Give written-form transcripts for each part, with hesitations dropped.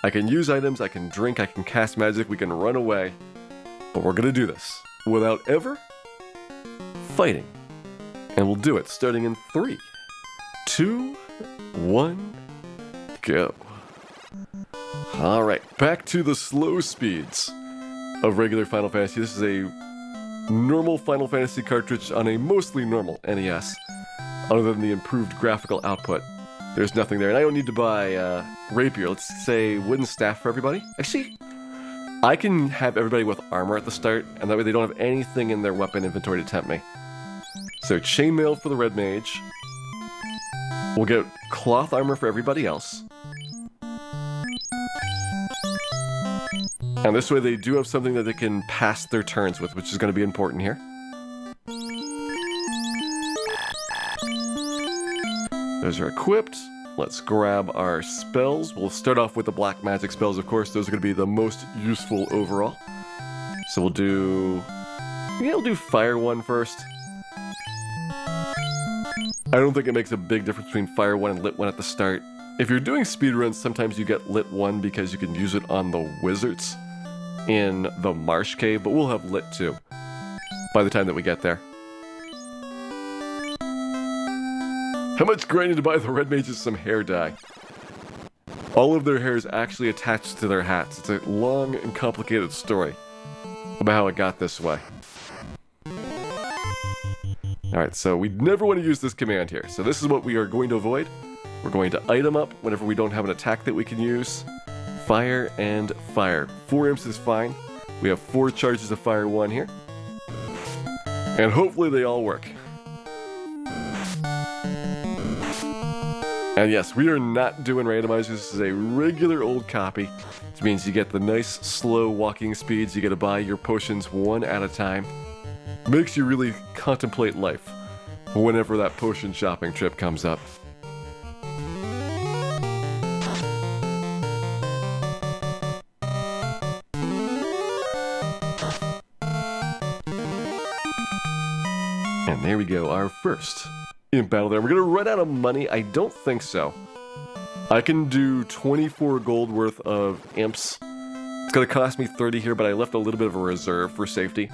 I can use items, I can drink, I can cast magic, we can run away. But we're gonna do this without ever fighting. And we'll do it starting in 3, 2, 1, go. Alright, back to the slow speeds of regular Final Fantasy. This is a normal Final Fantasy cartridge on a mostly normal NES. Other than the improved graphical output, there's nothing there. And I don't need to buy rapier. Let's say wooden staff for everybody. Actually, I can have everybody with armor at the start, and that way they don't have anything in their weapon inventory to tempt me. So chainmail for the red mage. We'll get cloth armor for everybody else. And this way they do have something that they can pass their turns with, which is going to be important here. Those are equipped. Let's grab our spells. We'll start off with the black magic spells, of course. Those are going to be the most useful overall. So we'll do Fire 1 first. I don't think it makes a big difference between Fire 1 and Lit 1 at the start. If you're doing speedruns, sometimes you get Lit 1 because you can use it on the wizards in the Marsh Cave, but we'll have Lit 2 by the time that we get there. How much grinding to buy the red mages some hair dye? All of their hair is actually attached to their hats. It's a long and complicated story about how it got this way. Alright, so we never want to use this command here. So this is what we are going to avoid. We're going to item up whenever we don't have an attack that we can use. Fire and fire. 4 imps is fine. We have 4 charges of Fire 1 here. And hopefully they all work. And yes, we are not doing randomizers. This is a regular old copy. Which means you get the nice, slow walking speeds. You get to buy your potions one at a time. Makes you really contemplate life whenever that potion shopping trip comes up. And there we go, our first imp battle there. We're gonna run out of money? I don't think so. I can do 24 gold worth of imps. It's gonna cost me 30 here, but I left a little bit of a reserve for safety.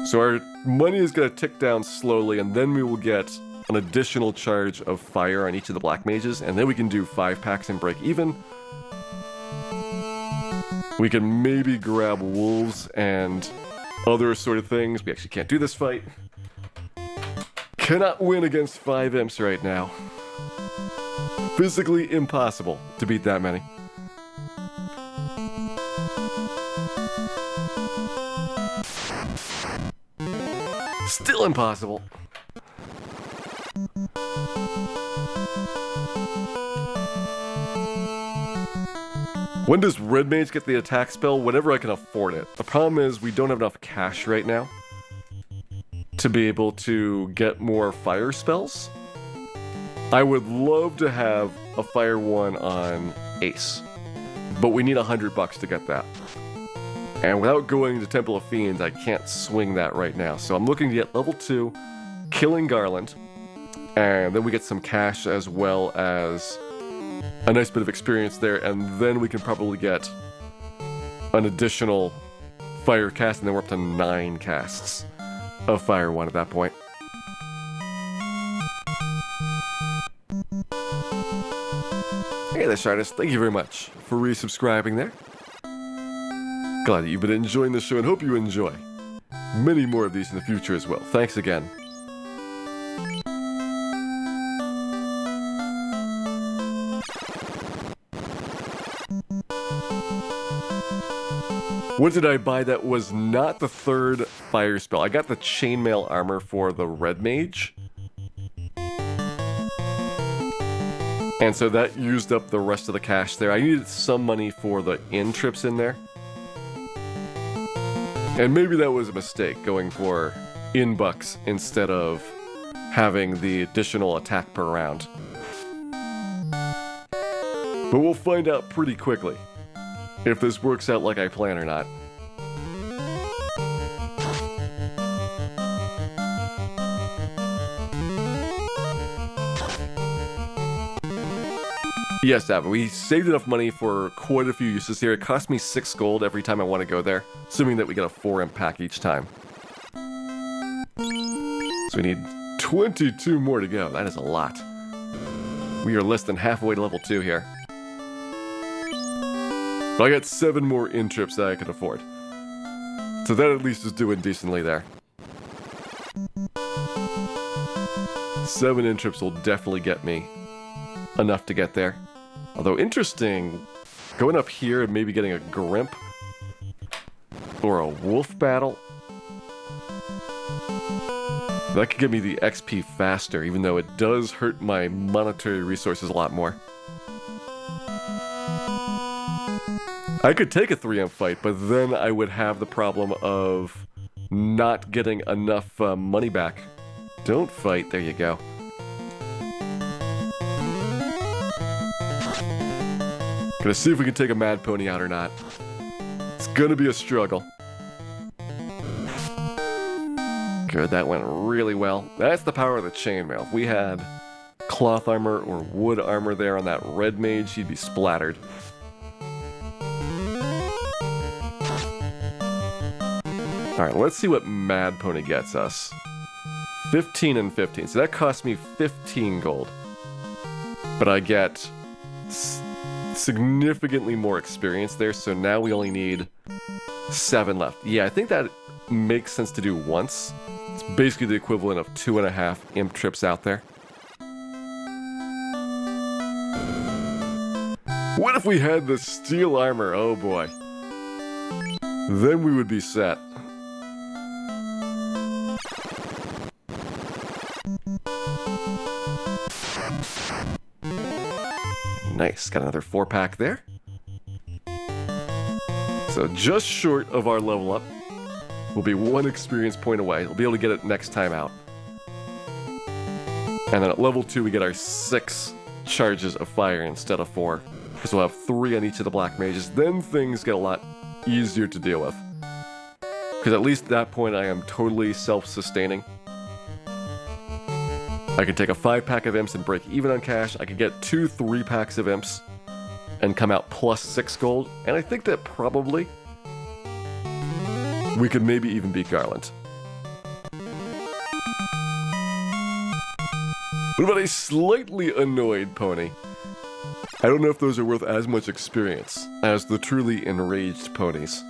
So our money is gonna tick down slowly, and then we will get an additional charge of fire on each of the black mages, and then we can do 5 packs and break even. We can maybe grab wolves and other sort of things. We actually can't do this fight. Cannot win against 5 imps right now. Physically impossible to beat that many. Still impossible. When does Red Mage get the attack spell? Whenever I can afford it. The problem is we don't have enough cash right now to be able to get more fire spells. I would love to have a Fire 1 on Ace, but we need $100 to get that. And without going to Temple of Fiends, I can't swing that right now. So I'm looking to get level 2, killing Garland, and then we get some cash as well as a nice bit of experience there, and then we can probably get an additional fire cast, and then we're up to 9 casts of Fire 1 at that point. Hey there, Shardus. Thank you very much for resubscribing there. Glad that you've been enjoying the show and hope you enjoy many more of these in the future as well. Thanks again. What did I buy that was not the 3rd fire spell? I got the chainmail armor for the red mage. And so that used up the rest of the cash there. I needed some money for the inn trips in there. And maybe that was a mistake, going for inn bucks instead of having the additional attack per round. But we'll find out pretty quickly if this works out like I plan or not. Yes, Davin, we saved enough money for quite a few uses here. It cost me 6 gold every time I want to go there, assuming that we get a 4-imp pack each time. So we need 22 more to go. That is a lot. We are less than halfway to level 2 here. But I got 7 more in-trips that I can afford. So that at least is doing decently there. 7 in-trips will definitely get me enough to get there. Although interesting, going up here and maybe getting a Grimp or a Wolf battle, that could give me the XP faster, even though it does hurt my monetary resources a lot more. I could take a 3-imp fight, but then I would have the problem of not getting enough money back. Don't fight, there you go. Gonna see if we can take a Mad Pony out or not. It's gonna be a struggle. Good, that went really well. That's the power of the chainmail. If we had cloth armor or wood armor there on that red mage, he'd be splattered. Alright, let's see what Mad Pony gets us. 15 and 15, so that cost me 15 gold. But I get significantly more experience there, so now we only need 7 left. Yeah, I think that makes sense to do once. It's basically the equivalent of 2.5 imp trips out there. What if we had the steel armor? Oh boy. Then we would be set. Nice, got another 4-pack there. So just short of our level up. We'll be 1 experience point away. We'll be able to get it next time out. And then at level 2 we get our 6 charges of fire instead of 4. Because we'll have 3 on each of the black mages. Then things get a lot easier to deal with. Because at least at that point I am totally self-sustaining. I can take a 5-pack of imps and break even on cash. I could get 2 3-packs of imps and come out plus 6 gold. And I think that probably we could maybe even beat Garland. What about a slightly annoyed pony? I don't know if those are worth as much experience as the truly enraged ponies.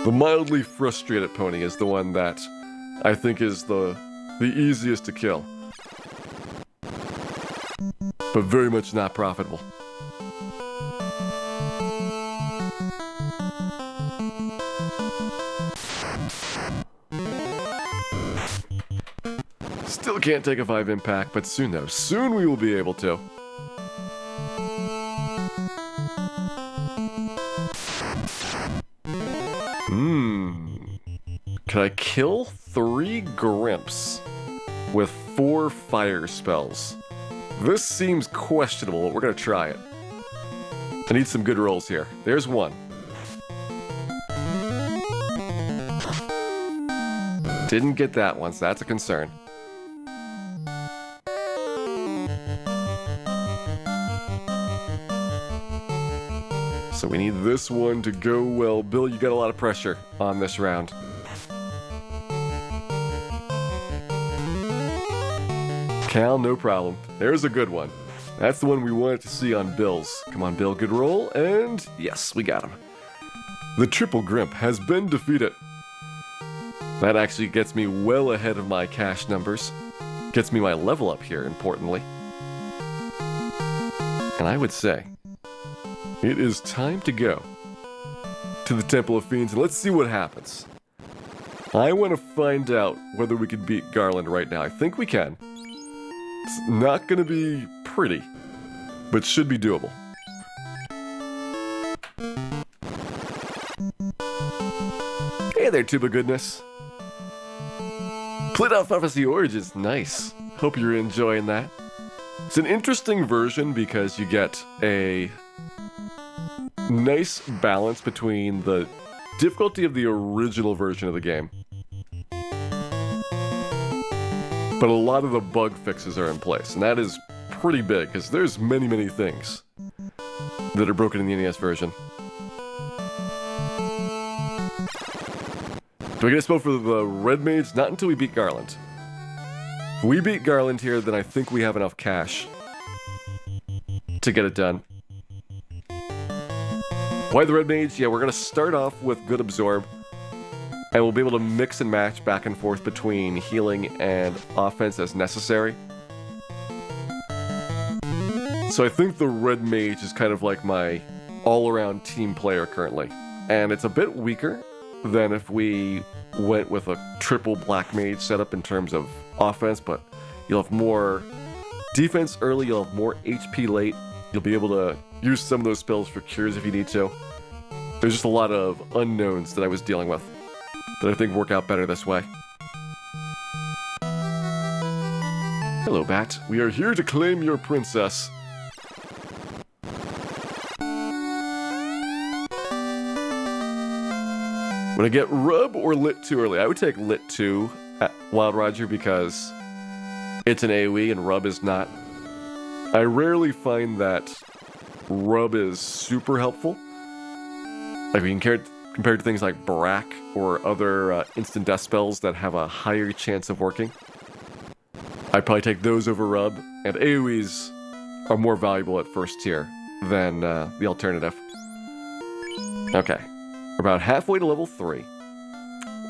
The mildly frustrated pony is the one that I think is the easiest to kill. But very much not profitable. Still can't take a 5-imp pack, but soon though. Soon we will be able to. Can I kill 3 Grimps with 4 fire spells? This seems questionable, but we're gonna try it. I need some good rolls here. There's 1. Didn't get that one, so that's a concern. So we need this one to go well. Bill, you got a lot of pressure on this round. Cal, no problem. There's a good one. That's the one we wanted to see on Bill's. Come on, Bill, good roll, and yes, we got him. The triple Grimp has been defeated. That actually gets me well ahead of my cash numbers. Gets me my level up here, importantly. And I would say, it is time to go to the Temple of Fiends, and let's see what happens. I want to find out whether we can beat Garland right now. I think we can. It's not going to be pretty, but should be doable. Hey there, Tuba Goodness. Played out Prophecy Origins, nice. Hope you're enjoying that. It's an interesting version because you get a nice balance between the difficulty of the original version of the game, but a lot of the bug fixes are in place, and that is pretty big, because there's many things that are broken in the NES version. Do I get a spell for the Red Mage? Not until we beat Garland. If we beat Garland here, then I think we have enough cash to get it done. Why the Red Mage? Yeah, we're going to start off with good Absorb, and we'll be able to mix and match back and forth between healing and offense as necessary. So I think the Red Mage is kind of like my all-around team player currently. And it's a bit weaker than if we went with a triple Black Mage setup in terms of offense, but you'll have more defense early, you'll have more HP late, you'll be able to use some of those spells for cures if you need to. There's just a lot of unknowns that I was dealing with that I think work out better this way. Hello, Bat. We are here to claim your princess. Would I get Rub or Lit too early? I would take Lit 2 at Wild Roger because it's an AoE and Rub is not. I rarely find that Rub is super helpful. Like we can compared to things like Barak or other instant death spells that have a higher chance of working. I'd probably take those over Rub, and AoEs are more valuable at first tier than the alternative. Okay. We're about halfway to level 3.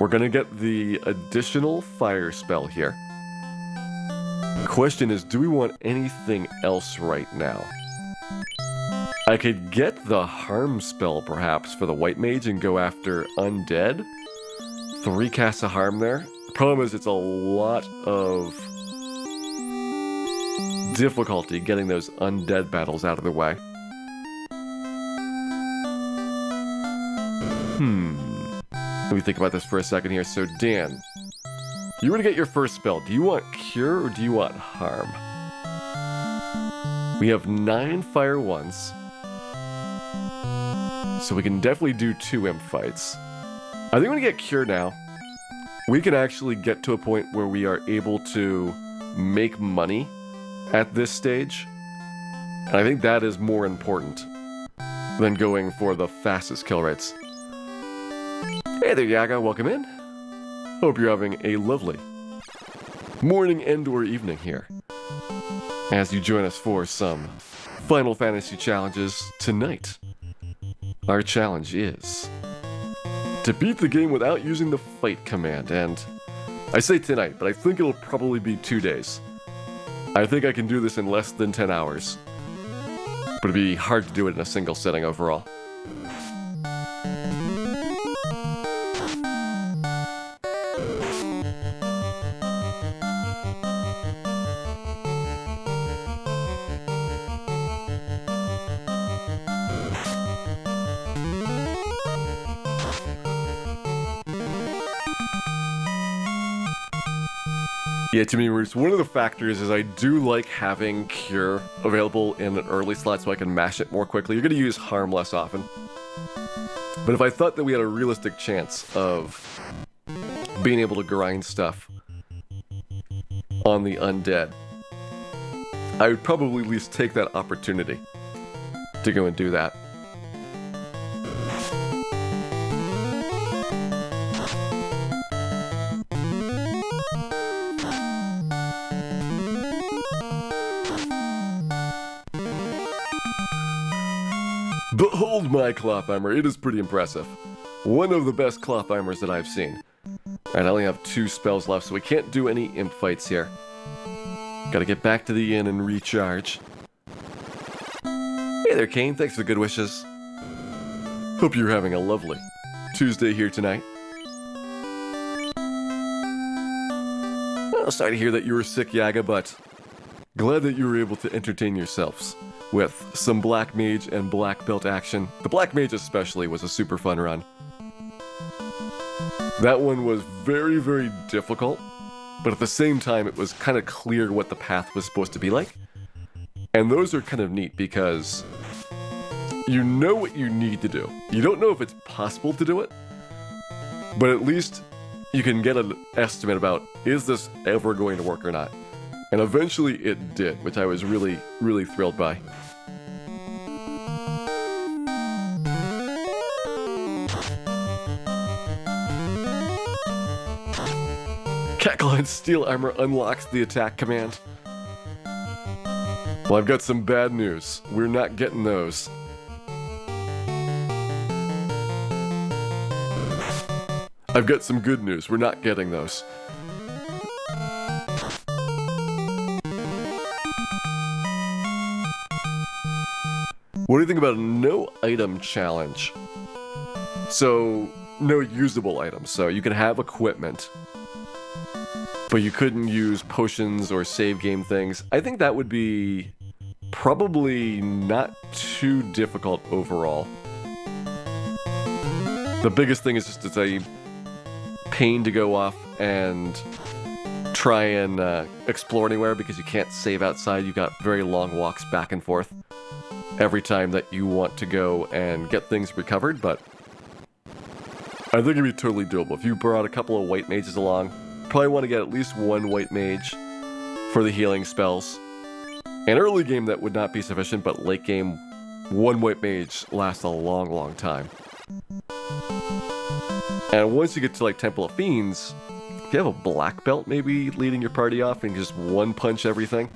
We're gonna get the additional fire spell here. Question is, do we want anything else right now? I could get the harm spell perhaps for the white mage and go after undead. 3 casts of harm there. The problem is it's a lot of difficulty getting those undead battles out of the way. Let me think about this for a second here. So, Dan, you were to get your first spell. Do you want Cure or do you want Harm? We have 9 fire 1s. So we can definitely do 2 imp fights. I think when we get Cure now, we can actually get to a point where we are able to make money at this stage. And I think that is more important than going for the fastest kill rates. Hey there, Yaga, welcome in. Hope you're having a lovely morning and or evening here as you join us for some Final Fantasy challenges tonight. Our challenge is to beat the game without using the fight command, and I say tonight, but I think it'll probably be 2 days. I think I can do this in less than 10 hours, but it'd be hard to do it in a single setting overall. Yeah, to me, Roots, one of the factors is I do like having Cure available in an early slot so I can mash it more quickly. You're going to use Harm less often. But if I thought that we had a realistic chance of being able to grind stuff on the undead, I would probably at least take that opportunity to go and do that. Behold my Clotheimer, it is pretty impressive. One of the best Clotheimers that I've seen. Alright, I only have 2 spells left, so we can't do any imp fights here. Gotta get back to the inn and recharge. Hey there, Kane, thanks for the good wishes. Hope you're having a lovely Tuesday here tonight. Well, sorry to hear that you were sick, Yaga, but glad that you were able to entertain yourselves with some Black Mage and Black Belt action. The Black Mage especially was a super fun run. That one was very, very difficult, but at the same time it was kind of clear what the path was supposed to be like. And those are kind of neat because you know what you need to do. You don't know if it's possible to do it, but at least you can get an estimate about, is this ever going to work or not? And eventually it did, which I was really, really thrilled by. Catcline's steel armor unlocks the attack command. Well, I've got some bad news. We're not getting those. I've got some good news. We're not getting those. What do you think about a no item challenge? So, no usable items. So you can have equipment, but you couldn't use potions or save game things. I think that would be probably not too difficult overall. The biggest thing is just it's a pain to go off and try and explore anywhere because you can't save outside. You've got very long walks back and forth every time that you want to go and get things recovered, but I think it'd be totally doable. If you brought a couple of white mages along, probably want to get at least one white mage for the healing spells. In early game that would not be sufficient, but late game, one white mage lasts a long, long time. And once you get to like Temple of Fiends, if you have a black belt maybe leading your party off and just one punch everything,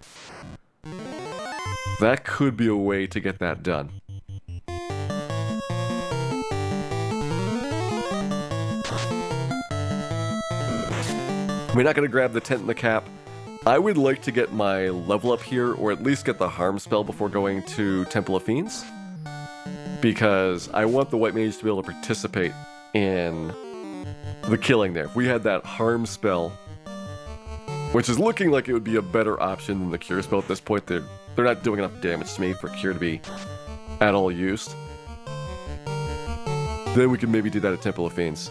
that could be a way to get that done. We're not going to grab the tent and the cap. I would like to get my level up here, or at least get the harm spell before going to Temple of Fiends, because I want the white mage to be able to participate in the killing there. If we had that harm spell, which is looking like it would be a better option than the cure spell at this point, they're not doing enough damage to me for cure to be at all used, then we can maybe do that at Temple of Fiends.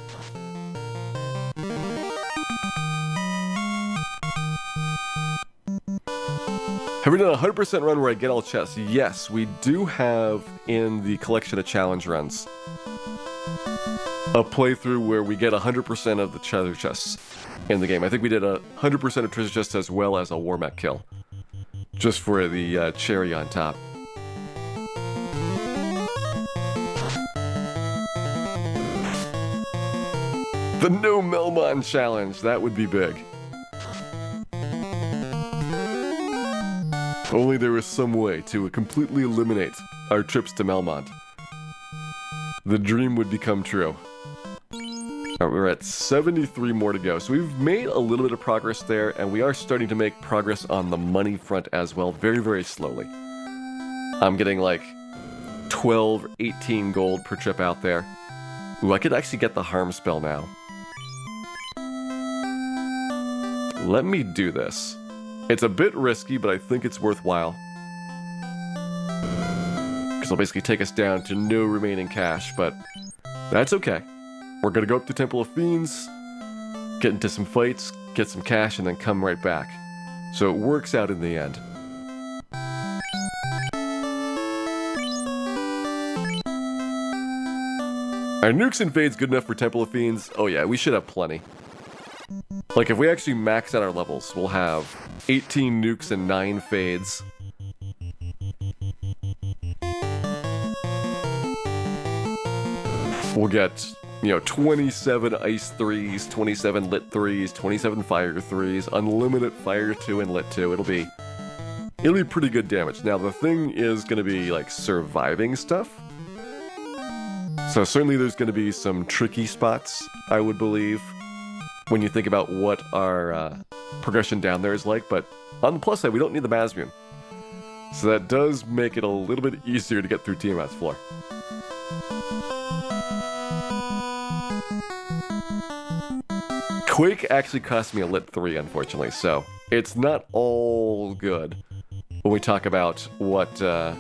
Have we done a 100% run where I get all chests? Yes, we do have in the collection of challenge runs a playthrough where we get 100% of the treasure chests in the game. I think we did 100% of treasure chests as well as a war mech kill, just for the cherry on top. The No Melmon Challenge, that would be big. Only there was some way to completely eliminate our trips to Melmond. The dream would become true. Alright, we're at 73 more to go. So we've made a little bit of progress there, and we are starting to make progress on the money front as well, very, very slowly. I'm getting like 12, 18 gold per trip out there. Ooh, I could actually get the harm spell now. Let me do this. It's a bit risky, but I think it's worthwhile. Because it'll basically take us down to no remaining cash, but that's okay. We're gonna go up to Temple of Fiends, get into some fights, get some cash, and then come right back. So it works out in the end. Are nukes and fades good enough for Temple of Fiends? Oh yeah, we should have plenty. Like, if we actually max out our levels, we'll have 18 nukes and 9 fades. We'll get, 27 ice 3s, 27 lit 3s, 27 fire 3s, unlimited fire 2 and lit 2. It'll be pretty good damage. Now, the thing is going to be, like, surviving stuff. So certainly there's going to be some tricky spots, I would believe, when you think about what our progression down there is like, but on the plus side, we don't need the Masmuin. So that does make it a little bit easier to get through Tiamat's floor. Quake actually cost me a lit 3, unfortunately, so it's not all good when we talk about what the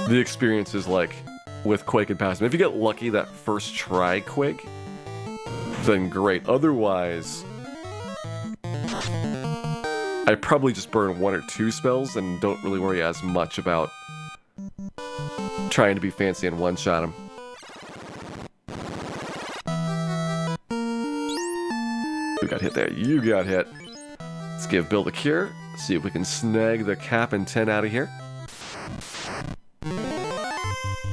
experience is like with Quake and Passman. If you get lucky that first try Quake, then great. Otherwise, I probably just burn 1 or 2 spells and don't really worry as much about trying to be fancy and one-shot them. You got hit there. You got hit. Let's give Bill the cure. See if we can snag the cap and 10 out of here.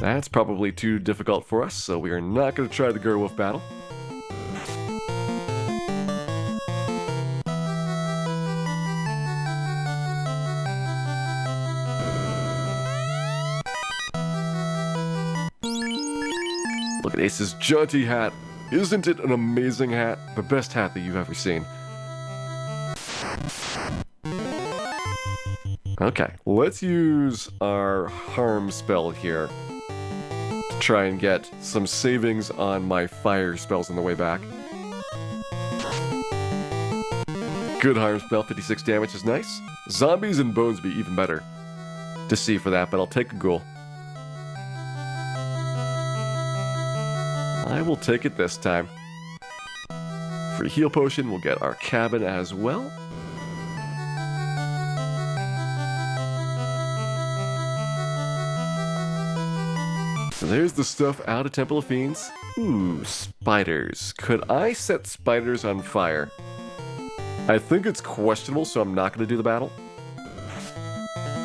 That's probably too difficult for us, so we are not going to try the Gerwolf battle. Look at Ace's jaunty hat. Isn't it an amazing hat? The best hat that you've ever seen. Okay, let's use our harm spell here to try and get some savings on my fire spells on the way back. Good harm spell, 56 damage is nice. Zombies and bones be even better to see for that, but I'll take a ghoul. I will take it this time. For heal potion, we'll get our cabin as well. So there's the stuff out of Temple of Fiends. Ooh, spiders. Could I set spiders on fire? I think it's questionable, so I'm not going to do the battle.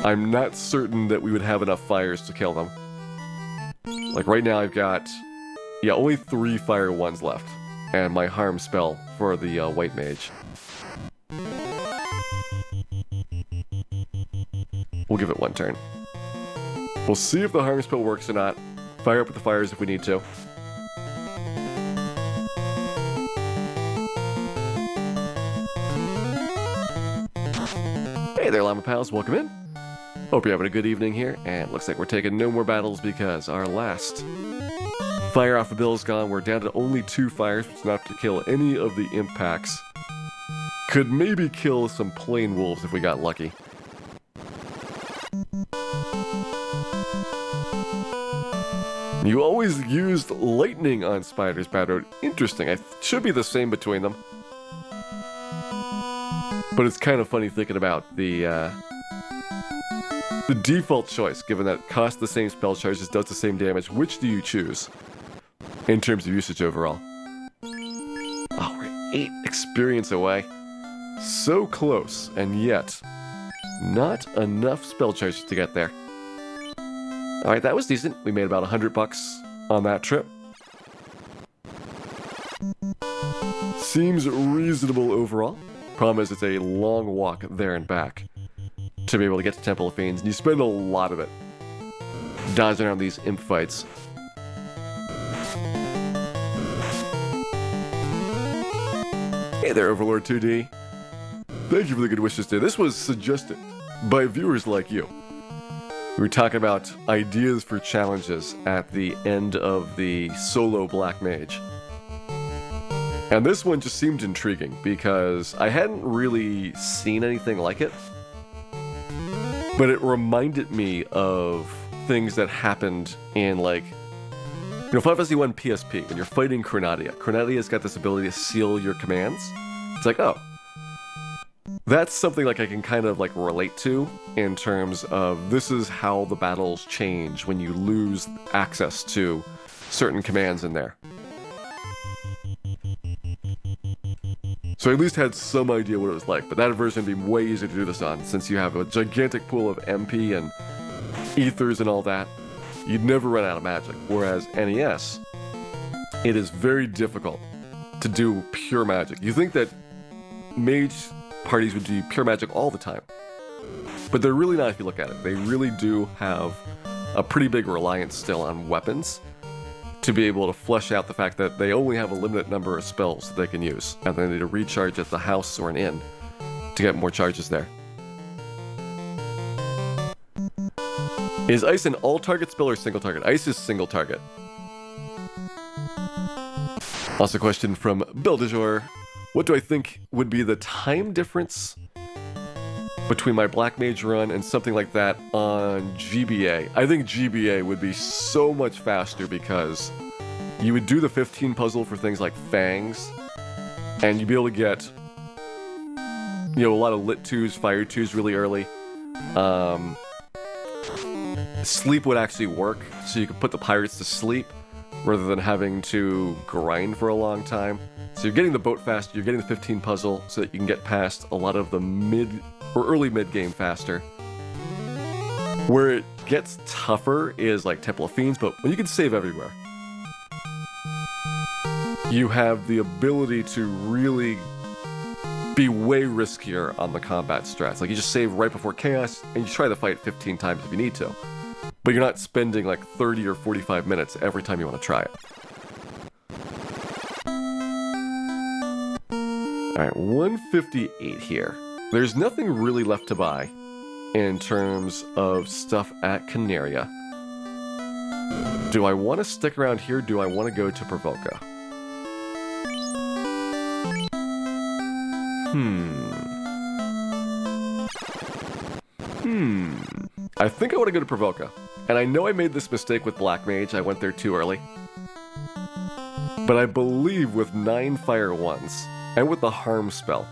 I'm not certain that we would have enough fires to kill them. Like right now I've got... yeah, only 3 fire ones left. And my harm spell for the white mage. We'll give it 1 turn. We'll see if the harm spell works or not. Fire up with the fires if we need to. Hey there, Llama Pals. Welcome in. Hope you're having a good evening here. And looks like we're taking no more battles because our last fire off the bill is gone. We're down to only 2 fires, which is not to kill any of the impacts. Could maybe kill some plain wolves if we got lucky. You always used lightning on spiders, Badroad. Interesting. It should be the same between them. But it's kind of funny thinking about the default choice, given that it costs the same spell charges, does the same damage. Which do you choose in terms of usage overall? Oh, we're 8 experience away. So close, and yet not enough spell charges to get there. Alright, that was decent. We made about $100 on that trip. Seems reasonable overall. Problem is, it's a long walk there and back to be able to get to Temple of Fiends, and you spend a lot of it dodging around these imp fights. Hey there, Overlord 2D. Thank you for the good wishes today. This was suggested by viewers like you. We were talking about ideas for challenges at the end of the solo Black Mage. And this one just seemed intriguing because I hadn't really seen anything like it. But it reminded me of things that happened in, like, you know, Final Fantasy 1 PSP, when you're fighting Chronadia. Chronadia's got this ability to seal your commands. It's like, oh, that's something like I can kind of like relate to in terms of this is how the battles change when you lose access to certain commands in there. So I at least had some idea what it was like, but that version would be way easier to do this on, since you have a gigantic pool of MP and ethers and all that. You'd never run out of magic, whereas NES, it is very difficult to do pure magic. You think that mage parties would do pure magic all the time, but they're really not if you look at it. They really do have a pretty big reliance still on weapons to be able to flesh out the fact that they only have a limited number of spells that they can use, and they need to recharge at the house or an inn to get more charges there. Is ice an all-target spell or single target? Ice is single target. Also, a question from Bill de Jour. What do I think would be the time difference between my Black Mage run and something like that on GBA? I think GBA would be so much faster because you would do the 15 puzzle for things like Fangs, and you'd be able to get, you know, a lot of lit 2s, fire 2s really early. Sleep would actually work, so you could put the pirates to sleep. rather than having to grind for a long time. So you're getting the boat faster, you're getting the 15 puzzle so that you can get past a lot of the mid or early mid game faster. Where it gets tougher is like Temple of Fiends, but when you can save everywhere, you have the ability to really be way riskier on the combat strats. Like you just save right before chaos and you try the fight 15 times if you need to. But you're not spending like 30 or 45 minutes every time you want to try it. Alright, 158 here. There's nothing really left to buy in terms of stuff at Canaria. Do I want to stick around here? Do I want to go to Provoca? I think I want to go to Provoca. And I know I made this mistake with Black Mage. I went there too early. But I believe with 9 Fire 1s, and with the Harm spell,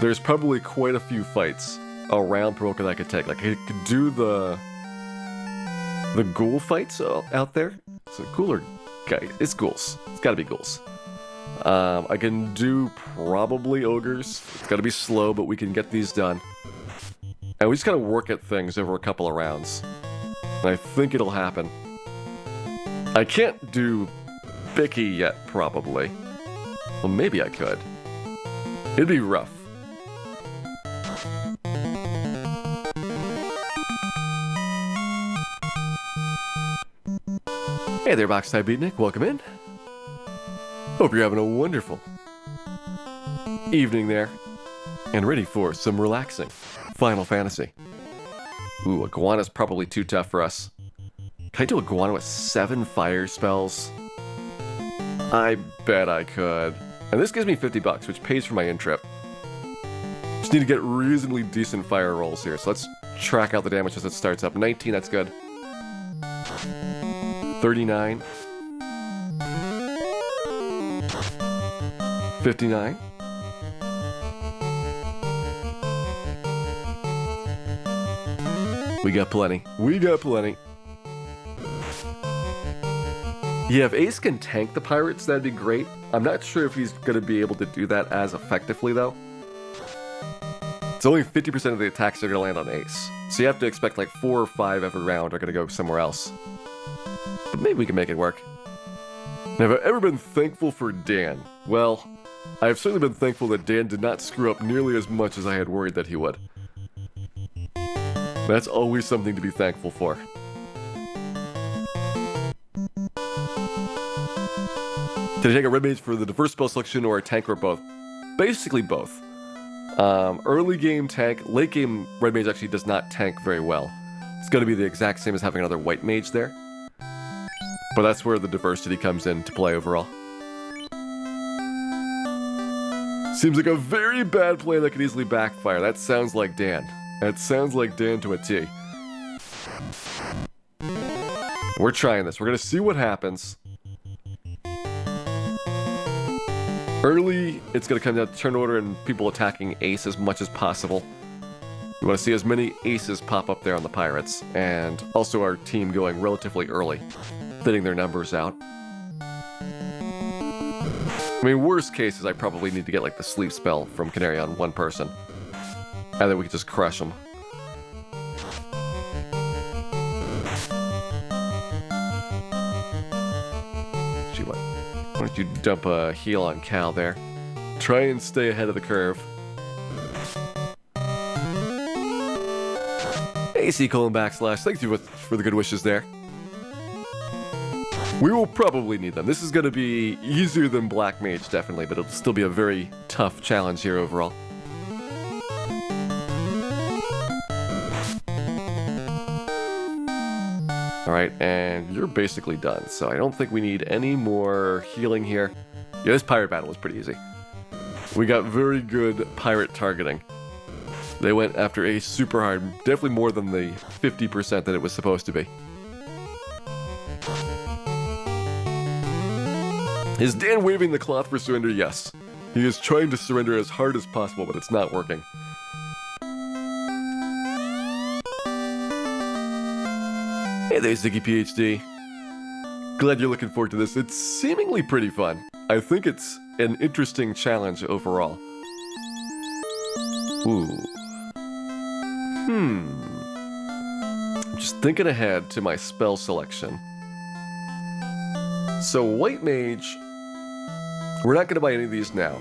there's probably quite a few fights around Provoca that I could take. Like, I could do the ghoul fights out there. So ghoul or guy? It's ghouls. It's gotta be ghouls. I can do probably ogres. It's gotta be slow, but we can get these done. And we just gotta work at things over a couple of rounds. And I think it'll happen. I can't do Bicky yet, probably. Well, maybe I could. It'd be rough. Hey there, Box Type Beatnik. Welcome in. Hope you're having a wonderful evening there. And ready for some relaxing Final Fantasy. Ooh, Iguana's probably too tough for us. Can I do Iguana with 7 fire spells? I bet I could. And this gives me $50, which pays for my in-trip. Just need to get reasonably decent fire rolls here, so let's track out the damage as it starts up. 19, that's good. 39. 59. We got plenty. We got plenty. Yeah, if Ace can tank the pirates, that'd be great. I'm not sure if he's going to be able to do that as effectively, though. It's only 50% of the attacks are going to land on Ace. So you have to expect like 4 or 5 every round are going to go somewhere else. But maybe we can make it work. Now, have I ever been thankful for Dan? Well, I've certainly been thankful that Dan did not screw up nearly as much as I had worried that he would. That's always something to be thankful for. Did I take a red mage for the diverse spell selection or a tank or both? Basically both. Early game tank, late game red mage actually does not tank very well. It's going to be the exact same as having another white mage there. But that's where the diversity comes into play overall. Seems like a very bad plan that could easily backfire. That sounds like Dan. That sounds like Dan to a T. We're trying this. We're going to see what happens. Early, it's going to come down to turn order and people attacking Ace as much as possible. We want to see as many aces pop up there on the pirates, and also our team going relatively early, thinning their numbers out. I mean, worst case is I probably need to get like the sleep spell from Canary on one person, and then we can just crush them. Gee, why don't you dump a heal on Cal there? Try and stay ahead of the curve. AC : /. Thank you for the good wishes there. We will probably need them. This is going to be easier than Black Mage, definitely, but it'll still be a very tough challenge here overall. Alright, and you're basically done, so I don't think we need any more healing here. Yeah, this pirate battle was pretty easy. We got very good pirate targeting. They went after Ace super hard, definitely more than the 50% that it was supposed to be. Is Dan waving the cloth for surrender? Yes. He is trying to surrender as hard as possible, but it's not working. Hey there, Ziggy PhD. Glad you're looking forward to this. It's seemingly pretty fun. I think it's an interesting challenge overall. Ooh. I'm just thinking ahead to my spell selection. So White Mage, we're not going to buy any of these now.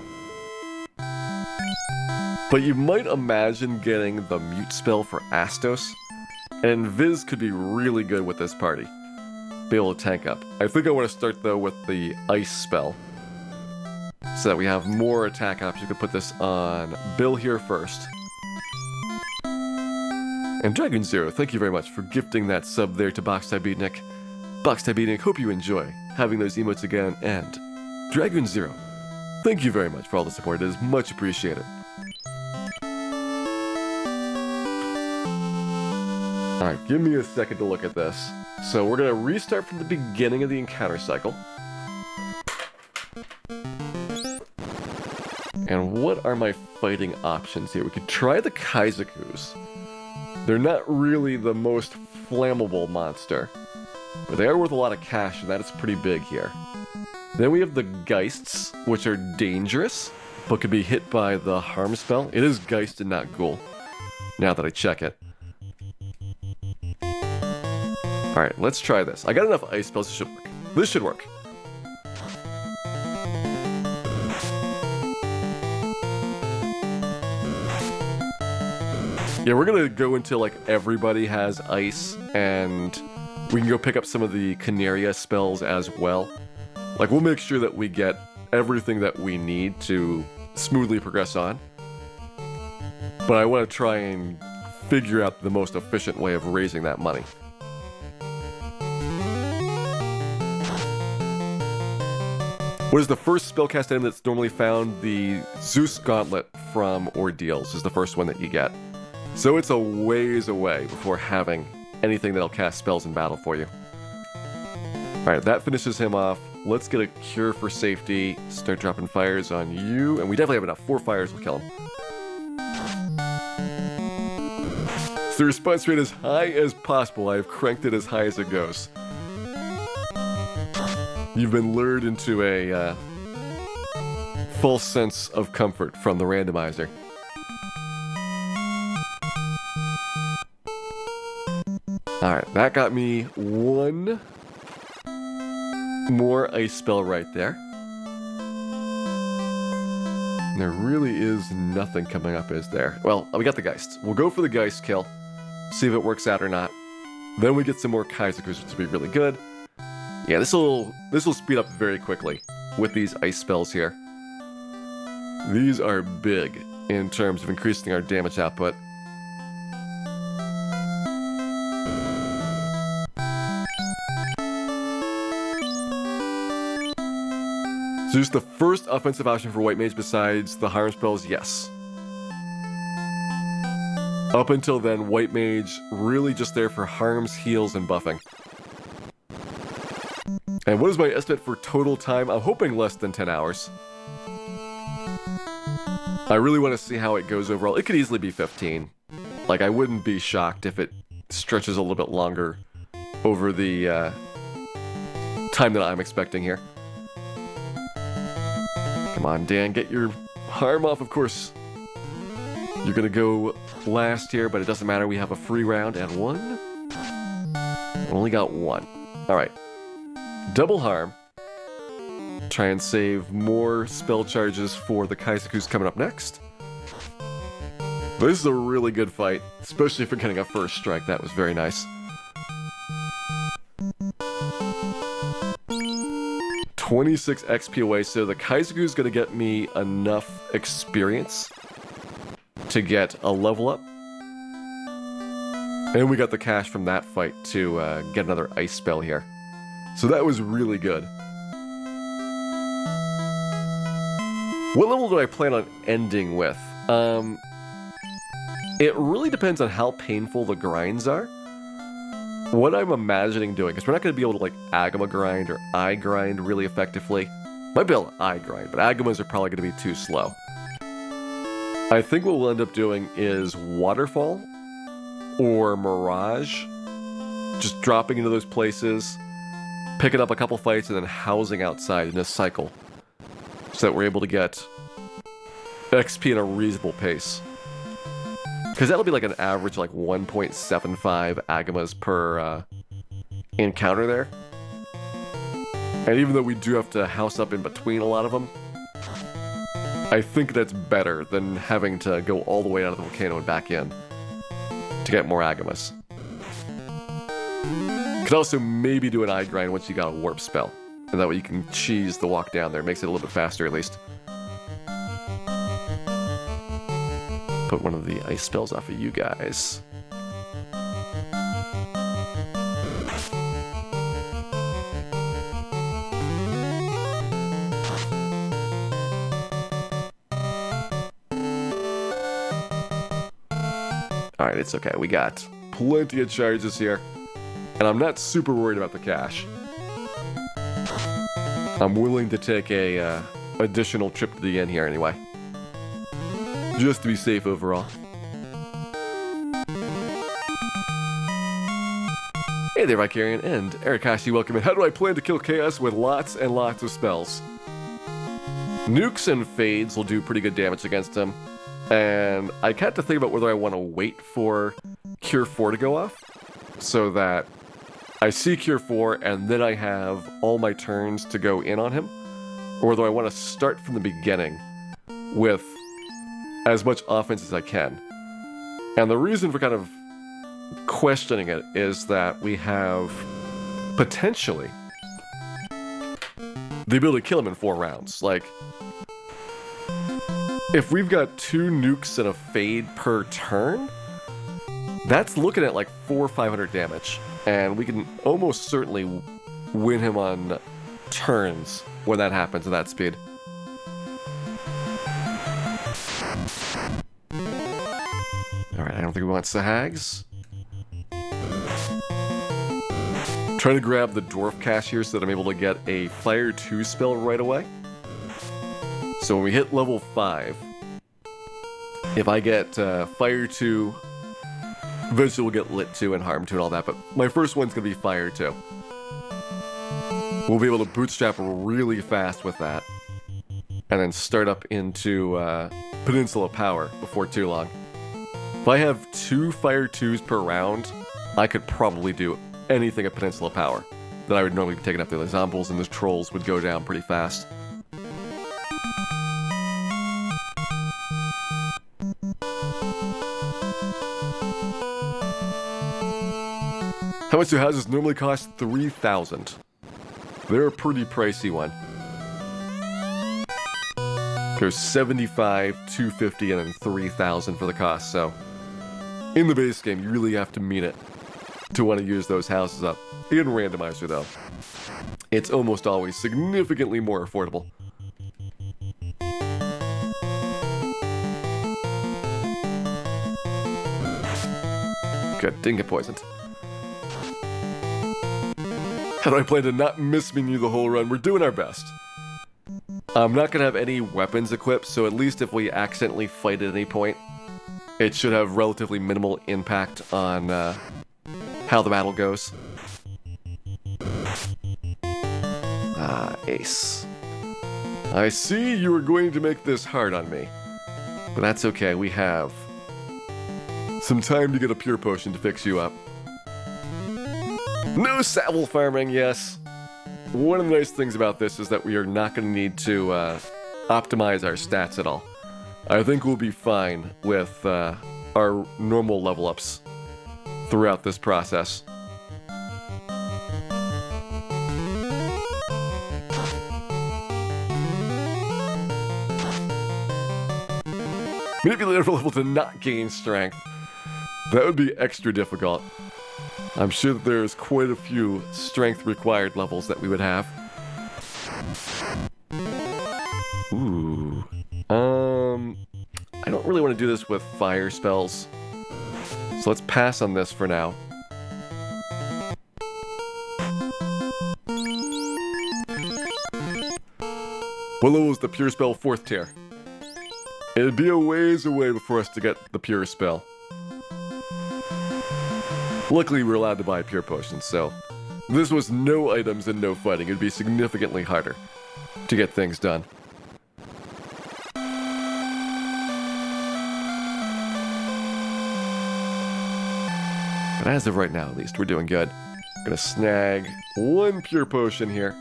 But you might imagine getting the Mute spell for Astos, and Viz could be really good with this party. Be able to tank up. I think I want to start though with the Ice spell, so that we have more attack options. You can put this on Bill here first. And Dragoon Zero, thank you very much for gifting that sub there to BoxTyBeatnik. BoxTyBeatnik, hope you enjoy having those emotes again, and Dragoon Zero, thank you very much for all the support. It is much appreciated. Alright, give me a second to look at this. So we're going to restart from the beginning of the encounter cycle. And what are my fighting options here? We could try the Kaizakus. They're not really the most flammable monster, but they are worth a lot of cash, and that is pretty big here. Then we have the Geists, which are dangerous, but could be hit by the harm spell. It is Geist and not Ghoul, now that I check it. Alright, let's try this. I got enough ice spells, this should work. This should work. Yeah, we're gonna go until like everybody has ice, and we can go pick up some of the Canaria spells as well. Like, we'll make sure that we get everything that we need to smoothly progress on. But I want to try and figure out the most efficient way of raising that money. What is the first spellcast item that's normally found? The Zeus Gauntlet from Ordeals is the first one that you get. So it's a ways away before having anything that'll cast spells in battle for you. Alright, that finishes him off. Let's get a cure for safety. Start dropping fires on you. And we definitely have enough. 4 fires will kill him. So the response rate as high as possible. I have cranked it as high as it goes. You've been lured into a false sense of comfort from the randomizer. Alright, that got me 1 more ice spell right there. There really is nothing coming up, is there? Well, we got the Geist. We'll go for the Geist kill, see if it works out or not. Then we get some more Kaizakus, which will be really good. Yeah, this will speed up very quickly with these ice spells here. These are big in terms of increasing our damage output. So just the first offensive option for White Mage besides the harm spells? Yes. Up until then, White Mage really just there for harms, heals, and buffing. And what is my estimate for total time? I'm hoping less than 10 hours. I really want to see how it goes overall. It could easily be 15. Like, I wouldn't be shocked if it stretches a little bit longer over the time that I'm expecting here. Come on, Dan, get your harm off. Of course, you're going to go last here, but it doesn't matter. We have a free round and 1. Only got 1. All right. Double harm. Try and save more spell charges for the Kaizakus coming up next. This is a really good fight, especially for getting a first strike. That was very nice. 26 XP away, so the Kaizaku is going to get me enough experience to get a level up. And we got the cash from that fight to get another ice spell here. So that was really good. What level do I plan on ending with? It really depends on how painful the grinds are. What I'm imagining doing, because we're not going to be able to like Agama grind or I grind really effectively. Might be able to I grind, but Agamas are probably going to be too slow. I think what we'll end up doing is Waterfall or Mirage. Just dropping into those places, picking up a couple fights and then housing outside in a cycle, so that we're able to get XP at a reasonable pace. Because that'll be like an average like 1.75 agamas per encounter there. And even though we do have to house up in between a lot of them, I think that's better than having to go all the way out of the volcano and back in to get more agamas. Could also maybe do an eye grind once you got a warp spell. And that way you can cheese the walk down there. Makes it a little bit faster at least. Put one of the ice spells off of you guys. Alright, it's okay. We got plenty of charges here. And I'm not super worried about the cash. I'm willing to take a additional trip to the inn here anyway. Just to be safe overall. Hey there, Vicarian and Erikashi, welcome in. How do I plan to kill Chaos with lots and lots of spells? Nukes and Fades will do pretty good damage against him. And I had to think about whether I want to wait for Cure 4 to go off, so that I see Cure 4 and then I have all my turns to go in on him, or whether I want to start from the beginning with as much offense as I can. And the reason for kind of questioning it is that we have potentially the ability to kill him in 4 rounds. Like, if we've got 2 nukes and a fade per turn, that's looking at like 400 or 500 damage. And we can almost certainly win him on turns when that happens at that speed. Alright, I don't think we want Sahags. Trying to grab the Dwarf Cache here so that I'm able to get a Fire 2 spell right away. So when we hit level 5, if I get Fire 2, eventually we'll get Lit 2 and Harm 2 and all that, but my first one's going to be Fire 2. We'll be able to bootstrap really fast with that, and then start up into Peninsula Power before too long. If I have 2 Fire 2s per round, I could probably do anything at Peninsula Power that I would normally be taking up there. The Zombies and the Trolls would go down pretty fast. How much do houses normally cost? 3,000. They're a pretty pricey one. There's 75, 250, and then 3,000 for the cost, so in the base game, you really have to mean it to want to use those houses up. In Randomizer, though, it's almost always significantly more affordable. Good, didn't get poisoned. How do I plan to not miss menu the whole run? We're doing our best. I'm not going to have any weapons equipped, so at least if we accidentally fight at any point, it should have relatively minimal impact on how the battle goes. Ah, ace. I see you were going to make this hard on me. But that's okay, we have some time to get a pure potion to fix you up. No Savile farming, yes. One of the nice things about this is that we are not going to need to optimize our stats at all. I think we'll be fine with our normal level ups throughout this process. Manipulator level to not gain strength. That would be extra difficult. I'm sure that there's quite a few strength required levels that we would have. Ooh. I don't really want to do this with fire spells. So let's pass on this for now. What level is the pure spell 4th tier? It'd be a ways away before us to get the pure spell. Luckily, we're allowed to buy pure potions, so this was no items and no fighting. It'd be significantly harder to get things done. But as of right now, at least, we're doing good. I'm gonna snag one pure potion here.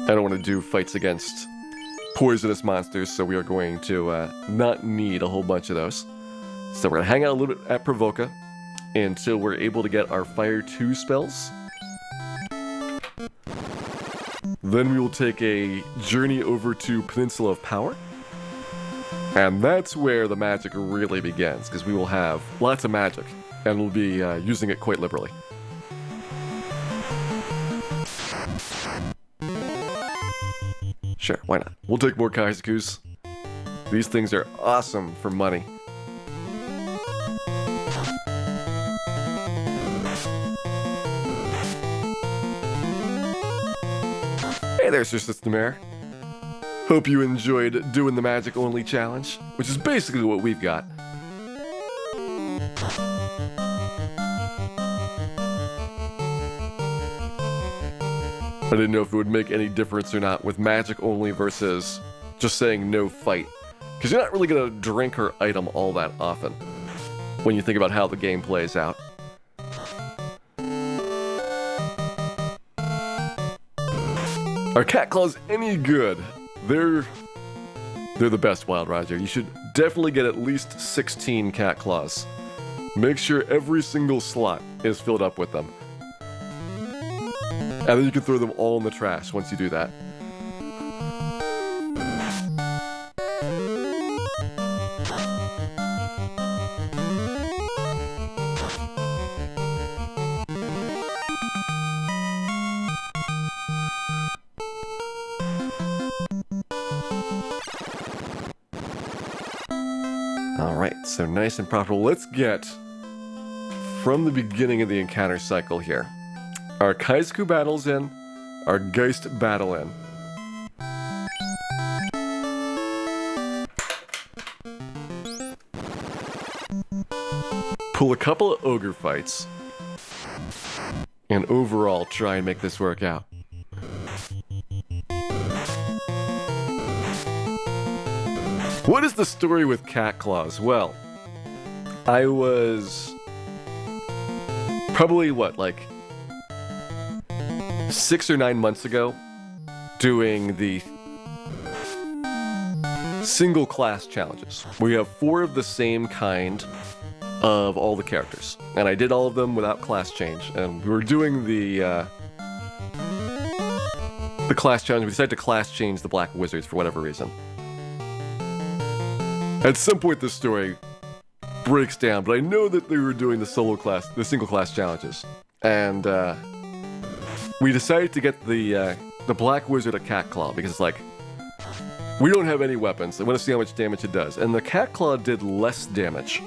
I don't want to do fights against poisonous monsters, so we are going to not need a whole bunch of those. So we're gonna hang out a little bit at Provoca until we're able to get our Fire 2 spells. Then we will take a journey over to Peninsula of Power. And that's where the magic really begins, because we will have lots of magic, and we'll be using it quite liberally. Sure, why not? We'll take more Kaizakus. These things are awesome for money. Hey there, System Air. Hope you enjoyed doing the Magic Only Challenge, which is basically what we've got. I didn't know if it would make any difference or not with Magic Only versus just saying no fight. Because you're not really going to drink her item all that often when you think about how the game plays out. Are cat claws any good? They're the best, Wild Roger. You should definitely get at least 16 cat claws. Make sure every single slot is filled up with them. And then you can throw them all in the trash once you do that. Alright, so nice and profitable. Let's get from the beginning of the encounter cycle here. Our Kaizaku battle's in, our Geist battle in. Pull a couple of ogre fights, and overall try and make this work out. What is the story with cat claws? Well, I was probably, like 6 or 9 months ago doing the single class challenges. We have 4 of the same kind of all the characters, and I did all of them without class change. And we were doing the class challenge. We decided to class change the Black Wizards for whatever reason. At some point, this story breaks down, but I know that they were doing the single class challenges, and we decided to get the Black Wizard a Cat Claw because it's like, we don't have any weapons. I want to see how much damage it does, and the Cat Claw did less damage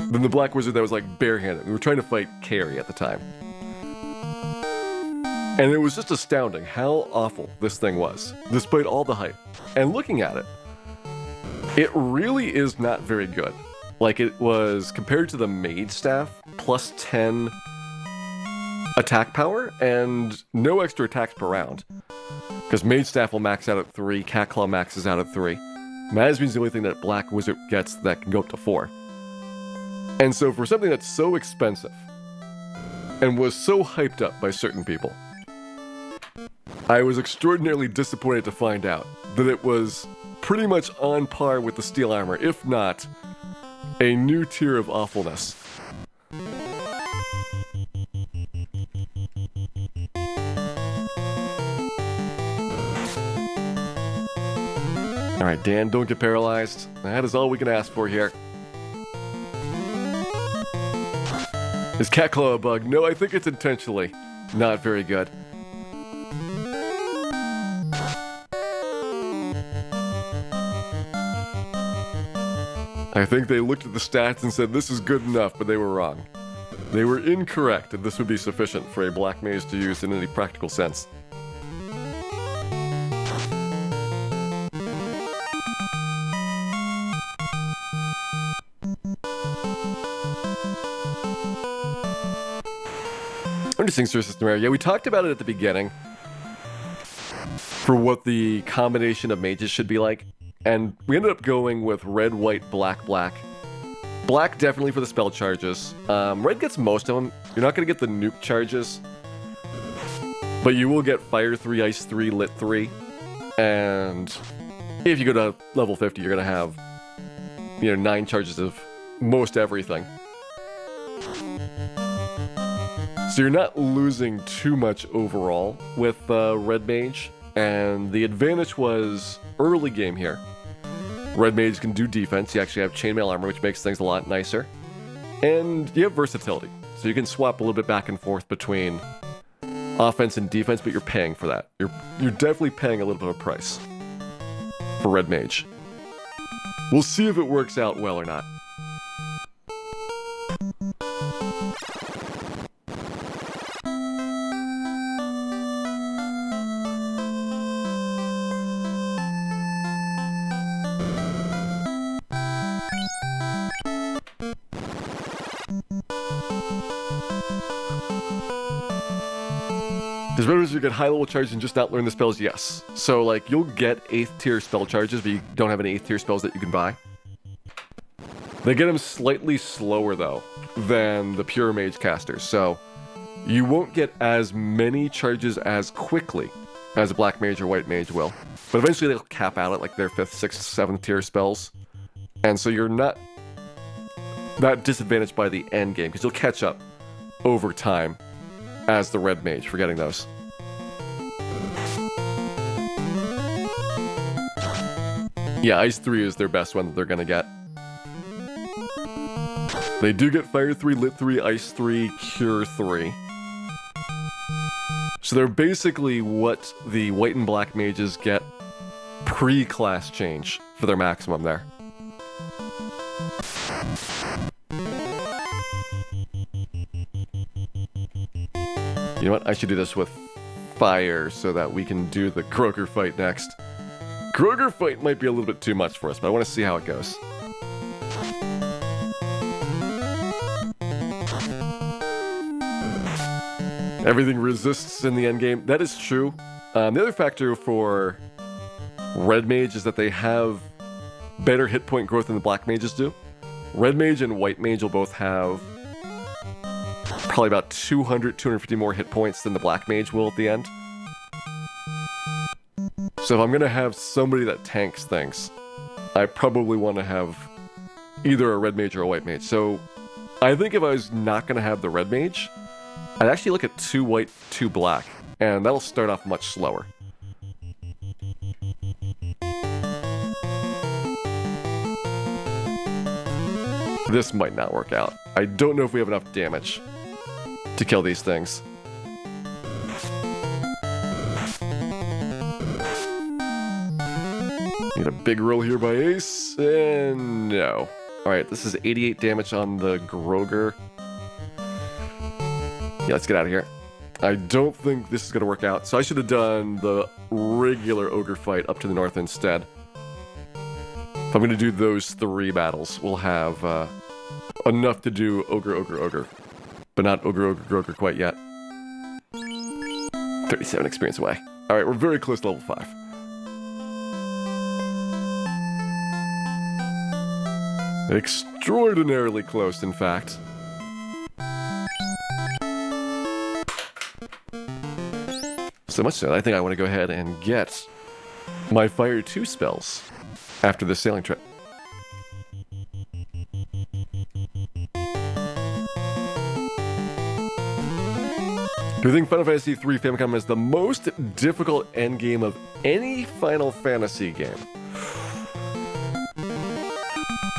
than the Black Wizard that was like barehanded. We were trying to fight Carrie at the time, and it was just astounding how awful this thing was, despite all the hype. And looking at it, it really is not very good. Like, it was, compared to the Mage Staff, plus 10 attack power, and no extra attacks per round. Because Mage Staff will max out at 3, Cat Claw maxes out at 3. Masby's the only thing that Black Wizard gets that can go up to 4. And so for something that's so expensive, and was so hyped up by certain people, I was extraordinarily disappointed to find out that it was pretty much on par with the steel armor, if not a new tier of awfulness. Alright, Dan, don't get paralyzed. That is all we can ask for here. Is Cat Claw a bug? No, I think it's intentionally not very good. I think they looked at the stats and said this is good enough, but they were wrong. They were incorrect that this would be sufficient for a Black Mage to use in any practical sense. Interesting source system area. Yeah, we talked about it at the beginning for what the combination of mages should be like. And we ended up going with red, white, black, black. Black definitely for the spell charges. Red gets most of them. You're not going to get the nuke charges. But you will get Fire 3, Ice 3, Lit 3. And if you go to level 50, you're going to have, 9 charges of most everything. So you're not losing too much overall with Red Mage. And the advantage was early game here. Red Mage can do defense. You actually have chainmail armor, which makes things a lot nicer. And you have versatility. So you can swap a little bit back and forth between offense and defense, but you're paying for that. You're definitely paying a little bit of a price for Red Mage. We'll see if it works out well or not. Does Red Wizard get high level charges and just not learn the spells? Yes. So, like, you'll get 8th tier spell charges, but you don't have any 8th tier spells that you can buy. They get them slightly slower, though, than the pure mage casters. So, you won't get as many charges as quickly as a black mage or white mage will. But eventually they'll cap out at, like, their 5th, 6th, 7th tier spells. And so you're not that disadvantaged by the end game, because you'll catch up over time as the red mage for getting those. Yeah, Ice 3 is their best one that they're gonna get. They do get Fire 3, Lit 3, Ice 3, Cure 3. So they're basically what the white and black mages get pre-class change for their maximum there. You know what? I should do this with fire so that we can do the Kroger fight next. Kroger fight might be a little bit too much for us, but I want to see how it goes. Everything resists in the endgame. That is true. The other factor for Red Mage is that they have better hit point growth than the Black Mages do. Red Mage and White Mage will both have probably about 200, 250 more hit points than the Black Mage will at the end. So if I'm going to have somebody that tanks things, I probably want to have either a Red Mage or a White Mage. So I think if I was not going to have the Red Mage, I'd actually look at 2 white, 2 black, and that'll start off much slower. This might not work out. I don't know if we have enough damage to kill these things. Need a big roll here by Ace, and no. Alright, this is 88 damage on the Kroger. Yeah, let's get out of here. I don't think this is going to work out, so I should have done the regular ogre fight up to the north instead. If I'm going to do those 3 battles, we'll have enough to do ogre, ogre, ogre. But not ogre, ogre, ogre quite yet. 37 experience away. Alright, we're very close to level 5. Extraordinarily close, in fact. So much so, I think I want to go ahead and get my Fire 2 spells after this sailing trip. Do you think Final Fantasy III Famicom is the most difficult endgame of any Final Fantasy game?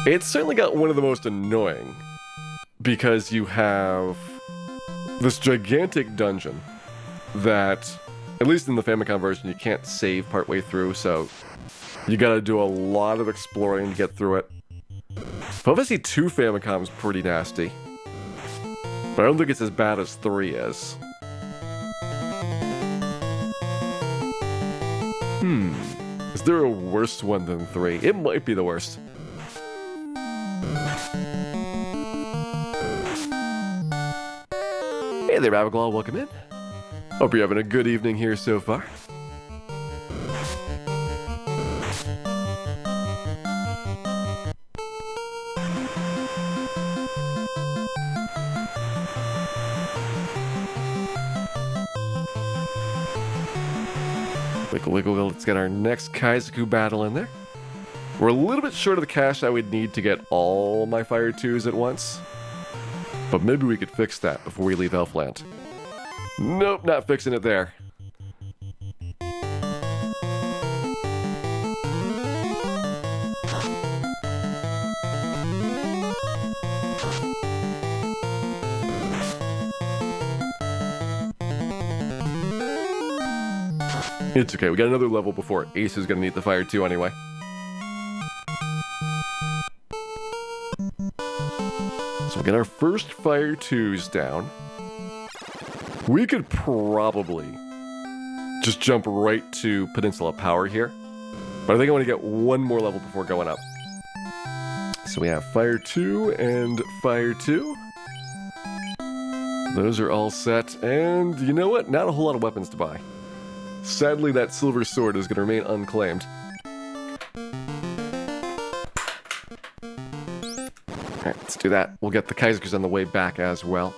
It's certainly got one of the most annoying, because you have this gigantic dungeon that, at least in the Famicom version, you can't save partway through, so you gotta do a lot of exploring to get through it. Final Fantasy II Famicom's pretty nasty, but I don't think it's as bad as 3 is. Is there a worse one than 3? It might be the worst. Hey there, Abigail. Welcome in. Hope you're having a good evening here so far. Wiggle, wiggle, let's get our next Kaizoku battle in there. We're a little bit short of the cash I would need to get all my Fire 2s at once. But maybe we could fix that before we leave Elfland. Nope, not fixing it there. It's okay, we got another level before Ace is gonna need the Fire 2 anyway. So we'll get our first Fire 2s down. We could probably just jump right to Peninsula Power here. But I think I want to get one more level before going up. So we have Fire 2 and Fire 2. Those are all set. And you know what? Not a whole lot of weapons to buy. Sadly, that silver sword is going to remain unclaimed. Alright, let's do that. We'll get the Kaizokus on the way back as well.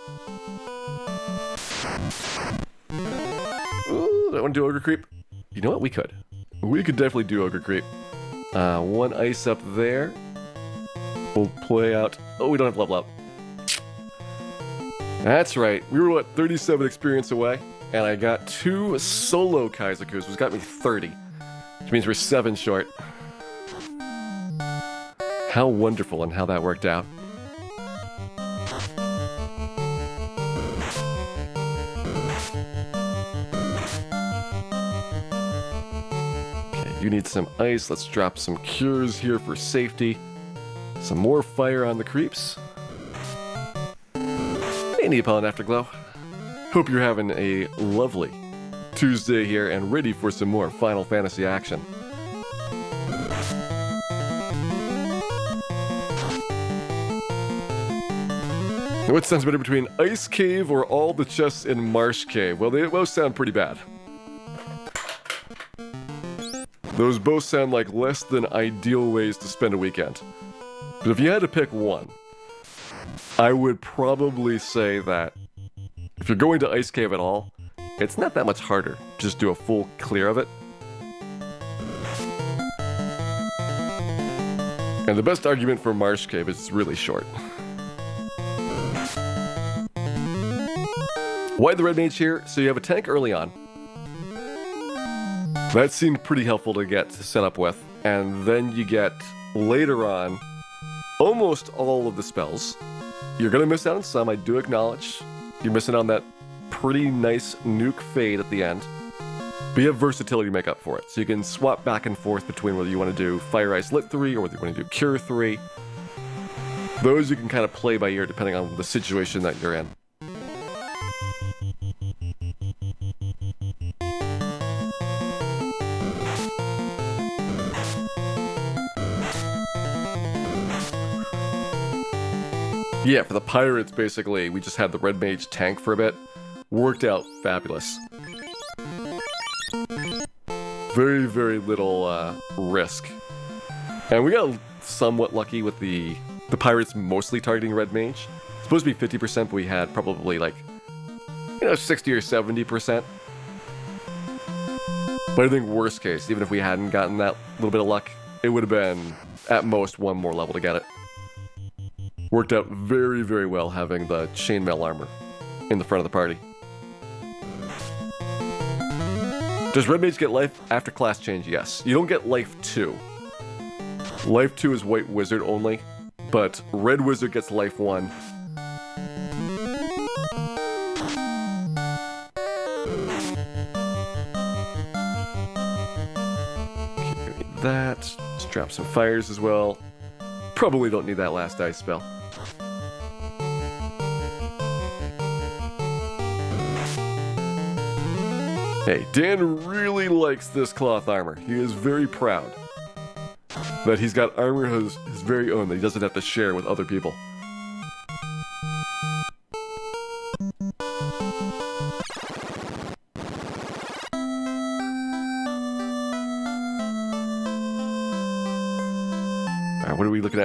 Ooh, do I want to do Ogre Creep? You know what? We could. We could definitely do Ogre Creep. One ice up there. We'll play out... Oh, we don't have level up. That's right. We were, what, 37 experience away? And I got 2 solo Kaizokus, which got me 30. Which means we're 7 short. How wonderful and how that worked out. Okay, you need some ice. Let's drop some cures here for safety. Some more fire on the creeps. Hey, Neapolitan Afterglow. Hope you're having a lovely Tuesday here and ready for some more Final Fantasy action. What sounds better between Ice Cave or all the chests in Marsh Cave? Well, they both sound pretty bad. Those both sound like less than ideal ways to spend a weekend. But if you had to pick one, I would probably say that if you're going to Ice Cave at all, it's not that much harder. Just do a full clear of it. And the best argument for Marsh Cave is it's really short. Why the Red Mage here? So you have a tank early on. That seemed pretty helpful to get set up with. And then you get, later on, almost all of the spells. You're going to miss out on some, I do acknowledge. You're missing on that pretty nice nuke fade at the end. But you have versatility to make up for it. So you can swap back and forth between whether you want to do Fire Ice Lit 3 or whether you want to do Cure 3. Those you can kind of play by ear depending on the situation that you're in. Yeah, for the pirates, basically, we just had the Red Mage tank for a bit. Worked out fabulous. Very, very little risk. And we got somewhat lucky with the pirates mostly targeting Red Mage. It's supposed to be 50%, but we had probably like, 60 or 70%. But I think worst case, even if we hadn't gotten that little bit of luck, it would have been at most one more level to get it. Worked out very, very well having the chainmail armor in the front of the party. Does Red Mage get life after class change? Yes. You don't get life 2. Life 2 is White Wizard only, but Red Wizard gets life 1. Okay, that. Let's drop some fires as well. Probably don't need that last ice spell. Hey, Dan really likes this cloth armor. He is very proud that he's got armor his very own that he doesn't have to share with other people.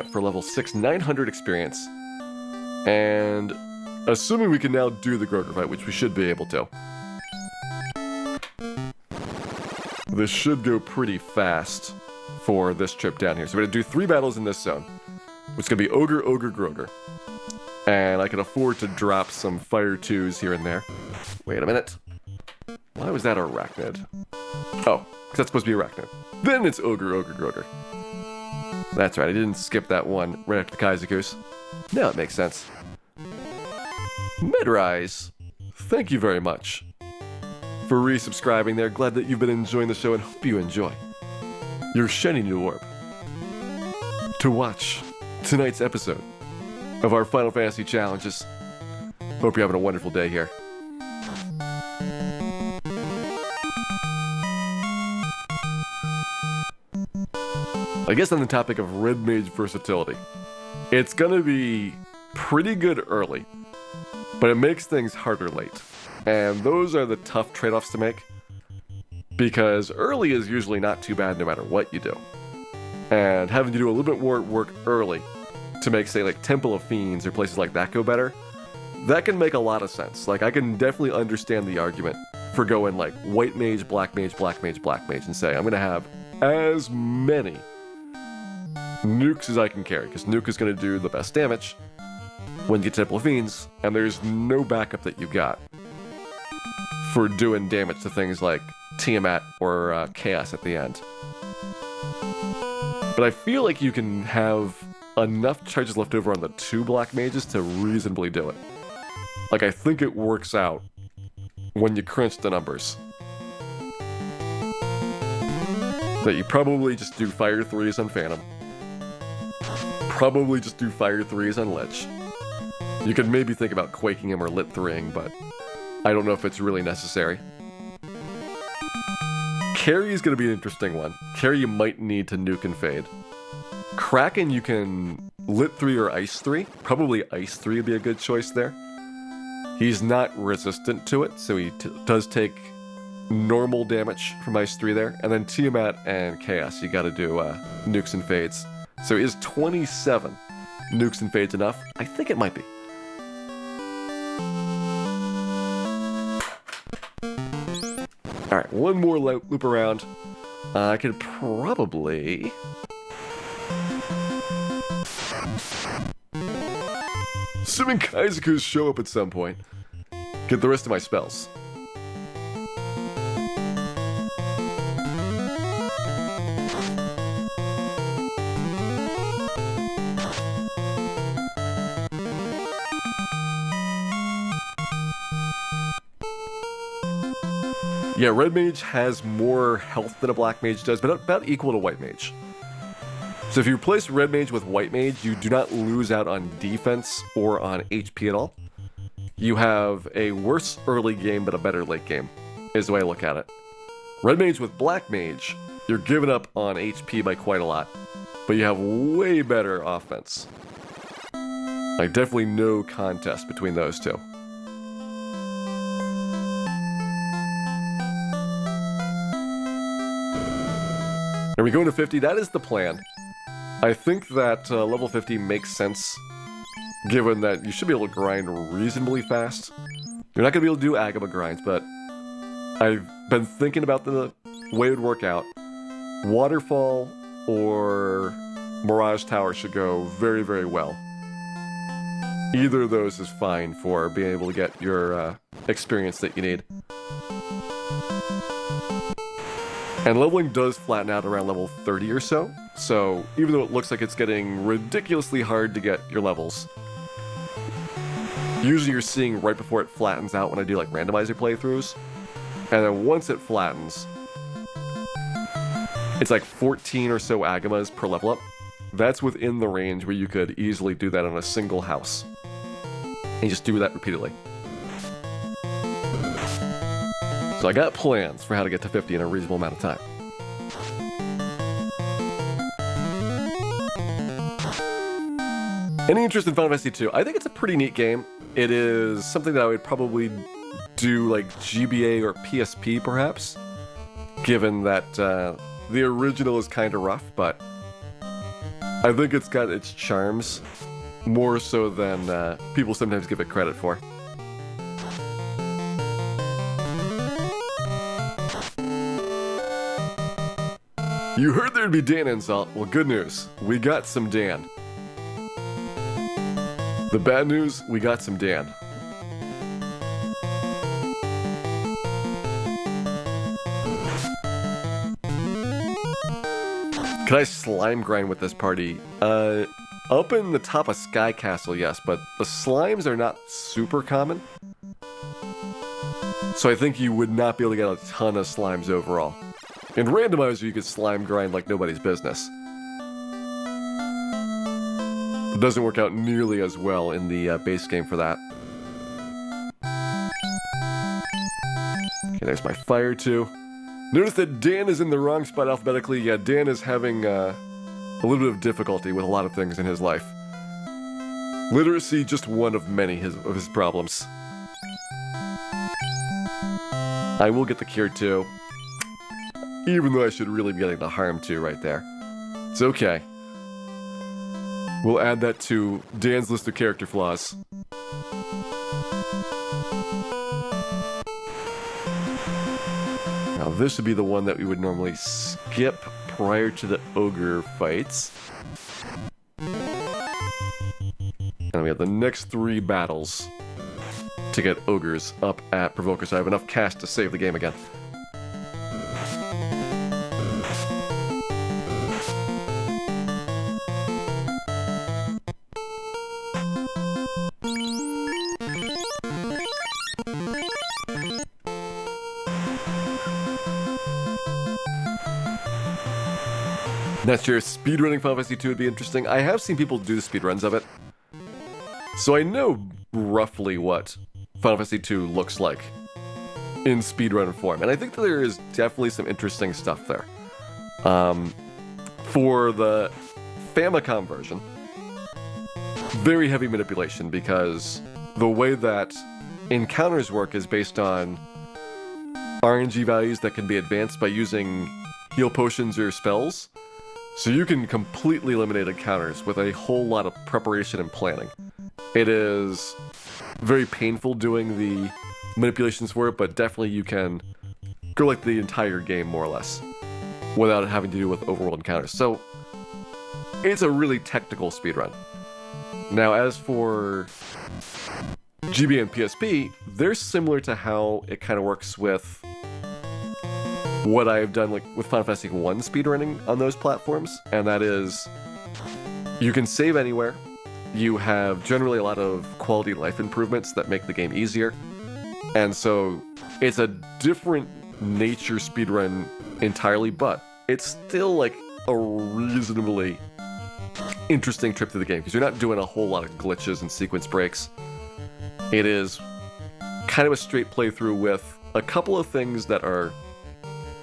plant for level 6, 900 experience. And assuming we can now do the Groger fight, which we should be able to. This should go pretty fast for this trip down here. So we're going to do 3 battles in this zone, which is going to be Ogre, Ogre, Groger. And I can afford to drop some Fire 2s here and there. Wait a minute. Why was that Arachnid? Oh, because that's supposed to be Arachnid. Then it's Ogre, Ogre, Groger. That's right, I didn't skip that one right after the Kaizakus. Now it makes sense. Medrise, thank you very much for resubscribing there. Glad that you've been enjoying the show and hope you enjoy your shiny new orb to watch tonight's episode of our Final Fantasy challenges. Hope you're having a wonderful day here. I guess on the topic of Red Mage versatility, it's gonna be pretty good early, but it makes things harder late. And those are the tough trade-offs to make, because early is usually not too bad no matter what you do. And having to do a little bit more work early to make, say, like Temple of Fiends or places like that go better, that can make a lot of sense. Like, I can definitely understand the argument for going like White Mage, Black Mage, Black Mage, Black Mage, and say, I'm gonna have as many nukes as I can carry, because nuke is going to do the best damage when you get Temple of Fiends, and there's no backup that you've got for doing damage to things like Tiamat or Chaos at the end. But I feel like you can have enough charges left over on the 2 Black Mages to reasonably do it. Like, I think it works out when you crunch the numbers. That you probably just do Fire 3s on Phantom. Probably just do Fire 3s on Lich. You could maybe think about Quaking him or Lit 3ing, but I don't know if it's really necessary. Carry is going to be an interesting one. Carry you might need to nuke and fade. Kraken you can Lit 3 or Ice 3. Probably Ice 3 would be a good choice there. He's not resistant to it, so he does take normal damage from Ice 3 there. And then Tiamat and Chaos, you gotta do nukes and fades. So is 27 nukes and fades enough? I think it might be. Alright, one more loop around. I could probably... assuming Kaizakus show up at some point, get the rest of my spells. Yeah, Red Mage has more health than a Black Mage does, but about equal to White Mage. So if you replace Red Mage with White Mage, you do not lose out on defense or on HP at all. You have a worse early game, but a better late game, is the way I look at it. Red Mage with Black Mage, you're giving up on HP by quite a lot, but you have way better offense. Like, definitely no contest between those two. Are we going to 50? That is the plan. I think that level 50 makes sense, given that you should be able to grind reasonably fast. You're not going to be able to do Agama grinds, but I've been thinking about the way it would work out. Waterfall or Mirage Tower should go very, very well. Either of those is fine for being able to get your experience that you need. And leveling does flatten out around level 30 or so, so even though it looks like it's getting ridiculously hard to get your levels, usually you're seeing right before it flattens out when I do like randomizer playthroughs, and then once it flattens, it's like 14 or so Agamas per level up. That's within the range where you could easily do that on a single house, and you just do that repeatedly. So I got plans for how to get to 50 in a reasonable amount of time. Any interest in Final Fantasy 2? I think it's a pretty neat game. It is something that I would probably do like GBA or PSP perhaps, given that the original is kind of rough, but I think it's got its charms, more so than people sometimes give it credit for. You heard there'd be Dan insult. Well, good news. We got some Dan. The bad news, we got some Dan. Can I slime grind with this party? Up in the top of Sky Castle, yes, but the slimes are not super common. So I think you would not be able to get a ton of slimes overall. In Randomizer, you could slime grind like nobody's business. It doesn't work out nearly as well in the base game for that. Okay, there's my fire too. Notice that Dan is in the wrong spot alphabetically. Yeah, Dan is having a little bit of difficulty with a lot of things in his life. Literacy, just one of many of his problems. I will get the cure too. Even though I should really be getting the harm too right there. It's okay. We'll add that to Dan's list of character flaws. Now this would be the one that we would normally skip prior to the ogre fights. And we have the next 3 battles to get ogres up at Provoker, so I have enough cash to save the game again. Not sure if speedrunning Final Fantasy II would be interesting. I have seen people do the speedruns of it. So I know roughly what Final Fantasy II looks like in speedrun form. And I think that there is definitely some interesting stuff there. For the Famicom version, very heavy manipulation because the way that encounters work is based on RNG values that can be advanced by using heal potions or spells. So you can completely eliminate encounters with a whole lot of preparation and planning. It is very painful doing the manipulations for it, but definitely you can go like the entire game more or less without having to do with overworld encounters. So it's a really technical speedrun. Now as for GB and PSP, they're similar to how it kind of works with what I've done like with Final Fantasy 1 speedrunning on those platforms, and that is you can save anywhere. You have generally a lot of quality of life improvements that make the game easier. And so it's a different nature speedrun entirely, but it's still like a reasonably interesting trip through the game because you're not doing a whole lot of glitches and sequence breaks. It is kind of a straight playthrough with a couple of things that are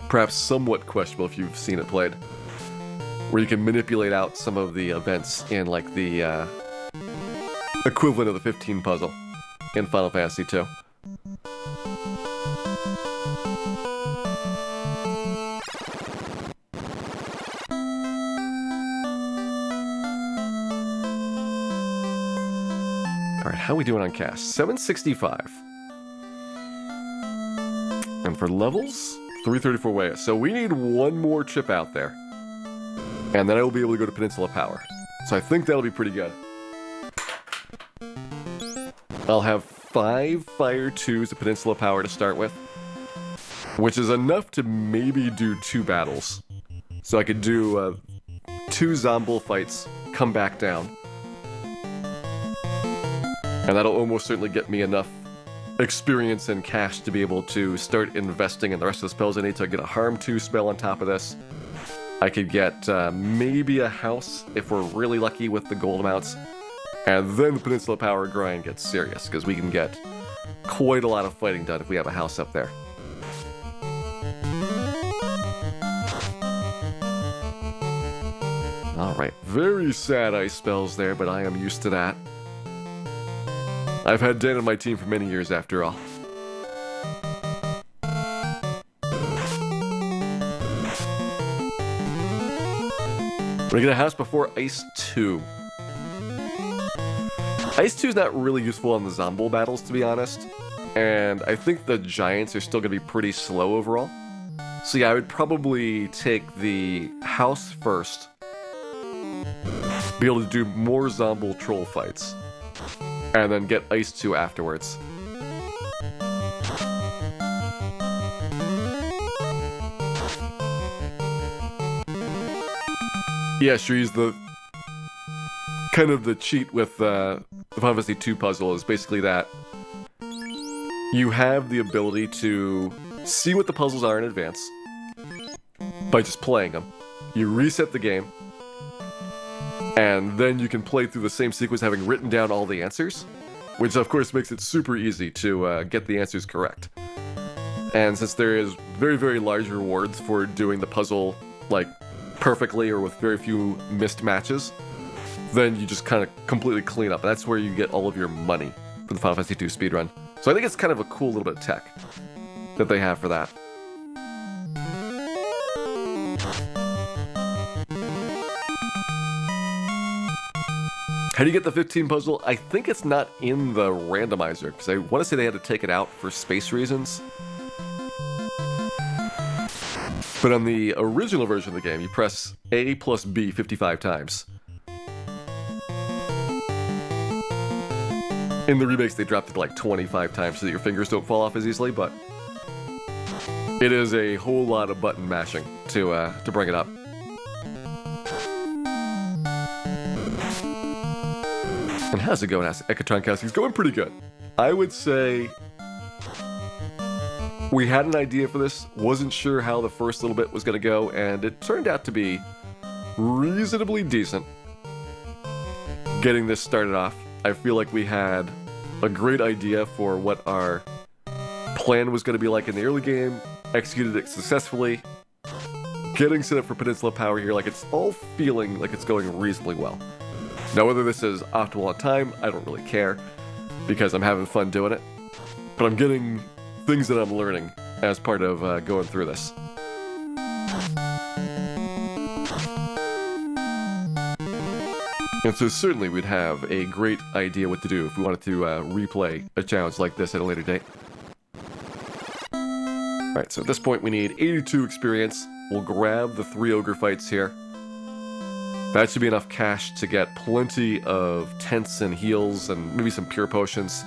perhaps somewhat questionable if you've seen it played, where you can manipulate out some of the events in like the equivalent of the 15 puzzle in Final Fantasy II. Alright, how are we doing on cash? 765. And for levels, 334 way. So we need one more trip out there. And then I will be able to go to Peninsula Power. So I think that'll be pretty good. I'll have 5 Fire 2s of Peninsula Power to start with, which is enough to maybe do 2 battles. So I could do 2 Zombull fights, come back down. And that'll almost certainly get me enough experience and cash to be able to start investing in the rest of the spells I need to get a Harm 2 spell on top of this. I could get maybe a house if we're really lucky with the gold amounts. And then the Peninsula Power grind gets serious, because we can get quite a lot of fighting done if we have a house up there. Alright, very sad ice spells there, but I am used to that. I've had Dan on my team for many years after all. We're gonna get a house before Ice 2. Ice 2 is not really useful on the Zombo battles, to be honest. And I think the Giants are still gonna be pretty slow overall. So yeah, I would probably take the house first. Be able to do more Zombo troll fights. And then get Ice 2 afterwards. Yeah, sure, use the... kind of the cheat with the Final Fantasy 2 puzzle is basically that you have the ability to see what the puzzles are in advance by just playing them. You reset the game, and then you can play through the same sequence having written down all the answers, which of course makes it super easy to get the answers correct. And since there is very, very large rewards for doing the puzzle, like, perfectly or with very few missed matches, then you just kind of completely clean up. And that's where you get all of your money for the Final Fantasy 2 speedrun. So I think it's kind of a cool little bit of tech that they have for that. How do you get the 15 puzzle? I think it's not in the randomizer, because I want to say they had to take it out for space reasons. But on the original version of the game, you press A plus B 55 times. In the remakes, they dropped it to like 25 times so that your fingers don't fall off as easily, but it is a whole lot of button mashing to bring it up. And how's it going, Ekatron Kowski? It's going pretty good. I would say we had an idea for this, wasn't sure how the first little bit was going to go, and it turned out to be reasonably decent. Getting this started off, I feel like we had a great idea for what our plan was going to be like in the early game, executed it successfully, getting set up for Peninsula Power here, like it's all feeling like it's going reasonably well. Now whether this is optimal on time, I don't really care, because I'm having fun doing it, but I'm getting things that I'm learning as part of going through this. And so certainly we'd have a great idea what to do if we wanted to replay a challenge like this at a later date. Alright, so at this point we need 82 experience. We'll grab the 3 ogre fights here. That should be enough cash to get plenty of tents and heals and maybe some pure potions.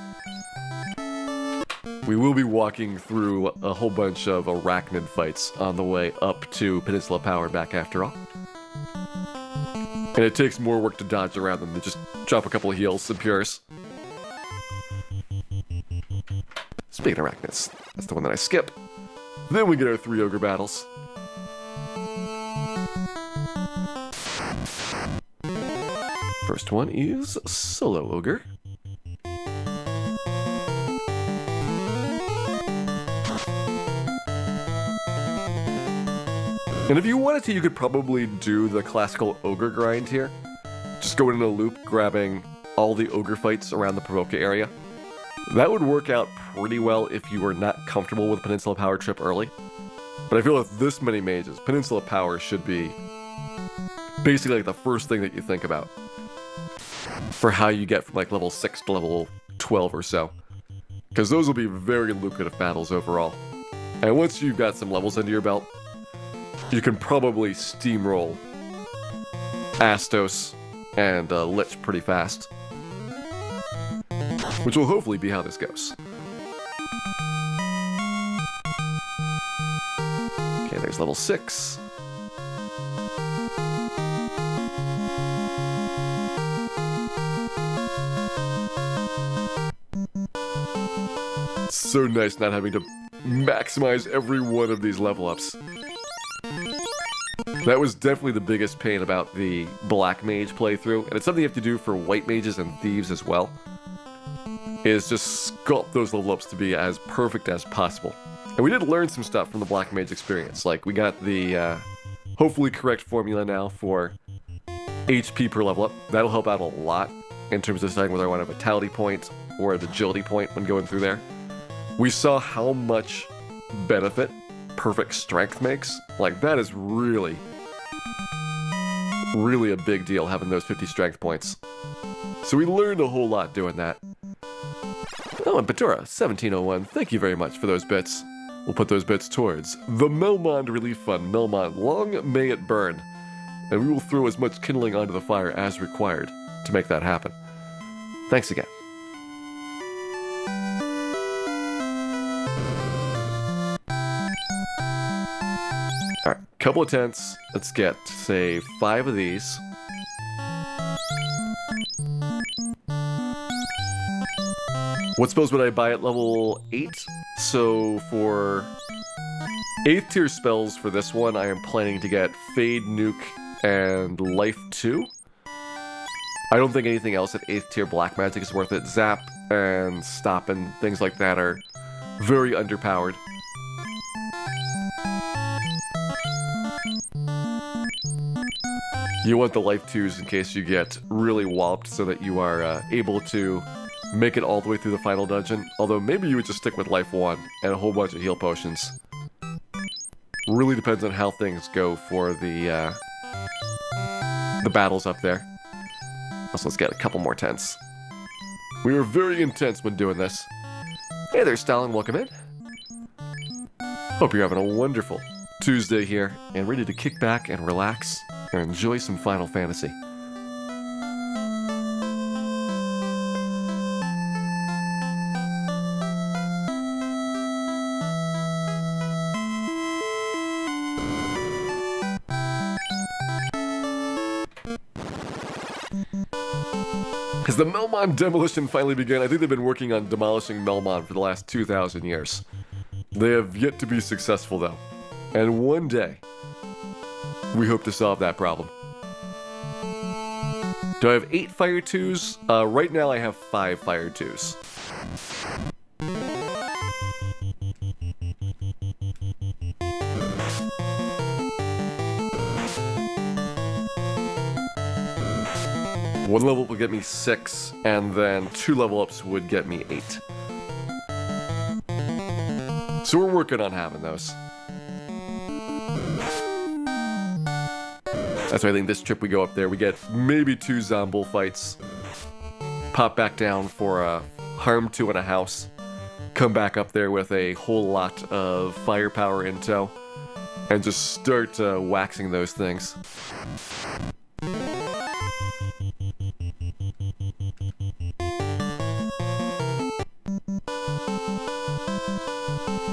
We will be walking through a whole bunch of arachnid fights on the way up to Peninsula Power back after all. And it takes more work to dodge around them than just drop a couple of heals, some pures. Speaking of arachnids, that's the one that I skip. Then we get our 3 ogre battles. First one is Solo Ogre. And if you wanted to, you could probably do the classical ogre grind here. Just go in a loop, grabbing all the ogre fights around the Provoca area. That would work out pretty well if you were not comfortable with Peninsula Power trip early. But I feel with this many mages, Peninsula Power should be basically like the first thing that you think about for how you get from like level 6 to level 12 or so. Because those will be very lucrative battles overall. And once you've got some levels under your belt, you can probably steamroll Astos and Lich pretty fast. Which will hopefully be how this goes. Okay, there's level 6. It's so nice not having to maximize every one of these level ups. That was definitely the biggest pain about the Black Mage playthrough, and it's something you have to do for White Mages and Thieves as well, is just sculpt those level ups to be as perfect as possible. And we did learn some stuff from the Black Mage experience, like we got the hopefully correct formula now for HP per level up. That'll help out a lot in terms of deciding whether I want a Vitality point or an Agility point when going through there. We saw how much benefit perfect strength makes. Like, that is really really a big deal having those 50 strength points. So we learned a whole lot doing that. Oh, and Batura, 1701, thank you very much for those bits. We'll put those bits towards the Melmond Relief Fund. Melmond, long may it burn. And we will throw as much kindling onto the fire as required to make that happen. Thanks again. Alright, couple of tents. Let's get, say, 5 of these. What spells would I buy at level 8? So for 8th tier spells for this one, I am planning to get Fade, Nuke, and Life 2. I don't think anything else at 8th tier Black Magic is worth it. Zap and Stop and things like that are very underpowered. You want the Life 2s in case you get really walloped so that you are able to make it all the way through the final dungeon. Although maybe you would just stick with Life 1 and a whole bunch of heal potions. Really depends on how things go for the battles up there. Also, let's get a couple more tents. We were very intense when doing this. Hey there, Stalin, welcome in. Hope you're having a wonderful Tuesday here and ready to kick back and relax and enjoy some Final Fantasy. As the Melmond demolition finally began, I think they've been working on demolishing Melmond for the last 2,000 years. They have yet to be successful, though. And one day, we hope to solve that problem. Do I have 8 Fire 2s? Right now I have 5 Fire 2s. One level will get me 6, and then 2 level ups would get me 8. So we're working on having those. That's why I think this trip we go up there, we get maybe 2 Zombull fights. Pop back down for a Harm 2 in a house. Come back up there with a whole lot of firepower in tow. And just start waxing those things.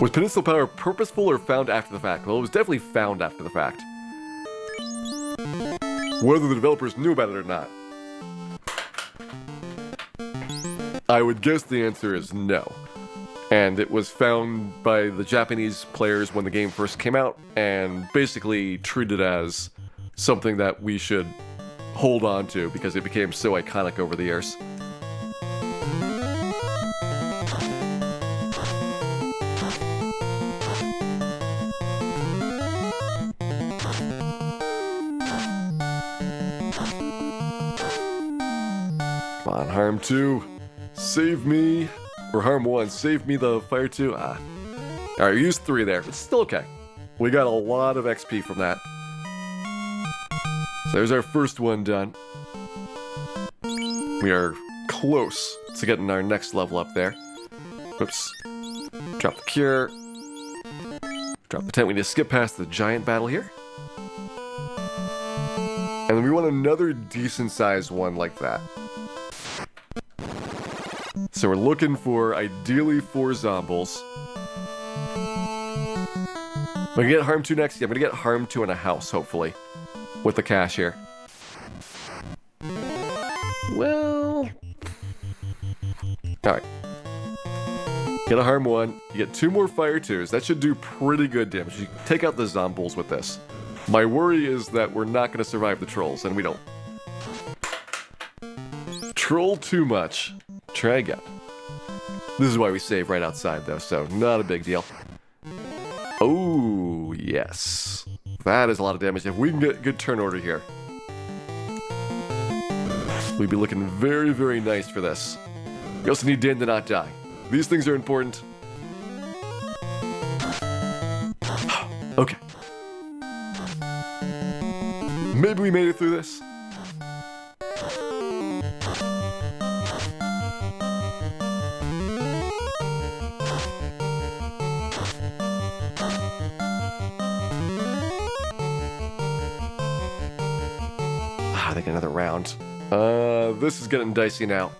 Was Peninsula Power purposeful or found after the fact? Well, it was definitely found after the fact. Whether the developers knew about it or not, I would guess the answer is no. And it was found by the Japanese players when the game first came out, and basically treated as something that we should hold on to because it became so iconic over the years. Come on, Harm 2, save me. Or Harm 1, save me the Fire 2. Alright, we used 3 there. It's still okay. We got a lot of XP from that. So there's our first one done. We are close to getting our next level up there. Whoops. Drop the cure. Drop the tent. We need to skip past the giant battle here. And then we want another decent sized one like that. So we're looking for, ideally, 4 Zombuls. I'm gonna get Harm 2 next. Yeah, I'm gonna get Harm 2 in a house, hopefully. With the cash here. Well... Alright. Get a Harm 1. You get 2 more Fire 2s. That should do pretty good damage. You can take out the Zombuls with this. My worry is that we're not gonna survive the trolls, and we don't. Troll too much. Try again. This is why we save right outside, though, so not a big deal. Oh, yes. That is a lot of damage. If we can get good turn order here, we'd be looking very, very nice for this. We also need Dan to not die. These things are important. Okay. Maybe we made it through this. I think another round. This is getting dicey now.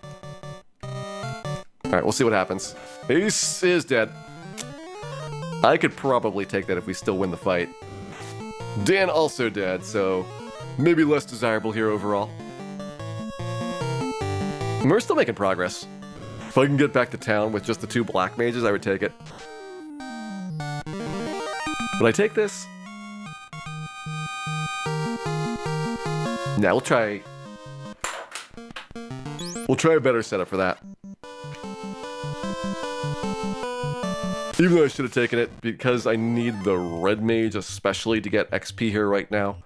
Alright, we'll see what happens. Ace is dead. I could probably take that if we still win the fight. Dan also dead, so maybe less desirable here overall. We're still making progress. If I can get back to town with just the 2 black mages, I would take it. Would I take this? Nah, we'll try a better setup for that. Even though I should have taken it, because I need the red mage especially to get XP here right now,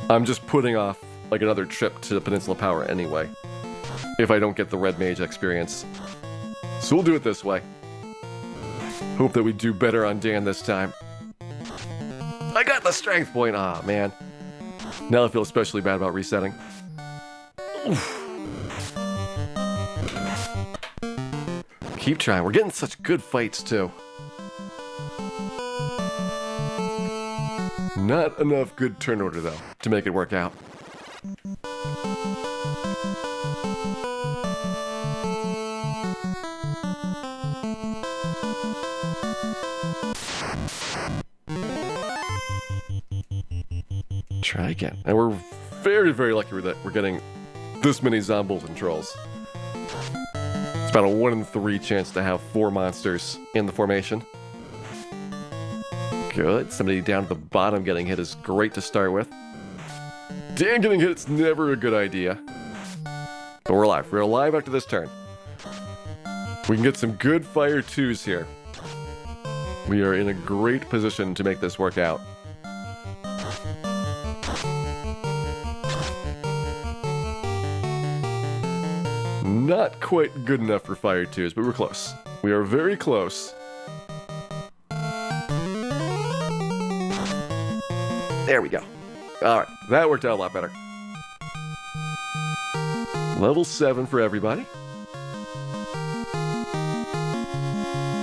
I'm just putting off like another trip to the Peninsula Power anyway, if I don't get the red mage experience. So we'll do it this way. Hope that we do better on Dan this time. I got the strength point! Ah, man. Now I feel especially bad about resetting. Oof. Keep trying. We're getting such good fights, too. Not enough good turn order, though, to make it work out. Try again. And we're very, very lucky that we're getting this many zombies and trolls. It's about a 1 in 3 chance to have 4 monsters in the formation. Good. Somebody down at the bottom getting hit is great to start with. Dan getting hit is never a good idea. But we're alive. We're alive after this turn. We can get some good fire 2s here. We are in a great position to make this work out. Not quite good enough for fire 2s, but we're close. We are very close. There we go. Alright, that worked out a lot better. Level 7 for everybody.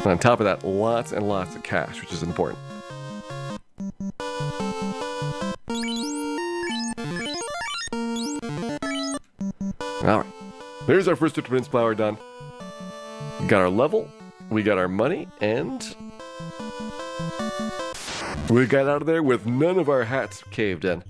And on top of that, lots and lots of cash, which is important. Alright. There's our first Peninsula Flower done. We got our level, we got our money, and we got out of there with none of our hats caved in.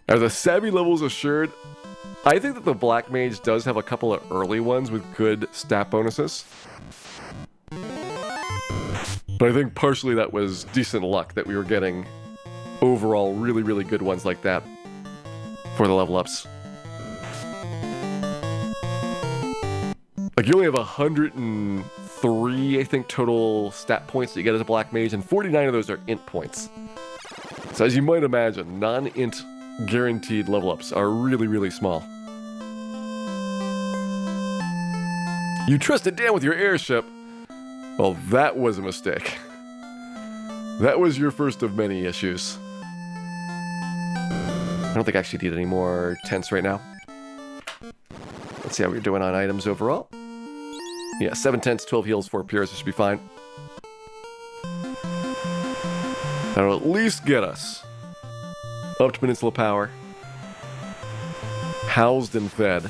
Are the savvy levels assured? I think that the Black Mage does have a couple of early ones with good stat bonuses. But I think partially that was decent luck that we were getting overall really, really good ones like that for the level ups. Like, you only have 103, I think, total stat points that you get as a Black Mage, and 49 of those are int points. So as you might imagine, non-int guaranteed level ups are really, really small. You trusted Dan with your airship. Well, that was a mistake. That was your first of many issues. I don't think I actually need any more tents right now. Let's see how we're doing on items overall. Yeah, 7 tents, 12 heals, 4 pures. This should be fine. That'll at least get us up to Peninsula Power. Housed and fed.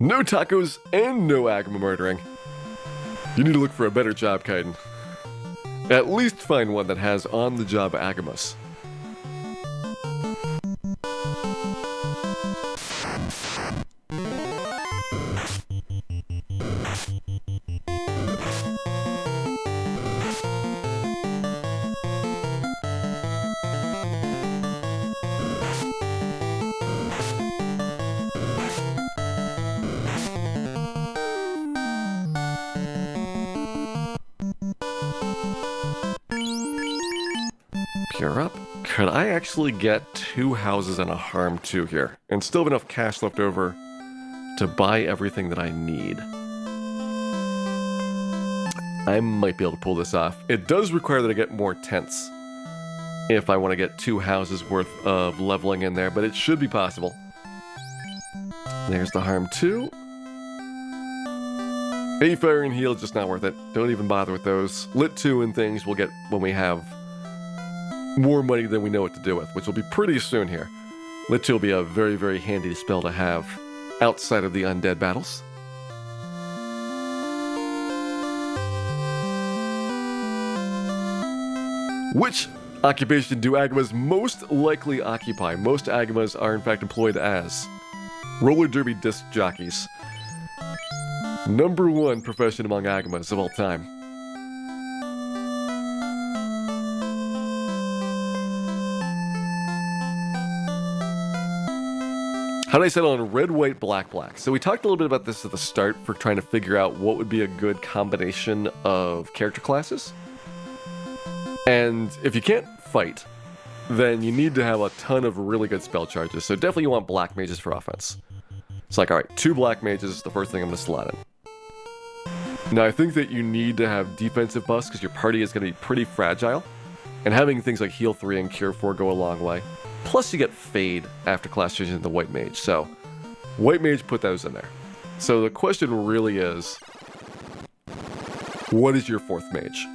No tacos and no Agama murdering. You need to look for a better job, Kaiden. At least find one that has on-the-job Agamas. Pure up. Could I actually get 2 houses and a harm 2 here and still have enough cash left over to buy everything that I need? I might be able to pull this off. It does require that I get more tents if I want to get 2 houses worth of leveling in there, but it should be possible. There's the harm 2. 8 fire and heal, just not worth it. Don't even bother with those. Lit 2 and things we'll get when we have more money than we know what to do with, which will be pretty soon here. Lit 2 will be a very, very handy spell to have outside of the undead battles. Which occupation do Agamas most likely occupy? Most Agamas are in fact employed as roller derby disc jockeys. Number 1 profession among Agamas of all time. How did I settle on red, white, black, black? So we talked a little bit about this at the start for trying to figure out what would be a good combination of character classes. And if you can't fight, then you need to have a ton of really good spell charges. So definitely you want black mages for offense. It's like, alright, 2 black mages is the first thing I'm going to slot in. Now I think that you need to have defensive buffs because your party is going to be pretty fragile. And having things like heal 3 and cure 4 go a long way. Plus you get fade after class changes into white mage. So white mage, put those in there. So the question really is, what is your 4th mage?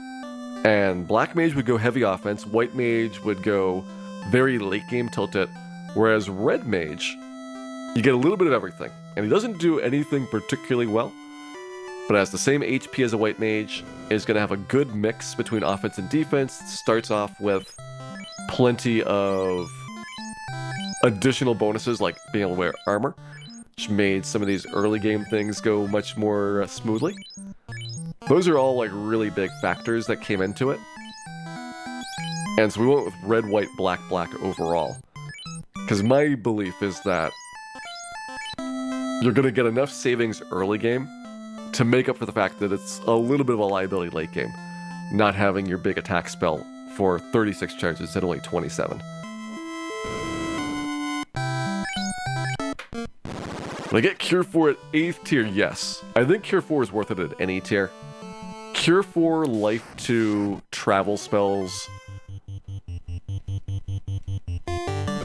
And black mage would go heavy offense, white mage would go very late game tilt it, whereas red mage, you get a little bit of everything. And he doesn't do anything particularly well, but has the same HP as a white mage, is going to have a good mix between offense and defense, starts off with plenty of additional bonuses like being able to wear armor, which made some of these early game things go much more smoothly. Those are all like really big factors that came into it. And so we went with red, white, black, black overall. Because my belief is that you're going to get enough savings early game to make up for the fact that it's a little bit of a liability late game, not having your big attack spell for 36 charges at only 27. Will I get Cure 4 at 8th tier? Yes. I think Cure 4 is worth it at any tier. Cure 4, Life 2, travel spells.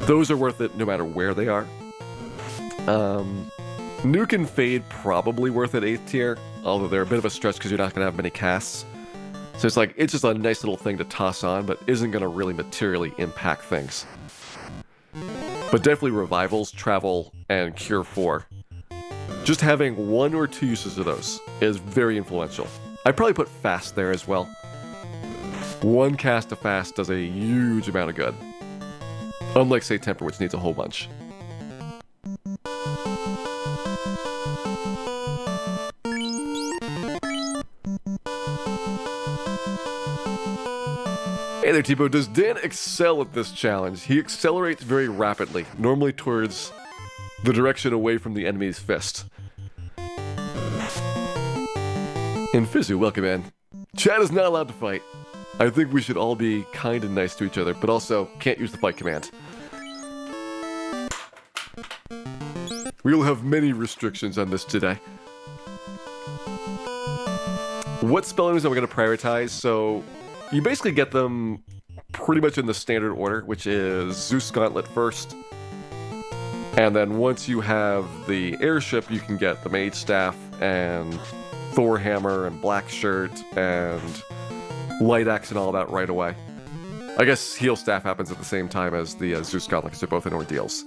Those are worth it no matter where they are. Nuke and Fade probably worth it 8th tier, although they're a bit of a stretch because you're not going to have many casts. So it's like, it's just a nice little thing to toss on, but isn't going to really materially impact things. But definitely Revivals, Travel, and Cure 4. Just having 1 or 2 uses of those is very influential. I'd probably put Fast there as well. 1 cast of Fast does a huge amount of good. Unlike, say, Temper, which needs a whole bunch. Hey there, Tipo. Does Dan excel at this challenge? He accelerates very rapidly, normally towards the direction away from the enemy's fist. And Fizu, welcome in. Chad is not allowed to fight. I think we should all be kind and nice to each other, but also can't use the fight command. We will have many restrictions on this today. What spell items am I going to prioritize? So you basically get them pretty much in the standard order, which is Zeus Gauntlet first. And then once you have the airship, you can get the Mage Staff and Thor Hammer and Black Shirt and Light Axe and all that right away. I guess Heal Staff happens at the same time as the Zeus Gauntlet because they're both in ordeals.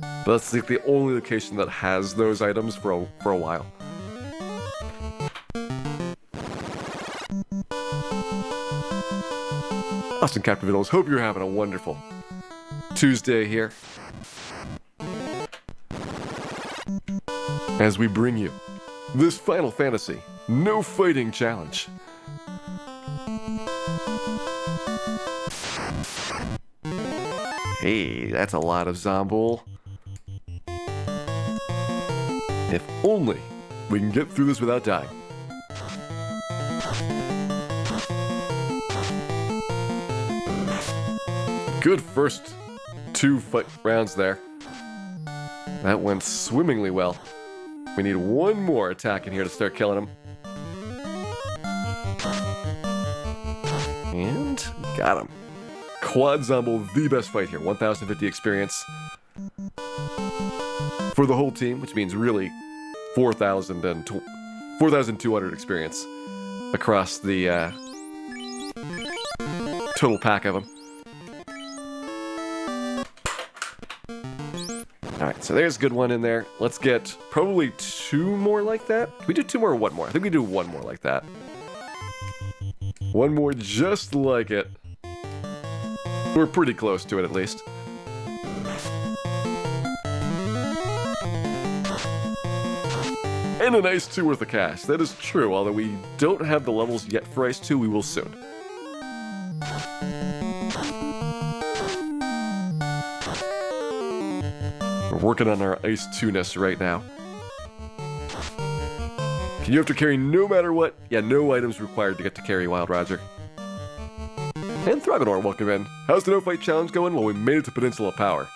But that's like the only location that has those items for a while. Austin Captain Vittles, hope you're having a wonderful Tuesday here. As we bring you this Final Fantasy No Fighting Challenge. Hey, that's a lot of Zombull. If only we can get through this without dying. Good first 2 fight rounds there. That went swimmingly well. We need one more attack in here to start killing him. And got him. Quad Zombo, the best fight here. 1,050 experience for the whole team, which means really 4,200 experience across the total pack of them. Alright, so there's a good one in there. Let's get probably 2 more like that. Can we do 2 more or 1 more? I think we do 1 more like that. 1 more just like it. We're pretty close to it, at least. And an Ice 2 worth of cash. That is true, although we don't have the levels yet for Ice 2, we will soon. We're working on our Ice 2-ness right now. Can you have to carry no matter what? Yeah, no items required to get to carry Wild Roger. And Throgonor, welcome in. How's the No Fight Challenge going? Well, we made it to Peninsula Power.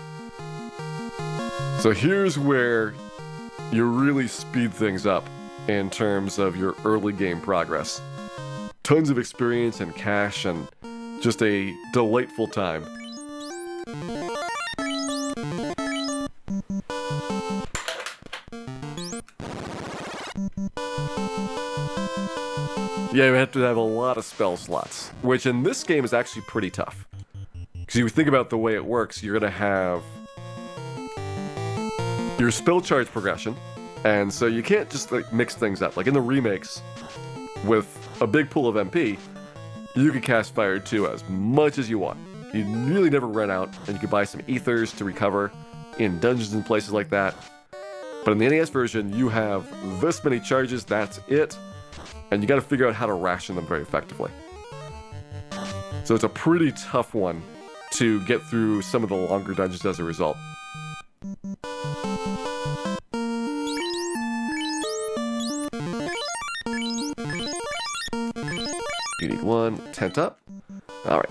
So here's where you really speed things up in terms of your early game progress. Tons of experience and cash and just a delightful time. Yeah, you have to have a lot of spell slots, which in this game is actually pretty tough. Because you think about the way it works, you're going to have your spell charge progression, and so you can't just like mix things up. Like in the remakes, with a big pool of MP, you can cast Fire 2 as much as you want. You really never run out, and you can buy some ethers to recover in dungeons and places like that. But in the NES version, you have this many charges, that's it. And you got to figure out how to ration them very effectively. So it's a pretty tough one to get through some of the longer dungeons as a result. You need 1 tent up. Alright.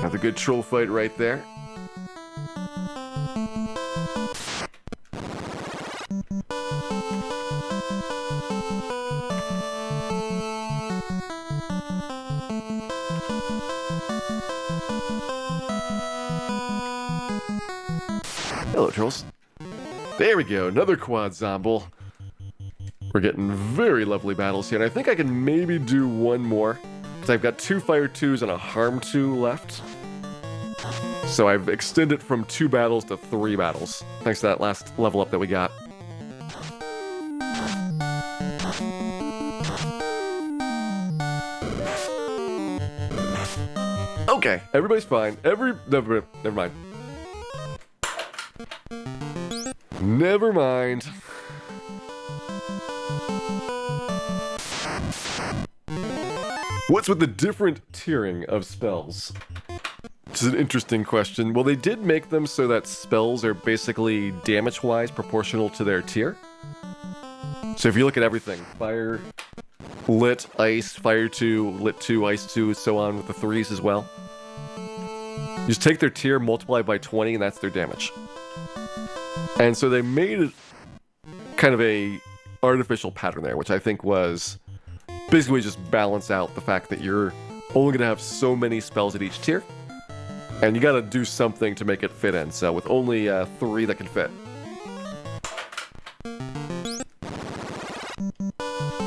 Got the good troll fight right there. Hello, trolls. There we go, another Quad Zombo. We're getting very lovely battles here, and I think I can maybe do 1 more, because I've got 2 Fire 2s and a Harm 2 left. So I've extended from 2 battles to 3 battles, thanks to that last level up that we got. Okay, everybody's fine. Never mind. Never mind. What's with the different tiering of spells? This is an interesting question. Well, they did make them so that spells are basically damage-wise proportional to their tier. So if you look at everything, fire, lit, ice, fire 2, lit 2, ice 2, so on with the 3s as well. You just take their tier, multiply by 20, and that's their damage. And so they made it kind of a artificial pattern there, which I think was basically just balance out the fact that you're only going to have so many spells at each tier, and you got to do something to make it fit in. So with only 3 that can fit,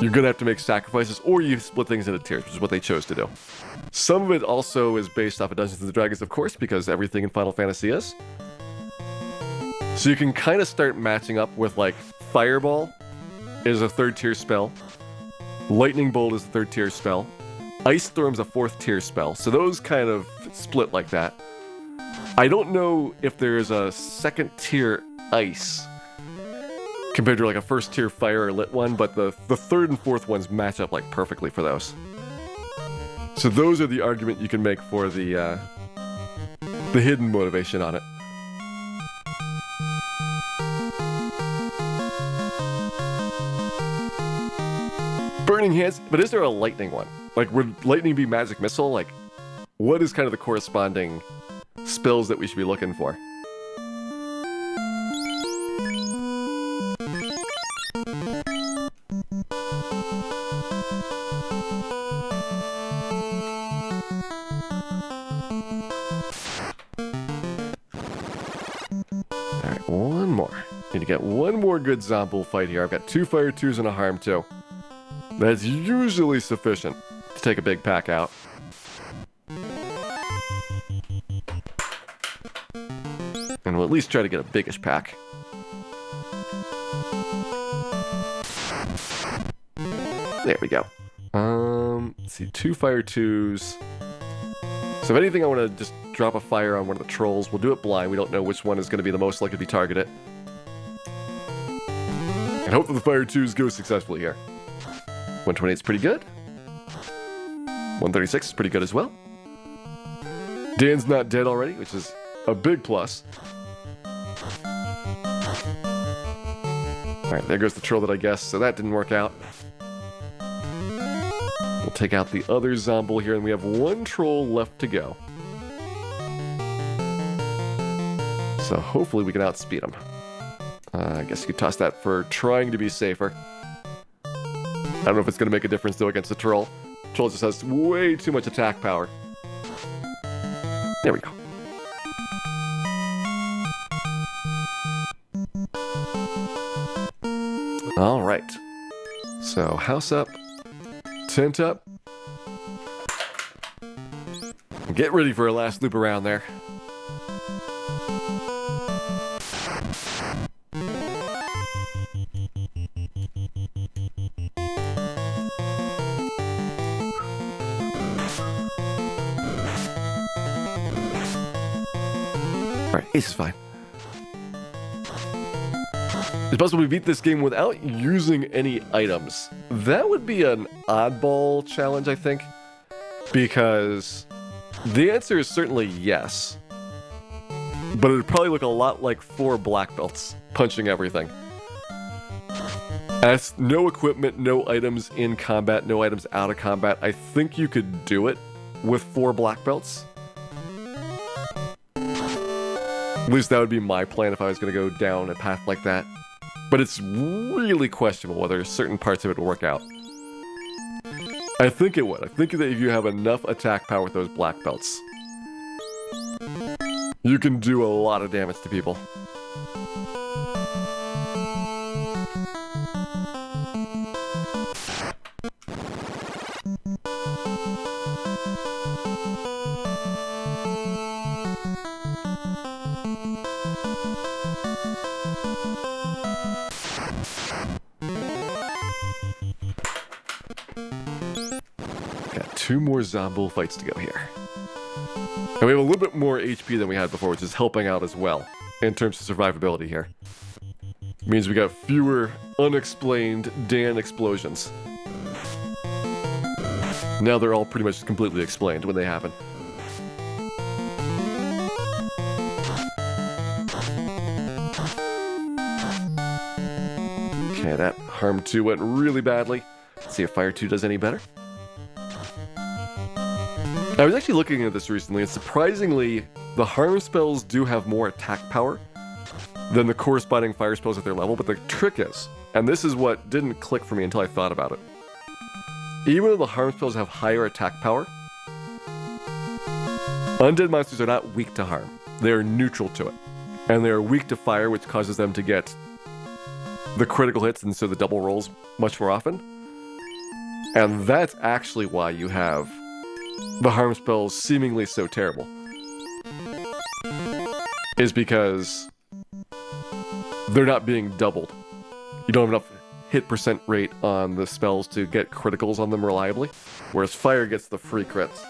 you're going to have to make sacrifices, or you split things into tiers, which is what they chose to do. Some of it also is based off of Dungeons & Dragons, of course, because everything in Final Fantasy is. So you can kind of start matching up with, like, Fireball is a 3rd tier spell, Lightning Bolt is a 3rd tier spell, Ice Storm's a 4th tier spell, so those kind of split like that. I don't know if there's a 2nd tier Ice compared to like a 1st tier Fire or Lit one, but the 3rd and 4th ones match up like perfectly for those. So those are the argument you can make for the hidden motivation on it. Burning Hands, but is there a lightning one? Like, would lightning be magic missile? Like, what is kind of the corresponding spells that we should be looking for. Alright, one more. Need to get one more good Zombull fight here. I've got 2 Fire 2s and a Harm 2. That's usually sufficient to take a big pack out. And we'll at least try to get a biggish pack. There we go. Let's see, 2 Fire 2s. So if anything, I want to just drop a fire on one of the trolls. We'll do it blind. We don't know which one is going to be the most likely to be targeted. And hope that the Fire 2s go successfully here. 128 is pretty good. 136 is pretty good as well. Dan's not dead already, which is a big plus. Alright, there goes the troll that I guessed, so that didn't work out. We'll take out the other Zombull here, and we have 1 troll left to go. So hopefully we can outspeed him. I guess you could toss that for trying to be safer. I don't know if it's going to make a difference, though, against the troll. Troll just has way too much attack power. There we go. Alright. So, house up. Tent up. Get ready for a last loop around there. Alright, ace is fine. It's possible we beat this game without using any items. That would be an oddball challenge, I think. Because the answer is certainly yes. But it would probably look a lot like 4 black belts punching everything. As no equipment, no items in combat, no items out of combat, I think you could do it with 4 black belts. At least that would be my plan if I was going to go down a path like that. But it's really questionable whether certain parts of it will work out. I think it would. I think that if you have enough attack power with those black belts, you can do a lot of damage to people. Got 2 more Zombull fights to go here. And we have a little bit more HP than we had before, which is helping out as well, in terms of survivability here. Means we got fewer unexplained Dan explosions. Now they're all pretty much completely explained when they happen. Okay, that Harm 2 went really badly. Let's see if Fire 2 does any better. I was actually looking at this recently, and surprisingly, the Harm spells do have more attack power than the corresponding fire spells at their level, but the trick is, and this is what didn't click for me until I thought about it, even though the Harm spells have higher attack power, undead monsters are not weak to harm. They are neutral to it. And they are weak to fire, which causes them to get the critical hits and so the double rolls much more often. And that's actually why you have the harm spells seemingly so terrible. Is because they're not being doubled. You don't have enough hit percent rate on the spells to get criticals on them reliably, whereas fire gets the free crits.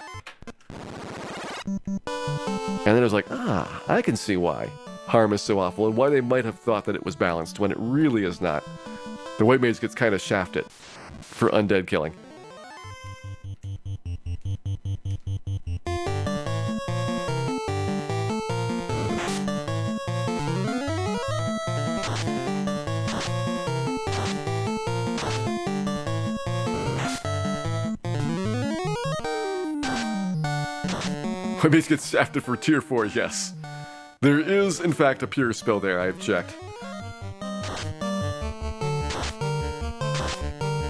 And then it was like, I can see why harm is so awful and why they might have thought that it was balanced when it really is not. The white mage gets kind of shafted for undead killing. White Mage gets shafted for tier 4, yes. There is, in fact, a pure spell there, I've checked.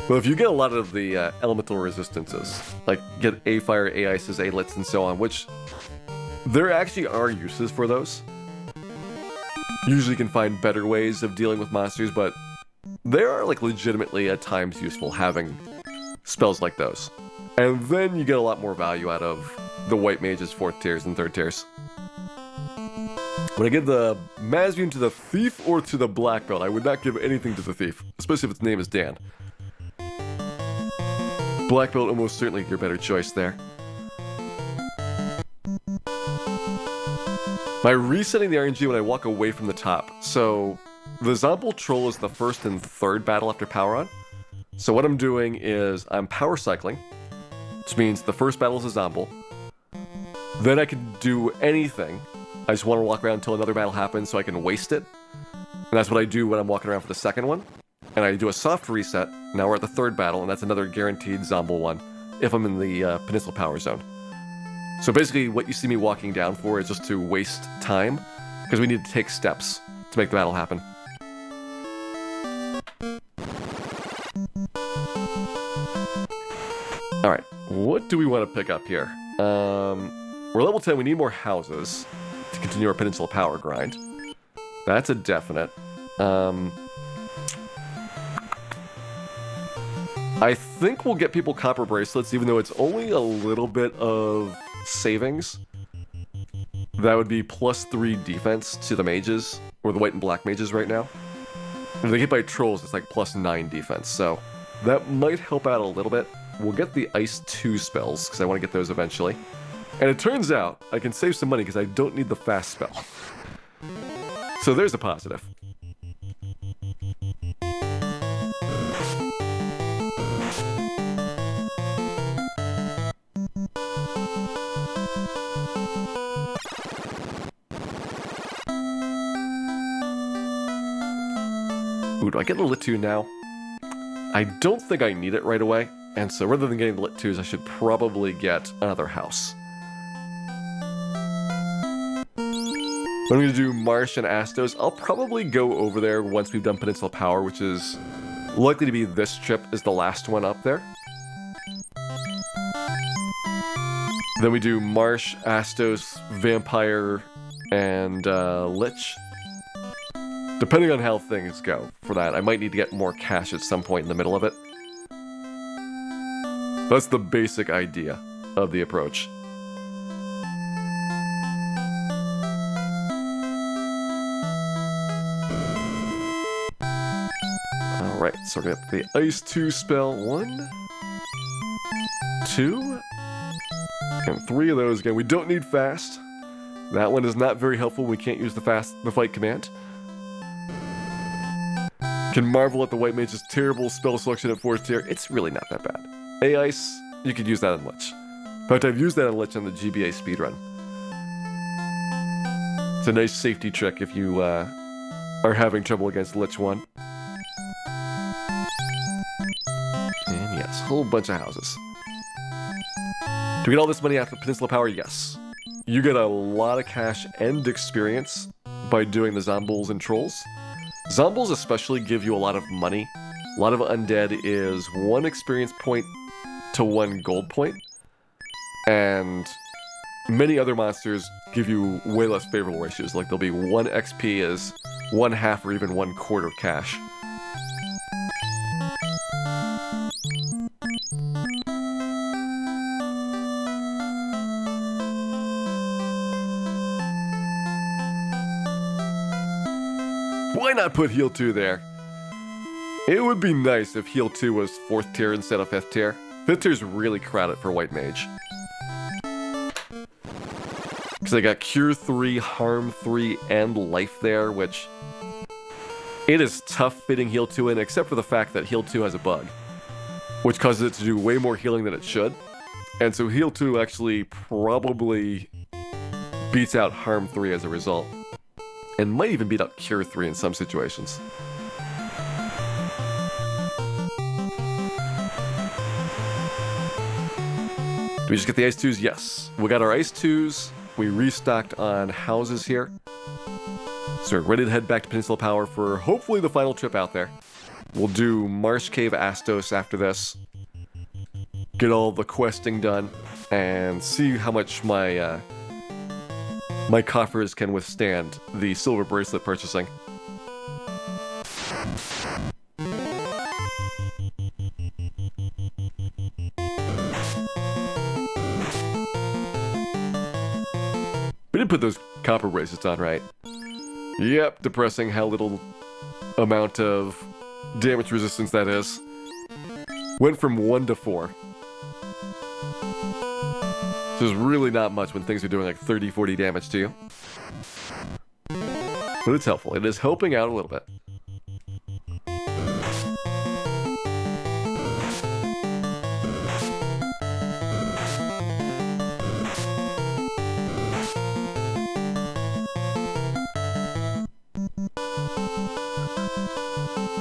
Well, if you get a lot of the elemental resistances, like get A Fire, A Ices, A Lits, and so on, which there actually are uses for those. Usually you can find better ways of dealing with monsters, but they are like legitimately at times useful having spells like those. And then you get a lot more value out of the White Mage's 4th tiers and 3rd tiers. Would I give the Mazvian to the Thief or to the Black Belt? I would not give anything to the Thief, especially if its name is Dan. Black Belt almost certainly your better choice there. By resetting the RNG when I walk away from the top. So the Zombie Troll is the 1st and 3rd battle after Power On. So what I'm doing is I'm power cycling, which means the 1st battle is a Zombie. Then I can do anything. I just want to walk around until another battle happens so I can waste it. And that's what I do when I'm walking around for the 2nd one. And I do a soft reset. Now we're at the 3rd battle, and that's another guaranteed Zombie one if I'm in the Peninsula Power Zone. So basically what you see me walking down for is just to waste time, because we need to take steps to make the battle happen. Alright, what do we want to pick up here? We're level 10, we need more houses to continue our Peninsula Power grind. That's a definite. I think we'll get people copper bracelets, even though it's only a little bit of savings. That would be +3 defense to the mages, or the white and black mages right now. If they get by trolls, it's like +9 defense, so that might help out a little bit. We'll get the Ice 2 spells, because I want to get those eventually. And it turns out I can save some money because I don't need the fast spell. So there's a positive. Ooh, do I get the Lit 2 now? I don't think I need it right away, and so rather than getting the Lit 2s, I should probably get another house. When I'm going to do Marsh and Astos, I'll probably go over there once we've done Peninsula Power, which is likely to be this trip is the last one up there. Then we do Marsh, Astos, Vampire, and Lich. Depending on how things go for that, I might need to get more cash at some point in the middle of it. That's the basic idea of the approach. Alright, so we're gonna get the Ice 2 spell. 1, 2, and 3 of those again. We don't need fast. That one is not very helpful. We can't use the fight command. Can marvel at the White Mage's terrible spell selection at 4th tier. It's really not that bad. A-Ice, you could use that on Lich. In fact, I've used that on Lich on the GBA speedrun. It's a nice safety trick if you are having trouble against Lich 1. And yes, a whole bunch of houses. Do we get all this money after Peninsula Power? Yes. You get a lot of cash and experience by doing the Zombies and Trolls. Zombies especially give you a lot of money. A lot of undead is 1 experience point to 1 gold point. And many other monsters give you way less favorable ratios. Like there'll be 1 XP is 1/2 or even 1/4 cash. Why not put Heal 2 there? It would be nice if Heal 2 was 4th tier instead of 5th tier. 5th tier is really crowded for White Mage. Because they got Cure 3, Harm 3, and Life there, which... it is tough fitting Heal 2 in, except for the fact that Heal 2 has a bug. Which causes it to do way more healing than it should. And so Heal 2 actually probably beats out Harm 3 as a result. And might even beat up Cure 3 in some situations. we just get the Ice 2s? Yes. We got our Ice 2s. We restocked on houses here. So we're ready to head back to Peninsula Power for hopefully the final trip out there. We'll do Marsh Cave Astos after this. Get all the questing done. And see how much my my coffers can withstand the silver bracelet purchasing. We did put those copper bracelets on, right? Yep, depressing how little amount of damage resistance that is. Went from 1 to 4. So there's really not much when things are doing like 30, 40 damage to you. But it's helpful. It is helping out a little bit.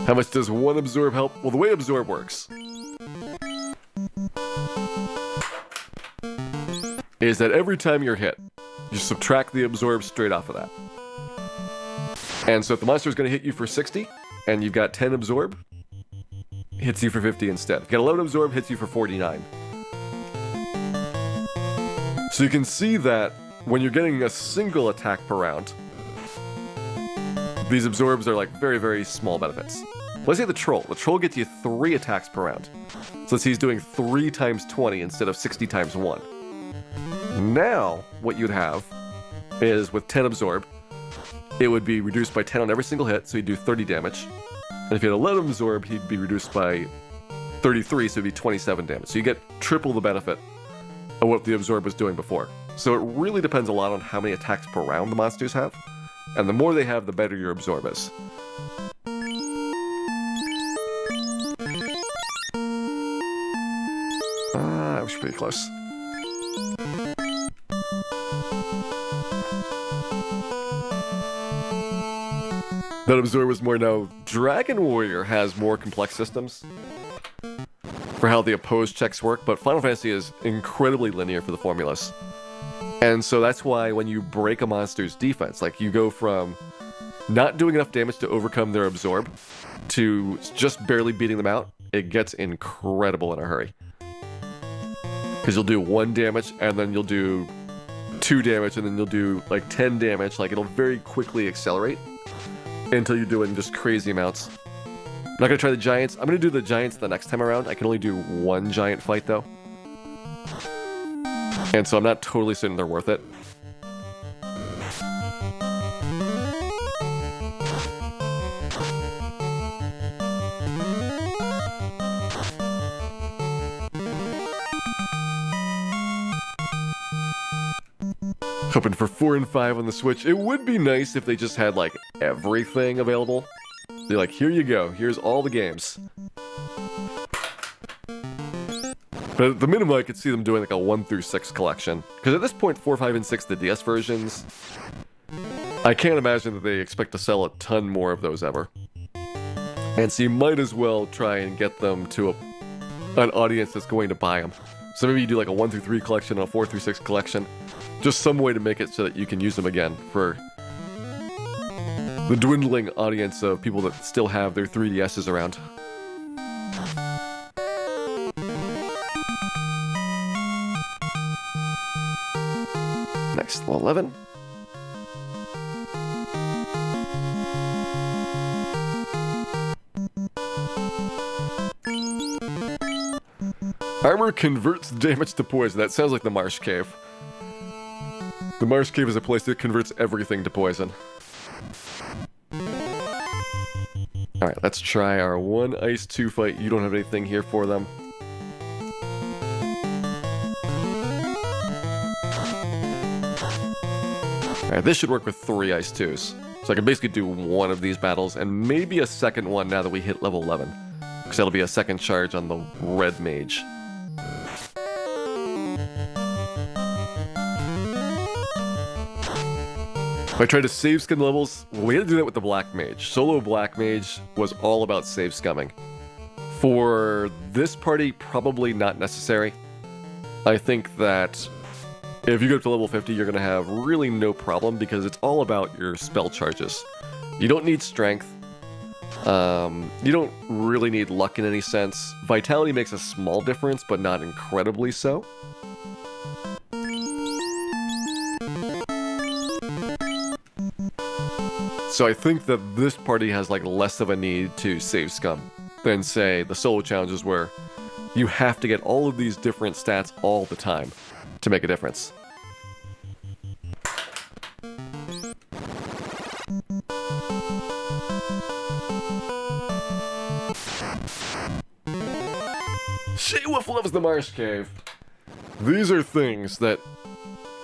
How much does one absorb help? Well, the way absorb works is that every time you're hit, you subtract the absorb straight off of that. And so if the monster is going to hit you for 60, and you've got 10 absorb, hits you for 50 instead. If you got 11 absorb, hits you for 49. So you can see that when you're getting a single attack per round, these absorbs are like very, very small benefits. Let's say the troll. The troll gets you 3 attacks per round. So let's see, he's doing 3 times 20 instead of 60 times 1. Now, what you'd have is with 10 absorb, it would be reduced by 10 on every single hit, so he'd do 30 damage. And if you had 11 absorb, he'd be reduced by 33, so it'd be 27 damage. So you get triple the benefit of what the absorb was doing before. So it really depends a lot on how many attacks per round the monsters have. And the more they have, the better your absorb is. That was pretty close. That absorb is more now. Dragon Warrior has more complex systems for how the opposed checks work, but Final Fantasy is incredibly linear for the formulas. And so that's why when you break a monster's defense, like you go from not doing enough damage to overcome their absorb to just barely beating them out, it gets incredible in a hurry. Because you'll do 1 damage, and then you'll do 2 damage, and then you'll do like 10 damage. Like it'll very quickly accelerate until you're doing just crazy amounts. I'm not going to try the giants. I'm going to do the giants the next time around. I can only do 1 giant fight though. And so I'm not totally certain they're worth it. Hoping for 4 and 5 on the Switch. It would be nice if they just had like everything available. They're like, here you go. Here's all the games. But at the minimum, I could see them doing like a 1 through 6 collection. Because at this point, 4, 5, and 6, the DS versions, I can't imagine that they expect to sell a ton more of those ever. And so you might as well try and get them to an audience that's going to buy them. So maybe you do like a 1 through 3 collection and a 4 through 6 collection. Just some way to make it so that you can use them again for the dwindling audience of people that still have their 3DSs around. Nice, level 11. Armor converts damage to poison. That sounds like the Marsh Cave. The Marsh Cave is a place that converts everything to poison. Alright, let's try our 1 Ice 2 fight. You don't have anything here for them. Alright, this should work with 3 Ice 2s. So I can basically do 1 of these battles, and maybe a second one now that we hit level 11. Because that'll be a second charge on the Red Mage. If I tried to save scum levels, well, we had to do that with the Black Mage. Solo Black Mage was all about save scumming. For this party, probably not necessary. I think that if you get up to level 50, you're going to have really no problem because it's all about your spell charges. You don't need strength. You don't really need luck in any sense. Vitality makes a small difference, but not incredibly so. So I think that this party has like less of a need to save scum than, say, the solo challenges where you have to get all of these different stats all the time to make a difference. She-Wolf loves the Marsh Cave. These are things that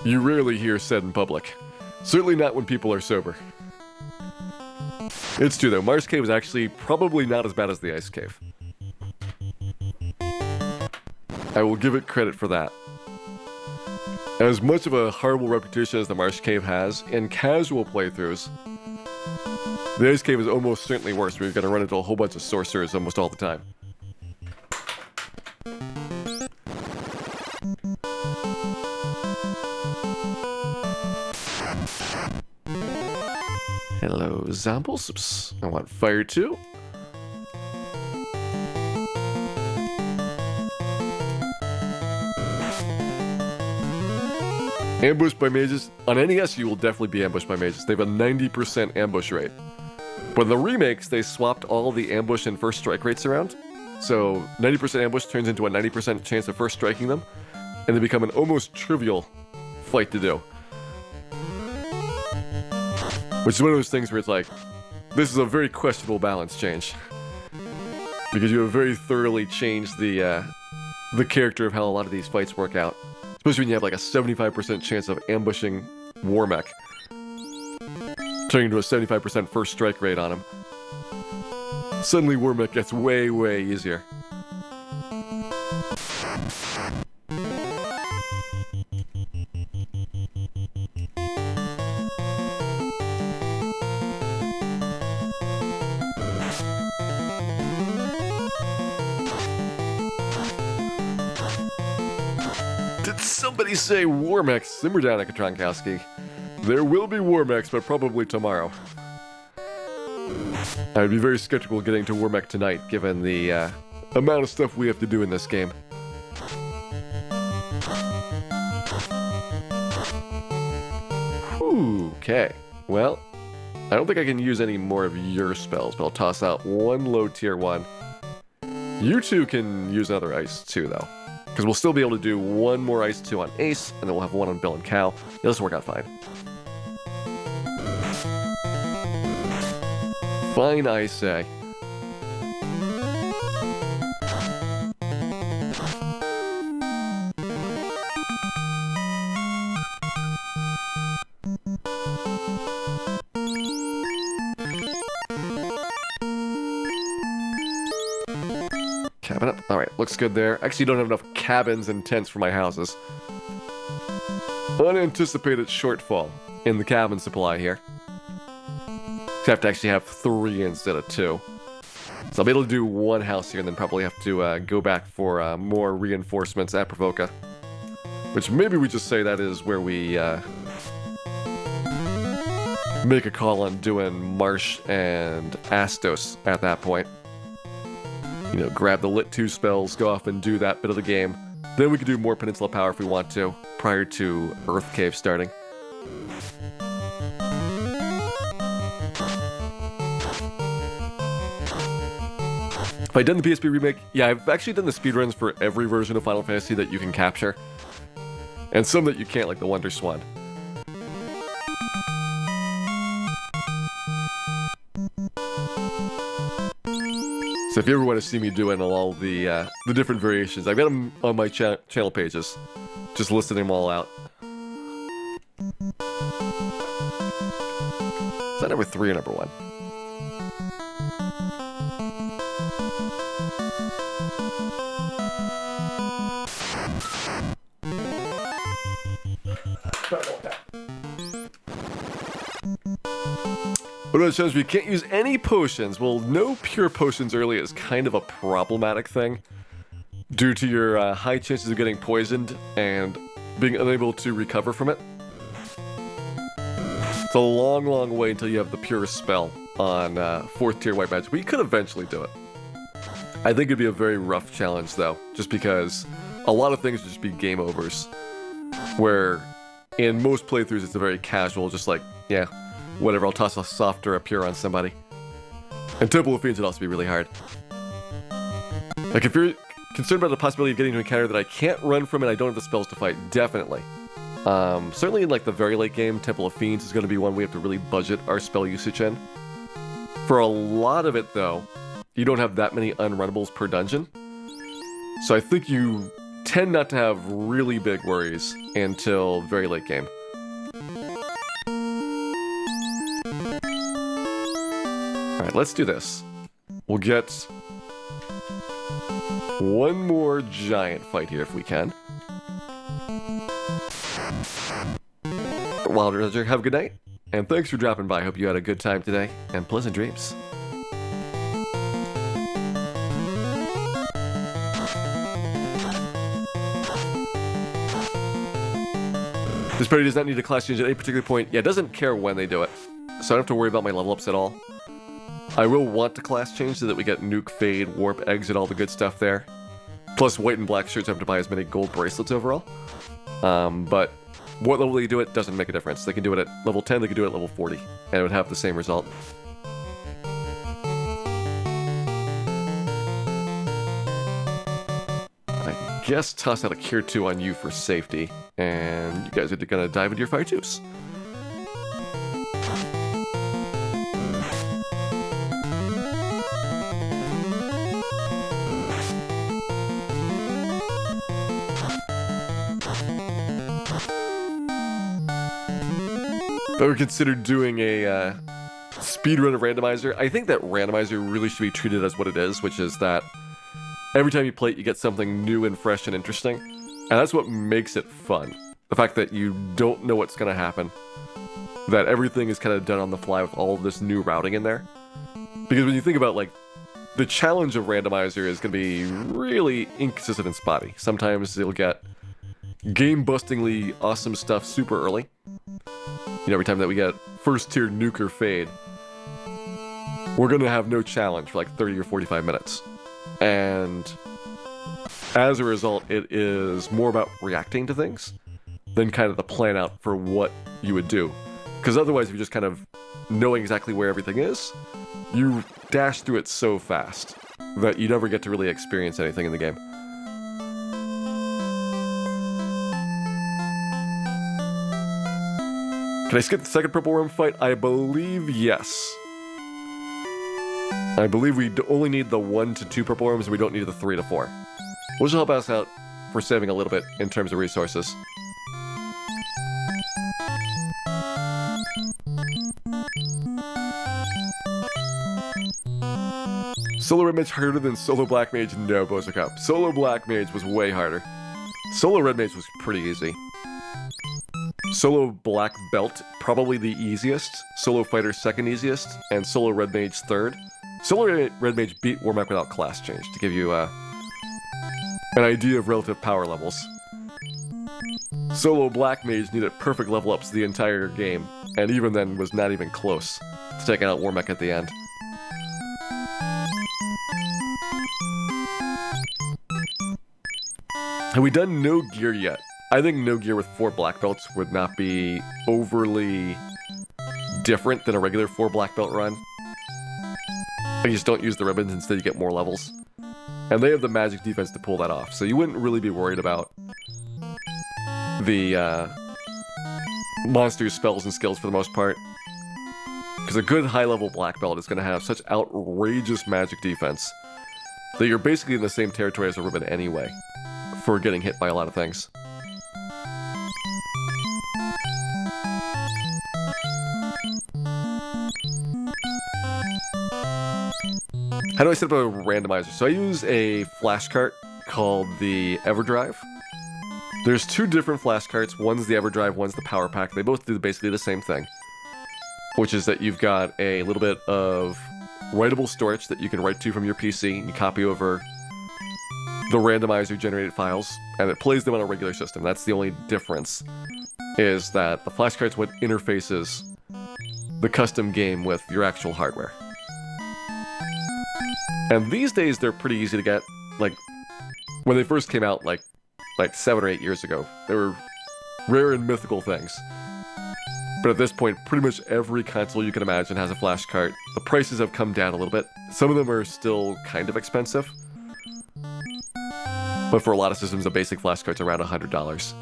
you rarely hear said in public. Certainly not when people are sober. It's true though, Marsh Cave is actually probably not as bad as the Ice Cave. I will give it credit for that. As much of a horrible reputation as the Marsh Cave has, in casual playthroughs, the Ice Cave is almost certainly worse, where you're going to run into a whole bunch of sorcerers almost all the time. Hello, Zombles. I want fire too. Ambushed by mages. On NES, you will definitely be ambushed by mages. They have a 90% ambush rate. But in the remakes, they swapped all the ambush and first strike rates around. So 90% ambush turns into a 90% chance of first striking them, and they become an almost trivial fight to do. Which is one of those things where it's like, this is a very questionable balance change. Because you have very thoroughly changed the character of how a lot of these fights work out. Especially when you have like a 75% chance of ambushing Warmech. Turning into a 75% first strike rate on him. Suddenly Warmech gets way, way easier. Somebody say Warmech. Simmer down, Ekatronkowski. There will be Warmechs, but probably tomorrow. I would be very skeptical getting to Warmech tonight, given the amount of stuff we have to do in this game. Okay. Well, I don't think I can use any more of your spells, but I'll toss out one low tier one. You two can use another ice too, though. Because we'll still be able to do one more Ice 2 on Ace, and then we'll have one on Bill and Cal. Yeah, this will work out fine. Fine, I say. Cabin up. Alright, looks good there. Actually, don't have enough cabins and tents for my houses. Unanticipated shortfall in the cabin supply here. So I have to actually have 3 instead of 2. So I'll be able to do one house here and then probably have to go back for more reinforcements at Provoca. Which maybe we just say that is where we make a call on doing Marsh and Astos at that point. You know, grab the Lit 2 spells, go off and do that bit of the game. Then we can do more Peninsula Power if we want to, prior to Earth Cave starting. Have I done the PSP remake? Yeah, I've actually done the speedruns for every version of Final Fantasy that you can capture. And some that you can't, like the Wonder Swan. So if you ever want to see me doing all the different variations, I've got them on my channel pages. Just listing them all out. Is that number 3 or number 1? What about the challenge? We can't use any potions. Well, no pure potions early is kind of a problematic thing. due to your high chances of getting poisoned and being unable to recover from it. It's a long, long way until you have the purest spell on 4th tier white magic, but you could eventually do it. I think it'd be a very rough challenge though, just because a lot of things would just be game overs, where in most playthroughs it's a very casual, just like, yeah, whatever, I'll toss a soft or a pure on somebody. And Temple of Fiends would also be really hard. Like, if you're concerned about the possibility of getting to an encounter that I can't run from and I don't have the spells to fight, definitely. Certainly in like the very late game, Temple of Fiends is going to be one we have to really budget our spell usage in. For a lot of it though, you don't have that many unrunnables per dungeon. So I think you tend not to have really big worries until very late game. Alright, let's do this. We'll get one more giant fight here if we can. Wild Roger, have a good night, and thanks for dropping by. Hope you had a good time today, and pleasant dreams. This party does not need a class change at any particular point. Yeah, it doesn't care when they do it, so I don't have to worry about my level ups at all. I will want to class change so that we get Nuke, Fade, Warp, Exit, all the good stuff there. Plus, white and black shirts have to buy as many gold bracelets overall. But what level they do it doesn't make a difference. They can do it at level 10, they can do it at level 40, and it would have the same result. I guess toss out a Cure 2 on you for safety, and you guys are gonna dive into your fire tubes. If I ever considered doing a speedrun of Randomizer, I think that Randomizer really should be treated as what it is, which is that every time you play it, you get something new and fresh and interesting. And that's what makes it fun. The fact that you don't know what's going to happen. That everything is kind of done on the fly with all of this new routing in there. Because when you think about, like, the challenge of Randomizer is going to be really inconsistent and spotty. Sometimes you'll get game-bustingly awesome stuff super early. You know, every time that we get first tier Nuke or Fade, we're going to have no challenge for like 30 or 45 minutes. And as a result, it is more about reacting to things than kind of the plan out for what you would do. Because otherwise, if you're just kind of knowing exactly where everything is, you dash through it so fast that you never get to really experience anything in the game. Can I skip the second Purple Worm fight? I believe yes. I believe we only need the 1 to 2 Purple Worms and we don't need the 3 to 4. Which will help us out for saving a little bit in terms of resources. Solo Red Mage harder than Solo Black Mage? No, Bozocup. Solo Black Mage was way harder. Solo Red Mage was pretty easy. Solo Black Belt, probably the easiest. Solo Fighter, second easiest. And Solo Red Mage, third. Solo Red Mage beat Warmech without class change, to give you an idea of relative power levels. Solo Black Mage needed perfect level ups the entire game, and even then was not even close to taking out Warmech at the end. Have we done no gear yet? I think no gear with 4 black belts would not be overly different than a regular 4 black belt run. You just don't use the ribbons, instead you get more levels. And they have the magic defense to pull that off, so you wouldn't really be worried about the monster spells and skills for the most part. Because a good high-level black belt is going to have such outrageous magic defense that you're basically in the same territory as a ribbon anyway for getting hit by a lot of things. How do I set up a randomizer? So I use a flash cart called the EverDrive. There's 2 different flash carts. One's the EverDrive, one's the Power Pack. They both do basically the same thing, which is that you've got a little bit of writable storage that you can write to from your PC, and you copy over the randomizer generated files, and it plays them on a regular system. That's the only difference, is that the flashcard's what interfaces the custom game with your actual hardware. And these days, they're pretty easy to get. Like, when they first came out, like 7 or 8 years ago, they were rare and mythical things. But at this point, pretty much every console you can imagine has a flash cart. The prices have come down a little bit. Some of them are still kind of expensive. But for a lot of systems, a basic flash cart's around $100.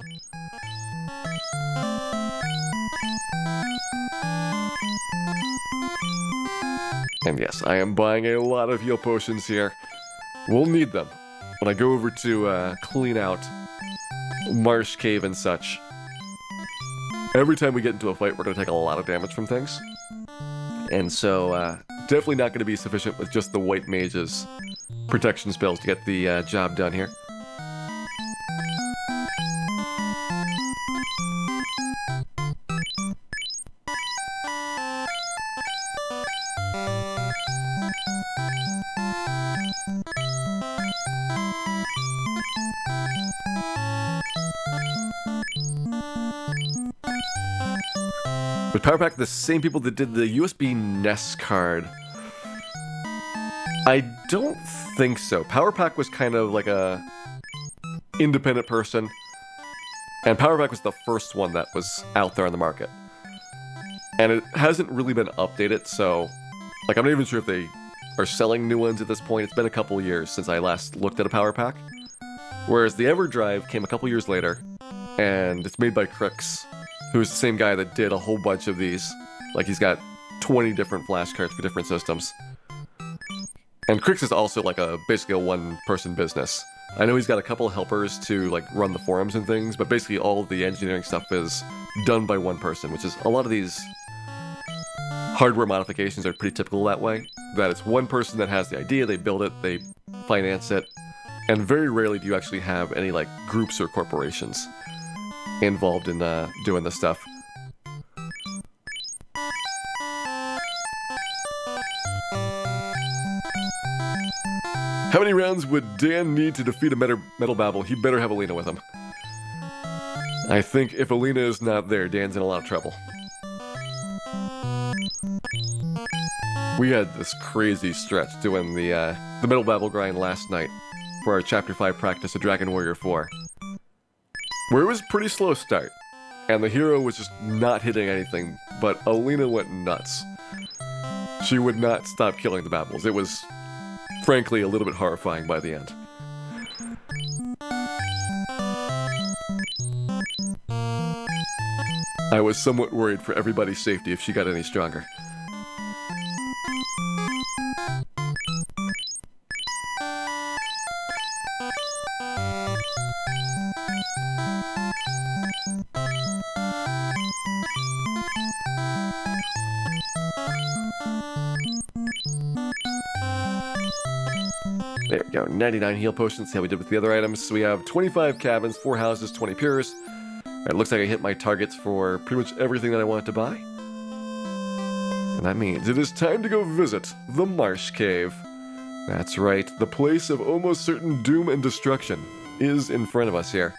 And yes, I am buying a lot of heal potions here. We'll need them when I go over to clean out Marsh Cave and such. Every time we get into a fight, we're going to take a lot of damage from things. And so, definitely not going to be sufficient with just the white mage's protection spells to get the job done here. With Power Pack, the same people that did the USB NES card. I don't think so. Power Pack was kind of like a independent person, and Power Pack was the first one that was out there on the market. And it hasn't really been updated, so like I'm not even sure if they are selling new ones at this point. It's been a couple years since I last looked at a Power Pack. Whereas the EverDrive came a couple years later, and it's made by Crix, who's the same guy that did a whole bunch of these. Like, he's got 20 different flashcards for different systems. And Crix is also like basically a one-person business. I know he's got a couple of helpers to like run the forums and things, but basically all of the engineering stuff is done by one person, which is a lot of these hardware modifications are pretty typical that way. That it's one person that has the idea, they build it, they finance it, and very rarely do you actually have any like groups or corporations involved in doing this stuff. How many rounds would Dan need to defeat a Metal Babble? He better have Alina with him. I think if Alina is not there, Dan's in a lot of trouble. We had this crazy stretch doing the Metal Babble grind last night for our Chapter 5 practice of Dragon Warrior 4. Where it was a pretty slow start, and the hero was just not hitting anything, but Alina went nuts. She would not stop killing the Babbles. It was, frankly, a little bit horrifying by the end. I was somewhat worried for everybody's safety if she got any stronger. There we go, 99 heal potions. See how we did with the other items. So we have 25 cabins, 4 houses, 20 piers. It looks like I hit my targets for pretty much everything that I wanted to buy. And that means it is time to go visit the Marsh Cave. That's right, the place of almost certain doom and destruction is in front of us here.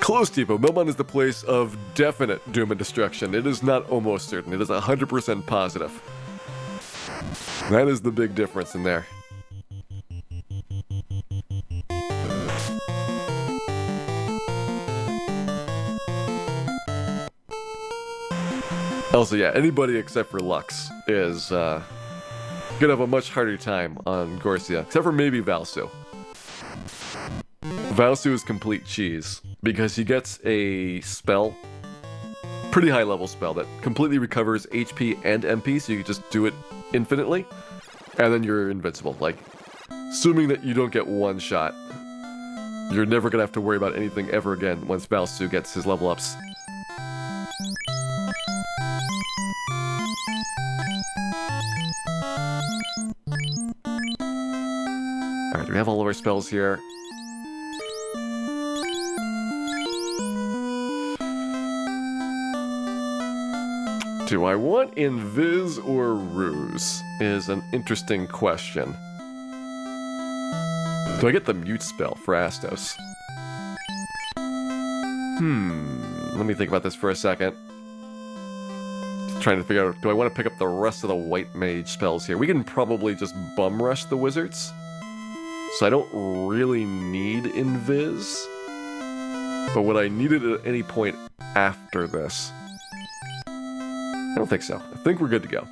Close Depot. Melbourne is the place of definite doom and destruction. It is not almost certain. It is 100% positive. That is the big difference in there. Also, yeah, anybody except for Lux is gonna have a much harder time on Gorcia, except for maybe Valsu. Valsu is complete cheese, because he gets a spell, pretty high level spell, that completely recovers HP and MP, so you can just do it infinitely, and then you're invincible. Like, assuming that you don't get one shot, you're never gonna have to worry about anything ever again once Valsu gets his level ups. we have all of our spells here? Do I want Invis or Ruse? Is an interesting question. Do I get the mute spell for Astos? Let me think about this for a second. Just trying to figure out, do I want to pick up the rest of the white mage spells here? We can probably just bum rush the wizards. So I don't really need Invis. But would I need it at any point after this? I don't think so. I think we're good to go.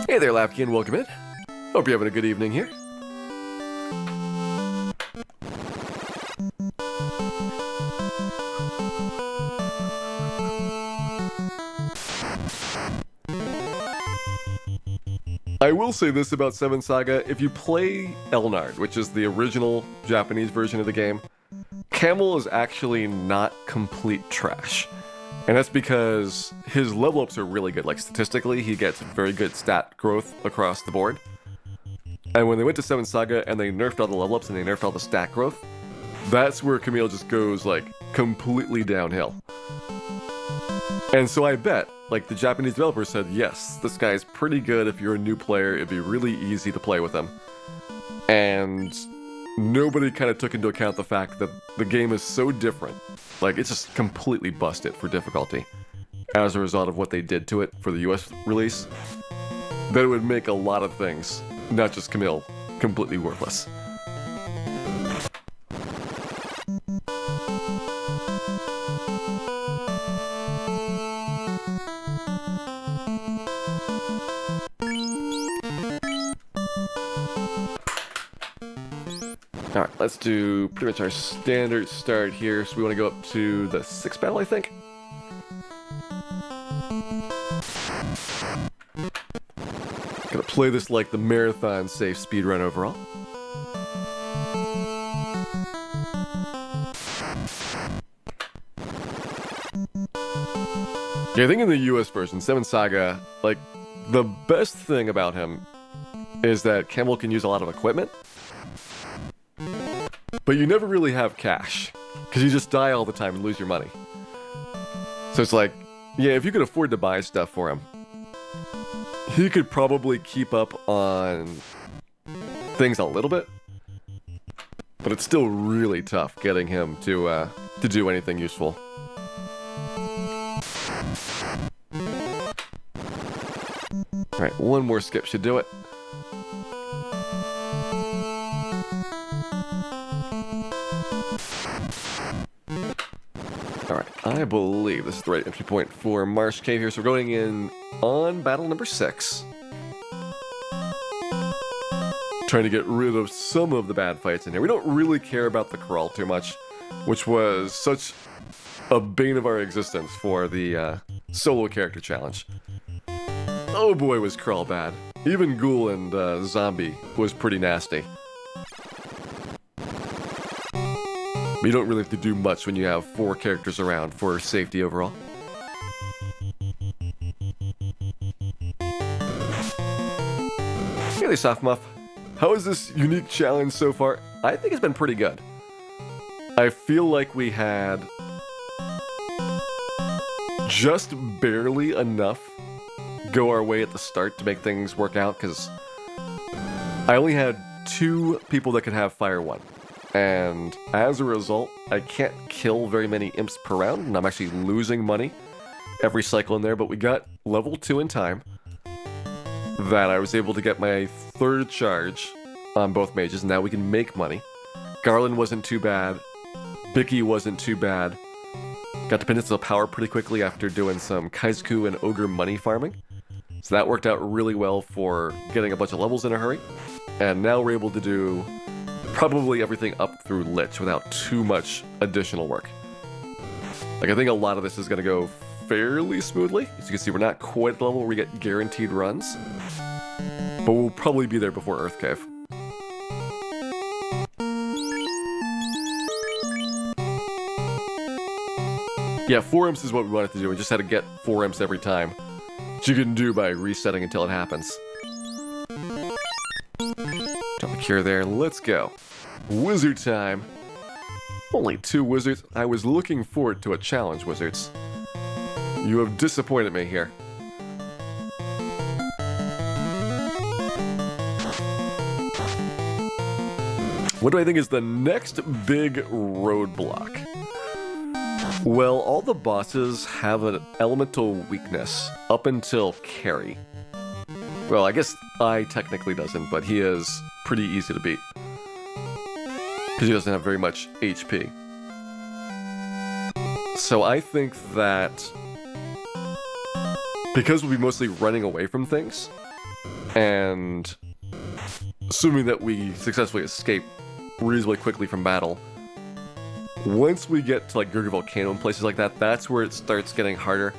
Hey there, Lapkin, welcome in. Hope you're having a good evening here. I will say this about 7 Saga, if you play Elnard, which is the original Japanese version of the game, Camel is actually not complete trash. And that's because his level ups are really good. Like statistically, he gets very good stat growth across the board. And when they went to 7 Saga and they nerfed all the level ups and they nerfed all the stat growth, that's where Camille just goes like completely downhill. And so I bet, like the Japanese developers said, yes, this guy's pretty good if you're a new player, it'd be really easy to play with him. And nobody kind of took into account the fact that the game is so different. Like, it's just completely busted for difficulty as a result of what they did to it for the US release, that it would make a lot of things, not just Camille, completely worthless. Alright, let's do pretty much our standard start here. So we want to go up to the 6th battle, I think. Gonna play this like the marathon safe speedrun overall. Yeah, I think in the US version, 7 Saga, like, the best thing about him is that Camel can use a lot of equipment. But you never really have cash, because you just die all the time and lose your money. So it's like, yeah, if you could afford to buy stuff for him, he could probably keep up on things a little bit, but it's still really tough getting him to do anything useful. Alright, one more skip should do it. Alright, I believe this is the right entry point for Marsh Cave here, so we're going in on battle number 6. Trying to get rid of some of the bad fights in here. We don't really care about the crawl too much, which was such a bane of our existence for the solo character challenge. Oh boy, was crawl bad. Even Ghoul and Zombie was pretty nasty. You don't really have to do much when you have 4 characters around for safety overall. Hey there, Soft Muff. How is this unique challenge so far? I think it's been pretty good. I feel like we had just barely enough go our way at the start to make things work out, because I only had 2 people that could have Fire 1. And as a result, I can't kill very many imps per round, and I'm actually losing money every cycle in there, but we got level 2 in time. That I was able to get my 3rd charge on both mages, and now we can make money. Garland wasn't too bad. Bicky wasn't too bad. Got to Peninsula Power pretty quickly after doing some Kaizuku and Ogre money farming. So that worked out really well for getting a bunch of levels in a hurry. And now we're able to do probably everything up through Lich without too much additional work. Like, I think a lot of this is going to go fairly smoothly. As you can see, we're not quite at the level where we get guaranteed runs, but we'll probably be there before Earth Cave. Yeah, 4 imps is what we wanted to do. We just had to get 4 imps every time. Which you can do by resetting until it happens. Jump a cure there. Let's go. Wizard time. Only 2 wizards. I was looking forward to a challenge, wizards. You have disappointed me here. What do I think is the next big roadblock? Well, all the bosses have an elemental weakness up until Carrie. Well, I guess I technically doesn't, but he is pretty easy to beat. Because he doesn't have very much HP. So I think that because we'll be mostly running away from things, and assuming that we successfully escape reasonably quickly from battle, once we get to like Gurgu Volcano and places like that, that's where it starts getting harder.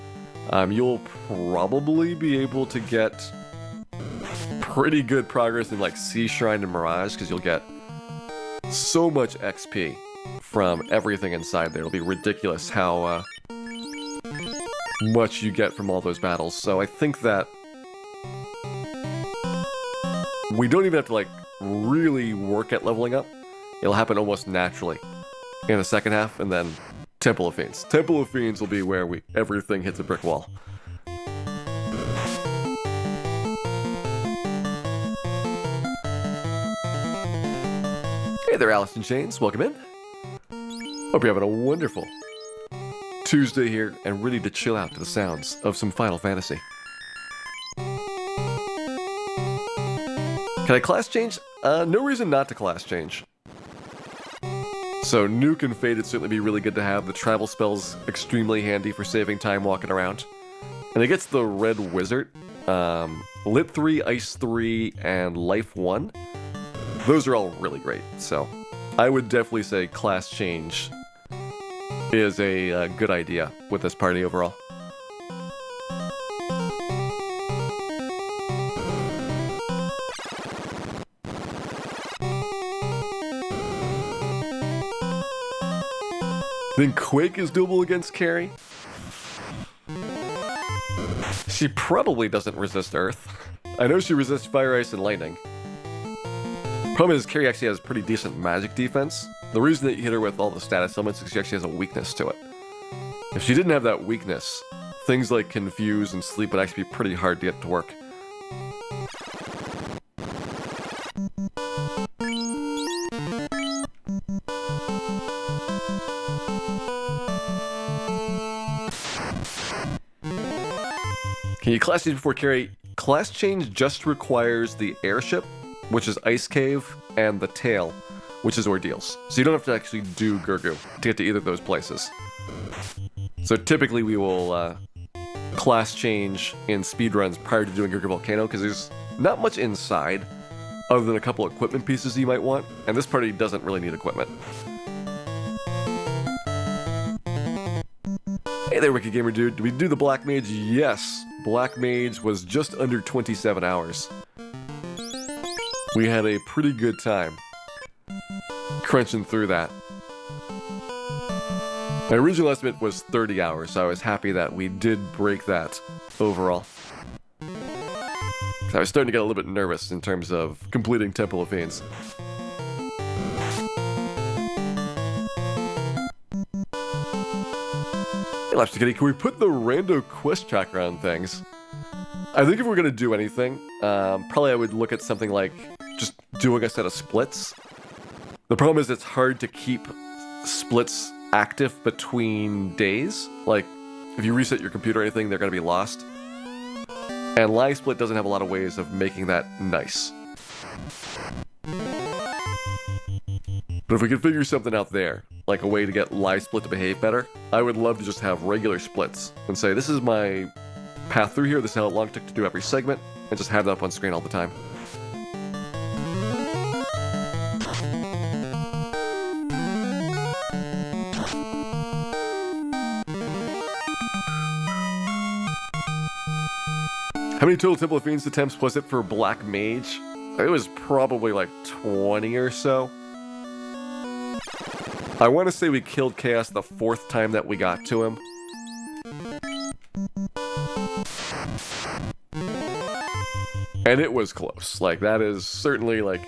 You'll probably be able to get pretty good progress in like Sea Shrine and Mirage, because you'll get so much XP from everything inside there. It'll be ridiculous how much you get from all those battles. So I think that we don't even have to like really work at leveling up. It'll happen almost naturally in the second half, and then Temple of Fiends. Temple of Fiends will be where everything hits a brick wall. Hey there, Allison Chains. Welcome in. Hope you're having a wonderful Tuesday here and ready to chill out to the sounds of some Final Fantasy. Can I class change? No reason not to class change. So Nuke and Fade would certainly be really good to have. The travel spell's extremely handy for saving time walking around. And it gets the Red Wizard. Lit 3, Ice 3, and Life 1. Those are all really great. So I would definitely say class change is a good idea with this party overall. Then Quake is doable against Carrie. She probably doesn't resist Earth. I know she resists Fire, Ice, and Lightning. Problem is, Carrie actually has pretty decent magic defense. The reason that you hit her with all the status elements is she actually has a weakness to it. If she didn't have that weakness, things like Confuse and Sleep would actually be pretty hard to get to work. Can you class change before Carrie? Class change just requires the airship, which is Ice Cave, and the tail, which is Ordeals. So you don't have to actually do Gurgu to get to either of those places. So typically we will class change in speedruns prior to doing Gurgu Volcano, because there's not much inside other than a couple equipment pieces you might want, and this party doesn't really need equipment. Hey there, Wicked Gamer Dude. Did we do the Black Mage? Yes. Black Mage was just under 27 hours. We had a pretty good time crunching through that. My original estimate was 30 hours, so I was happy that we did break that overall. I was starting to get a little bit nervous in terms of completing Temple of Fiends. Hey, can we put the rando quest tracker on things? I think if we're going to do anything, probably I would look at something like just doing a set of splits. The problem is it's hard to keep splits active between days. Like, if you reset your computer or anything, they're going to be lost. And Live Split doesn't have a lot of ways of making that nice. But if we could figure something out there, like a way to get Live Split to behave better, I would love to just have regular splits and say, this is my path through here, this is how long it took to do every segment, and just have that up on screen all the time. How many total Temple of Fiends attempts was it for Black Mage? It was probably like 20 or so. I want to say we killed Chaos the 4th time that we got to him, And it was close. Like, that is certainly, like,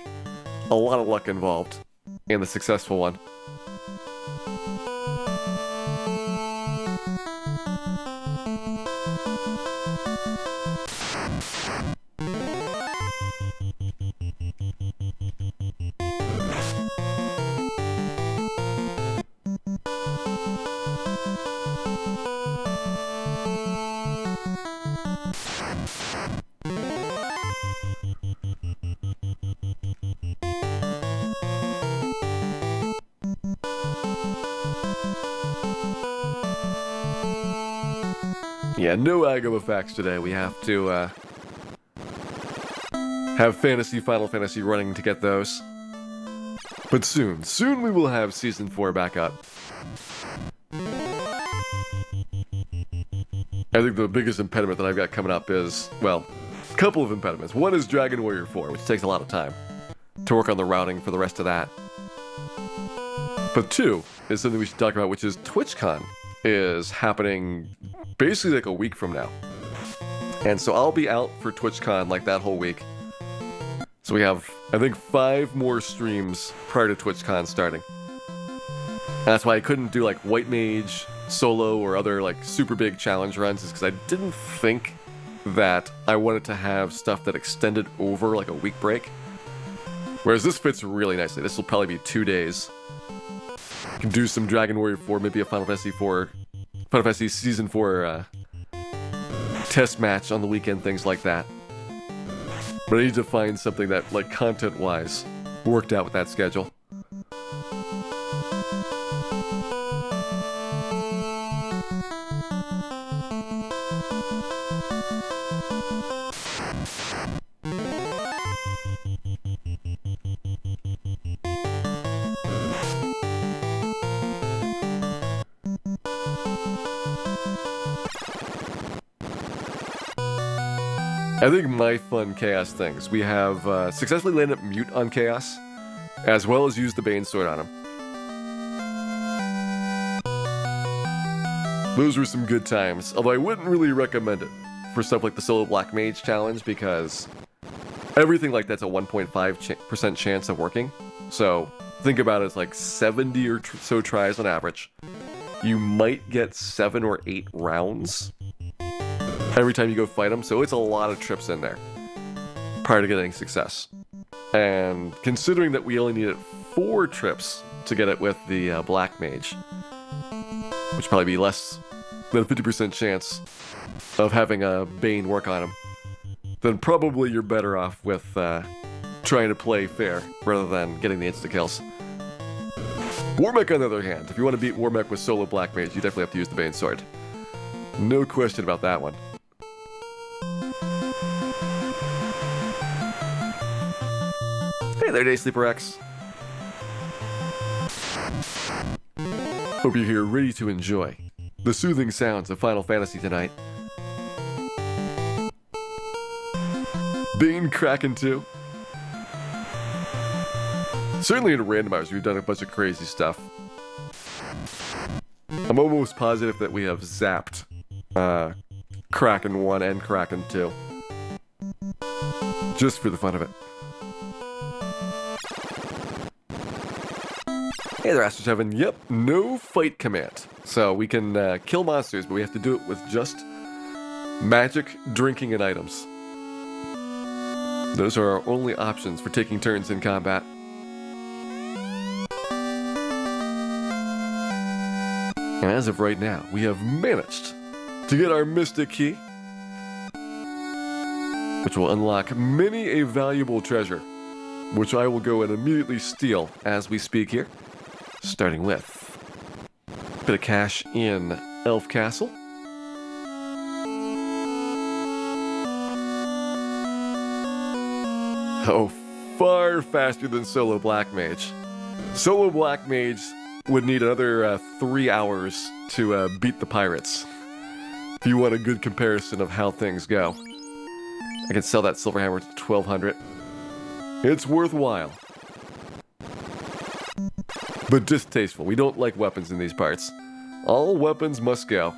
a lot of luck involved in the successful one. Yeah, no Agama facts today. We have to have Final Fantasy running to get those. But soon we will have Season 4 back up. I think the biggest impediment that I've got coming up is, well, a couple of impediments. One is Dragon Warrior 4, which takes a lot of time to work on the routing for the rest of that. But two is something we should talk about, which is TwitchCon is happening basically like a week from now. And so I'll be out for TwitchCon like that whole week. So we have, I think, 5 more streams prior to TwitchCon starting. And that's why I couldn't do like White Mage, solo, or other like super big challenge runs, is because I didn't think that I wanted to have stuff that extended over like a week break. Whereas this fits really nicely. This will probably be 2 days. You can do some Dragon Warrior 4, maybe a Final Fantasy Season 4 test match on the weekend, things like that. But I need to find something that, like, content-wise, worked out with that schedule. I think my fun Chaos things. We have successfully landed mute on Chaos, as well as used the Bane Sword on him. Those were some good times, although I wouldn't really recommend it for stuff like the Solo Black Mage challenge, because everything like that's a 1.5% chance of working. So think about it as like 70 or so tries on average. You might get 7 or 8 rounds every time you go fight them, so it's a lot of trips in there prior to getting success. And considering that we only needed 4 trips to get it with the Black Mage, which would probably be less than a 50% chance of having a Bane work on him, then probably you're better off with trying to play fair rather than getting the insta-kills. Warmech, on the other hand, if you want to beat Warmech with solo Black Mage, you definitely have to use the Bane Sword. No question about that one. Hey there, Day Sleeper X. Hope you're here ready to enjoy the soothing sounds of Final Fantasy tonight. Bane Kraken 2. Certainly in randomizers, we've done a bunch of crazy stuff. I'm almost positive that we have zapped Kraken 1 and Kraken 2. Just for the fun of it. Hey there, Astros Heaven. Yep, no fight command. So we can kill monsters, but we have to do it with just magic, drinking, and items. Those are our only options for taking turns in combat. And as of right now, we have managed to get our Mystic Key, which will unlock many a valuable treasure, which I will go and immediately steal as we speak here. Starting with a bit of cash in Elf Castle. Oh, far faster than Solo Black Mage. Solo Black Mage would need another 3 hours to beat the pirates. If you want a good comparison of how things go. I can sell that Silver Hammer to 1200. It's worthwhile. But distasteful. We don't like weapons in these parts. All weapons must go.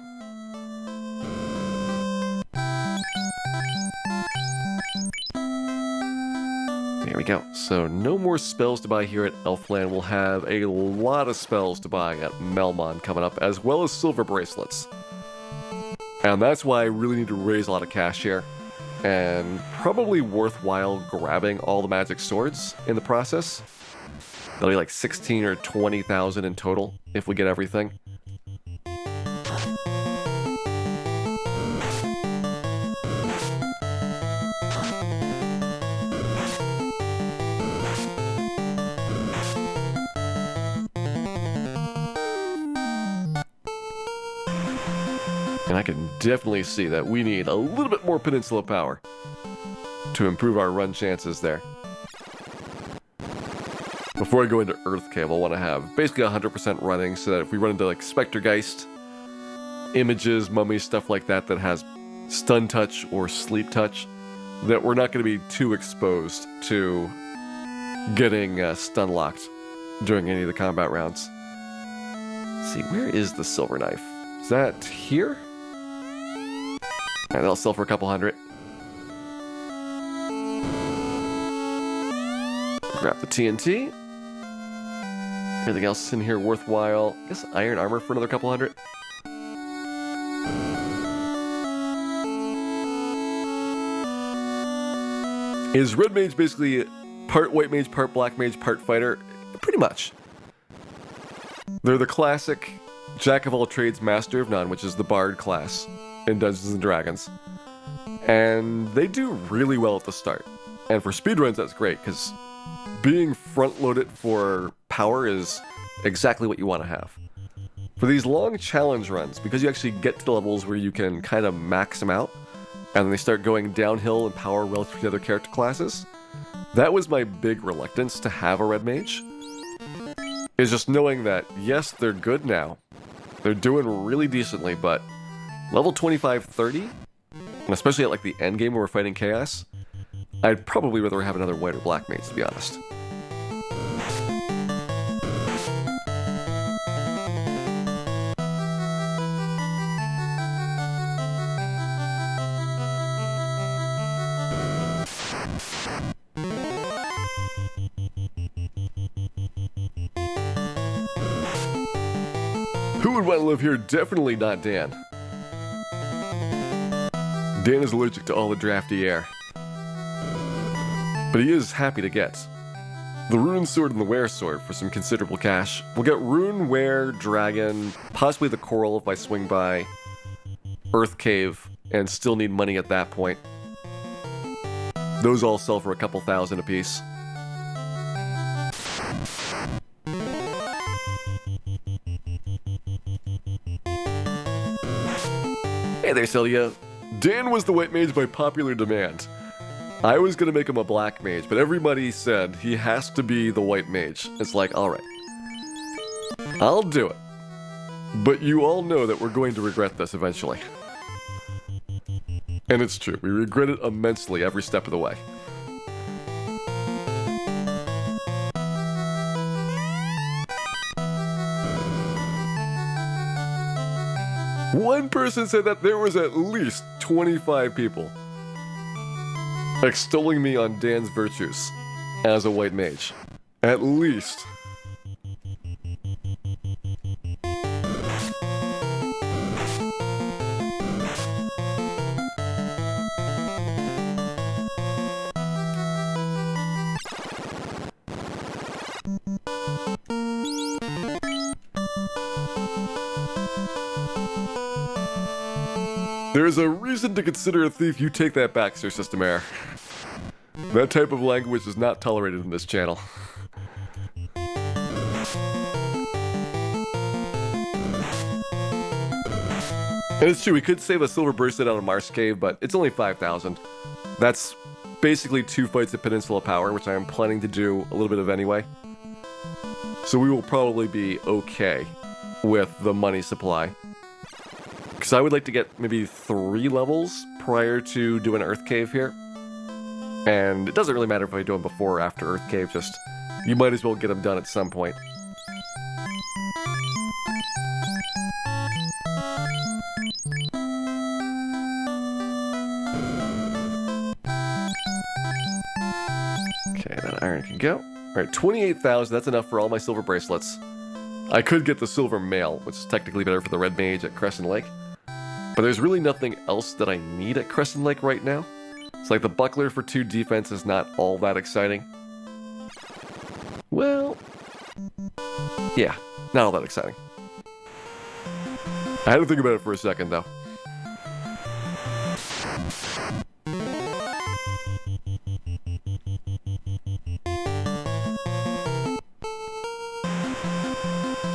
we go. So no more spells to buy here at Elfland. We'll have a lot of spells to buy at Melmon coming up, as well as silver bracelets. And that's why I really need to raise a lot of cash here. And probably worthwhile grabbing all the magic swords in the process. That'll be like 16 or 20,000 in total if we get everything. And I can definitely see that we need a little bit more peninsula power to improve our run chances there. Before I go into Earth Cave, I'll want to have basically 100% running so that if we run into like Spectergeist, images, mummies, stuff like that that has stun touch or sleep touch, that we're not going to be too exposed to getting stun locked during any of the combat rounds. Let's see, where is the silver knife? Is that here? Alright, that'll sell for a couple hundred. Grab the TNT. Anything else in here worthwhile? I guess iron armor for another couple hundred. Is Red Mage basically part White Mage, part Black Mage, part fighter? Pretty much. They're the classic Jack of all trades, master of none, which is the Bard class in Dungeons & Dragons. And they do really well at the start. And for speedruns, that's great, because being front-loaded for power is exactly what you want to have. For these long challenge runs, because you actually get to the levels where you can kind of max them out, and then they start going downhill in power relative to other character classes, that was my big reluctance to have a Red Mage. Is just knowing that, yes, they're good now. They're doing really decently, but level 25, 30, and especially at like the end game where we're fighting Chaos, I'd probably rather have another White or Black Mage, to be honest. Who would want to live here? Definitely not Dan. Dan is allergic to all the drafty air. But he is happy to get the Rune Sword and the Were Sword for some considerable cash. We'll get Rune, Were, Dragon, possibly the Coral if I swing by Earth Cave and still need money at that point. Those all sell for a couple thousand apiece. Hey there, Celia. Dan was the White Mage by popular demand. I was gonna make him a Black Mage, but everybody said he has to be the White Mage. It's like, alright. I'll do it. But you all know that we're going to regret this eventually. And it's true, we regret it immensely every step of the way. One person said that there was at least 25 people extolling me on Dan's virtues as a White Mage. At least. There's a reason to consider a thief. You take that back, Sir System Error. That type of language is not tolerated in this channel. And it's true, we could save a silver bracelet out of Mars Cave, but it's only 5,000. That's basically 2 fights at Peninsula Power, which I am planning to do a little bit of anyway. So we will probably be okay with the money supply. Because I would like to get maybe 3 levels prior to doing Earth Cave here. And it doesn't really matter if I do them before or after Earth Cave, just you might as well get them done at some point. Okay, then go. All right, 28,000. That's enough for all my silver bracelets. I could get the silver mail, which is technically better for the red mage at Crescent Lake. But there's really nothing else that I need at Crescent Lake right now. It's like the buckler for 2 defense is not all that exciting. Well, yeah, not all that exciting. I had to think about it for a second, though.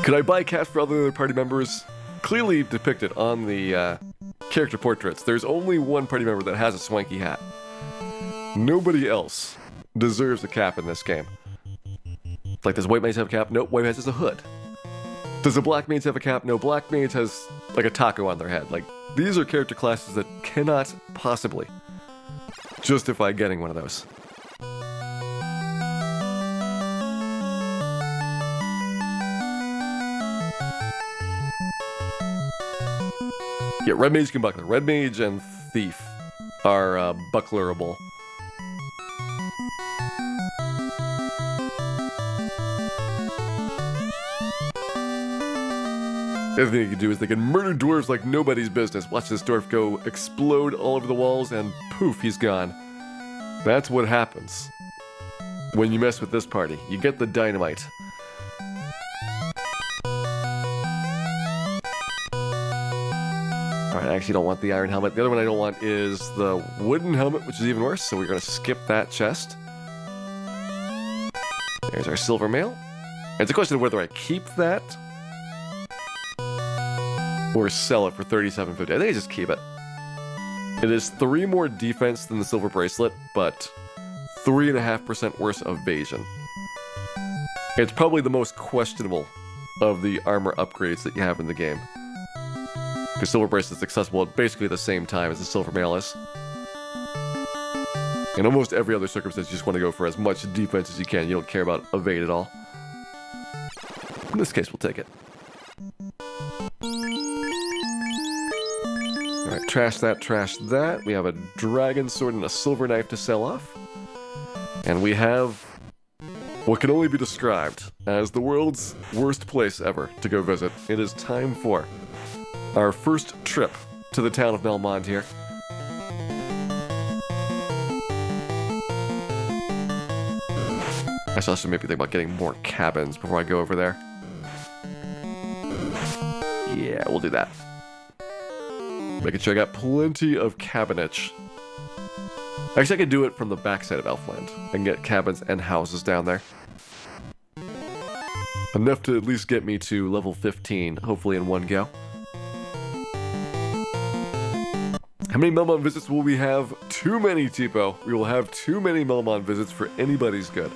Could I buy caps for other party members? Clearly depicted on the character portraits, there's only one party member that has a swanky hat. Nobody else deserves a cap in this game. Like, does white mage have a cap? Nope, white mage has a hood. Does a black mage have a cap? No, black mage has like a taco on their head. Like, these are character classes that cannot possibly justify getting one of those. Yeah, red mage can buckler. Red mage and thief are bucklerable. The other thing you can do is they can murder dwarves like nobody's business. Watch this dwarf go explode all over the walls and poof, he's gone. That's what happens when you mess with this party. You get the dynamite. Alright, I actually don't want the iron helmet. The other one I don't want is the wooden helmet, which is even worse, so we're going to skip that chest. There's our silver mail. It's a question of whether I keep that or sell it for $37.50. I think I just keep it. It is 3 more defense than the silver bracelet, but 3.5% worse evasion. It's probably the most questionable of the armor upgrades that you have in the game. Because silver bracelet's accessible at basically the same time as the silver mail is. In almost every other circumstance, you just want to go for as much defense as you can. You don't care about evade at all. In this case, we'll take it. Alright, trash that, trash that. We have a dragon sword and a silver knife to sell off. And we have what can only be described as the world's worst place ever to go visit. It is time for our first trip to the town of Melmond here. I should maybe think about getting more cabins before I go over there. Yeah, we'll do that. Making sure I got plenty of cabinage. Actually, I could do it from the backside of Elfland and get cabins and houses down there. Enough to at least get me to level 15, hopefully in one go. How many Melmond visits will we have? Too many, Tipo. We will have too many Melmond visits for anybody's good.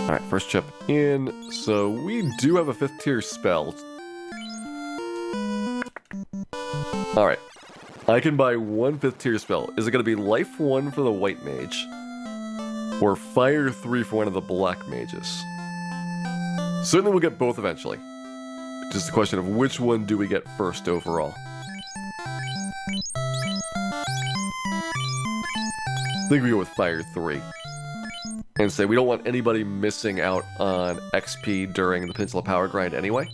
Alright, first chip in. So we do have a 5th tier spell. Alright. I can buy 1 5th tier spell. Is it going to be life 1 for the white mage? Or fire 3 for one of the black mages? Certainly we'll get both eventually. Just a question of which one do we get first overall. I think we go with fire 3. And say we don't want anybody missing out on XP during the Peninsula Power Grind anyway.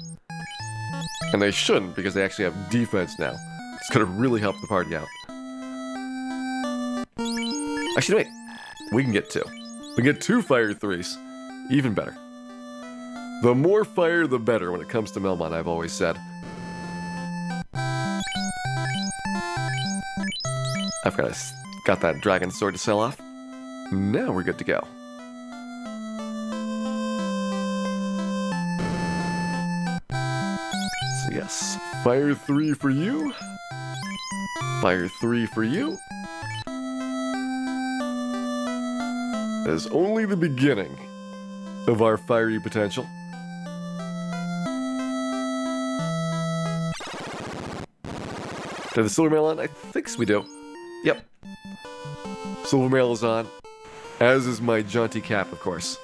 And they shouldn't, because they actually have defense now. It's going to really help the party out. Actually, wait. We can get 2. We can get 2 fire 3s. Even better. The more fire, the better when it comes to Melmond, I've always said. I've got that dragon sword to sell off. Now we're good to go. So yes, fire 3 for you. Fire 3 for you. That is only the beginning of our fiery potential. Did the silver mail on? I think we do. Yep. Silver mail is on. As is my jaunty cap, of course.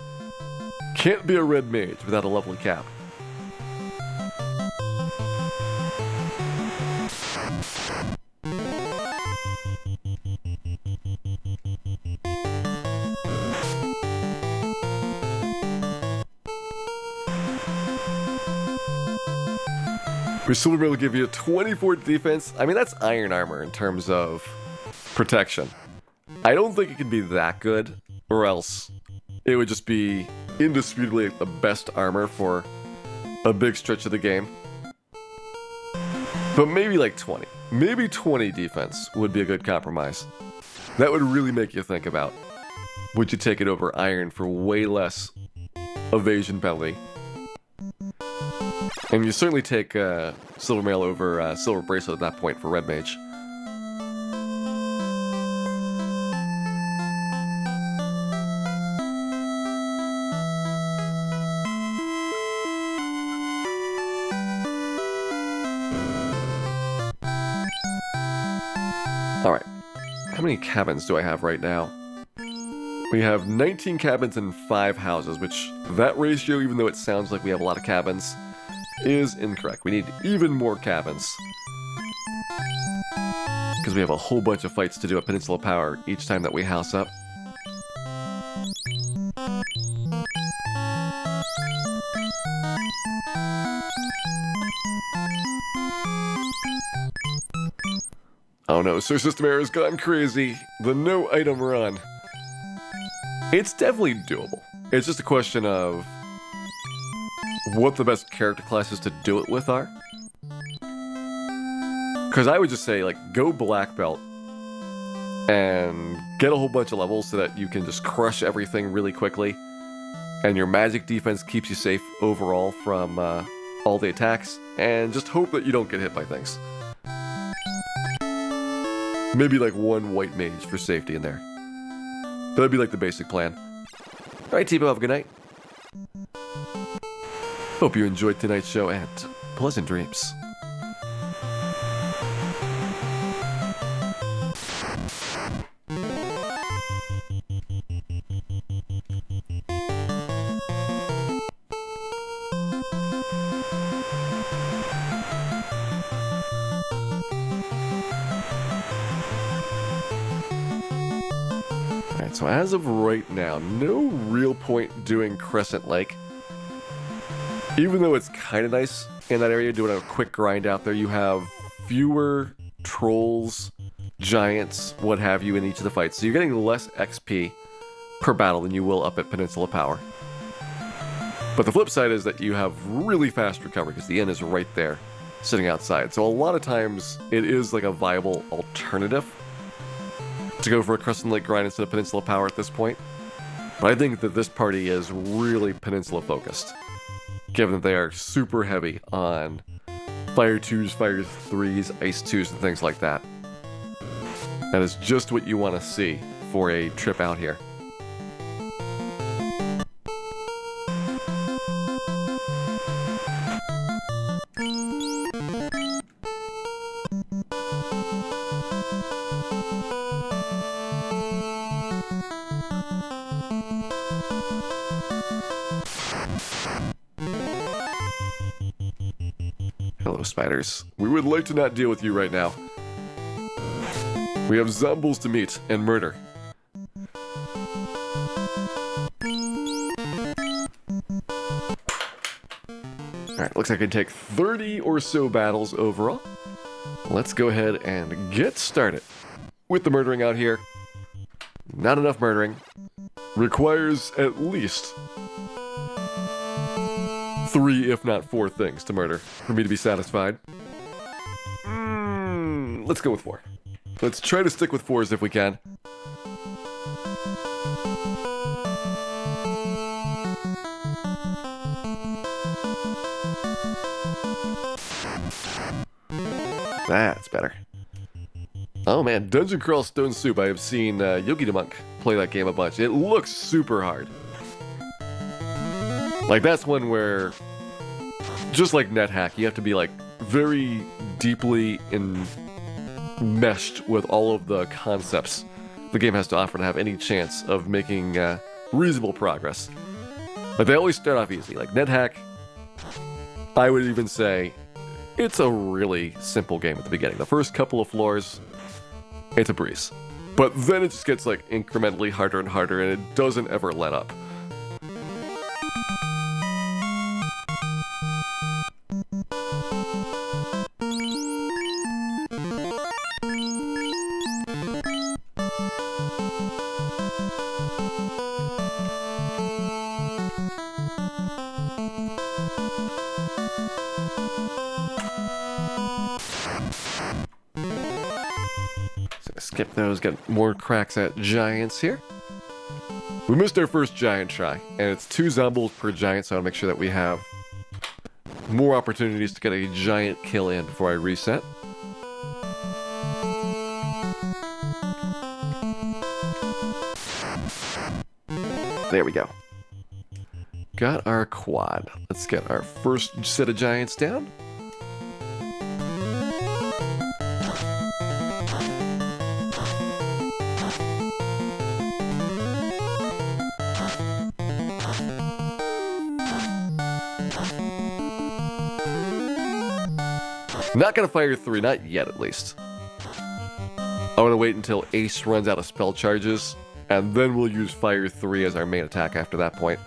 Can't be a red mage without a lovely cap. Your silver mail will give you a 24 defense. I mean, that's iron armor in terms of protection. I don't think it can be that good, or else it would just be indisputably the best armor for a big stretch of the game. But maybe like 20. Maybe 20 defense would be a good compromise. That would really make you think about, would you take it over iron for way less evasion penalty? And you certainly take silver mail over silver bracelet at that point for red mage. Alright, how many cabins do I have right now? We have 19 cabins and 5 houses, which that ratio, even though it sounds like we have a lot of cabins, is incorrect. We need even more cabins. Because we have a whole bunch of fights to do at Peninsula Power each time that we house up. Oh no, Sir System Error has gone crazy. The no item run. It's definitely doable. It's just a question of what the best character classes to do it with are. Because I would just say, like, go black belt and get a whole bunch of levels so that you can just crush everything really quickly. And your magic defense keeps you safe overall from all the attacks. And just hope that you don't get hit by things. Maybe like one white mage for safety in there. That'd be like the basic plan. Alright, T-Bo, have a good night. Hope you enjoyed tonight's show and pleasant dreams. So as of right now, no real point doing Crescent Lake. Even though it's kind of nice in that area, doing a quick grind out there, you have fewer trolls, giants, what have you in each of the fights. So you're getting less XP per battle than you will up at Peninsula Power. But the flip side is that you have really fast recovery because the inn is right there, sitting outside. So a lot of times it is like a viable alternative to go for a Crescent Lake grind instead of Peninsula Power at this point. But I think that this party is really Peninsula focused, given that they are super heavy on Fire 2s, Fire 3s, Ice 2s, and things like that. That is just what you want to see for a trip out here. Hello, spiders. We would like to not deal with you right now. We have zombies to meet and murder. Alright, looks like I can take 30 or so battles overall. Let's go ahead and get started with the murdering out here. Not enough murdering. Requires at least 3, if not 4 things to murder for me to be satisfied. Let's go with 4. Let's try to stick with 4s if we can. That's better. Oh man, Dungeon Crawl Stone Soup. I have seen Yogi the Monk play that game a bunch. It looks super hard. Like, that's one where, just like NetHack, you have to be, like, very deeply meshed with all of the concepts the game has to offer to have any chance of making reasonable progress. But they always start off easy. Like NetHack, I would even say it's a really simple game at the beginning. The first couple of floors, it's a breeze. But then it just gets like incrementally harder and harder, and it doesn't ever let up. Skip those, get more cracks at giants here. We missed our first giant try, and it's 2 zombies per giant, so I'll make sure that we have more opportunities to get a giant kill in before I reset. There we go. Got our quad. Let's get our first set of giants down. Not gonna fire 3, not yet at least. I want to wait until Ace runs out of spell charges, and then we'll use fire 3 as our main attack after that point.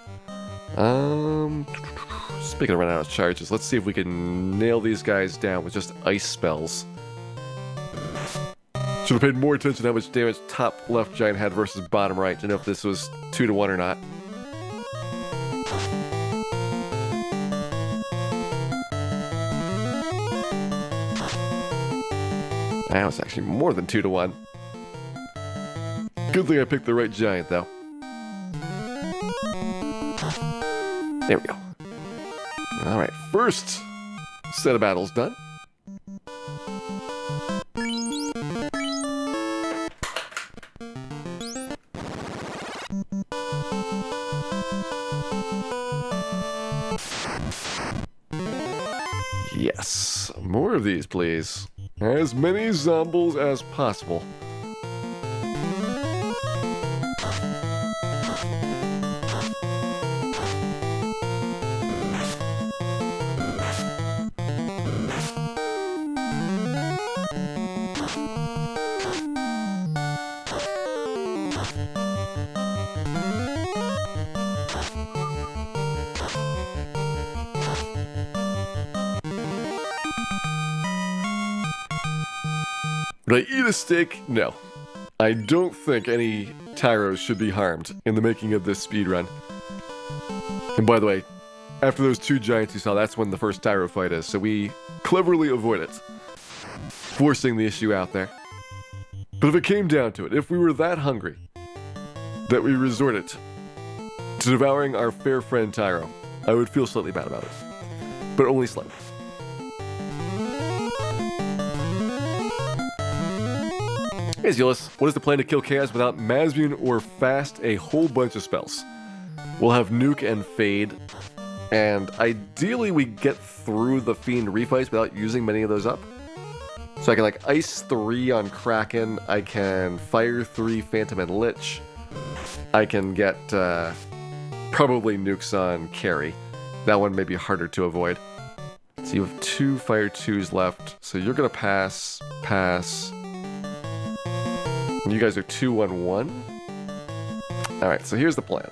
Speaking of running out of charges, let's see if we can nail these guys down with just ice spells. Should have paid more attention to how much damage top left giant had versus bottom right to know if this was 2 to 1 or not. That was actually more than 2 to 1. Good thing I picked the right giant, though. There we go. Alright, first set of battles done. Yes, more of these, please. As many zombies as possible. Would I eat a steak? No. I don't think any Tyros should be harmed in the making of this speedrun. And by the way, after those 2 giants you saw, that's when the first Tyro fight is, so we cleverly avoid it, forcing the issue out there. But if it came down to it, if we were that hungry that we resorted to devouring our fair friend Tyro, I would feel slightly bad about it. But only slightly. Hey Zealous, what is the plan to kill Chaos without Masmune or Fast a whole bunch of spells? We'll have Nuke and Fade, and ideally we get through the Fiend refights without using many of those up. So I can like Ice 3 on Kraken, I can Fire 3 Phantom and Lich, I can get probably Nukes on Carry. That one may be harder to avoid. So you have 2 Fire 2s left, so you're gonna pass. You guys are 2-1-1. Alright, so here's the plan.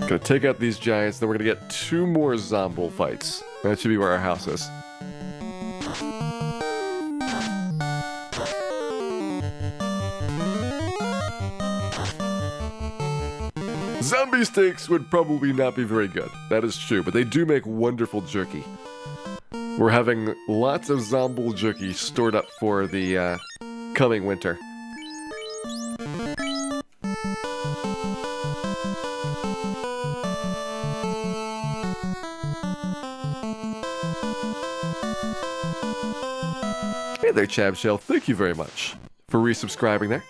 Gonna take out these giants, then we're gonna get 2 more zombie fights. That should be where our house is. Zombie steaks would probably not be very good. That is true, but they do make wonderful jerky. We're having lots of zombie jerky stored up for the coming winter. Hey there, Chabshell. Thank you very much for resubscribing there.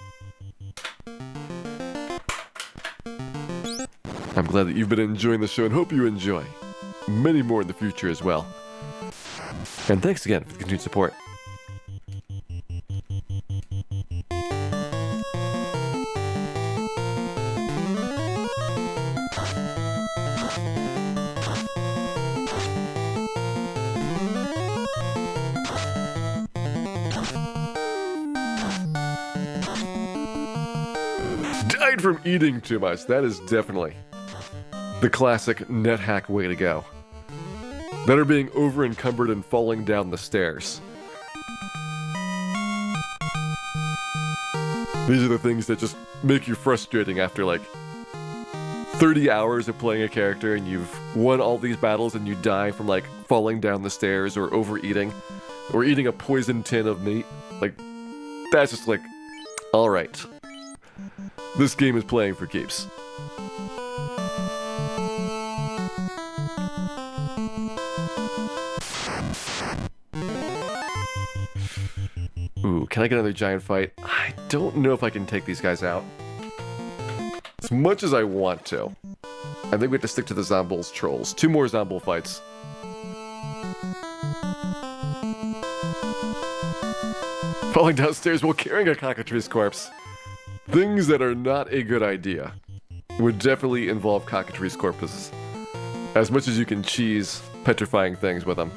I'm glad that you've been enjoying the show and hope you enjoy many more in the future as well. And thanks again for the continued support. Died from eating too much. That is definitely the classic net hack way to go. Better being over encumbered and falling down the stairs. These are the things that just make you frustrating after like 30 hours of playing a character and you've won all these battles and you die from like falling down the stairs or overeating or eating a poisoned tin of meat. Like, that's just like, alright. This game is playing for keeps. Ooh, can I get another giant fight? I don't know if I can take these guys out. As much as I want to. I think we have to stick to the Zombuls trolls. 2 more Zombul fights. Falling downstairs while carrying a cockatrice corpse. Things that are not a good idea. Would definitely involve cockatrice corpses. As much as you can cheese petrifying things with them.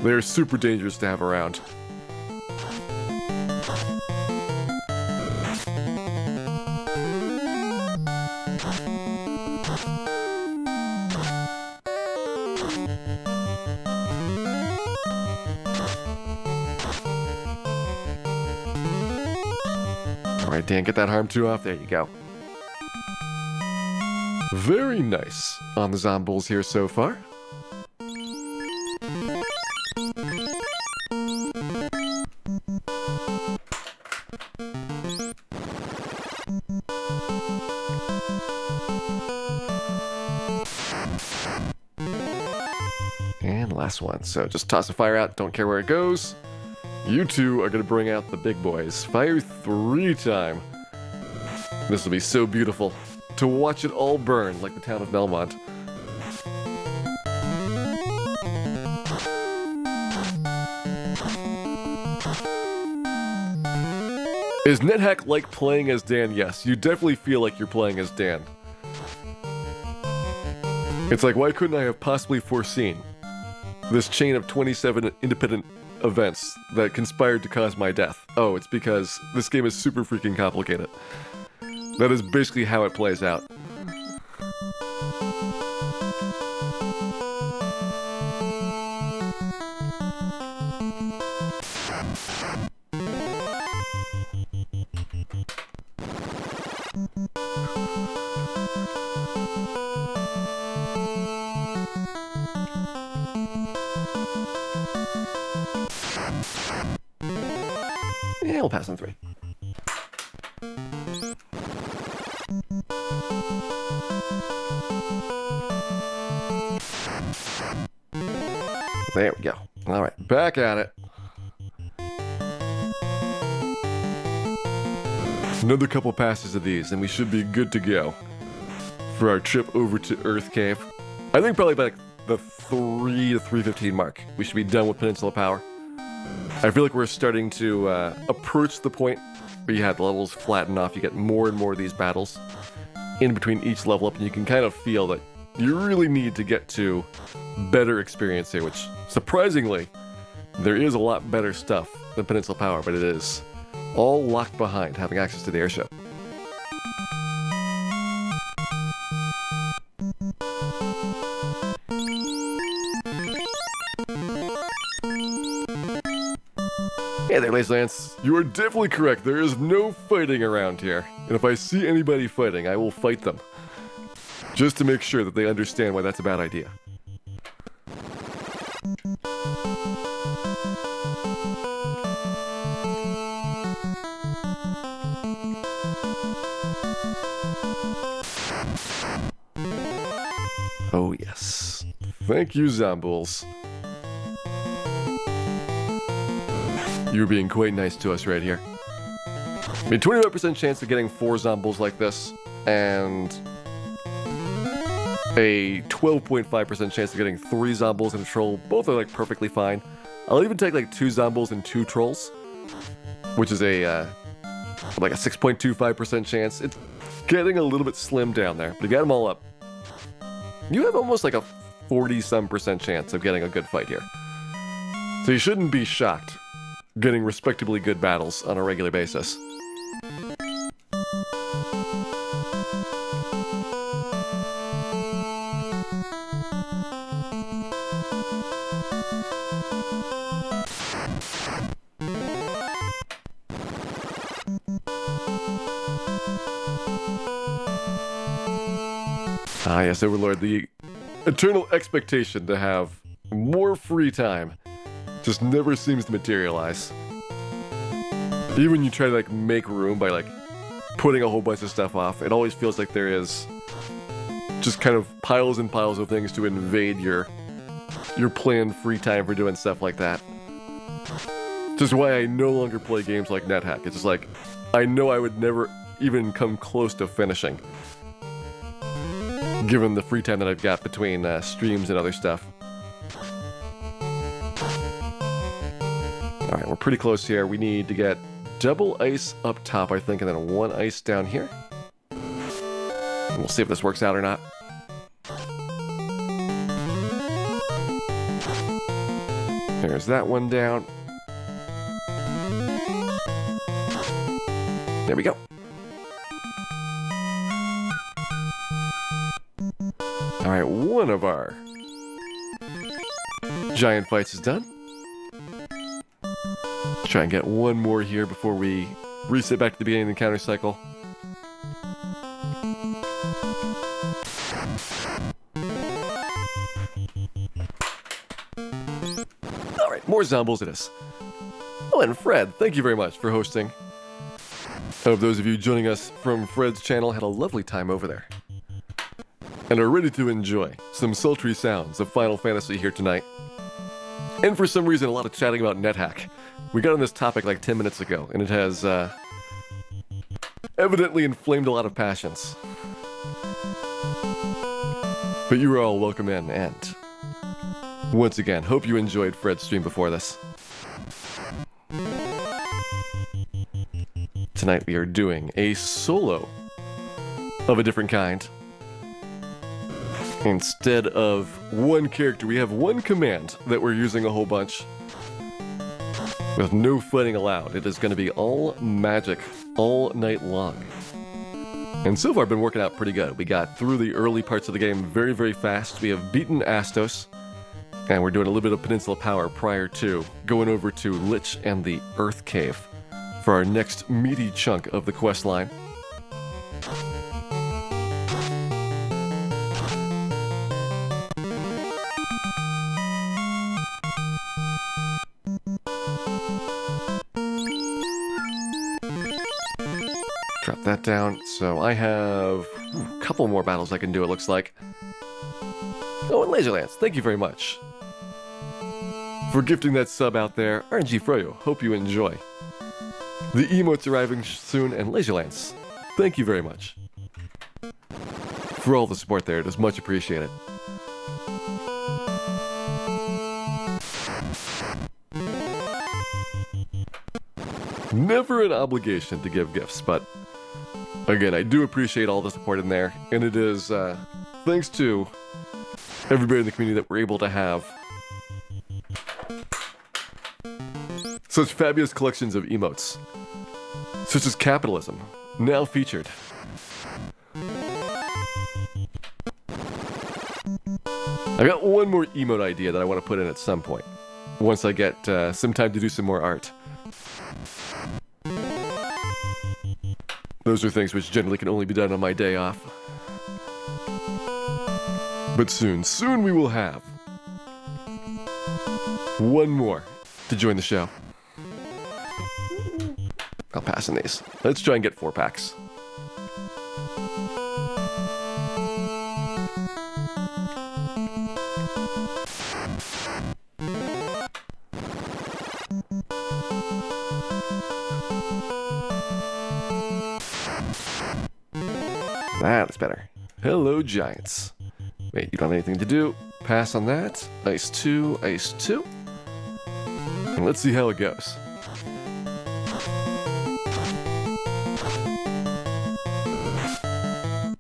They're super dangerous to have around. Alright, Dan, get that harm 2 off. There you go. Very nice on the Zombuls here so far. And last one. So just toss a fire out, don't care where it goes. You two are going to bring out the big boys. Fire 3 time. This will be so beautiful to watch it all burn like the town of Belmont. Is NetHack like playing as Dan? Yes, you definitely feel like you're playing as Dan. It's like, why couldn't I have possibly foreseen this chain of 27 independent events that conspired to cause my death? Oh, it's because this game is super freaking complicated. That is basically how it plays out. Yeah, we'll pass on 3. There we go. All right, back at it. Another couple passes of these, and we should be good to go for our trip over to Earth Cave. I think probably by like the 3 to 3:15 mark, we should be done with Peninsula Power. I feel like we're starting to approach the point where you have the levels flatten off. You get more and more of these battles in between each level up, and you can kind of feel that you really need to get to better experience here, which, surprisingly, there is a lot better stuff than Peninsula Power, but it is all locked behind having access to the airship. Hey there, Lazy Lance. You are definitely correct. There is no fighting around here. And if I see anybody fighting, I will fight them. Just to make sure that they understand why that's a bad idea. Oh yes. Thank you, Zombuls. You're being quite nice to us right here. I mean, 25% chance of getting 4 Zombuls like this, and a 12.5% chance of getting 3 Zombuls and a Troll. Both are like perfectly fine. I'll even take like 2 Zombies and 2 Trolls, which is a like a 6.25% chance. It's getting a little bit slim down there, but if you add them all up, you have almost like a 40-some% chance of getting a good fight here. So you shouldn't be shocked getting respectably good battles on a regular basis. Ah, yes, Overlord, the eternal expectation to have more free time just never seems to materialize. Even when you try to, like, make room by, like, putting a whole bunch of stuff off, it always feels like there is just kind of piles and piles of things to invade your planned free time for doing stuff like that. Just why I no longer play games like NetHack. It's just like, I know I would never even come close to finishing, given the free time that I've got between streams and other stuff. Alright, we're pretty close here. We need to get double ice up top, I think, and then 1 ice down here. And we'll see if this works out or not. There's that one down. There we go. Alright, one of our giant fights is done. Try and get one more here before we reset back to the beginning of the encounter cycle. Alright, more Zombies it is. Oh, and Fred, thank you very much for hosting. I hope those of you joining us from Fred's channel had a lovely time over there and are ready to enjoy some sultry sounds of Final Fantasy here tonight. And for some reason, a lot of chatting about NetHack. We got on this topic like 10 minutes ago, and it has evidently inflamed a lot of passions. But you are all welcome in, and once again, hope you enjoyed Fred's stream before this. Tonight we are doing a solo of a different kind. Instead of one character, we have one command that we're using a whole bunch. With no fighting allowed. It is going to be all magic all night long. And so far been working out pretty good. We got through the early parts of the game very, very fast. We have beaten Astos. And we're doing a little bit of Peninsula Power prior to going over to Lich and the Earth Cave for our next meaty chunk of the quest line. Drop that down. So I have a couple more battles I can do, it looks like. Oh, and Laserlance, thank you very much for gifting that sub out there. RNG Froyo, hope you enjoy. The emotes arriving soon, and Laserlance, thank you very much for all the support there. It is much appreciated. Never an obligation to give gifts, but again, I do appreciate all the support in there, and it is thanks to everybody in the community that we're able to have such fabulous collections of emotes, such as Capitalism, now featured. I got one more emote idea that I want to put in at some point, once I get some time to do some more art. Those are things which generally can only be done on my day off. But soon we will have one more to join the show. I'll pass on these. Let's try and get 4 packs. That's better. Hello, Giants. Wait, you don't have anything to do. Pass on that. Ice 2, Ice 2. And let's see how it goes.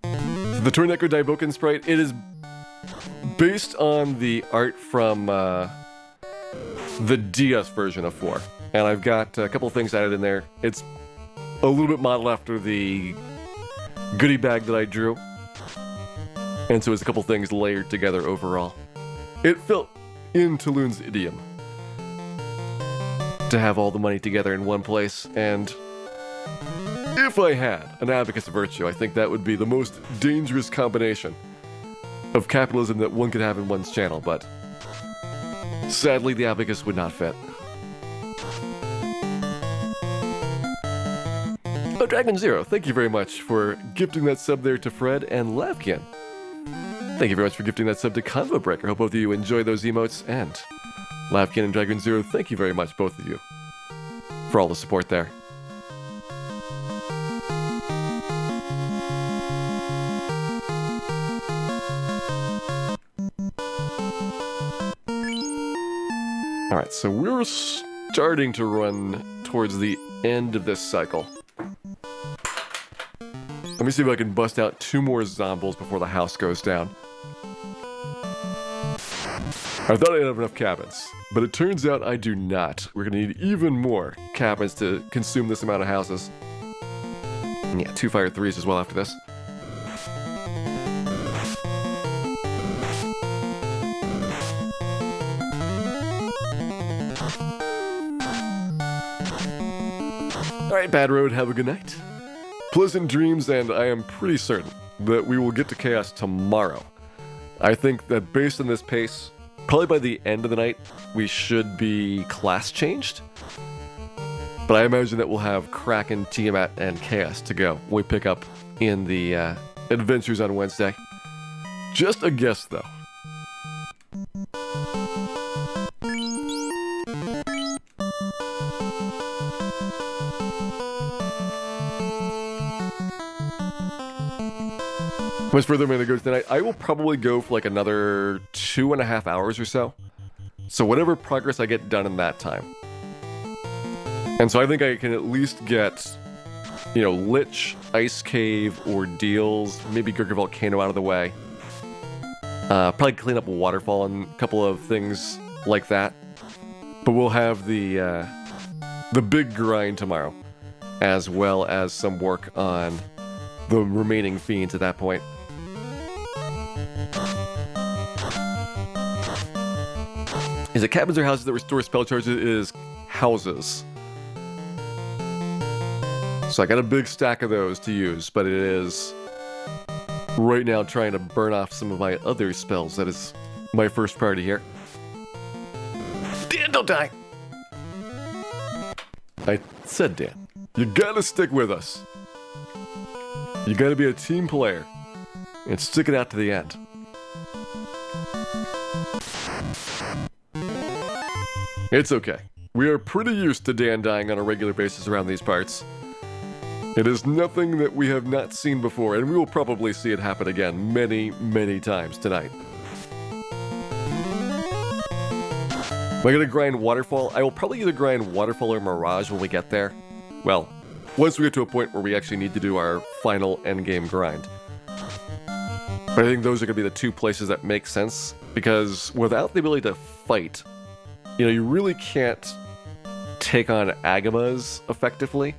So the Torneko Daiboken sprite, it is based on the art from the DS version of 4. And I've got a couple things added in there. It's a little bit modeled after the goodie bag that I drew. And so it's a couple things layered together overall. It felt in Toulon's idiom to have all the money together in one place, and if I had an abacus virtue, I think that would be the most dangerous combination of capitalism that one could have in one's channel, but sadly the abacus would not fit. Oh, Dragon Zero, thank you very much for gifting that sub there to Fred and Lavkin. Thank you very much for gifting that sub to Convo Breaker. Hope both of you enjoy those emotes, and Lavkin and Dragon Zero, thank you very much, both of you, for all the support there. Alright, so we're starting to run towards the end of this cycle. Let me see if I can bust out 2 more zombies before the house goes down. I thought I'd have enough cabins, but it turns out I do not. We're gonna need even more cabins to consume this amount of houses. And yeah, 2 fire 3s as well after this. Alright, Bad Road, have a good night. Pleasant dreams, and I am pretty certain that we will get to Chaos tomorrow. I think that based on this pace, probably by the end of the night, we should be class changed. But I imagine that we'll have Kraken, Tiamat, and Chaos to go when we pick up in the adventures on Wednesday. Just a guess, though. How much further am I going to go tonight? I will probably go for like another 2.5 hours or so. So whatever progress I get done in that time. And so I think I can at least get, you know, Lich, Ice Cave, Ordeals, maybe Gurgir Volcano out of the way. Probably clean up Waterfall and a couple of things like that. But we'll have the big grind tomorrow, as well as some work on the remaining fiends at that point. Is it cabins or houses that restore spell charges? It is houses. So I got a big stack of those to use, but it is right now trying to burn off some of my other spells. That is my first priority here. Dan, don't die! I said, Dan, you gotta stick with us. You gotta be a team player and stick it out to the end. It's okay. We are pretty used to Dan dying on a regular basis around these parts. It is nothing that we have not seen before, and we will probably see it happen again many, many times tonight. Am I gonna grind Waterfall? I will probably either grind Waterfall or Mirage when we get there. Well, once we get to a point where we actually need to do our final endgame grind. But I think those are gonna be the 2 places that make sense, because without the ability to fight, you know, you really can't take on Agamas effectively.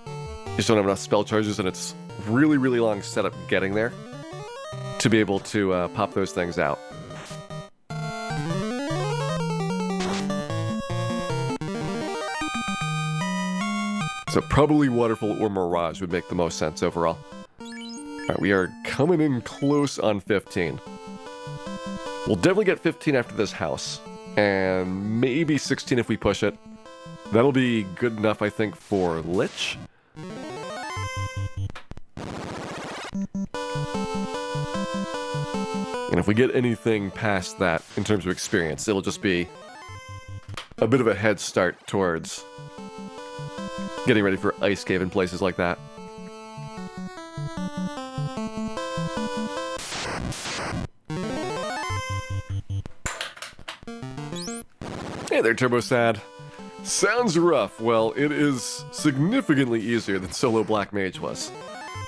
You just don't have enough spell charges, and it's really, really long setup getting there to be able to pop those things out. So probably Waterfall or Mirage would make the most sense overall. Alright, we are coming in close on 15. We'll definitely get 15 after this house. And maybe 16 if we push it. That'll be good enough, I think, for Lich. And if we get anything past that in terms of experience, it'll just be a bit of a head start towards getting ready for Ice Cave and places like that. Hey there, Turbo Sad. Sounds rough. Well, it is significantly easier than solo Black Mage was.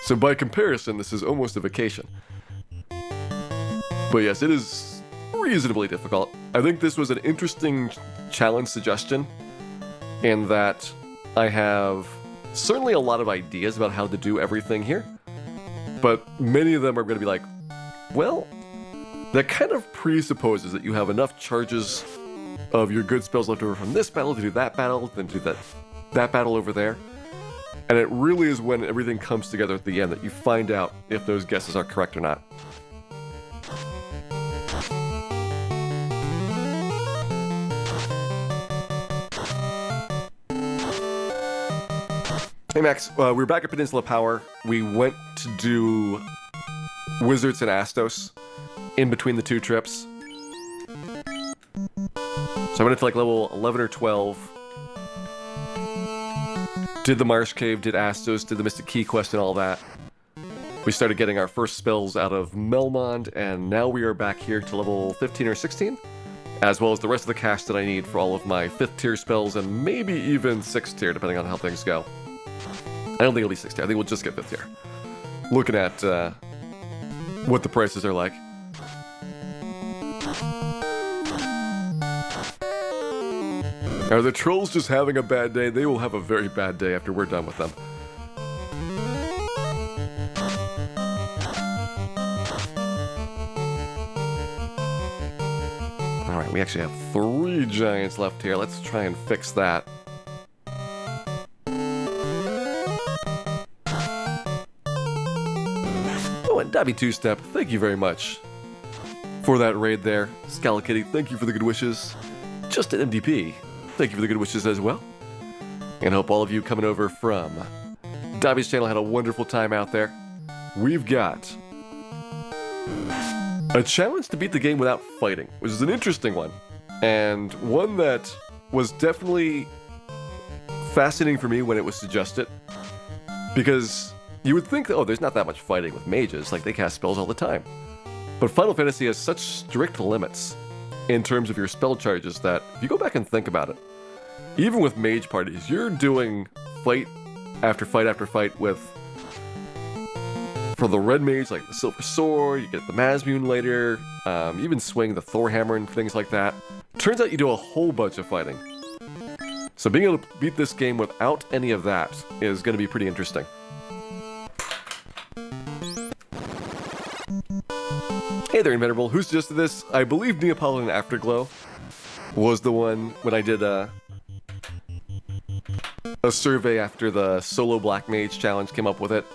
So by comparison, this is almost a vacation. But yes, it is reasonably difficult. I think this was an interesting challenge suggestion in that I have certainly a lot of ideas about how to do everything here, but many of them are going to be like, well, that kind of presupposes that you have enough charges of your good spells left over from this battle to do that battle, then do that battle over there. And it really is when everything comes together at the end that you find out if those guesses are correct or not. Hey Max, we're back at Peninsula Power. We went to do Wizards and Astos in between the two trips. So I went into like level 11 or 12. Did the Marsh Cave, did Astos, did the Mystic Key quest and all that. We started getting our first spells out of Melmond, and now we are back here to level 15 or 16, as well as the rest of the cash that I need for all of my 5th tier spells, and maybe even 6th tier, depending on how things go. I don't think it'll be 6th tier, I think we'll just get 5th tier. Looking at what the prices are like. Are the trolls just having a bad day? They will have a very bad day after we're done with them. Alright, we actually have 3 giants left here. Let's try and fix that. Oh, and Dabby Two-Step, thank you very much for that raid there. Scalakitty, thank you for the good wishes. Just an MDP, thank you for the good wishes as well. And hope all of you coming over from Dobby's channel had a wonderful time out there. We've got a challenge to beat the game without fighting, which is an interesting one. And one that was definitely fascinating for me when it was suggested. Because you would think, oh, there's not that much fighting with mages, like they cast spells all the time. But Final Fantasy has such strict limits in terms of your spell charges that if you go back and think about it, even with mage parties, you're doing fight after fight after fight with, for the red mage, like the Silver Sword, you get the Mazmoon later, you even swing the Thor Hammer and things like that. Turns out you do a whole bunch of fighting. So being able to beat this game without any of that is going to be pretty interesting. Hey there, Invenerable. Who suggested this? I believe Neapolitan Afterglow was the one when I did a survey after the solo Black Mage challenge came up with it.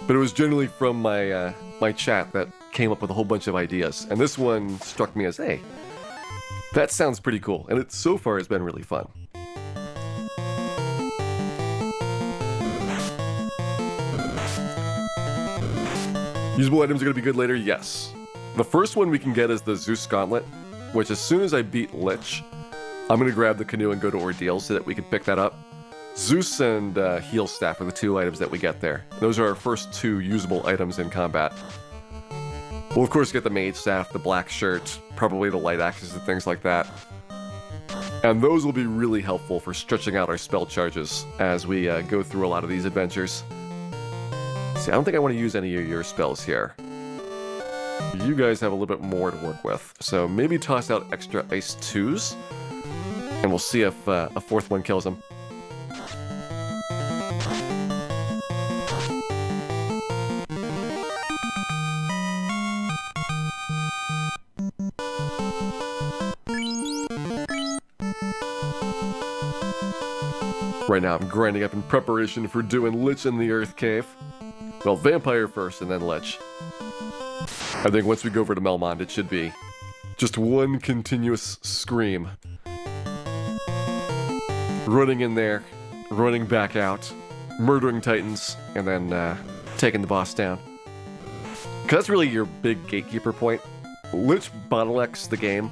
But it was generally from my my chat that came up with a whole bunch of ideas. And this one struck me as, hey, that sounds pretty cool. And it so far has been really fun. Usable items are going to be good later, yes. The first one we can get is the Zeus Gauntlet, which as soon as I beat Lich, I'm going to grab the canoe and go to Ordeal so that we can pick that up. Zeus and Heal Staff are the 2 items that we get there. Those are our first 2 usable items in combat. We'll of course get the Mage Staff, the Black Shirt, probably the Light Axes and things like that. And those will be really helpful for stretching out our spell charges as we go through a lot of these adventures. See, I don't think I want to use any of your spells here. You guys have a little bit more to work with, so maybe toss out extra Ice 2s, and we'll see if a 4th one kills him. Right now I'm grinding up in preparation for doing Lich in the Earth Cave. Well, Vampire first and then Lich. I think once we go over to Melmond, it should be just one continuous scream. Running in there, running back out, murdering Titans, and then taking the boss down. Because that's really your big gatekeeper point. Lich bottlenecks the game,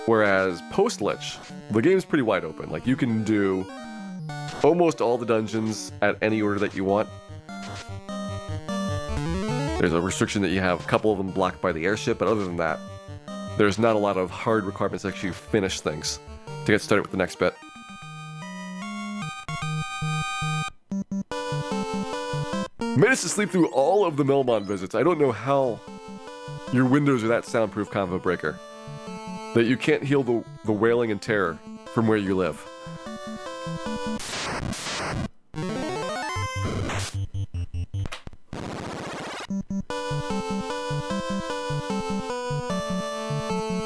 whereas post-Lich, the game's pretty wide open. Like, you can do almost all the dungeons at any order that you want. There's a restriction that you have a couple of them blocked by the airship, but other than that, there's not a lot of hard requirements to actually finish things to get started with the next bit. Managed to sleep through all of the Melmon visits. I don't know how your windows are that soundproof, combo breaker, that you can't heal the wailing and terror from where you live.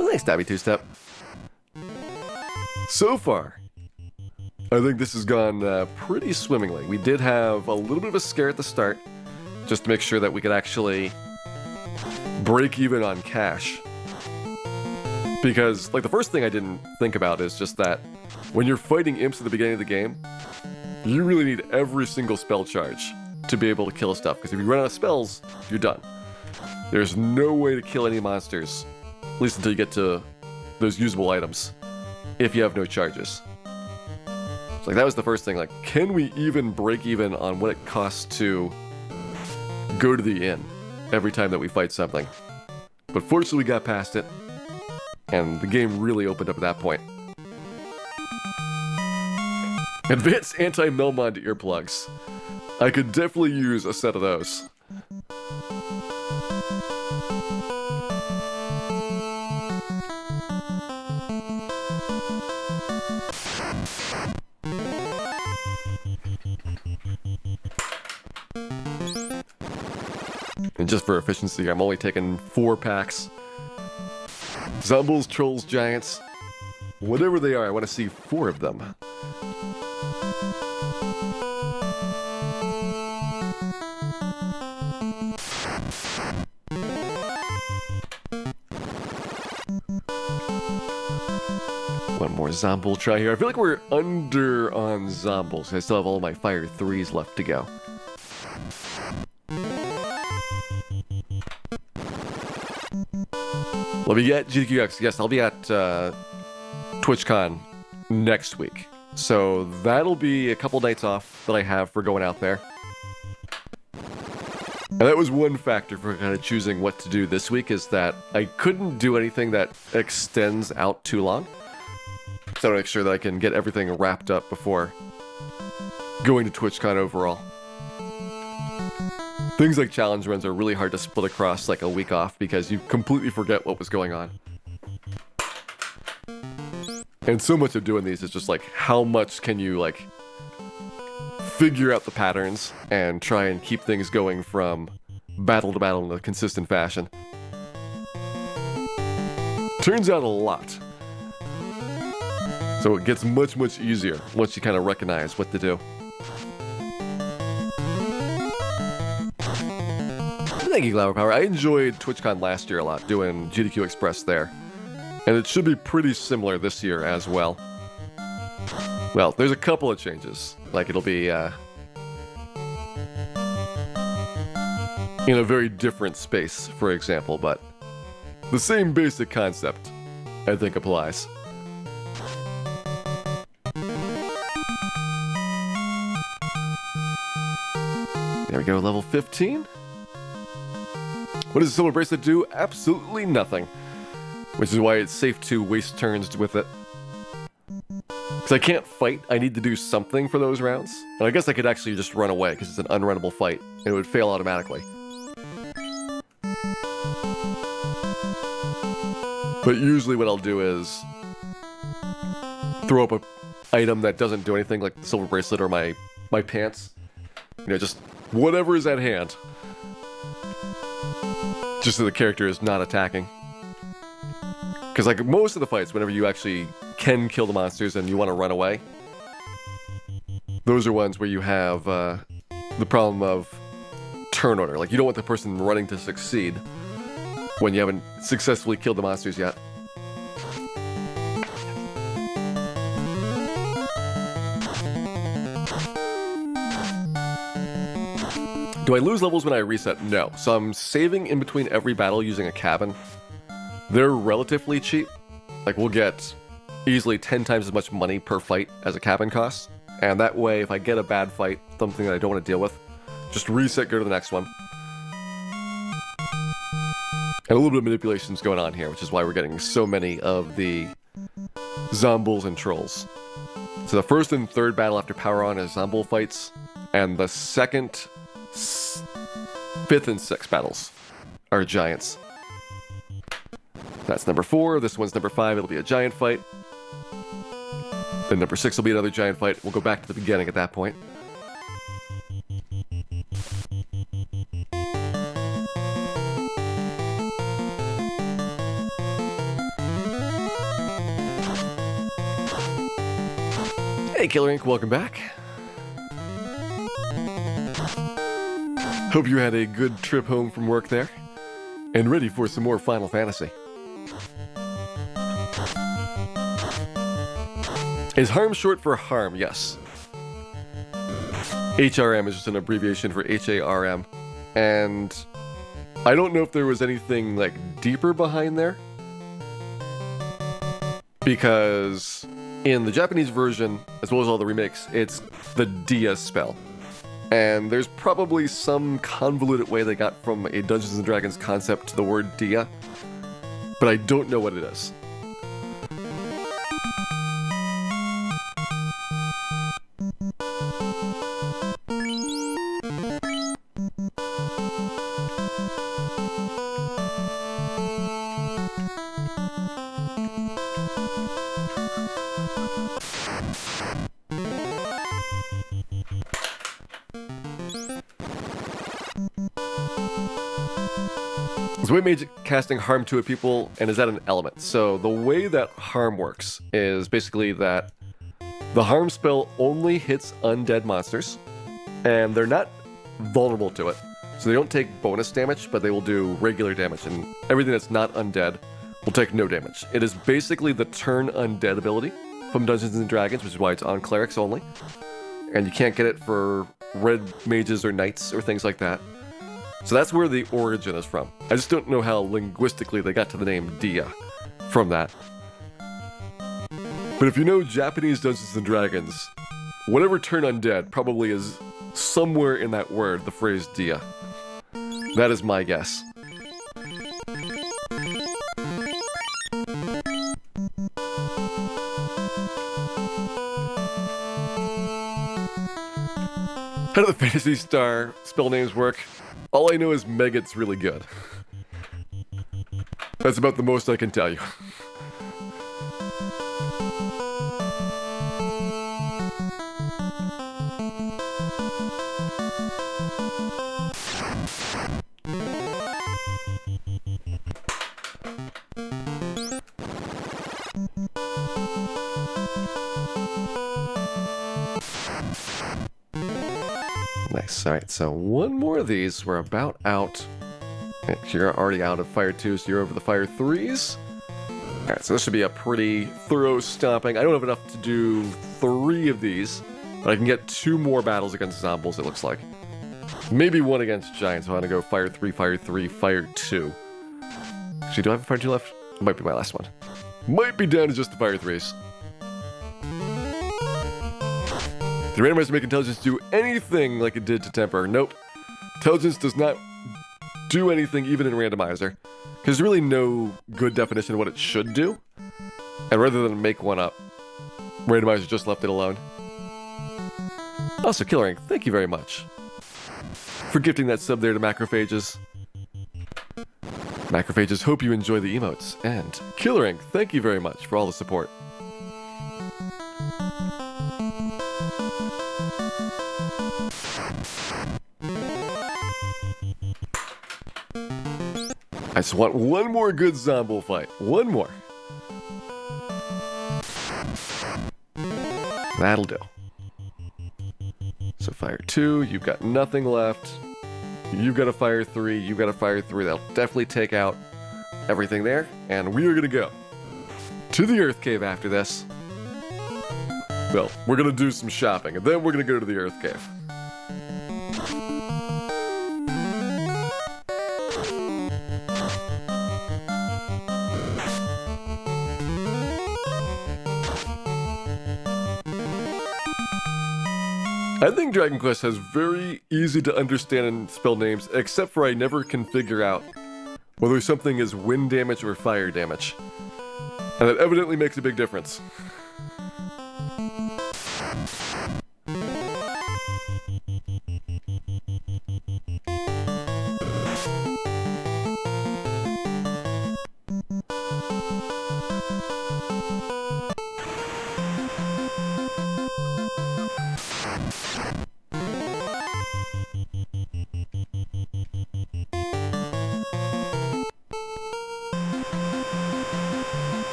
Nice stabby two-step. So far, I think this has gone pretty swimmingly. We did have a little bit of a scare at the start, just to make sure that we could actually break even on cash. Because, like, the first thing I didn't think about is just that when you're fighting imps at the beginning of the game, you really need every single spell charge to be able to kill stuff. Because if you run out of spells, you're done. There's no way to kill any monsters, at least until you get to those usable items, if you have no charges. So, like, that was the first thing. Like, can we even break even on what it costs to go to the inn every time that we fight something? But fortunately, we got past it, and the game really opened up at that point. Advanced anti-Melmond earplugs. I could definitely use a set of those. And just for efficiency, I'm only taking 4 packs. Zombies, trolls, giants, whatever they are, I want to see 4 of them. One more Zombie try here. I feel like we're under on Zombies. I still have all my Fire 3s left to go. Let me get GDQX. Yes, I'll be at TwitchCon next week. So that'll be a couple nights off that I have for going out there. And that was one factor for kind of choosing what to do this week, is that I couldn't do anything that extends out too long. So I want to make sure that I can get everything wrapped up before going to TwitchCon overall. Things like challenge runs are really hard to split across like a week off because you completely forget what was going on. And so much of doing these is just like, how much can you like figure out the patterns and try and keep things going from battle to battle in a consistent fashion. Turns out a lot. So it gets much, much easier once you kind of recognize what to do. Thank you, Glower Power. I enjoyed TwitchCon last year a lot, doing GDQ Express there. And it should be pretty similar this year as well. Well, there's a couple of changes. Like, it'll be in a very different space, for example, but the same basic concept, I think, applies. There we go, level 15. What does the Silver Bracelet do? Absolutely nothing. Which is why it's safe to waste turns with it. Because I can't fight, I need to do something for those rounds. And I guess I could actually just run away, because it's an unrunnable fight, and it would fail automatically. But usually what I'll do is throw up an item that doesn't do anything, like the Silver Bracelet or my pants. You know, just whatever is at hand. Just so the character is not attacking. Because like most of the fights, whenever you actually can kill the monsters and you want to run away, those are ones where you have the problem of turn order. Like, you don't want the person running to succeed when you haven't successfully killed the monsters yet. Do I lose levels when I reset? No. So I'm saving in between every battle using a cabin. They're relatively cheap. Like, we'll get easily 10 times as much money per fight as a cabin costs. And that way, if I get a bad fight, something that I don't want to deal with, just reset, go to the next one. And a little bit of manipulation's going on here, which is why we're getting so many of the zombies and trolls. So the first and third battle after Power On is zombie fights, and the second, 5th and 6th battles are giants. That's number 4. This one's number 5. It'll be a giant fight. Then number 6 will be another giant fight. We'll go back to the beginning at that point. Hey, Killer Ink, welcome back. Hope you had a good trip home from work there, and ready for some more Final Fantasy. Is harm short for harm? Yes. HRM is just an abbreviation for HARM, and I don't know if there was anything like deeper behind there, because in the Japanese version, as well as all the remakes, it's the Dia spell. And there's probably some convoluted way they got from a Dungeons & Dragons concept to the word Dia, but I don't know what it is. Is White Mage casting harm to a people, and is that an element? So the way that harm works is basically that the harm spell only hits undead monsters, and they're not vulnerable to it. So they don't take bonus damage, but they will do regular damage, and everything that's not undead will take no damage. It is basically the turn undead ability from Dungeons & Dragons, which is why it's on clerics only. And you can't get it for red mages or knights or things like that. So that's where the origin is from. I just don't know how linguistically they got to the name Dia from that. But if you know Japanese Dungeons & Dragons, whatever turn undead probably is somewhere in that word, the phrase Dia. That is my guess. How do the Phantasy Star spell names work? All I know is Megget's really good. That's about the most I can tell you. Nice. Alright, so one more of these. We're about out. You're already out of Fire 2, so you're over the Fire 3s. Alright, so this should be a pretty thorough stomping. I don't have enough to do 3 of these, but I can get 2 more battles against Zombies, it looks like. Maybe 1 against Giants, so I'm going to go Fire 3, Fire 3, Fire 2. Actually, do I have a Fire 2 left? It might be my last one. Might be down to just the Fire 3s. Did randomizer make intelligence do anything like it did to temper? Nope. Intelligence does not do anything even in randomizer. There's really no good definition of what it should do. And rather than make one up, randomizer just left it alone. Also, Killer Ink, thank you very much for gifting that sub there to Macrophages. Macrophages, hope you enjoy the emotes. And Killer Ink, thank you very much for all the support. I just want one more good zombie fight. One more. That'll do. So Fire 2, you've got nothing left. You've got a Fire 3, you've got a Fire 3. That'll definitely take out everything there. And we are going to go to the Earth Cave after this. Well, we're going to do some shopping, and then we're going to go to the Earth Cave. I think Dragon Quest has very easy to understand and spell names, except for I never can figure out whether something is wind damage or fire damage. And that evidently makes a big difference.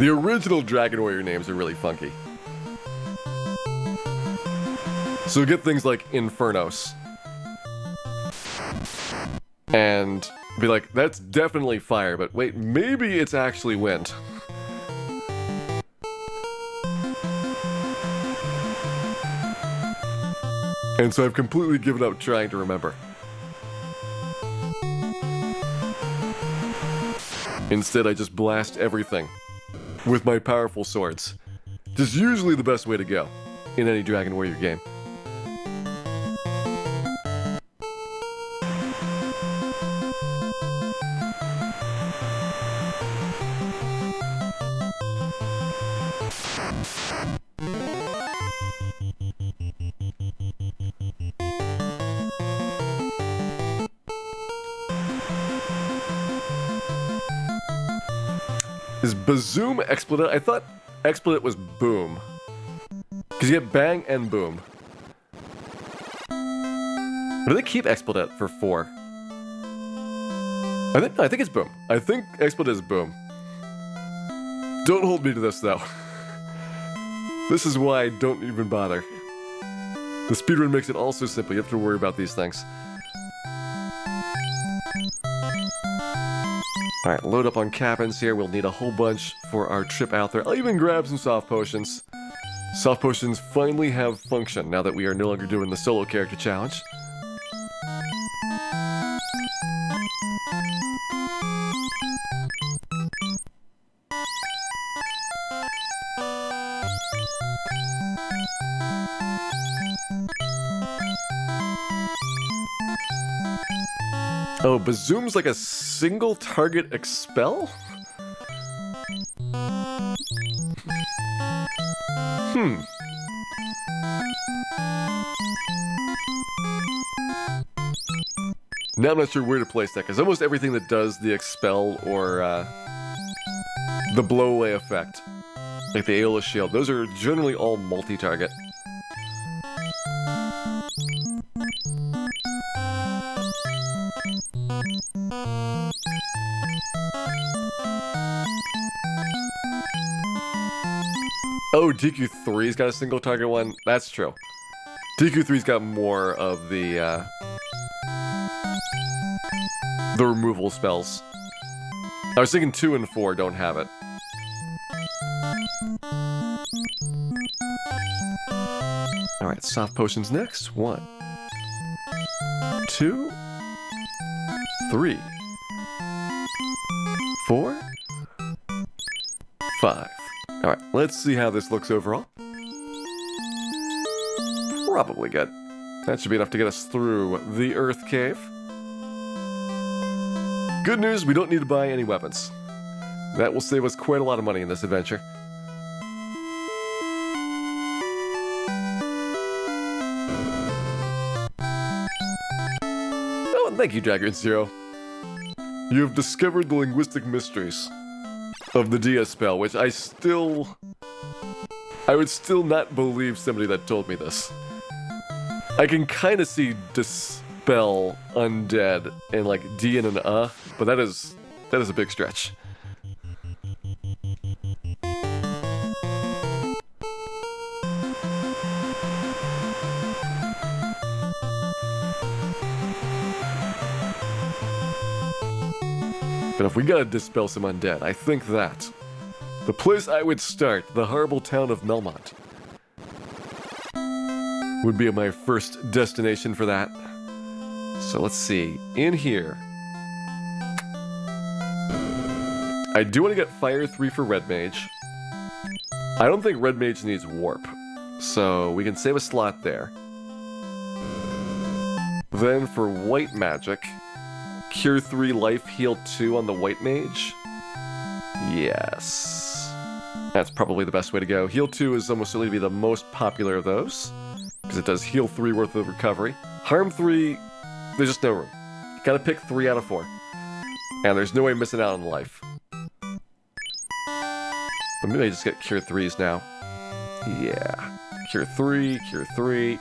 The original Dragon Warrior names are really funky. So we get things like Infernos. And be like, that's definitely fire, but wait, maybe it's actually wind. And so I've completely given up trying to remember. Instead, I just blast everything with my powerful swords. Which is usually the best way to go in any Dragon Warrior game. Is Bazoom expletive? I thought expletive was boom. Because you get bang and boom. Or do they keep expletive for 4? I think it's boom. I think expletive is boom. Don't hold me to this though. This is why I don't even bother. The speedrun makes it all so simple. You have to worry about these things. Alright, load up on cabins here. We'll need a whole bunch for our trip out there. I'll even grab some soft potions. Soft potions finally have function now that we are no longer doing the solo character challenge. Oh, Bazoom's like a single target expel? Now I'm not sure where to place that, because almost everything that does the expel or the blow away effect, like the Aeolus Shield, those are generally all multi-target. Oh, DQ3's got a single target one. That's true. DQ3's got more of the removal spells. I was thinking 2 and 4 don't have it. Alright, soft potions next. 1, 2, 3, 4, 5. Alright, let's see how this looks overall. Probably good. That should be enough to get us through the Earth Cave. Good news, we don't need to buy any weapons. That will save us quite a lot of money in this adventure. Oh, and thank you, Jagger Zero. You have discovered the linguistic mysteries of the Dia spell, which I would still not believe somebody that told me this. I can kind of see dispel undead and like D and an but that is a big stretch. But if we gotta dispel some undead, I think that the place I would start, the horrible town of Melmont, would be my first destination for that. So let's see. In here, I do want to get Fire 3 for Red Mage. I don't think Red Mage needs Warp, so we can save a slot there. Then for White Magic, Cure 3, Life, Heal 2 on the White Mage. Yes. That's probably the best way to go. Heal 2 is almost certainly to be the most popular of those, because it does Heal 3 worth of recovery. Harm 3, there's just no room. You gotta pick 3 out of 4. And there's no way missing out on life. But maybe I just get Cure 3s now. Yeah. Cure 3, Cure 3.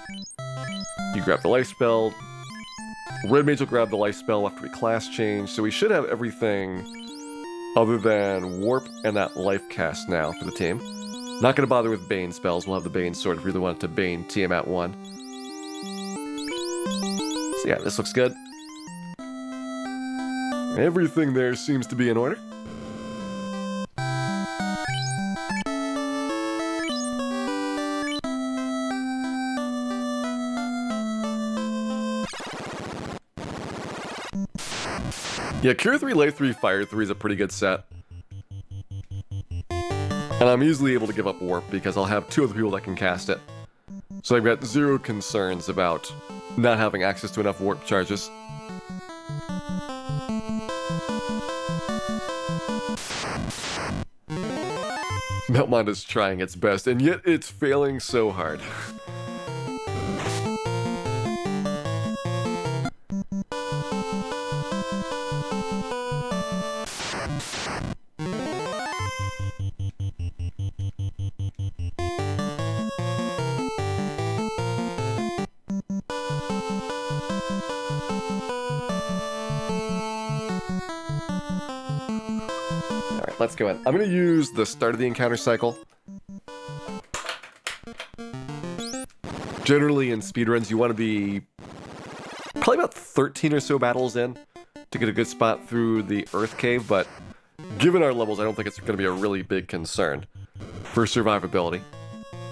You grab the life spell. Red Mage will grab the life spell after we class change, so we should have everything other than Warp and that Life Cast now for the team. Not going to bother with Bane spells. We'll have the Bane sword if we really want to Bane Tiamat 1. So yeah, this looks good. Everything there seems to be in order. Yeah, Cure 3, Life 3, Fire 3 is a pretty good set. And I'm easily able to give up Warp because I'll have 2 other people that can cast it. So I've got 0 concerns about not having access to enough Warp charges. Meltmond is trying its best, and yet it's failing so hard. Let's go in. I'm going to use the start of the encounter cycle. Generally in speedruns, you want to be probably about 13 or so battles in to get a good spot through the Earth Cave, but given our levels, I don't think it's going to be a really big concern for survivability.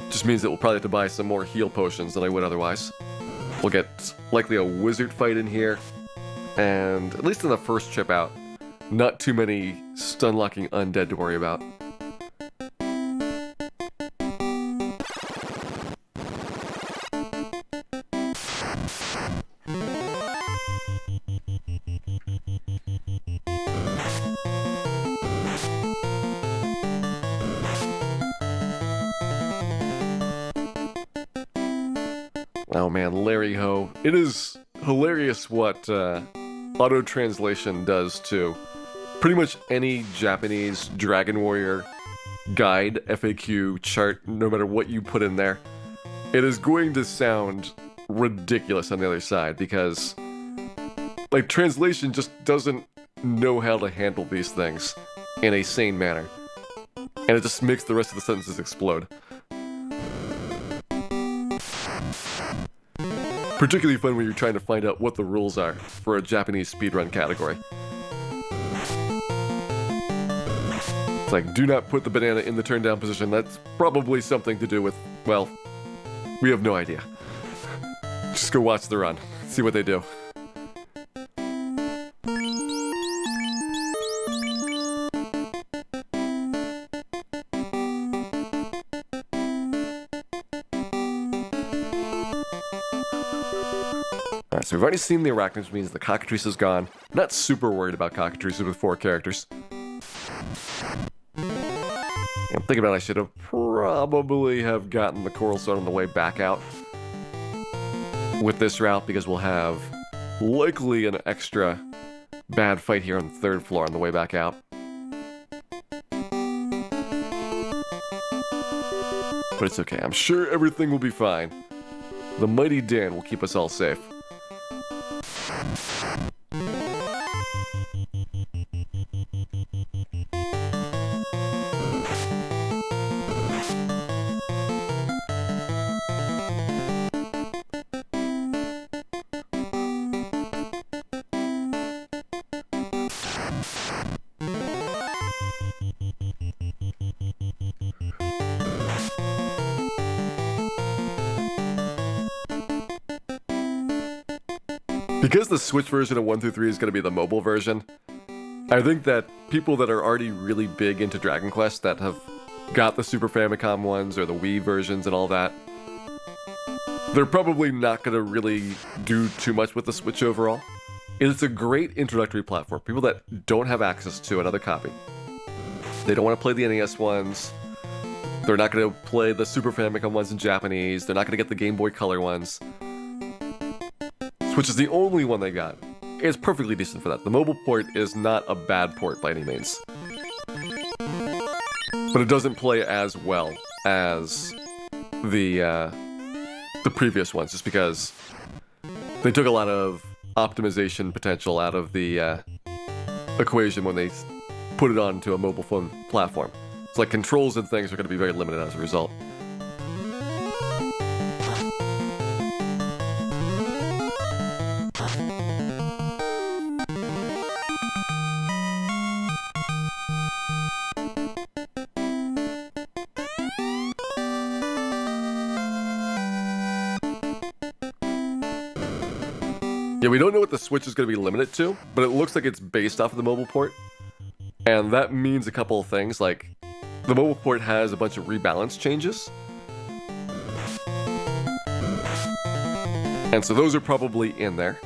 Just means that we'll probably have to buy some more heal potions than I would otherwise. We'll get likely a wizard fight in here, and at least in the first trip out, not too many stun-locking undead to worry about. Oh man, Larry Ho. It is hilarious what auto-translation does to pretty much any Japanese Dragon Warrior guide, FAQ, chart, no matter what you put in there. It is going to sound ridiculous on the other side because, like, translation just doesn't know how to handle these things in a sane manner. And it just makes the rest of the sentences explode. Particularly fun when you're trying to find out what the rules are for a Japanese speedrun category. It's like, do not put the banana in the turn down position. That's probably something to do with, well, we have no idea. Just go watch the run, see what they do. Alright, so we've already seen the arachnids, which means the cockatrice is gone. I'm not super worried about cockatrices with 4 characters. I'm thinking about I should have probably have gotten the Coral Stone on the way back out with this route because we'll have likely an extra bad fight here on the 3rd floor on the way back out. But it's okay. I'm sure everything will be fine. The mighty Dan will keep us all safe. Because the Switch version of 1 through 3 is going to be the mobile version, I think that people that are already really big into Dragon Quest that have got the Super Famicom ones or the Wii versions and all that, they're probably not going to really do too much with the Switch overall. It's a great introductory platform. People that don't have access to another copy. They don't want to play the NES ones. They're not going to play the Super Famicom ones in Japanese. They're not going to get the Game Boy Color ones. Switch is the only one they got. It's perfectly decent for that. The mobile port is not a bad port by any means. But it doesn't play as well as the previous ones, just because they took a lot of optimization potential out of the equation when they put it onto a mobile phone platform. It's like controls and things are going to be very limited as a result. Yeah, we don't know what the Switch is going to be limited to, but it looks like it's based off of the mobile port. And that means a couple of things, like the mobile port has a bunch of rebalance changes. And so those are probably in there.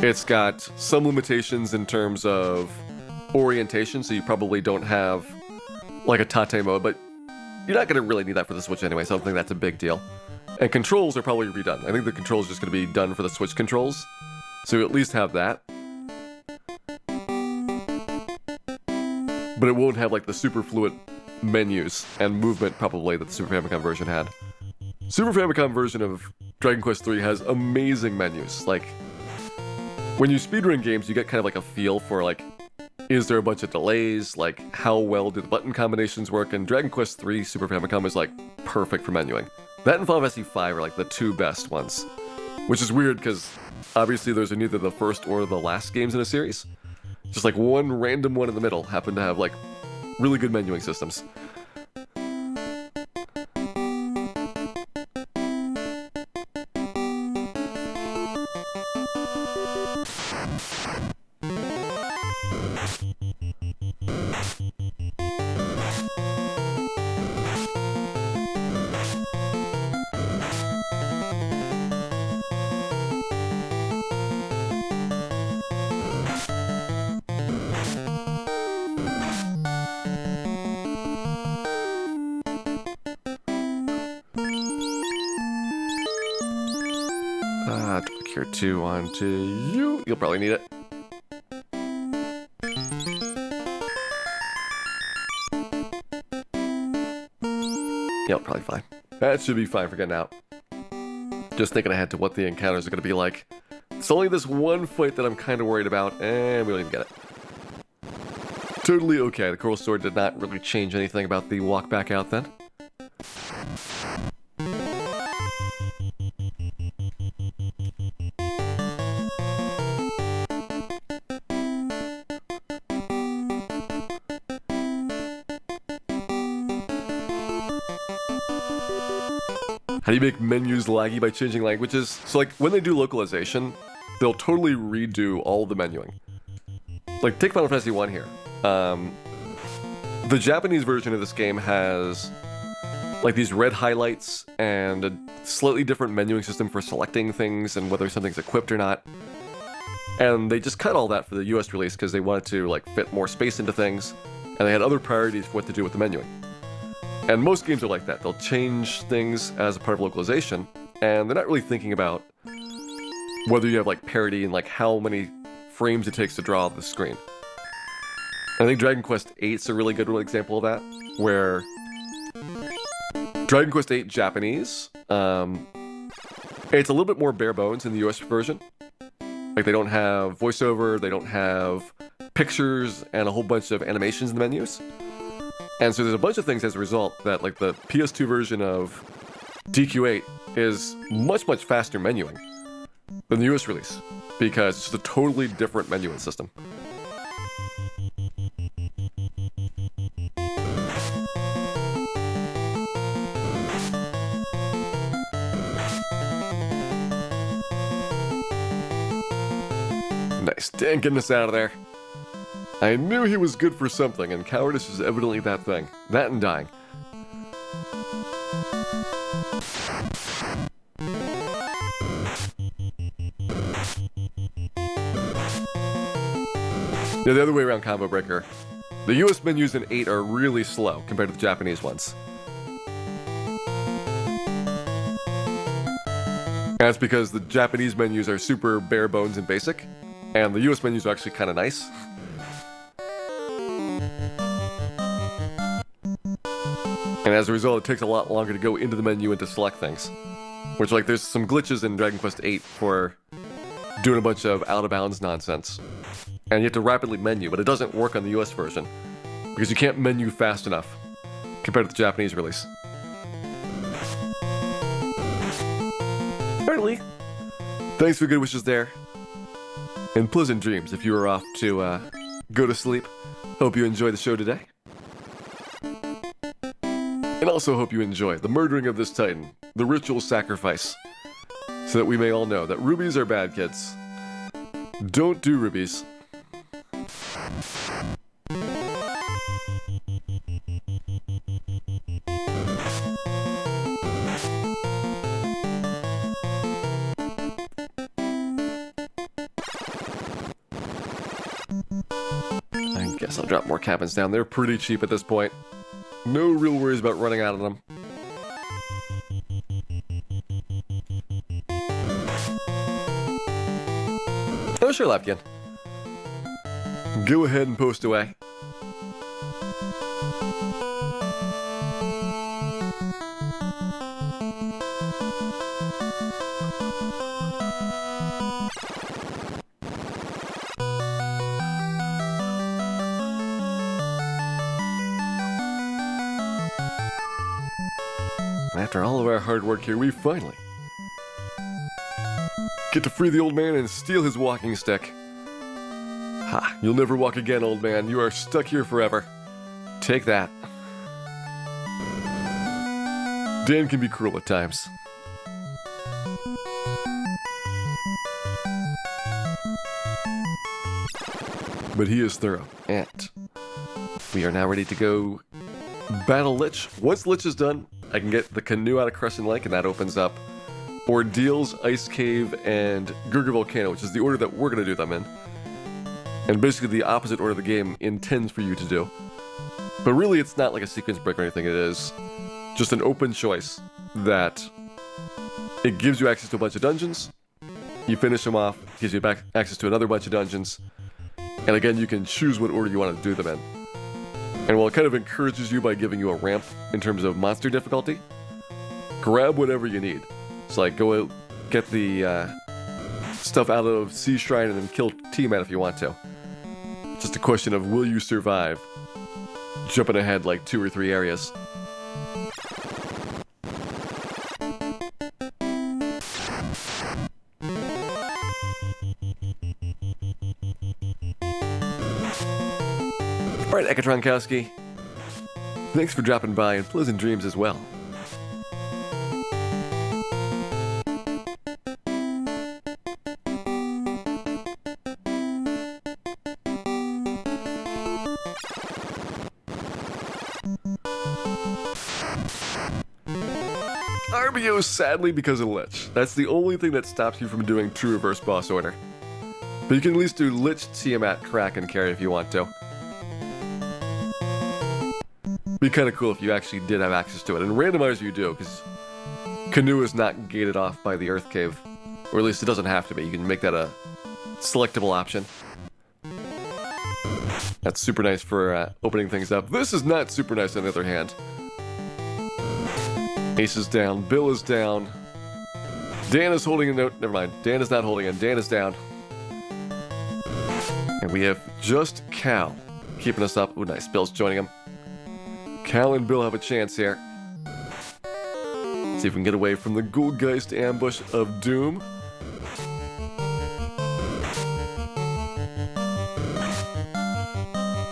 It's got some limitations in terms of orientation, so you probably don't have like a Tate mode, but you're not going to really need that for the Switch anyway, so I don't think that's a big deal. And controls are probably redone. I think the controls are just going to be done for the Switch controls. So you at least have that. But it won't have like the super fluid menus and movement probably that the Super Famicom version had. Super Famicom version of Dragon Quest III has amazing menus. Like, when you speedrun games, you get kind of like a feel for like, is there a bunch of delays? Like, how well do the button combinations work? And Dragon Quest III Super Famicom is like perfect for menuing. That and Final Fantasy V are like the two best ones. Which is weird because obviously those are neither the first or the last games in a series. Just like one random one in the middle happened to have like really good menuing systems. Here, 2 onto you. You'll probably need it. Yep, probably fine. That should be fine for getting out. Just thinking ahead to what the encounters are going to be like. It's only this one fight that I'm kind of worried about, and we don't even get it. Totally okay. The Coral Sword did not really change anything about the walk back out then. How do you make menus laggy by changing languages? So like, when they do localization, they'll totally redo all the menuing. Like, take Final Fantasy 1 here. The Japanese version of this game has like these red highlights and a slightly different menuing system for selecting things and whether something's equipped or not. And they just cut all that for the US release because they wanted to like fit more space into things, and they had other priorities for what to do with the menuing. And most games are like that. They'll change things as a part of localization, and they're not really thinking about whether you have like parity and like how many frames it takes to draw the screen. I think Dragon Quest VIII is a really good example of that, where Dragon Quest VIII Japanese, it's a little bit more bare bones in the US version. Like, they don't have voiceover, they don't have pictures, and a whole bunch of animations in the menus. And so there's a bunch of things as a result that, like, the PS2 version of DQ8 is much, much faster menuing than the US release, because it's just a totally different menuing system. Nice. Dan getting us out of there. I knew he was good for something, and cowardice is evidently that thing. That and dying. Yeah, the other way around, Combo Breaker. The US menus in 8 are really slow compared to the Japanese ones. And that's because the Japanese menus are super bare bones and basic, and the US menus are actually kind of nice. And as a result, it takes a lot longer to go into the menu and to select things. Which, like, there's some glitches in Dragon Quest VIII for doing a bunch of out-of-bounds nonsense. and you have to rapidly menu, but it doesn't work on the US version because you can't menu fast enough compared to the Japanese release. Alright, Lee. Thanks for good wishes there. And pleasant dreams if you were off to go to sleep. Hope you enjoyed the show today. And also hope you enjoy the murdering of this titan, the ritual sacrifice, so that we may all know that rubies are bad, kids. Don't do rubies. I guess I'll drop more cabins down. They're pretty cheap at this point. No real worries about running out of them. Oh, sure, Lapkin. Go ahead and post away. After all of our hard work here, we finally get to free the old man and steal his walking stick. Ha, you'll never walk again, old man. You are stuck here forever. Take that. Dan can be cruel at times. But he is thorough. And we are now ready to go battle Lich. Once Lich is done, I can get the canoe out of Crescent Lake, and that opens up Ordeals, Ice Cave, and Gurgur Volcano, which is the order that we're going to do them in. And basically the opposite order the game intends for you to do. But really, it's not like a sequence break or anything. It is just an open choice that it gives you access to a bunch of dungeons. You finish them off, gives you back access to another bunch of dungeons. And again, you can choose what order you want to do them in. And while it kind of encourages you by giving you a ramp in terms of monster difficulty, grab whatever you need. It's like, go out, get the stuff out of Sea Shrine and then kill T-Man if you want to. Just a question of, will you survive jumping ahead like 2 or 3 areas? Alright, Ekatronkowski. Thanks for dropping by, and pleasant dreams as well. RBO sadly because of Lich. That's the only thing that stops you from doing true reverse boss order. But you can at least do Lich, Tiamat, Crack, and Carry if you want to. Be kind of cool if you actually did have access to it. And randomizer you do, because Canoe is not gated off by the Earth Cave. Or at least it doesn't have to be. You can make that a selectable option. That's super nice for opening things up. This is not super nice on the other hand. Ace is down, Bill is down. Dan is holding a note. Never mind. Dan is not holding in. Dan is down. And we have just Cal keeping us up. Ooh, nice. Bill's joining him. Cal and Bill have a chance here. Let's see if we can get away from the Goldgeist ambush of Doom.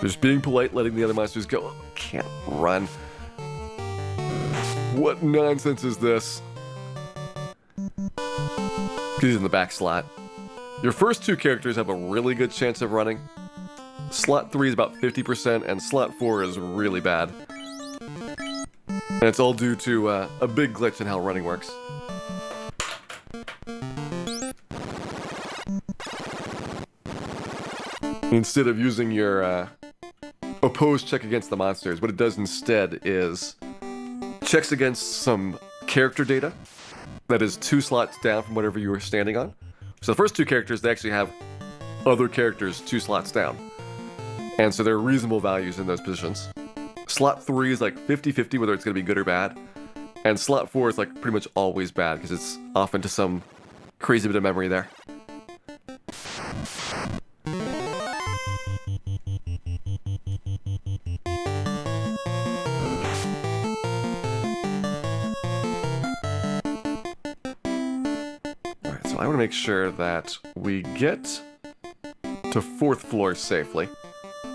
Just being polite, letting the other monsters go. Oh, can't run. What nonsense is this? He's in the back slot. Your first 2 characters have a really good chance of running. Slot 3 is about 50%, and slot 4 is really bad. And it's all due to a big glitch in how running works. Instead of using your opposed check against the monsters, what it does instead is checks against some character data that is 2 slots down from whatever you were standing on. So the first 2 characters, they actually have other characters 2 slots down. And so there are reasonable values in those positions. Slot 3 is like 50-50 whether it's going to be good or bad. And slot 4 is like pretty much always bad because it's off into some crazy bit of memory there. So I want to make sure that we get to 4th floor safely.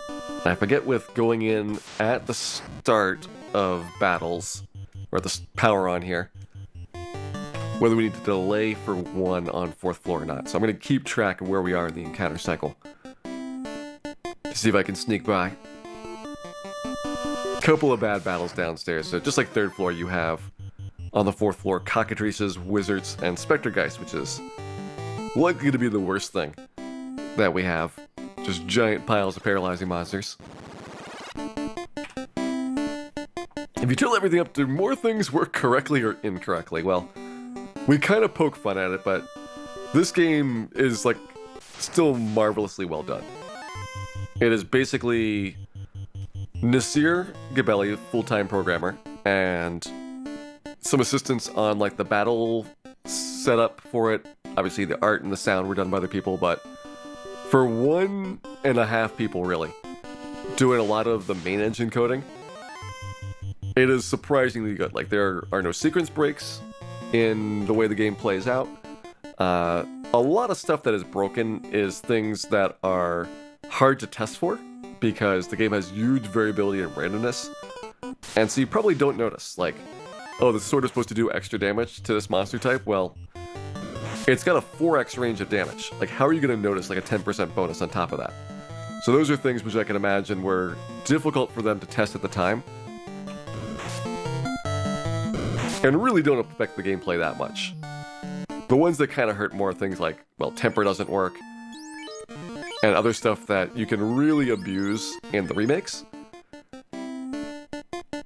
And I forget with going in at the start of battles, or the power on here, whether we need to delay for one on 4th floor or not. So I'm going to keep track of where we are in the encounter cycle to see if I can sneak by. Couple of bad battles downstairs. So just like 3rd floor, you have on the 4th floor cockatrices, wizards, and spectergeist, which is likely to be the worst thing that we have. Just giant piles of paralyzing monsters. If you tilt everything up, do more things work correctly or incorrectly? Well, we kind of poke fun at it, but this game is, like, still marvelously well done. It is basically Nasir Gabelli, full-time programmer, and some assistance on, like, the battle setup for it. Obviously, the art and the sound were done by other people, but for 1.5 people, really, doing a lot of the main engine coding, it is surprisingly good. Like, there are no sequence breaks in the way the game plays out. A lot of stuff that is broken is things that are hard to test for, because the game has huge variability and randomness, and so you probably don't notice, like, oh, this sword is supposed to do extra damage to this monster type. Well, it's got a 4x range of damage. Like, how are you going to notice, like, a 10% bonus on top of that? So those are things which I can imagine were difficult for them to test at the time, and really don't affect the gameplay that much. The ones that kind of hurt more are things like, well, temper doesn't work, and other stuff that you can really abuse in the remakes.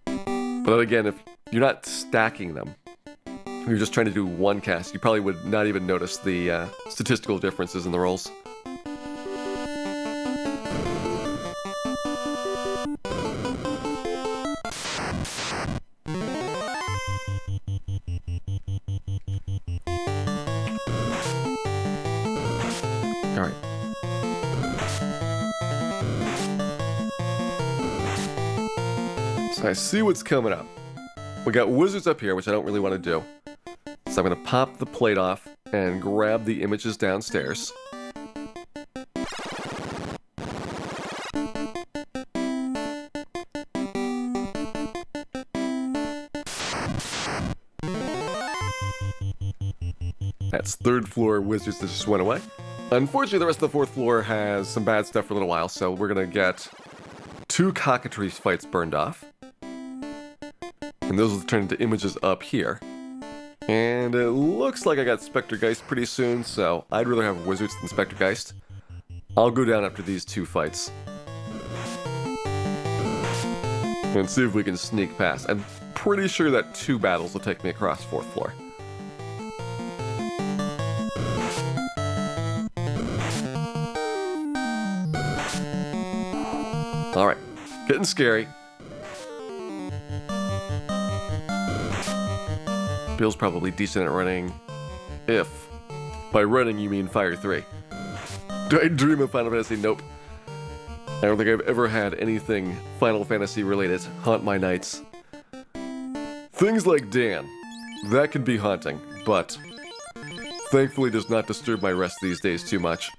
But then again, if you're not stacking them, you're just trying to do one cast, you probably would not even notice the statistical differences in the rolls. Alright. So I see what's coming up. We got wizards up here, which I don't really want to do. So I'm going to pop the plate off and grab the images downstairs. That's 3rd floor wizards that just went away. Unfortunately, the rest of the 4th floor has some bad stuff for a little while, so we're going to get 2 cockatrice fights burned off. And those will turn into images up here. And it looks like I got Spectergeist pretty soon, so I'd rather have wizards than Spectergeist. I'll go down after these 2 fights and see if we can sneak past. I'm pretty sure that 2 battles will take me across 4th floor. Alright, getting scary. Bill's probably decent at running, if by running you mean Fire 3. Do I dream of Final Fantasy? Nope. I don't think I've ever had anything Final Fantasy related haunt my nights. Things like Dan, that can be haunting, but thankfully does not disturb my rest these days too much.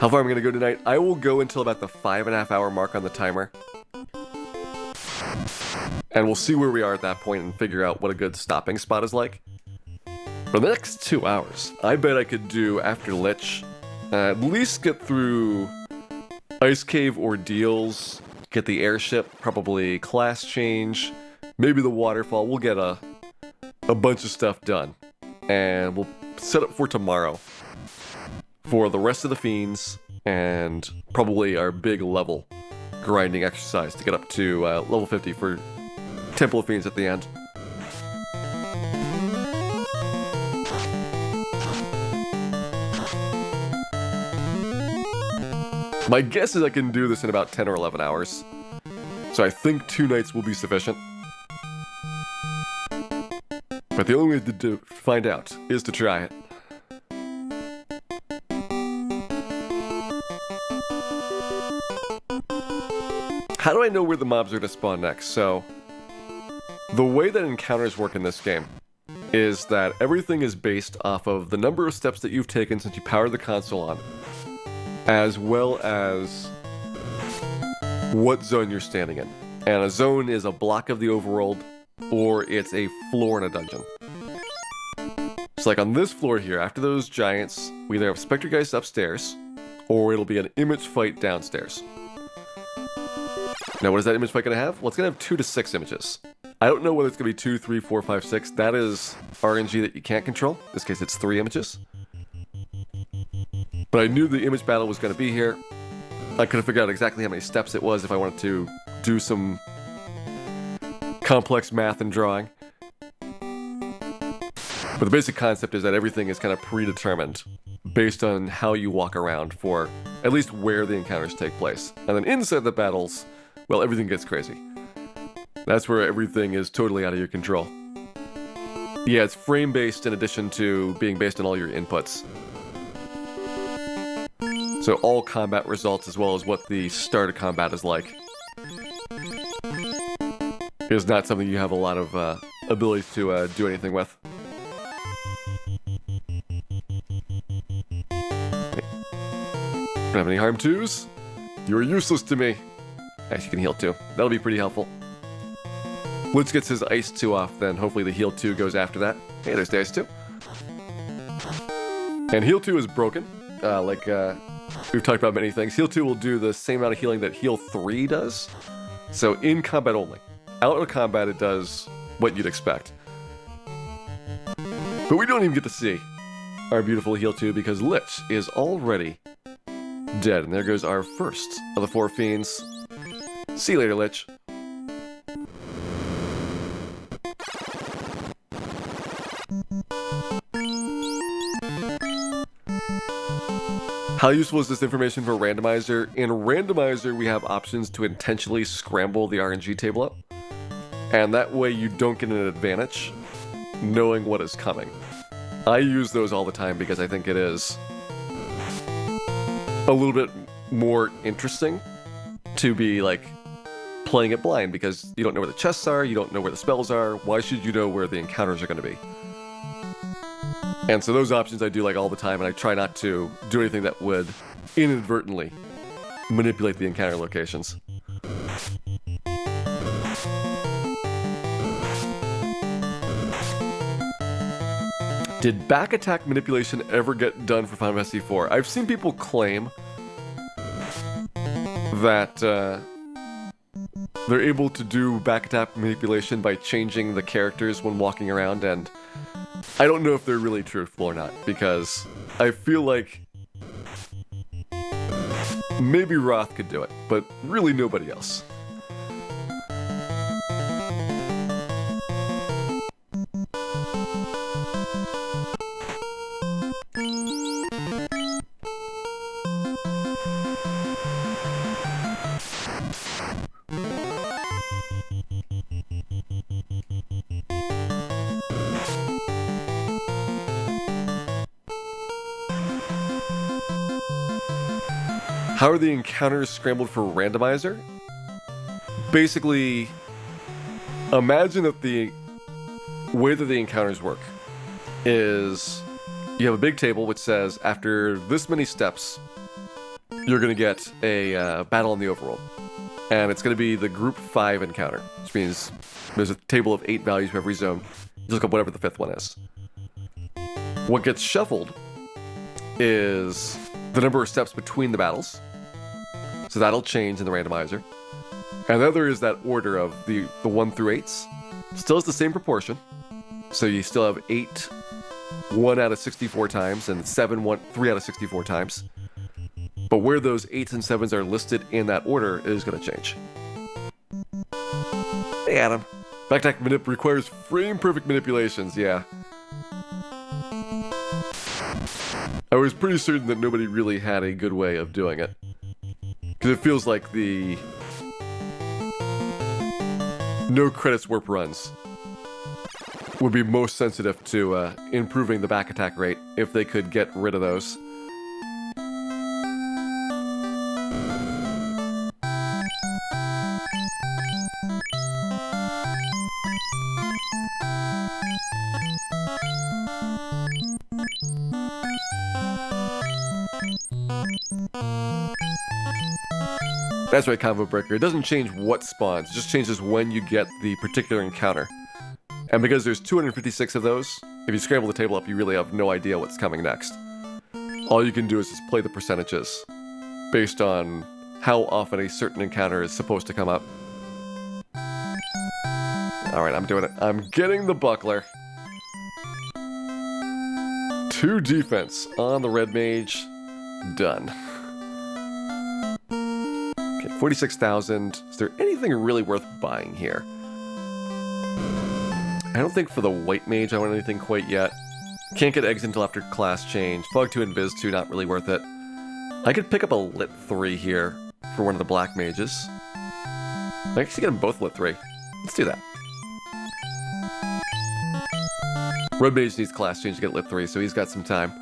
How far am I going to go tonight? I will go until about the 5.5 hour mark on the timer. And we'll see where we are at that point and figure out what a good stopping spot is like. For the next 2 hours, I bet I could do, after Lich, at least get through Ice Cave Ordeals, get the airship, probably class change, maybe the waterfall. We'll get a bunch of stuff done. And we'll set up for tomorrow for the rest of the fiends, and probably our big level grinding exercise to get up to level 50 for Temple of Fiends at the end. My guess is I can do this in about 10 or 11 hours, so I think 2 nights will be sufficient. But the only way to find out is to try it. how do I know where the mobs are going to spawn next? So, the way that encounters work in this game is that everything is based off of the number of steps that you've taken since you powered the console on, as well as what zone you're standing in. And a zone is a block of the overworld, or it's a floor in a dungeon. So like on this floor here, after those giants, we either have Spectre Geist upstairs, or it'll be an image fight downstairs. Now what is that image fight going to have? Well, it's going to have 2 to 6 images. I don't know whether it's going to be 2, 3, 4, 5, 6. That is RNG that you can't control. In this case, it's 3 images. But I knew the image battle was going to be here. I could have figured out exactly how many steps it was if I wanted to do some complex math and drawing. But the basic concept is that everything is kind of predetermined based on how you walk around for at least where the encounters take place. And then inside the battles, well, everything gets crazy. That's where everything is totally out of your control. Yeah, it's frame-based in addition to being based on all your inputs. So all combat results, as well as what the start of combat is like, is not something you have a lot of abilities to do anything with. Don't have any harm twos? You are useless to me. Actually, you can heal 2. That'll be pretty helpful. Blitz gets his Ice 2 off, then hopefully the Heal 2 goes after that. Hey, there's the Ice 2. And Heal 2 is broken. We've talked about many things. Heal 2 will do the same amount of healing that Heal 3 does. So in combat only. Out of combat, it does what you'd expect. But we don't even get to see our beautiful Heal 2 because Lich is already dead. And there goes our first of the 4 fiends. See you later, Lich. How useful is this information for Randomizer? In Randomizer, we have options to intentionally scramble the RNG table up. And that way you don't get an advantage knowing what is coming. I use those all the time because I think it is a little bit more interesting to be like playing it blind because you don't know where the chests are, you don't know where the spells are. Why should you know where the encounters are going to be? And so those options I do like all the time, and I try not to do anything that would inadvertently manipulate the encounter locations. Did back attack manipulation ever get done for Final Fantasy IV? I've seen people claim that they're able to do back attack manipulation by changing the characters when walking around, and I don't know if they're really truthful or not, because I feel like maybe Roth could do it, but really nobody else. How are the encounters scrambled for Randomizer? Basically, imagine that the way that the encounters work is you have a big table which says after this many steps, you're going to get a battle in the overworld. And it's going to be the group 5 encounter, which means there's a table of 8 values for every zone. You look up whatever the 5th one is. What gets shuffled is the number of steps between the battles. So that'll change in the randomizer. And the other is that order of the 1 through 8s. Still has the same proportion. So you still have 8, 1 out of 64 times, and 7, 3 out of 64 times. But where those 8s and 7s are listed in that order is going to change. Hey, Adam. Backtack manip requires frame-perfect manipulations, yeah. I was pretty certain that nobody really had a good way of doing it. Because it feels like the no credits warp runs would be most sensitive to improving the back attack rate if they could get rid of those. That's right, Combo Breaker. It doesn't change what spawns, it just changes when you get the particular encounter. And because there's 256 of those, if you scramble the table up, you really have no idea what's coming next. All you can do is just play the percentages based on how often a certain encounter is supposed to come up. Alright, I'm doing it. I'm getting the buckler. 2 defense on the red mage. Done. Okay, 46,000. Is there anything really worth buying here? I don't think for the white mage I want anything quite yet. Can't get eggs until after class change. Fog 2 and Biz 2, not really worth it. I could pick up a Lit 3 here for one of the black mages. I actually get them both Lit 3. Let's do that. Red mage needs class change to get Lit 3, so he's got some time.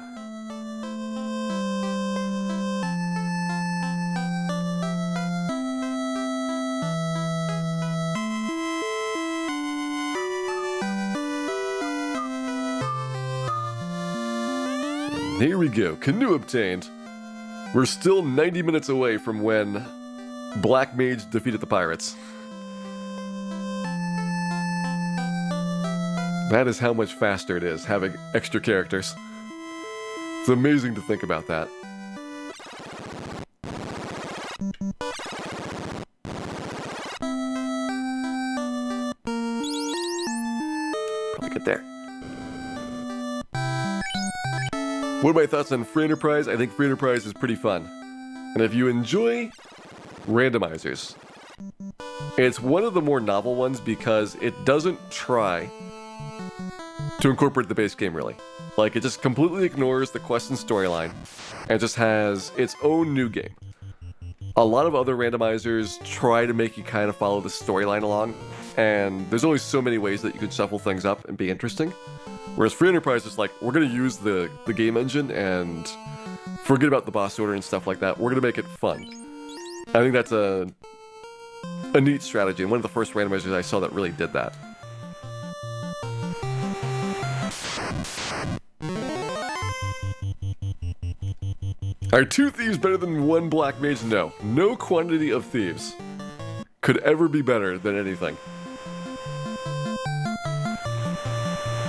Here we go, canoe obtained. We're still 90 minutes away from when Black Mage defeated the pirates. That is how much faster it is, having extra characters. It's amazing to think about that. Probably get there. What are my thoughts on Free Enterprise? I think Free Enterprise is pretty fun. And if you enjoy randomizers, it's one of the more novel ones because it doesn't try to incorporate the base game, really. Like, it just completely ignores the quest and storyline and just has its own new game. A lot of other randomizers try to make you kind of follow the storyline along, and there's only so many ways that you can shuffle things up and be interesting. Whereas Free Enterprise is like, we're going to use the game engine and forget about the boss order and stuff like that. We're going to make it fun. I think that's a neat strategy, and one of the first randomizers I saw that really did that. Are 2 thieves better than 1 black mage? No. No quantity of thieves could ever be better than anything.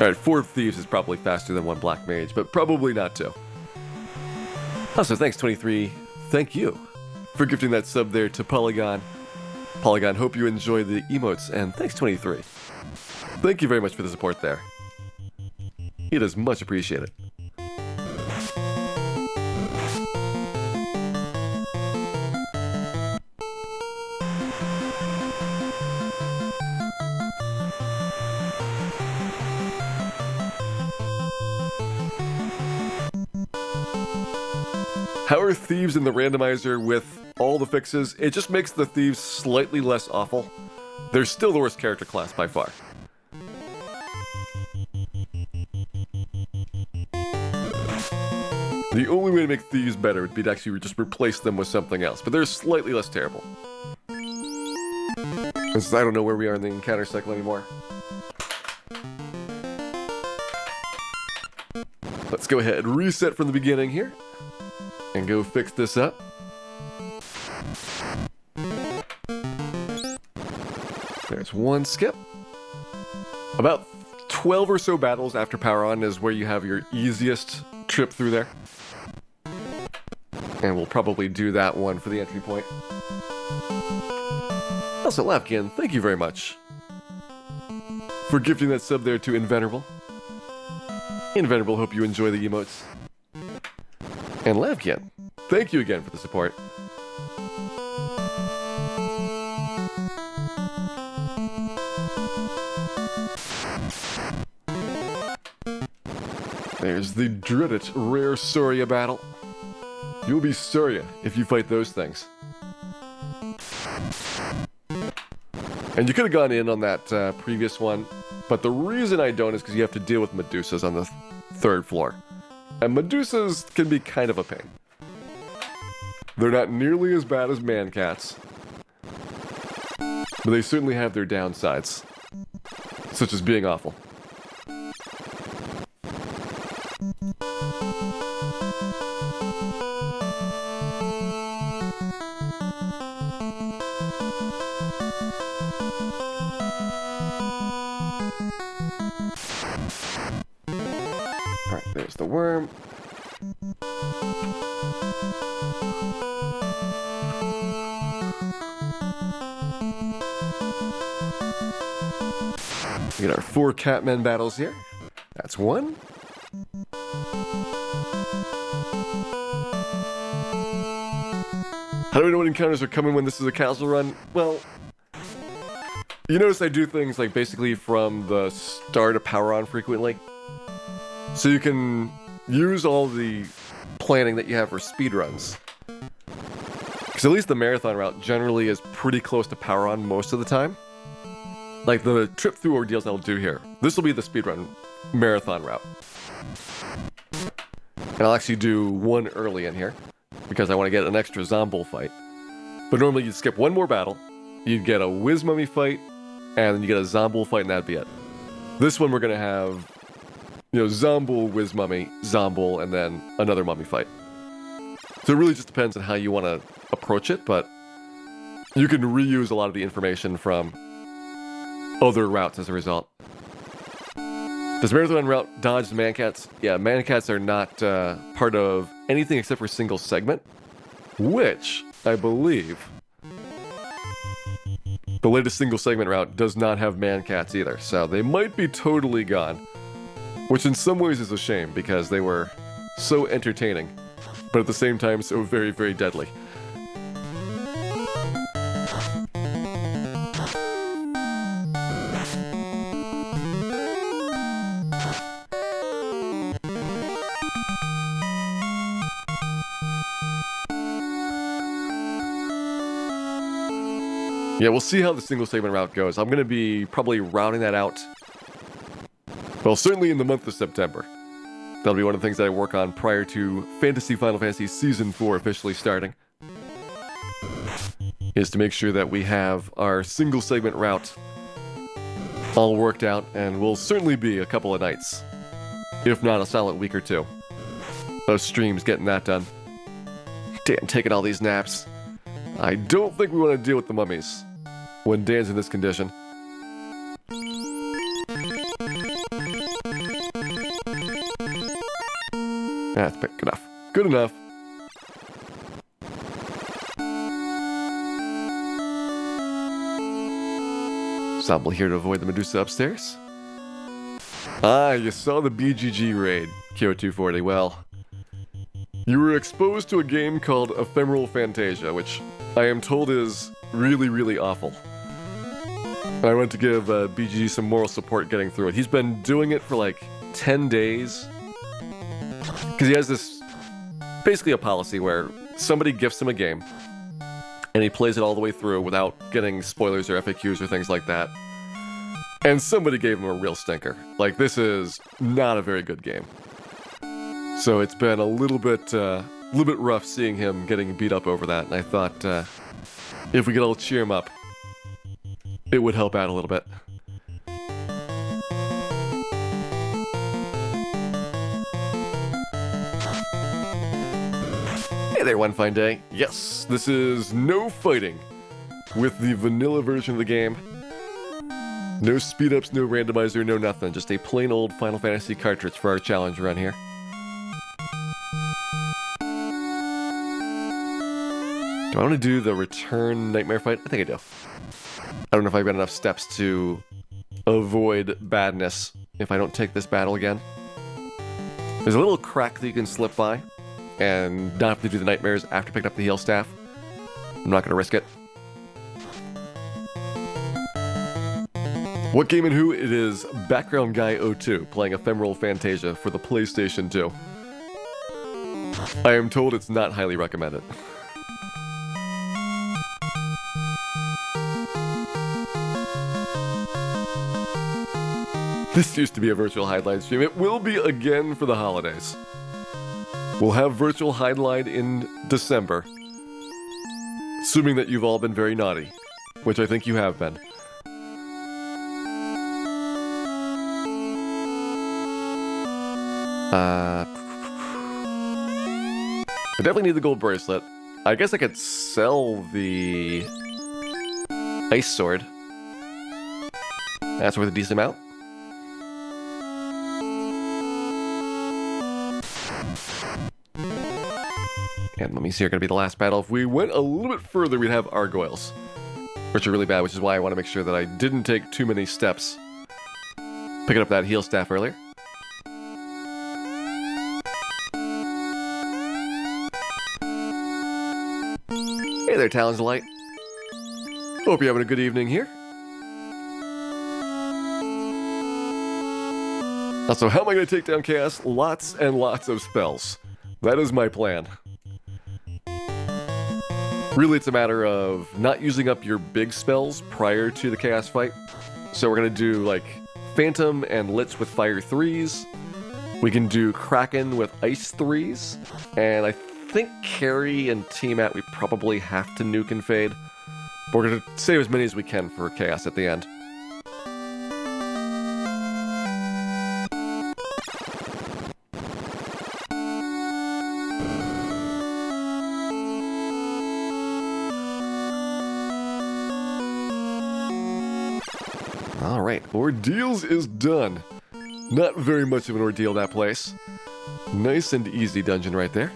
Alright, 4 thieves is probably faster than 1 black mage, but probably not 2. Also, thanks 23. Thank you for gifting that sub there to Polygon. Polygon, hope you enjoy the emotes, and thanks 23. Thank you very much for the support there. It is much appreciated. How are thieves in the randomizer with all the fixes? It just makes the thieves slightly less awful. They're still the worst character class by far. The only way to make thieves better would be to actually just replace them with something else, but they're slightly less terrible. I don't know where we are in the encounter cycle anymore. Let's go ahead and reset from the beginning here. And go fix this up. There's 1 skip. About 12 or so battles after Power On is where you have your easiest trip through there. And we'll probably do that one for the entry point. Also, Lapkin, thank you very much for gifting that sub there to Invenerable. Invenerable, hope you enjoy the emotes. And Lavkin, thank you again for the support. There's the dreaded rare Soria battle. You'll be Soria if you fight those things. And you could have gone in on that previous one, but the reason I don't is because you have to deal with Medusas on the 3rd floor. And Medusas can be kind of a pain. They're not nearly as bad as man-cats, but they certainly have their downsides, such as being awful. Alright, there's the worm. We get our 4 Catmen battles here. That's 1. How do we know what encounters are coming when this is a casual run? Well, you notice I do things like basically from the start of power on frequently. So you can use all the planning that you have for speedruns. Because at least the marathon route generally is pretty close to power on most of the time. Like the trip through ordeals I'll do here. This will be the speedrun marathon route. And I'll actually do one early in here, because I want to get an extra Zombull fight. But normally you'd skip one more battle, you'd get a Whiz Mummy fight, and then you get a Zombull fight and that'd be it. This one we're going to have, Zombull, Whiz Mummy, Zombull, and then another Mummy fight. So it really just depends on how you want to approach it, but you can reuse a lot of the information from other routes as a result. Does Marathon route dodge the Mancats? Yeah, Mancats are not part of anything except for single segment, which I believe the latest single segment route does not have Mancats either, so they might be totally gone, which in some ways is a shame because they were so entertaining, but at the same time so very, very deadly. Yeah, we'll see how the single segment route goes. I'm going to be probably routing that out, well, certainly in the month of September. That'll be one of the things that I work on prior to Final Fantasy Season 4 officially starting, is to make sure that we have our single segment route all worked out, and will certainly be a couple of nights, if not a solid week or two, of streams getting that done. Damn, taking all these naps. I don't think we want to deal with the mummies when Dan's in this condition. That's good enough. Good enough. Zombull here to avoid the Medusa upstairs. Ah, you saw the BGG raid, Kyo240. Well, you were exposed to a game called Ephemeral Fantasia, which I am told is really, really awful. I went to give BGG some moral support getting through it. He's been doing it for like 10 days. Because he has this, basically a policy where somebody gifts him a game, and he plays it all the way through without getting spoilers or FAQs or things like that. And somebody gave him a real stinker. Like, this is not a very good game. So it's been a little bit rough seeing him getting beat up over that, and I thought if we could all cheer him up, it would help out a little bit. Hey there, one fine day. Yes, this is no fighting with the vanilla version of the game. No speed-ups, no randomizer, no nothing. Just a plain old Final Fantasy cartridge for our challenge run here. Do I want to do the return nightmare fight? I think I do. I don't know if I've got enough steps to avoid badness if I don't take this battle again. There's a little crack that you can slip by and not have to do the nightmares after picking up the heal staff. I'm not going to risk it. What game and who? It is Background Guy 02 playing Ephemeral Fantasia for the PlayStation 2. I am told it's not highly recommended. This used to be a virtual highlight stream. It will be again for the holidays. We'll have virtual highlight in December, assuming that you've all been very naughty, which I think you have been. I definitely need the gold bracelet. I guess I could sell the ice sword. That's worth a decent amount. And mummies here are going to be the last battle. If we went a little bit further, we'd have gargoyles, which are really bad, which is why I want to make sure that I didn't take too many steps picking up that heal staff earlier. Hey there, Talons of Light. Hope you're having a good evening here. Also, how am I going to take down Chaos? Lots and lots of spells. That is my plan. Really, it's a matter of not using up your big spells prior to the Chaos fight. So we're going to do, like, Phantom and Litz with Fire 3s. We can do Kraken with Ice 3s. And I think Carrie and Tiamat we probably have to nuke and fade. But we're going to save as many as we can for Chaos at the end. Alright, Ordeals is done. Not very much of an ordeal, that place. Nice and easy dungeon right there.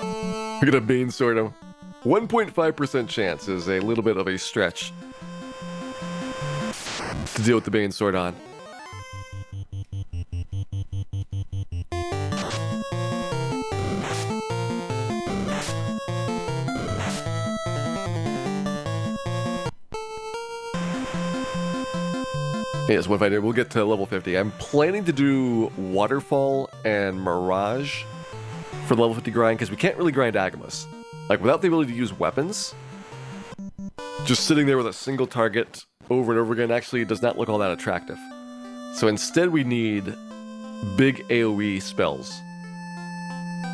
We're gonna Bane Sword him. 1.5% chance is a little bit of a stretch to deal with the Bane Sword on. Yes, what if I do? We'll get to level 50. I'm planning to do Waterfall and Mirage for the level 50 grind, because we can't really grind Agamas. Like, without the ability to use weapons, just sitting there with a single target over and over again actually does not look all that attractive. So instead we need big AoE spells.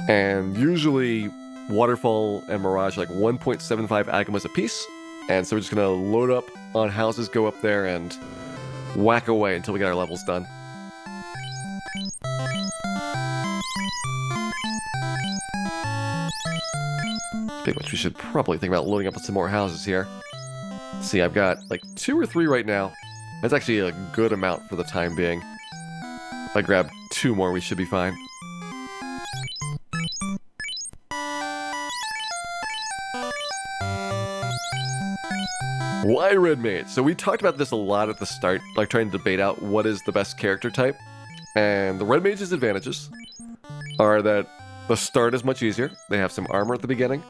And usually Waterfall and Mirage are like 1.75 Agamas apiece. And so we're just going to load up on houses, go up there, and whack away until we get our levels done. Speaking of which, we should probably think about loading up some more houses here. Let's see, I've got like 2 or 3 right now. That's actually a good amount for the time being. If I grab 2 more, we should be fine. Why Red Mage? So we talked about this a lot at the start, like trying to debate out what is the best character type. And the Red Mage's advantages are that the start is much easier. They have some armor at the beginning.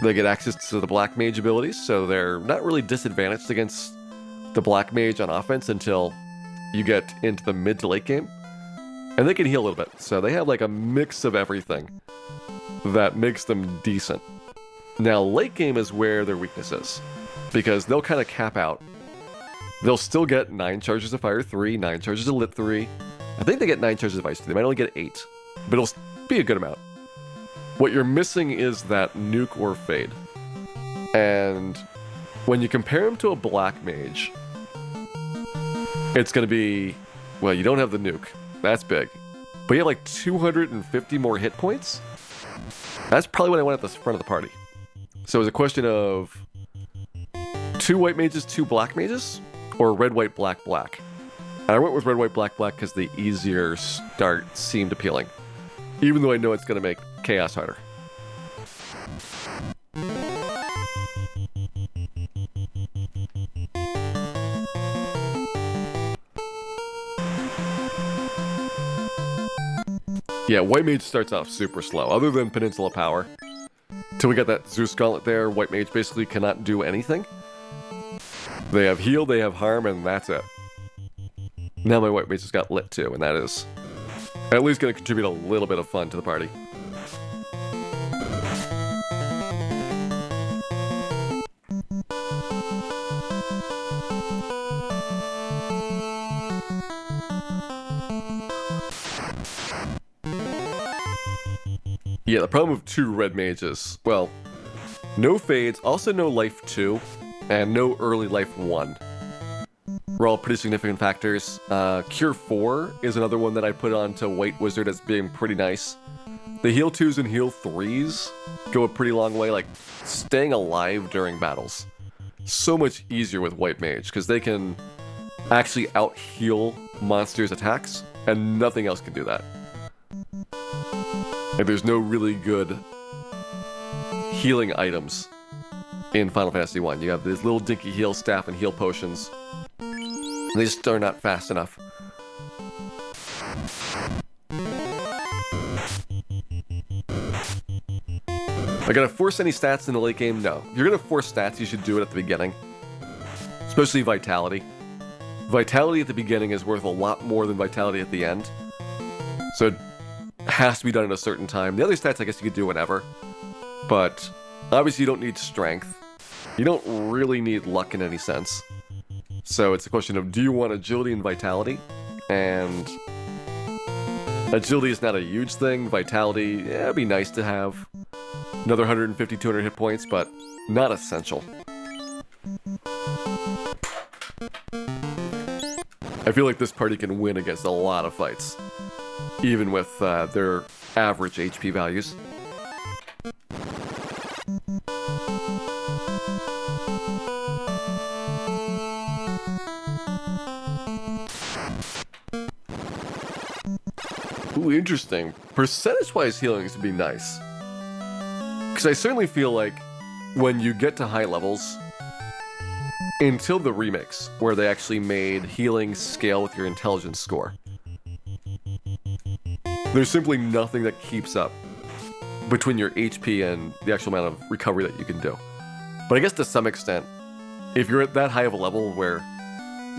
They get access to the Black Mage abilities, so they're not really disadvantaged against the Black Mage on offense until you get into the mid to late game. And they can heal a little bit, so they have like a mix of everything that makes them decent. Now, late game is where their weakness is, because they'll kind of cap out. They'll still get 9 charges of Fire 3, 9 charges of Lit 3. I think they get 9 charges of Ice 3. They might only get 8, but it'll be a good amount. What you're missing is that nuke or fade. And when you compare him to a Black Mage, it's going to be, well, you don't have the nuke. That's big. But you have like 250 more hit points. That's probably what I want at the front of the party. So it's a question of 2 white mages, 2 black mages, or red, white, black, black. And I went with red, white, black, black because the easier start seemed appealing. Even though I know it's going to make Chaos harder. Yeah, White Mage starts off super slow, other than Peninsula Power. Till we get that Zeus Gauntlet there, White Mage basically cannot do anything. They have heal, they have harm, and that's it. Now my White Mage has got lit too, and that is at least going to contribute a little bit of fun to the party. Yeah, the problem with 2 red mages, well, no fades, also no life 2, and no early life 1. Were all pretty significant factors. Cure 4 is another one that I put on to White Wizard as being pretty nice. The heal 2s and heal 3s go a pretty long way, like staying alive during battles. So much easier with White Mage, because they can actually out-heal monsters' attacks, and nothing else can do that. Like, there's no really good healing items in Final Fantasy 1. You have this little dinky heal staff and heal potions. They just are not fast enough. Am I gonna force any stats in the late game? No. If you're gonna force stats, you should do it at the beginning. Especially Vitality. Vitality at the beginning is worth a lot more than Vitality at the end. So it has to be done at a certain time. The other stats, I guess you could do whenever. But obviously you don't need strength. You don't really need luck in any sense. So it's a question of, do you want agility and vitality? And agility is not a huge thing. Vitality, yeah, it'd be nice to have. Another 150, 200 hit points, but not essential. I feel like this party can win against a lot of fights, even with their average HP values. Ooh, interesting. Percentage-wise healing would be nice. Because I certainly feel like when you get to high levels, until the remix, where they actually made healing scale with your intelligence score, there's simply nothing that keeps up between your HP and the actual amount of recovery that you can do. But I guess to some extent, if you're at that high of a level where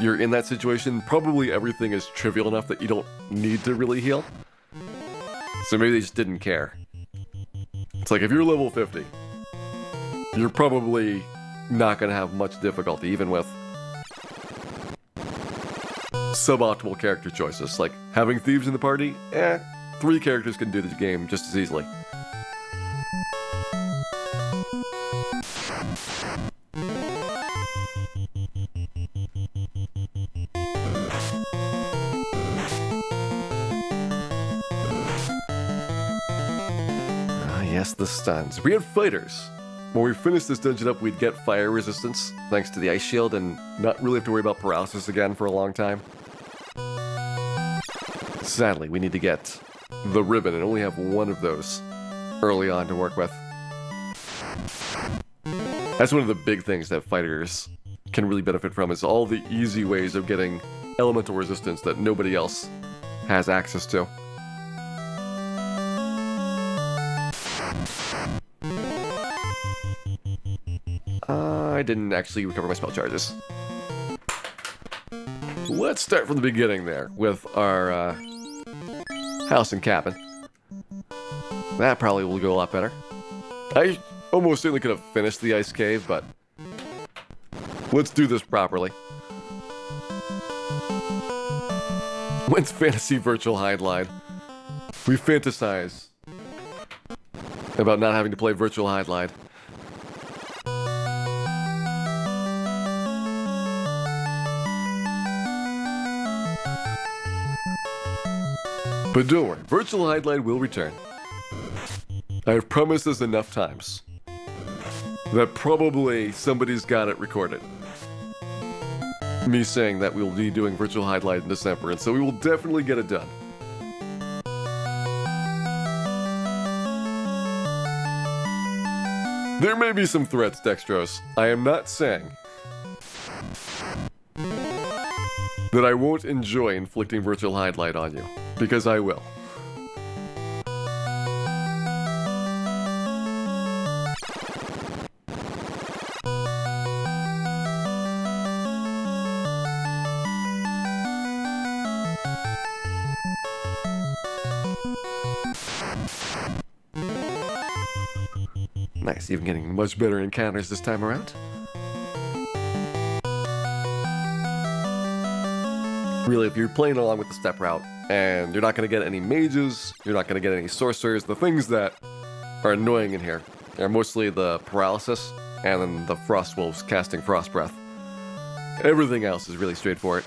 you're in that situation, probably everything is trivial enough that you don't need to really heal. So maybe they just didn't care. It's like, if you're level 50, you're probably not going to have much difficulty, even with suboptimal character choices. Like, having thieves in the party, 3 characters can do this game just as easily. Yes, the stuns. We had fighters. When we finished this dungeon up, we'd get fire resistance, thanks to the ice shield, and not really have to worry about paralysis again for a long time. Sadly, we need to get the ribbon and only have one of those early on to work with. That's one of the big things that fighters can really benefit from, is all the easy ways of getting elemental resistance that nobody else has access to. I didn't actually recover my spell charges. Let's start from the beginning there with our house and cabin. That probably will go a lot better. I almost certainly could have finished the ice cave, but let's do this properly. When's Fantasy Virtual Hide-Line? We fantasize about not having to play Virtual Hide-Line. But don't worry, Virtual Hide-Line will return. I have promised this enough times that probably somebody's got it recorded. Me saying that we'll be doing Virtual Hide-Line in December, and so we will definitely get it done. There may be some threats, Dextrose. I am not saying that I won't enjoy inflicting Virtual Hide-Line on you, because I will. Nice, even getting much better encounters this time around. Really, if you're playing along with the step route, and you're not going to get any mages, you're not going to get any sorcerers, the things that are annoying in here are mostly the paralysis, and then the frost wolves casting frost breath. Everything else is really straightforward.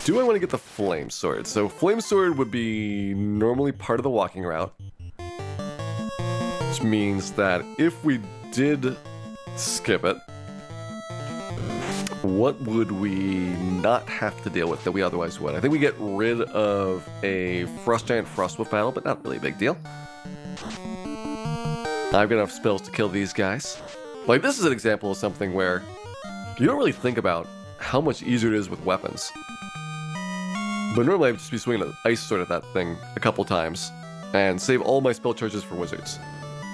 Do I want to get the Flame Sword? So Flame Sword would be normally part of the walking route. Which means that if we did skip it, what would we not have to deal with that we otherwise would? I think we get rid of a Frost Giant Frostwolf battle, but not really a big deal. I've got enough spells to kill these guys. Like, this is an example of something where you don't really think about how much easier it is with weapons. But normally I'd just be swinging an Ice Sword at that thing a couple times and save all my spell charges for wizards.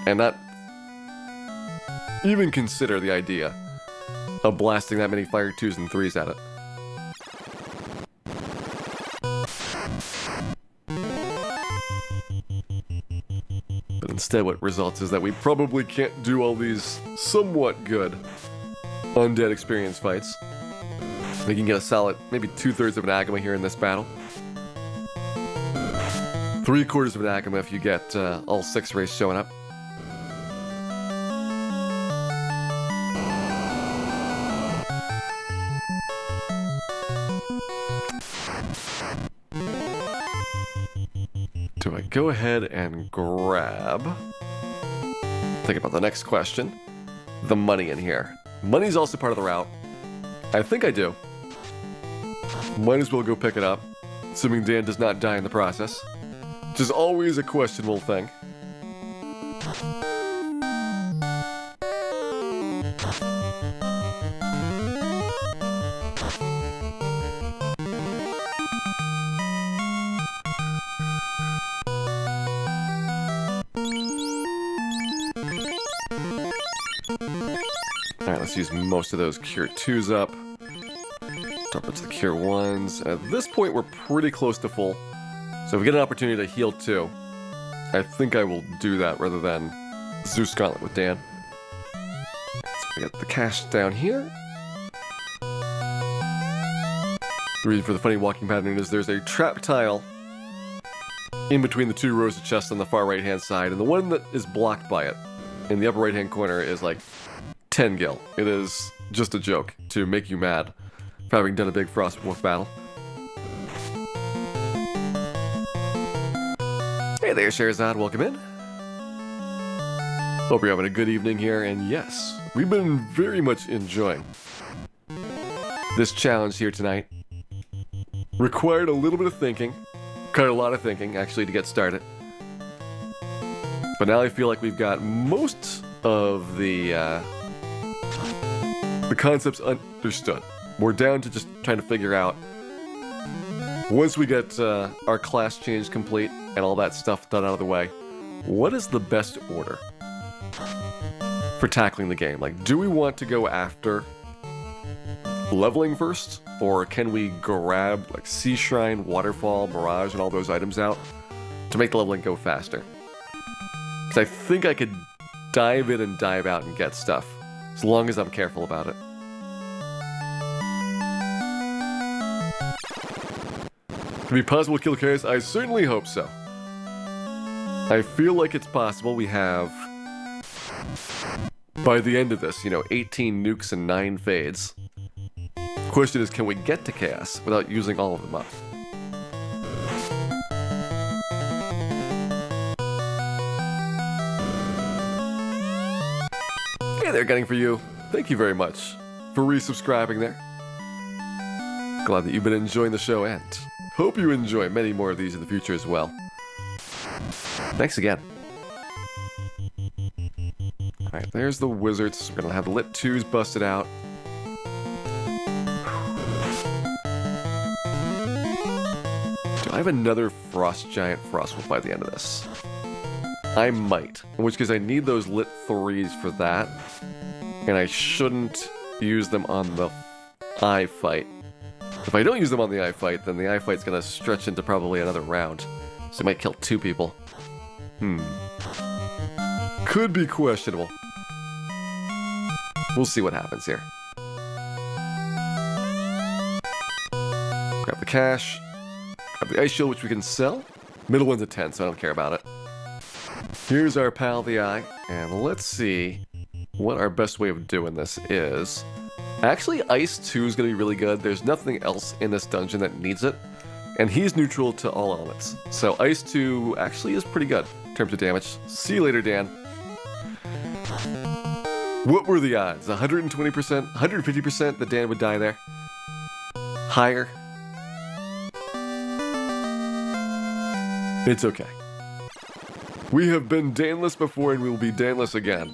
And not even consider the idea of blasting that many fire 2s and 3s at it. But instead what results is that we probably can't do all these somewhat good undead experience fights. We can get a solid, maybe 2/3 of an Agama here in this battle. 3/4 of an Agama if you get all 6 rays showing up. Do I go ahead and grab... Think about the next question. The money in here. Money's also part of the route. I think I do. Might as well go pick it up, assuming Dan does not die in the process. Which is always a questionable thing. Alright, let's use most of those Cure 2s up. Drop it to the Cure 1s. At this point, we're pretty close to full. So if we get an opportunity to heal 2, I think I will do that rather than Zeus Gauntlet with Dan. So we got the cash down here. The reason for the funny walking pattern is there's a trap tile in between the 2 rows of chests on the far right-hand side, and the one that is blocked by it in the upper right-hand corner is like 10 gil. It is just a joke to make you mad for having done a big Frostwolf battle. Hey there, Sherazad, welcome in. Hope you're having a good evening here, and yes, we've been very much enjoying this challenge here tonight. Required a little bit of thinking, quite a lot of thinking, actually, to get started. But now I feel like we've got most of the concepts understood. We're down to just trying to figure out, once we get our class change complete and all that stuff done out of the way, what is the best order for tackling the game? Like, do we want to go after leveling first, or can we grab like Sea Shrine, Waterfall, Mirage, and all those items out to make the leveling go faster? Because I think I could dive in and dive out and get stuff, as long as I'm careful about it. Could be possible to kill Chaos? I certainly hope so. I feel like it's possible. We have, by the end of this, 18 nukes and 9 fades. The question is, can we get to Chaos without using all of them up? Hey there, Gunning for you. Thank you very much for resubscribing there. Glad that you've been enjoying the show, and hope you enjoy many more of these in the future as well. Thanks again. Alright, there's the wizards. We're gonna have the lit 2s busted out. Do I have another Frost Giant Frostwolf by the end of this? I might. In which case I need those lit 3s for that. And I shouldn't use them on the eye fight. If I don't use them on the eye fight, then the eye fight's gonna stretch into probably another round. So it might kill 2 people. Could be questionable. We'll see what happens here. Grab the cash. Grab the ice shield, which we can sell. Middle one's a 10, so I don't care about it. Here's our pal, the eye. And let's see what our best way of doing this is. Actually, Ice 2 is going to be really good. There's nothing else in this dungeon that needs it. And he's neutral to all elements. So Ice 2 actually is pretty good in terms of damage. See you later, Dan. What were the odds? 120%? 150% that Dan would die there? Higher? It's okay. We have been Danless before and we will be Danless again.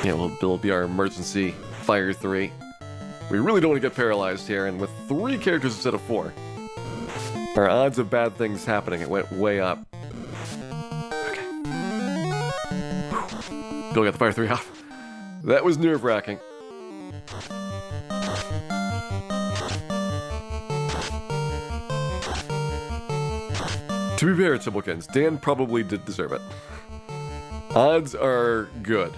Yeah, we'll be our emergency fire 3. We really don't want to get paralyzed here, and with 3 characters instead of 4, our odds of bad things happening, it went way up. Okay. Bill got the fire 3 off. That was nerve-wracking. To be fair, Simplikins, Dan probably did deserve it. Odds are good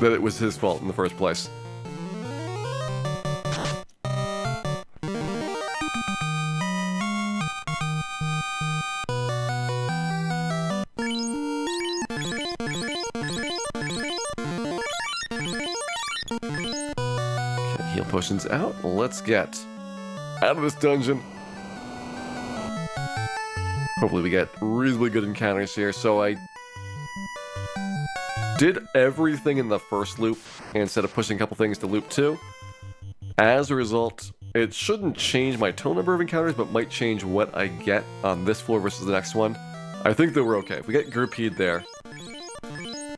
that it was his fault in the first place. Okay, heal potions out. Let's get out of this dungeon. Hopefully we get reasonably good encounters here. So I did everything in the first loop instead of pushing a couple things to loop 2. As a result, it shouldn't change my total number of encounters, but might change what I get on this floor versus the next one. I think that we're okay. If we get Gerpede there,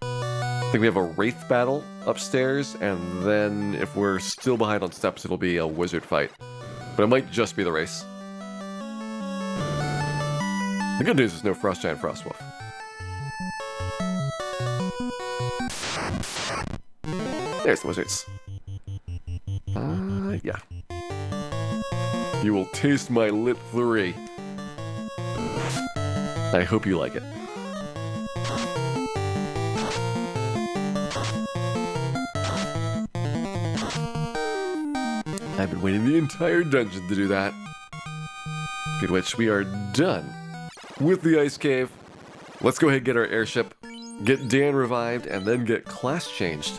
I think we have a Wraith battle upstairs, and then if we're still behind on steps, it'll be a wizard fight. But it might just be the race. The good news is no Frost Giant Frostwolf. There's the wizards. Yeah. You will taste my lit 3. I hope you like it. I've been waiting the entire dungeon to do that. Speaking of which, we are done with the ice cave. Let's go ahead and get our airship, get Dan revived, and then get class changed,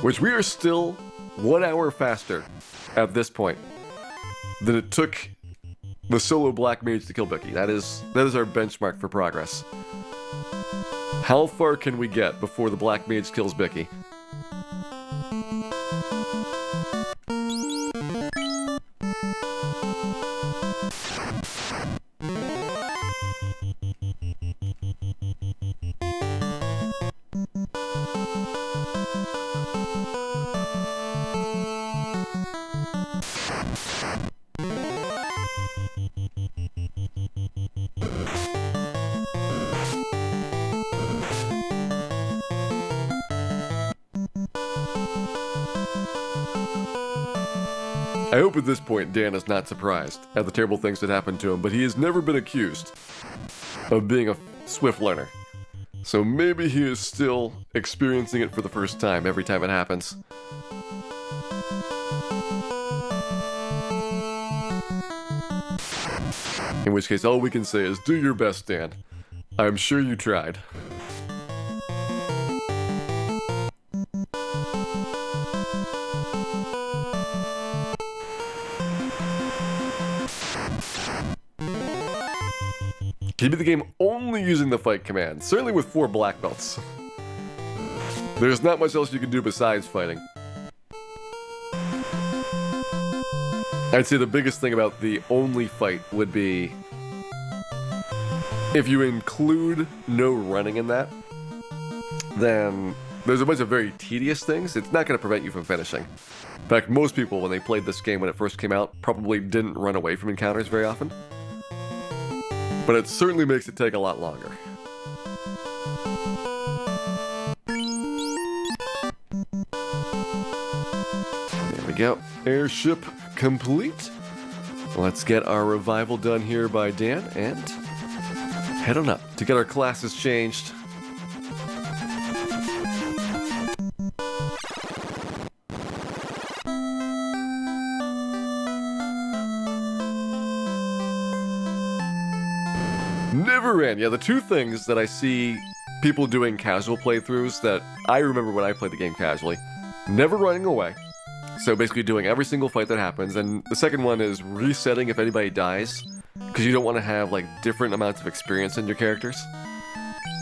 which we are still 1 hour faster at this point than it took the solo black mage to kill Bicky. That is our benchmark for progress. How far can we get before the black mage kills Bicky? I hope at this point Dan is not surprised at the terrible things that happened to him, but he has never been accused of being a swift learner. So maybe he is still experiencing it for the first time every time it happens. In which case, all we can say is, do your best, Dan. I'm sure you tried. Can you beat the game only using the fight command? Certainly with 4 black belts. There's not much else you can do besides fighting. I'd say the biggest thing about the only fight would be if you include no running in that, then there's a bunch of very tedious things. It's not going to prevent you from finishing. In fact, most people, when they played this game when it first came out, probably didn't run away from encounters very often. But it certainly makes it take a lot longer. There we go. Airship complete. Let's get our revival done here by Dan and head on up to get our classes changed. Never ran. Yeah, the two things that I see people doing casual playthroughs that I remember when I played the game casually: never running away, So basically doing every single fight that happens, and the second one is resetting if anybody dies, because you don't want to have like different amounts of experience in your characters.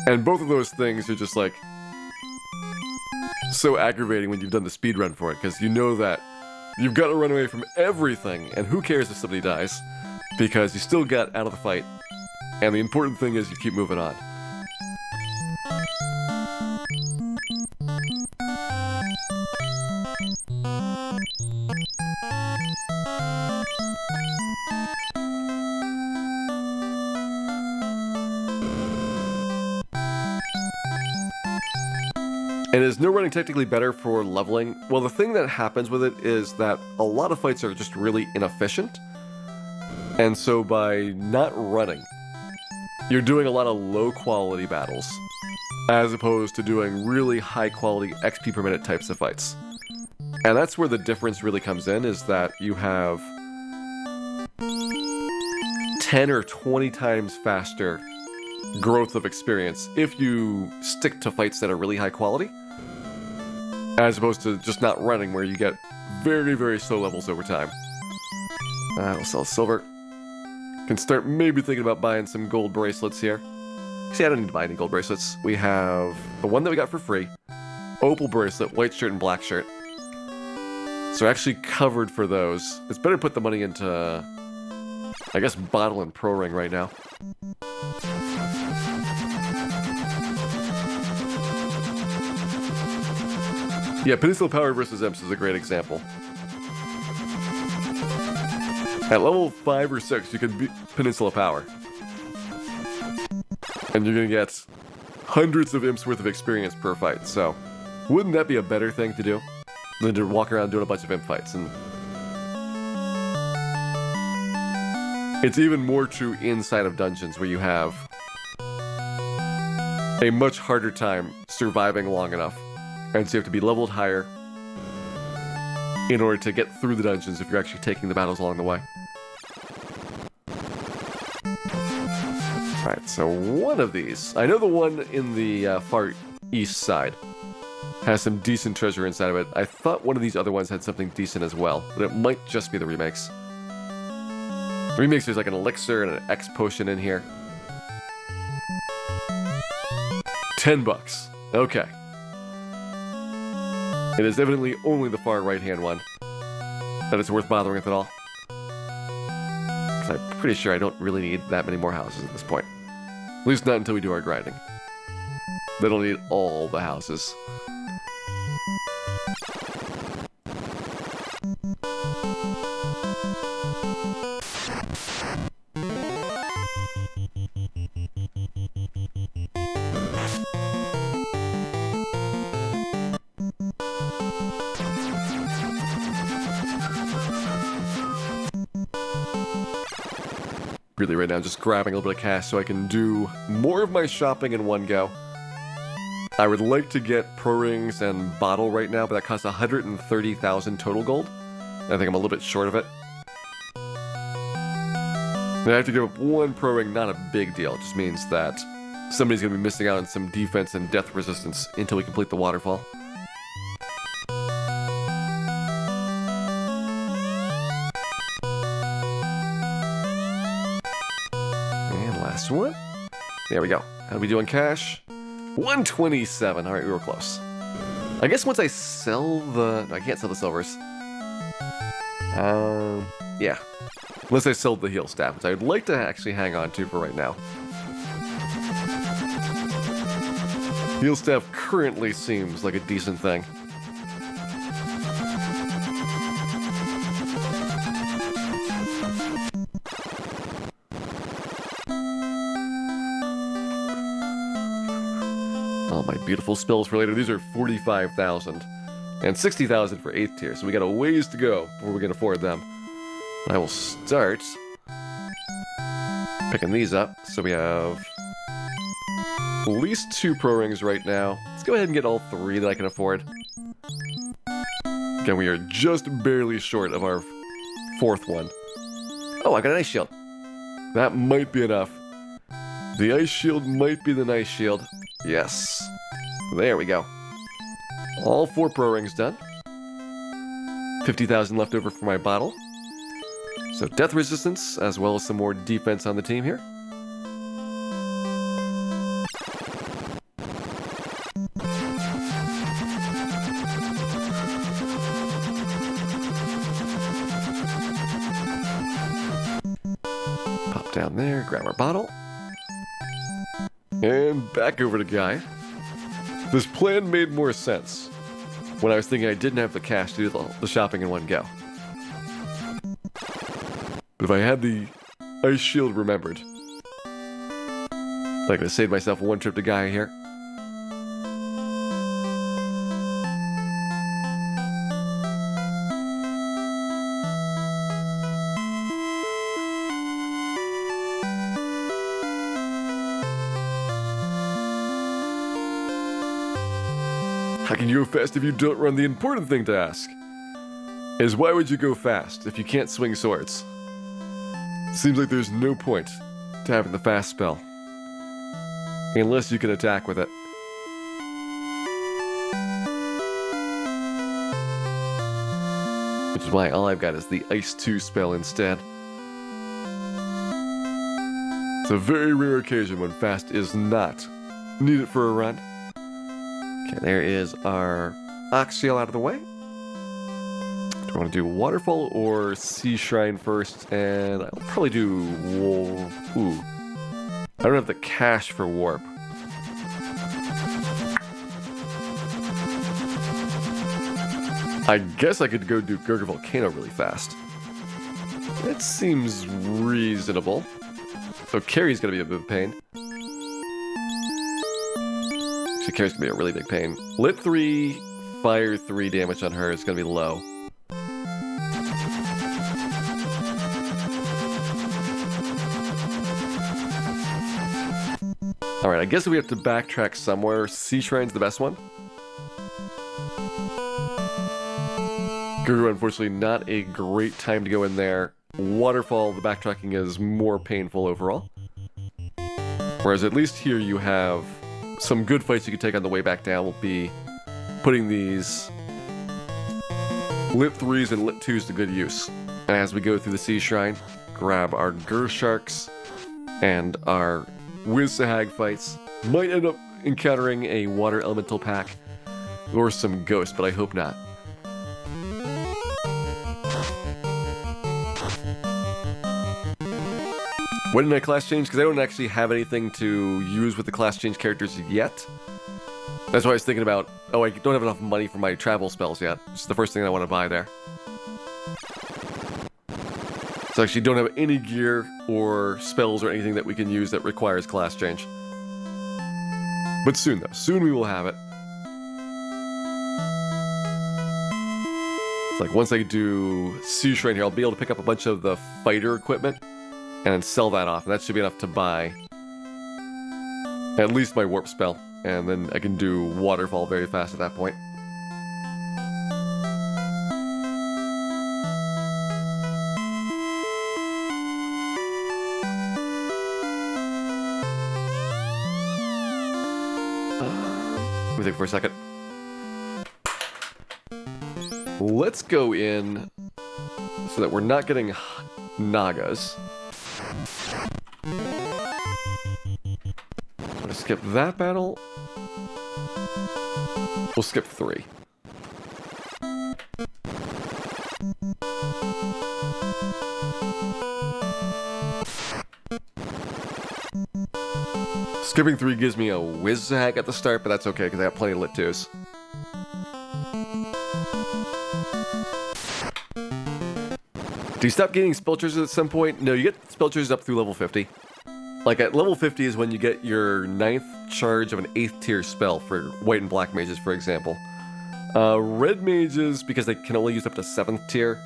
And both of those things are just like so aggravating when you've done the speedrun for it, because you know that you've got to run away from everything, and who cares if somebody dies, because you still got out of the fight, and the important thing is you keep moving on. And is no running technically better for leveling? Well, the thing that happens with it is that a lot of fights are just really inefficient. And so by not running, you're doing a lot of low quality battles, as opposed to doing really high quality XP per minute types of fights. And that's where the difference really comes in, is that you have 10 or 20 times faster growth of experience if you stick to fights that are really high quality, as opposed to just not running, where you get very, very slow levels over time. We'll sell silver. Can start maybe thinking about buying some gold bracelets here. See, I don't need to buy any gold bracelets. We have the one that we got for free, opal bracelet, white shirt, and black shirt. So we're actually covered for those. It's better to put the money into, I guess, bottle and pro ring right now. Yeah, Peninsula Power versus Imps is a great example. At level 5 or 6, you can beat Peninsula Power. And you're gonna get hundreds of Imps worth of experience per fight, so wouldn't that be a better thing to do than to walk around doing a bunch of Imp fights? And it's even more true inside of dungeons, where you have a much harder time surviving long enough. And so you have to be leveled higher in order to get through the dungeons if you're actually taking the battles along the way. Alright, so one of these. I know the one in the far east side has some decent treasure inside of it. I thought one of these other ones had something decent as well, but it might just be the remakes. The remakes, there's like an elixir and an X potion in here. $10. Okay. It is evidently only the far right-hand one that it's worth bothering with at all. Because I'm pretty sure I don't really need that many more houses at this point. At least not until we do our grinding. Then I'll need all the houses. Really right now, just grabbing a little bit of cash so I can do more of my shopping in one go. I would like to get pro rings and bottle right now, but that costs 130,000 total gold. I think I'm a little bit short of it. And I have to give up one pro ring, not a big deal. It just means that somebody's going to be missing out on some defense and death resistance until we complete the waterfall. Last one. There we go. How are we doing cash? 127. Alright, we were close. I guess once I sell the... No, I can't sell the silvers. Yeah. Unless I sold the heal staff, which I'd like to actually hang on to for right now. Heal staff currently seems like a decent thing. All my beautiful spells for later. These are 45,000 and 60,000 for 8th tier, so we got a ways to go before we can afford them. I will start picking these up. So we have at least 2 pro rings right now. Let's go ahead and get all 3 that I can afford. Again, we are just barely short of our 4th one. Oh, I got an ice shield. That might be enough. The ice shield might be the nice shield. Yes. There we go. All 4 pro rings done. 50,000 left over for my bottle. So death resistance, as well as some more defense on the team here. Pop down there, grab our bottle. And back over to Guy. This plan made more sense when I was thinking I didn't have the cash to do the shopping in one go. But if I had the ice shield remembered, I could have saved myself one trip to Gaia here. How can you go fast if you don't run? The important thing to ask is why would you go fast if you can't swing swords? Seems like there's no point to having the fast spell unless you can attack with it. Which is why all I've got is the Ice 2 spell instead. It's a very rare occasion when fast is not needed for a run. Okay, there is our Ox Seal out of the way. Do I want to do Waterfall or Sea Shrine first? And I'll probably do... Ooh. I don't have the cash for Warp. I guess I could go do Gurgler Volcano really fast. That seems reasonable. So Carrie's gonna be a bit of a pain. Actually, Carrie's gonna be a really big pain. Lit 3, Fire 3 damage on her is gonna be low. Alright, I guess we have to backtrack somewhere. Sea Shrine's the best one. Guru, unfortunately, not a great time to go in there. Waterfall, the backtracking is more painful overall. Whereas at least here you have some good fights you can take on the way back down. Will be putting these Lit 3s and Lit 2s to good use. And as we go through the Sea Shrine, grab our Gur Sharks and our Wiz-Sahag fights. Might end up encountering a Water Elemental pack or some Ghosts, but I hope not. When did I class change? Because I don't actually have anything to use with the class change characters yet. That's why I was thinking about, oh, I don't have enough money for my travel spells yet. It's the first thing I want to buy there. So I actually don't have any gear or spells or anything that we can use that requires class change. But soon though, soon we will have it. It's like once I do Sea Shrine here, I'll be able to pick up a bunch of the fighter equipment and then sell that off, and that should be enough to buy at least my warp spell, and then I can do Waterfall very fast at that point. Let me think for a second. Let's go in so that we're not getting Nagas. I'm gonna skip that battle. We'll skip 3. Skipping 3 gives me a Wiz-Sahag at the start, but that's okay because I got plenty of Lit 2s. Do you stop getting spell charges at some point? No, you get spell charges up through level 50. Like at level 50 is when you get your 9th charge of an 8th tier spell for white and black mages, for example. Red mages, because they can only use up to 7th tier,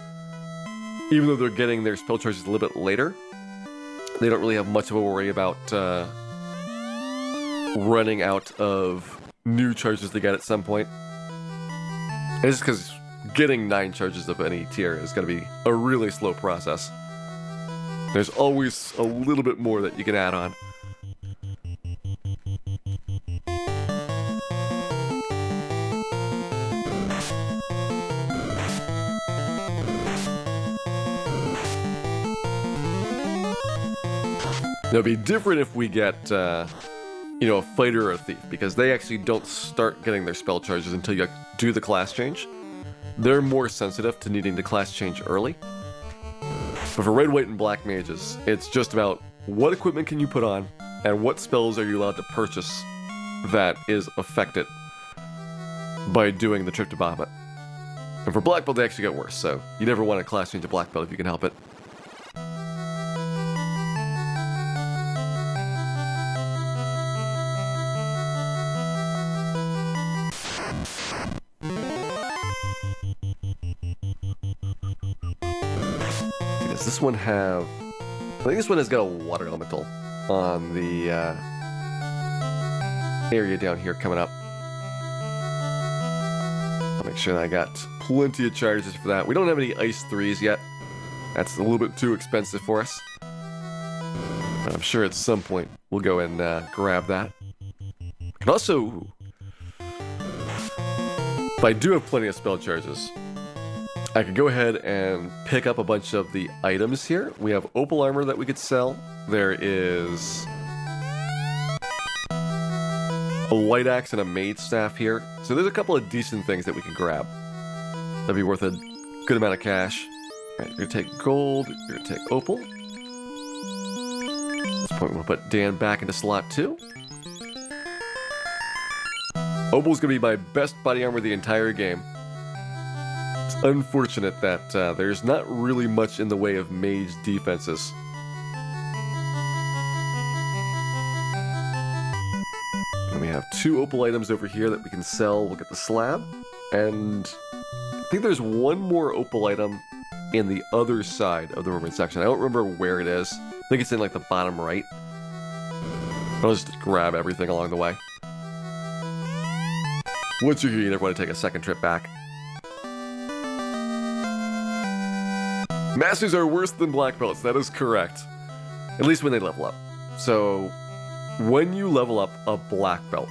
even though they're getting their spell charges a little bit later, they don't really have much of a worry about running out of new charges to get at some point. It's just because getting 9 charges of any tier is going to be a really slow process. There's always a little bit more that you can add on. It'd be different if we get, you know, a fighter or a thief, because they actually don't start getting their spell charges until you do the class change. They're more sensitive to needing to class change early. But for red, white, and black mages, it's just about what equipment can you put on, and what spells are you allowed to purchase that is affected by doing the trip to Bahamut. And for black belt, they actually get worse, so you never want to class change a black belt if you can help it. Does this one have... I think this one has got a water elemental on the area down here coming up. I'll make sure that I got plenty of charges for that. We don't have any ice 3s yet. That's a little bit too expensive for us. But I'm sure at some point we'll go and grab that. And also, if I do have plenty of spell charges, I could go ahead and pick up a bunch of the items here. We have opal armor that we could sell. There is a light axe and a mage staff here. So there's a couple of decent things that we can grab. That'd be worth a good amount of cash. All right, you're gonna take gold, you're gonna take opal. At this point, we'll put Dan back into slot 2. Opal's gonna be my best body armor the entire game. It's unfortunate that there's not really much in the way of mage defenses. And we have 2 opal items over here that we can sell. We'll get the slab. And I think there's one more opal item in the other side of the rumored section. I don't remember where it is. I think it's in like the bottom right. I'll just grab everything along the way. Once you're here, you never want to take a second trip back. Masters are worse than black belts, that is correct. At least when they level up. So, when you level up a black belt,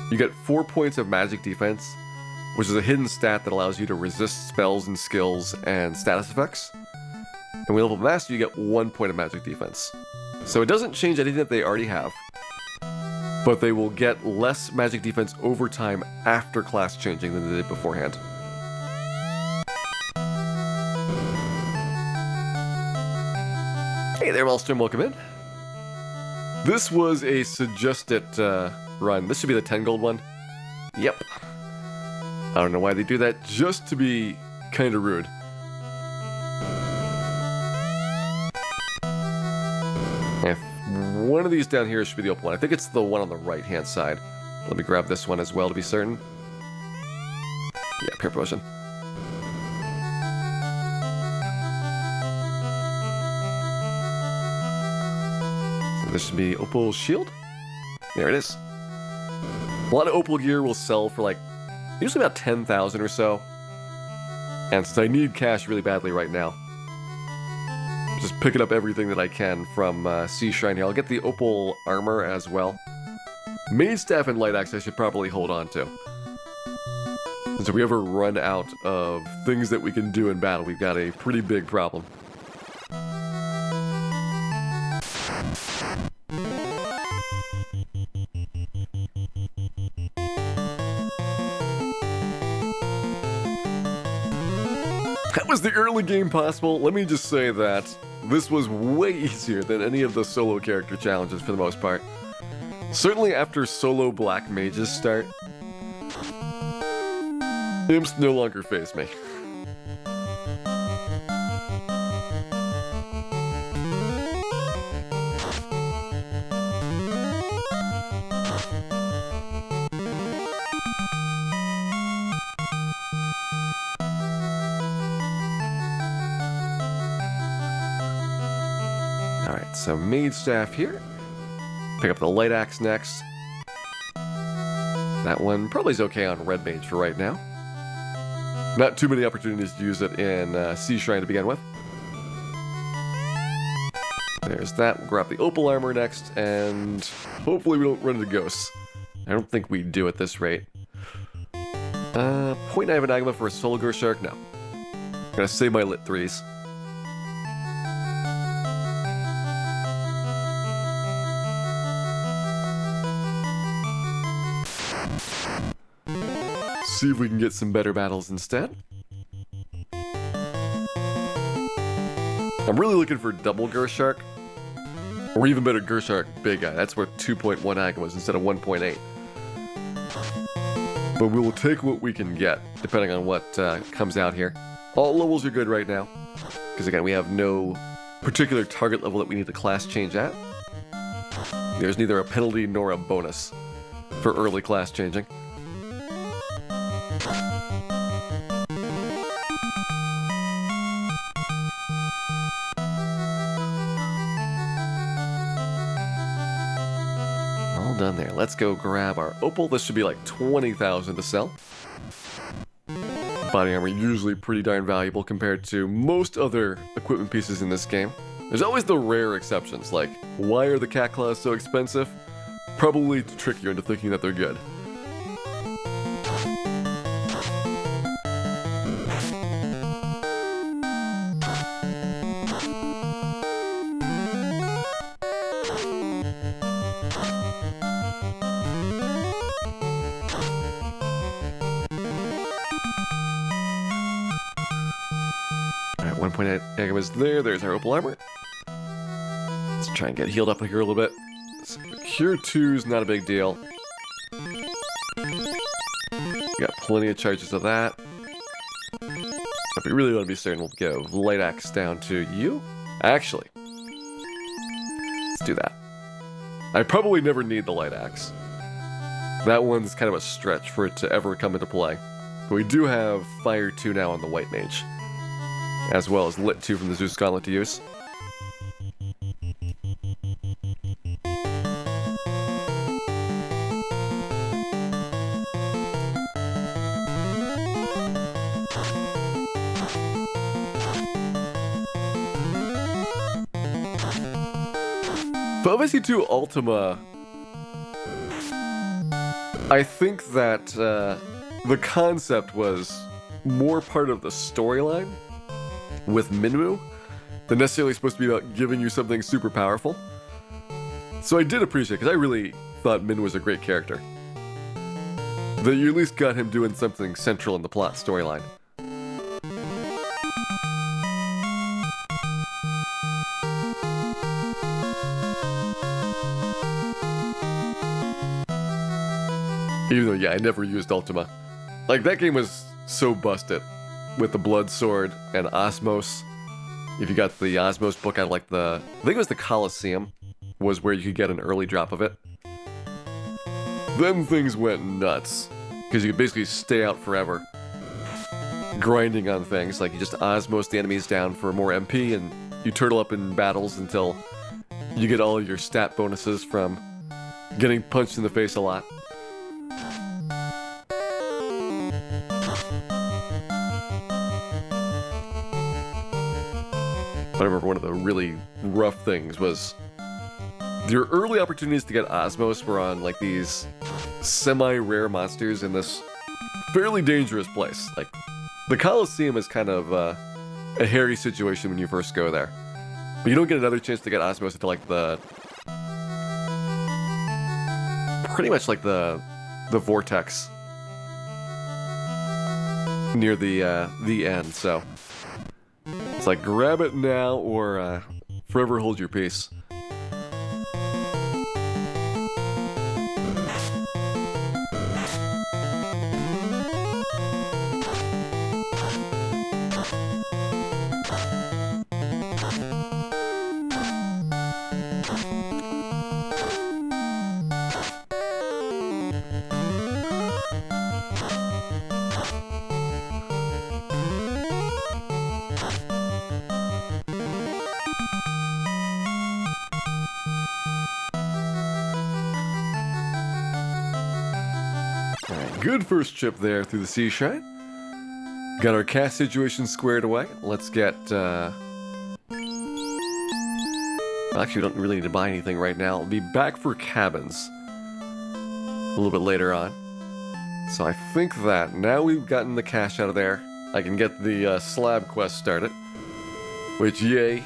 you get 4 points of magic defense, which is a hidden stat that allows you to resist spells and skills and status effects. And when you level up master, you get 1 point of magic defense. So it doesn't change anything that they already have, but they will get less magic defense over time after class changing than they did beforehand. Hey there, Wellstrom, welcome in. This was a suggested run. This should be the 10 gold one. Yep. I don't know why they do that, just to be kind of rude. If one of these down here should be the open one. I think it's the one on the right-hand side. Let me grab this one as well to be certain. Yeah, pure potion. So this should be opal shield. There it is. A lot of opal gear will sell for like usually about 10,000 or so. And since I need cash really badly right now, just picking up everything that I can from Sea Shrine here. I'll get the opal armor as well. Mage staff and light axe I should probably hold on to. Since if we ever run out of things that we can do in battle, we've got a pretty big problem. That was the early game possible. Let me just say that this was way easier than any of the solo character challenges for the most part. Certainly after solo black mages start, imps no longer face me. Alright, so mage staff here. Pick up the light axe next. That one probably is okay on red mage for right now. Not too many opportunities to use it in Sea Shrine to begin with. There's that. We'll grab the opal armor next, and hopefully we don't run into ghosts. I don't think we do at this rate. Point Knife and Agma for a solo ghost shark? No. I'm gonna save my lit 3s. see if we can get some better battles instead. I'm really looking for double Gershark, or even better, Gershark Big Guy. That's where 2.1 Ag was instead of 1.8. But we will take what we can get, depending on what comes out here. All levels are good right now, because again, we have no particular target level that we need to class change at. There's neither a penalty nor a bonus for early class changing. All done there. Let's go grab our opal. This should be like 20,000 to sell. Body armor usually pretty darn valuable compared to most other equipment pieces in this game. There's always the rare exceptions, like, why are the cat claws so expensive? Probably to trick you into thinking that they're good. Alright, 1.8 Agamas there. There's our opal armor. Let's try and get healed up here a little bit. Cure 2 is not a big deal. Got plenty of charges of that. If we really want to be certain, we'll give Light Axe down to you. Actually, let's do that. I probably never need the Light Axe. That one's kind of a stretch for it to ever come into play. But we do have Fire 2 now on the White Mage, as well as Lit 2 from the Zeus Gauntlet to use. But obviously, to Ultima, I think that the concept was more part of the storyline with Minmu than necessarily supposed to be about giving you something super powerful. So I did appreciate it, because I really thought Min was a great character. That you at least got him doing something central in the plot storyline. Even though, yeah, I never used Ultima. Like, that game was so busted with the Blood Sword and Osmos. If you got the Osmos book out of, like, I think it was the Colosseum, was where you could get an early drop of it. Then things went nuts, because you could basically stay out forever, grinding on things. Like, you just Osmos the enemies down for more MP, and you turtle up in battles until you get all your stat bonuses from getting punched in the face a lot. I remember one of the really rough things was your early opportunities to get Osmos were on, like, these semi-rare monsters in this fairly dangerous place. Like, the Colosseum is kind of a hairy situation when you first go there. But you don't get another chance to get Osmos until, like, pretty much like the vortex near the end, so it's like, grab it now or forever hold your peace. Good first trip there through the Sea Shrine. Got our cast situation squared away. Let's get, actually, we don't really need to buy anything right now. I'll be back for cabins a little bit later on. So I think that now we've gotten the cash out of there, I can get the slab quest started. Which, yay.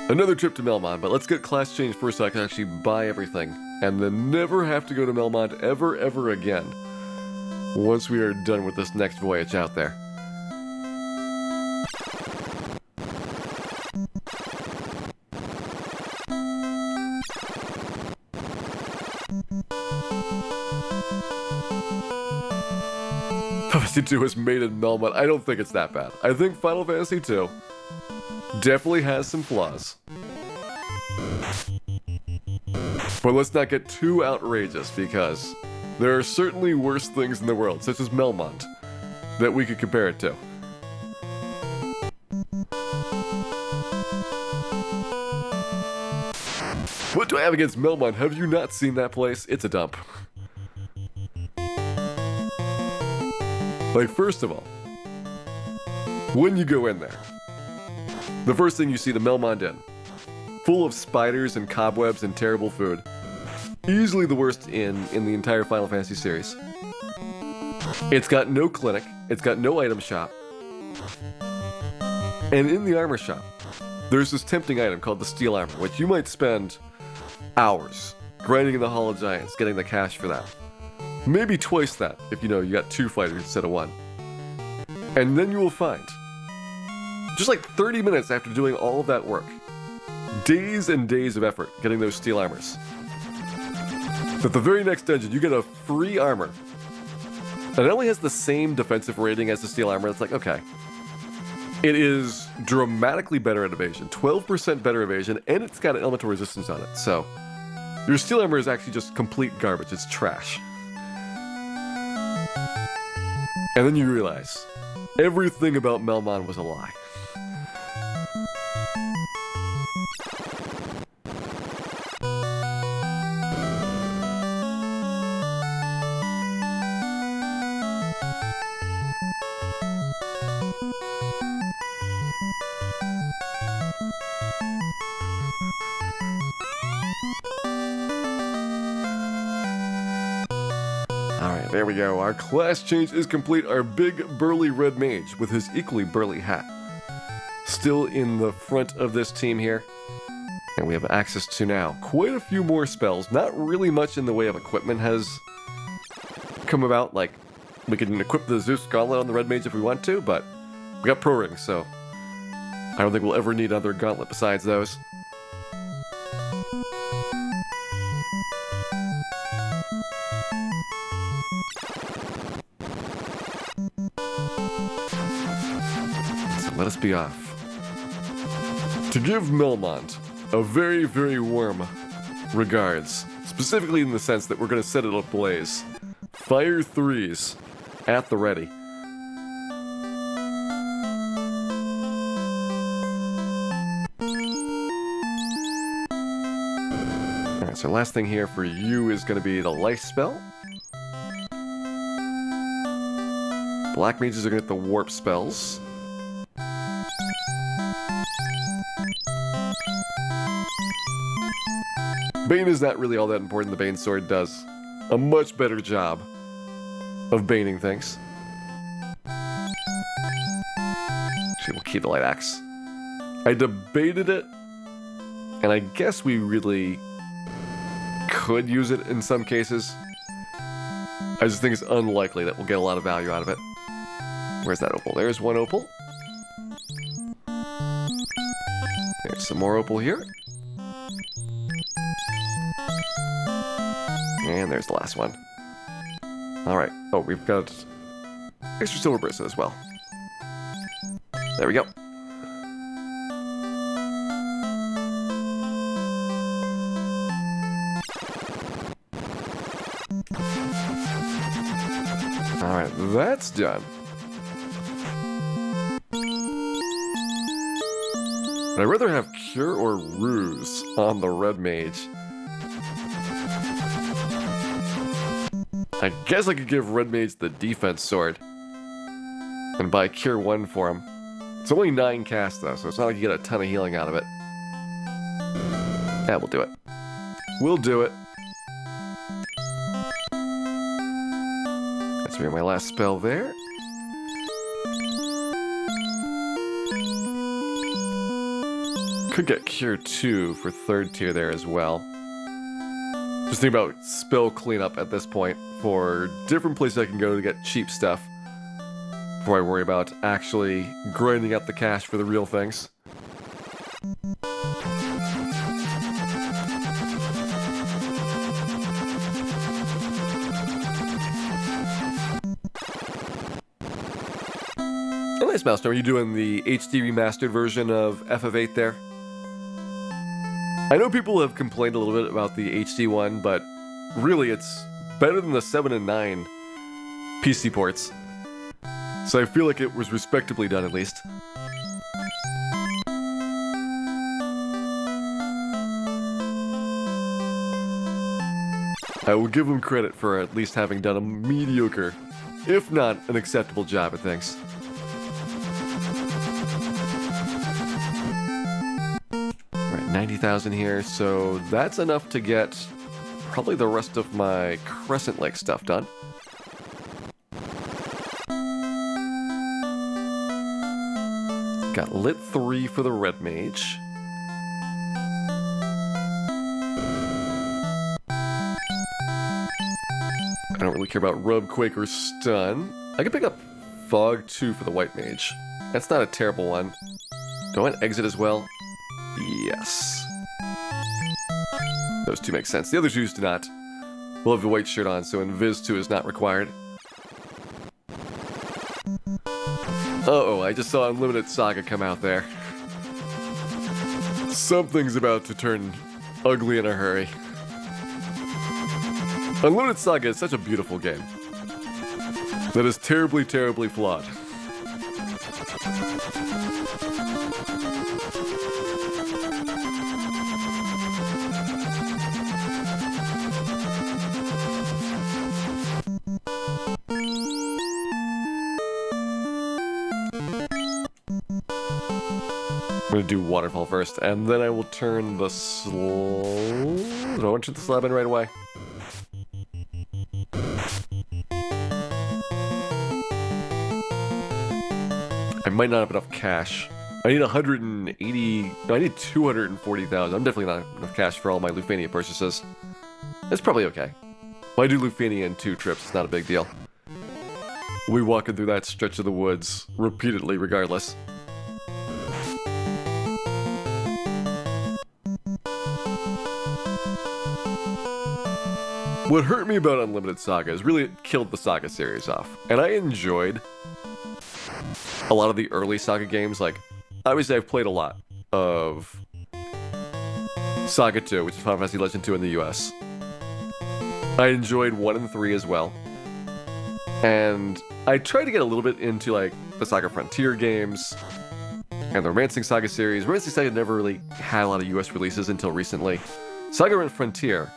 Another trip to Melmond, but let's get class change first so I can actually buy everything. And then never have to go to Melmond ever again. once we are done with this next voyage out there. Fantasy 2 was made in Melmont. I don't think it's that bad. I think Final Fantasy 2 definitely has some flaws. But let's not get too outrageous, because there are certainly worse things in the world, such as Melmont, that we could compare it to. What do I have against Melmont? Have you not seen that place? It's a dump. Like, first of all, when you go in there, the first thing you see the Melmont Inn, full of spiders and cobwebs and terrible food. Easily the worst inn in the entire Final Fantasy series. It's got no clinic, it's got no item shop. And in the armor shop, there's this tempting item called the steel armor, which you might spend hours grinding in the Hall of Giants, getting the cash for that. Maybe twice that, if you got 2 fighters instead of 1. And then you will find, just like 30 minutes after doing all of that work, days and days of effort getting those steel armors, that the very next dungeon you get a free armor. And it only has the same defensive rating as the steel armor. It's like, okay. It is dramatically better at evasion, 12% better evasion, and it's got an elemental resistance on it. So, your steel armor is actually just complete garbage. It's trash. And then you realize, everything about Melmont was a lie. Alright, there we go. Our class change is complete. Our big burly red mage with his equally burly hat still in the front of this team here. And we have access to now quite a few more spells. Not really much in the way of equipment has come about. Like, we can equip the Zeus Gauntlet on the red mage if we want to, but we got pro rings, so I don't think we'll ever need another gauntlet besides those. Let us be off. To give Melmont a very, very warm regards, specifically in the sense that we're going to set it ablaze. Fire 3s at the ready. Alright, so last thing here for you is going to be the life spell. Black mages are going to get the warp spells. Bane is not really all that important. The Bane Sword does a much better job of baning things. Actually, we'll keep the Light Axe. I debated it, and I guess we really could use it in some cases. I just think it's unlikely that we'll get a lot of value out of it. Where's that opal? There's one opal. There's some more opal here. And there's the last one. Alright. Oh, we've got extra silver bracelet as well. There we go. Alright, that's done. I'd rather have Cure or Ruse on the red mage. I guess I could give Red Mage the defense sword and buy Cure 1 for him. It's only 9 casts though, so it's not like you get a ton of healing out of it. Yeah, we'll do it. We'll do it. That's me, my last spell there. Could get Cure 2 for 3rd tier there as well. Just think about spill cleanup at this point for different places I can go to get cheap stuff before I worry about actually grinding out the cash for the real things. Oh, nice, Mouse. Are you doing the HD remastered version of F of 8 there? I know people have complained a little bit about the HD one, but really it's better than the 7 and 9 PC ports. So I feel like it was respectably done, at least. I will give them credit for at least having done a mediocre, if not an acceptable job at things. Alright, 90,000 here, so that's enough to get probably the rest of my Crescent Lake stuff done. Got Lit 3 for the Red Mage. I don't really care about Rub, Quake, or Stun. I can pick up Fog 2 for the White Mage. That's not a terrible one. Do I want Exit as well? Yes. Those two make sense. The other two do not. We'll have the white shirt on, so Invis 2 is not required. Uh-oh, I just saw Unlimited Saga come out there. Something's about to turn ugly in a hurry. Unlimited Saga is such a beautiful game that is terribly, terribly flawed. I'm gonna do Waterfall first, and then I will turn the Do I want to turn the slab in right away? I might not have enough cash. I need 180... No, I need 240,000. I'm definitely not enough cash for all my Lufania purchases. It's probably okay. If I do Lufania in 2 trips, it's not a big deal. We'll be walking through that stretch of the woods repeatedly regardless. What hurt me about Unlimited Saga is really it killed the Saga series off. And I enjoyed a lot of the early Saga games. Like, obviously I've played a lot of Saga 2, which is Final Fantasy Legend 2 in the US. I enjoyed 1 and 3 as well. And I tried to get a little bit into, like, the Saga Frontier games and the Romancing Saga series. Romancing Saga never really had a lot of US releases until recently. Saga Frontier,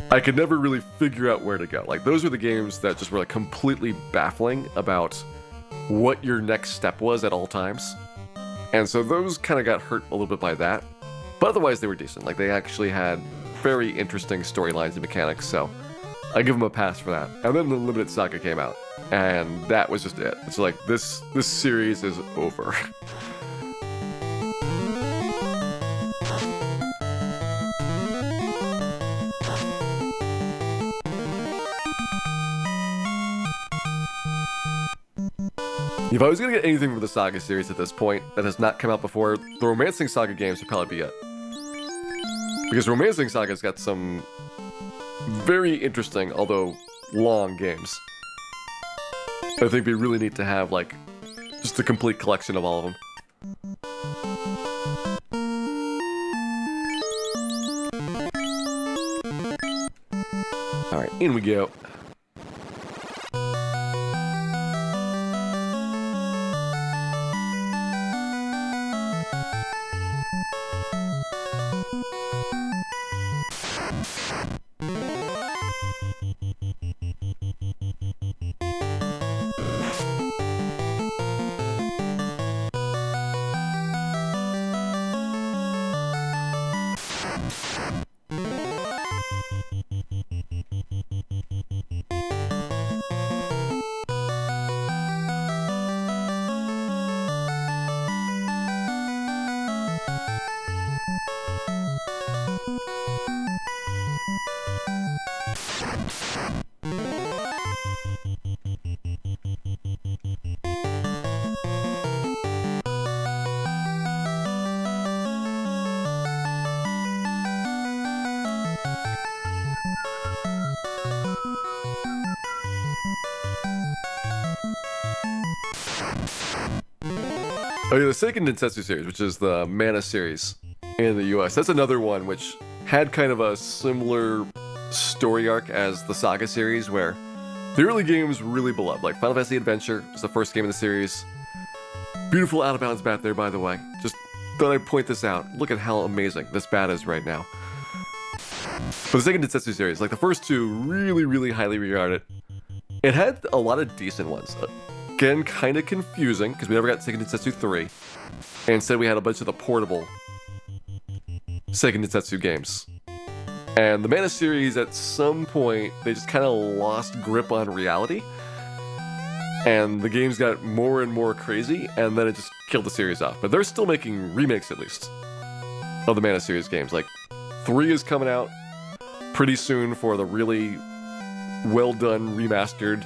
I could never really figure out where to go. Like, those were the games that just were, like, completely baffling about what your next step was at all times. And so those kind of got hurt a little bit by that. But otherwise, they were decent. Like, they actually had very interesting storylines and mechanics, so I give them a pass for that. And then the Limited Saga came out, and that was just it. It's like, this series is over. If I was going to get anything from the Saga series at this point that has not come out before, the Romancing Saga games would probably be it. Because Romancing Saga's got some very interesting, although long, games. I think it'd be really neat to have, like, just a complete collection of all of them. Alright, in we go. Oh yeah, the Seiken Densetsu series, which is the Mana series in the US. That's another one which had kind of a similar story arc as the Saga series, where the early games were really beloved. Like Final Fantasy Adventure was the first game in the series. Beautiful out of bounds bat there, by the way. Just thought I'd point this out. Look at how amazing this bat is right now. But the Seiken Densetsu series, like the first two, really, really highly regarded. It had a lot of decent ones. Again, kind of confusing, because we never got Seiken Densetsu 3. And instead we had a bunch of the portable Seiken Densetsu games. And the Mana series, at some point, they just kind of lost grip on reality. And the games got more and more crazy, and then it just killed the series off. But they're still making remakes, at least, of the Mana series games. Like, 3 is coming out pretty soon for the really well-done, remastered,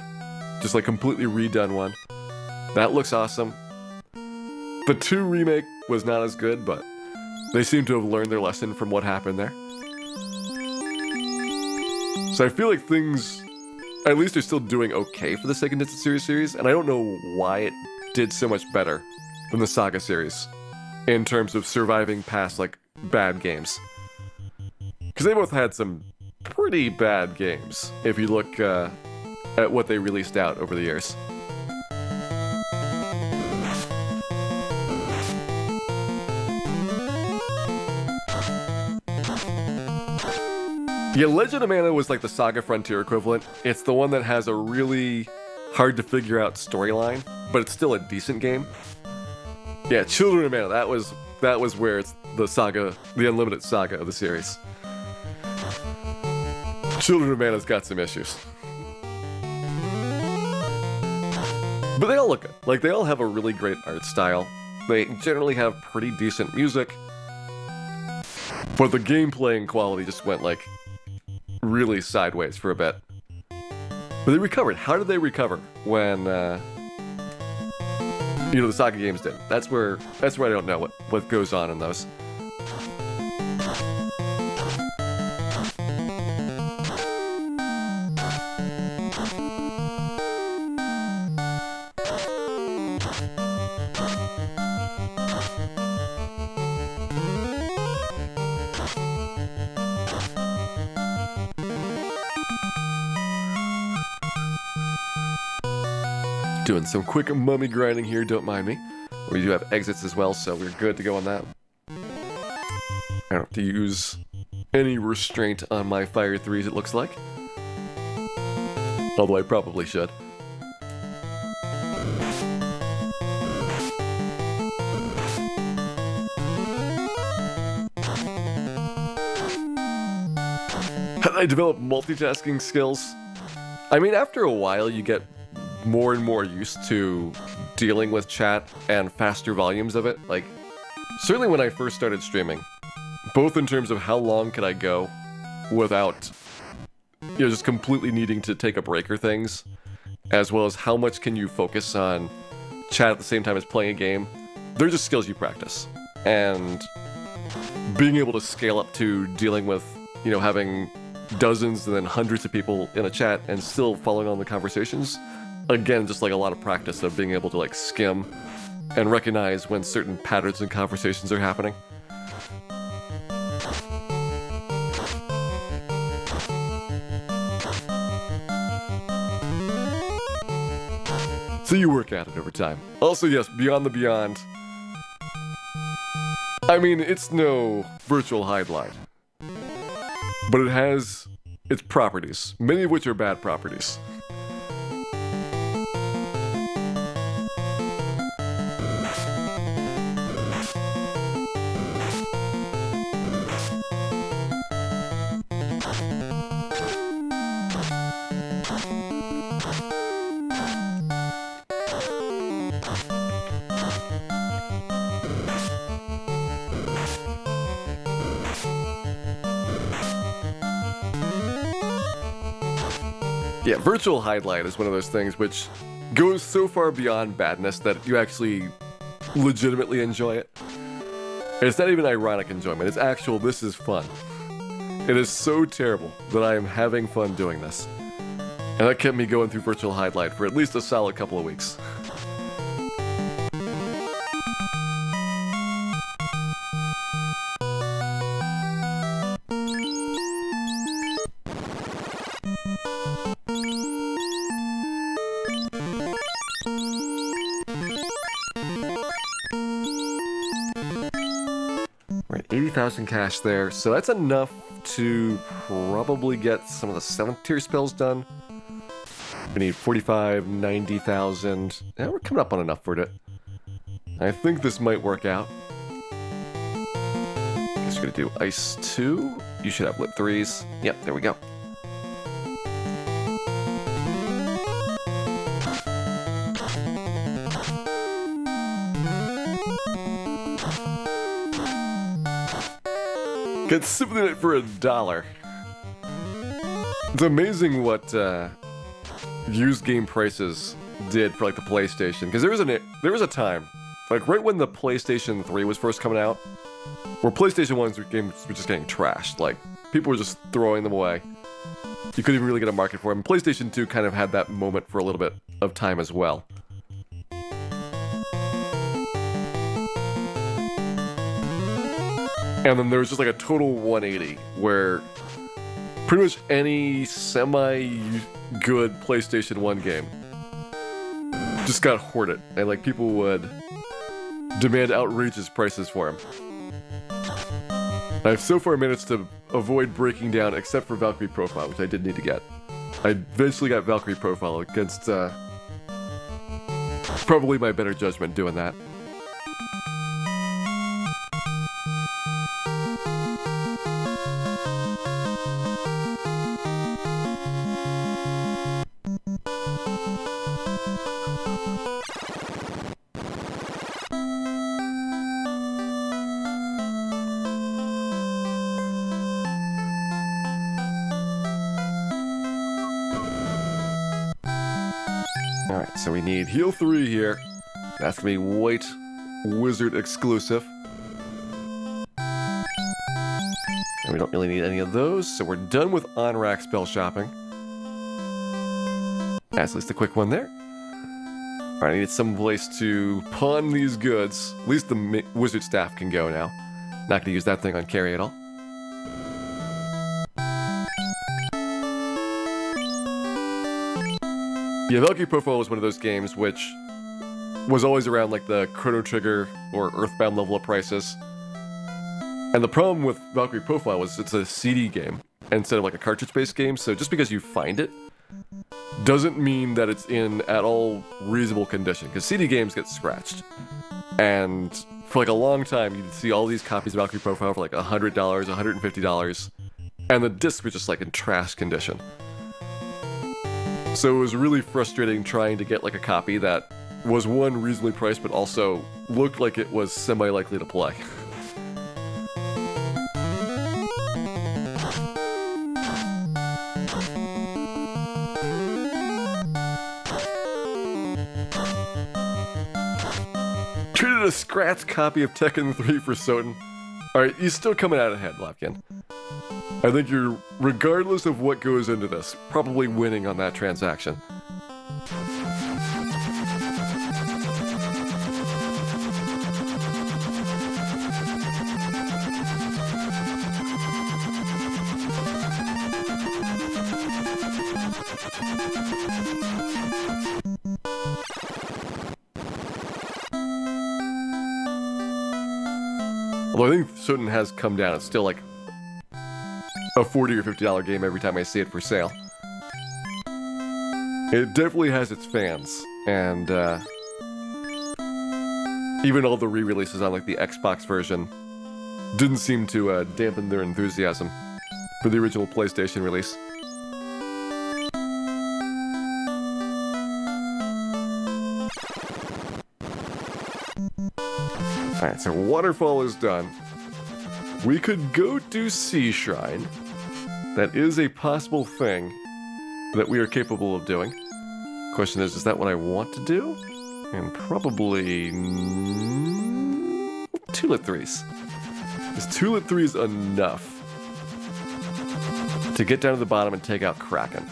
just like completely redone one. That looks awesome. The 2 remake was not as good, but they seem to have learned their lesson from what happened there. So I feel like things, at least, are still doing okay for the Seiken Densetsu series, and I don't know why it did so much better than the Saga series in terms of surviving past, like, bad games. Because they both had some pretty bad games, if you look at what they released out over the years. Yeah, Legend of Mana was like the Saga Frontier equivalent. It's the one that has a really hard to figure out storyline, but it's still a decent game. Yeah, Children of Mana, that was where it's the saga, the unlimited saga of the series. Children of Mana's got some issues. But they all look good. Like, they all have a really great art style. They generally have pretty decent music. But the gameplay and quality just went, like, really sideways for a bit. But they recovered. How did they recover when, the Saga games did? That's where I don't know what goes on in those. Doing some quick mummy grinding here, don't mind me. We do have exits as well, so we're good to go on that. I don't have to use any restraint on my Fire 3s, it looks like. Although I probably should. How did I develop multitasking skills? I mean, after a while you get more and more used to dealing with chat and faster volumes of it. Like, certainly when I first started streaming, both in terms of how long could I go without, just completely needing to take a break or things, as well as how much can you focus on chat at the same time as playing a game. They're just skills you practice. And being able to scale up to dealing with, having dozens and then hundreds of people in a chat and still following on the conversations, again, just like a lot of practice of being able to like skim and recognize when certain patterns in conversations are happening. So you work at it over time. Also, yes, Beyond the Beyond. I mean, it's no virtual highlight, but it has its properties, many of which are bad properties. Yeah, virtual highlight is one of those things which goes so far beyond badness that you actually legitimately enjoy it. And it's not even ironic enjoyment, it's actual, this is fun. It is so terrible that I am having fun doing this. And that kept me going through virtual highlight for at least a solid couple of weeks. 3,000 cash there, so that's enough to probably get some of the 7th tier spells done. We need 45, 90,000. Yeah, we're coming up on enough for it. I think this might work out. Guess we're gonna do Ice 2. You should have Lip 3s. Yep, there we go. Get Symphony Night for $1. It's amazing what used game prices did for like the PlayStation, because there was a time, like right when the PlayStation 3 was first coming out, where PlayStation 1's games were just getting trashed. Like people were just throwing them away. You couldn't even really get a market for them. PlayStation 2 kind of had that moment for a little bit of time as well. And then there was just like a total 180 where pretty much any semi-good PlayStation 1 game just got hoarded. And like people would demand outrageous prices for them. I've so far managed to avoid breaking down except for Valkyrie Profile, which I did need to get. I eventually got Valkyrie Profile against probably my better judgment doing that. Alright, so we need Heal 3 here. That's gonna be White Wizard exclusive. And we don't really need any of those, so we're done with on-rack spell shopping. That's at least a quick one there. Alright, I need some place to pawn these goods. At least the wizard staff can go now. Not gonna use that thing on carry at all. Yeah, Valkyrie Profile was one of those games which was always around like the Chrono Trigger or Earthbound level of prices. And the problem with Valkyrie Profile was it's a CD game instead of like a cartridge-based game, so just because you find it doesn't mean that it's in at all reasonable condition, because CD games get scratched. And for like a long time, you'd see all these copies of Valkyrie Profile for like $100, $150, and the discs were just like in trash condition. So it was really frustrating trying to get like a copy that was one, reasonably priced, but also looked like it was semi-likely to play. Treated a scratch copy of Tekken 3 for Soten. Alright, he's still coming out ahead, Lopkin. I think you're, regardless of what goes into this, probably winning on that transaction. Although I think Soten has come down, it's still like a $40 or $50 game every time I see it for sale. It definitely has its fans, and even all the re-releases on like the Xbox version didn't seem to dampen their enthusiasm for the original PlayStation release. Alright, so Waterfall is done. We could go do Sea Shrine. That is a possible thing that we are capable of doing. Question is that what I want to do? And probably 2 lit 3s. Is 2 lit 3s enough to get down to the bottom and take out Kraken?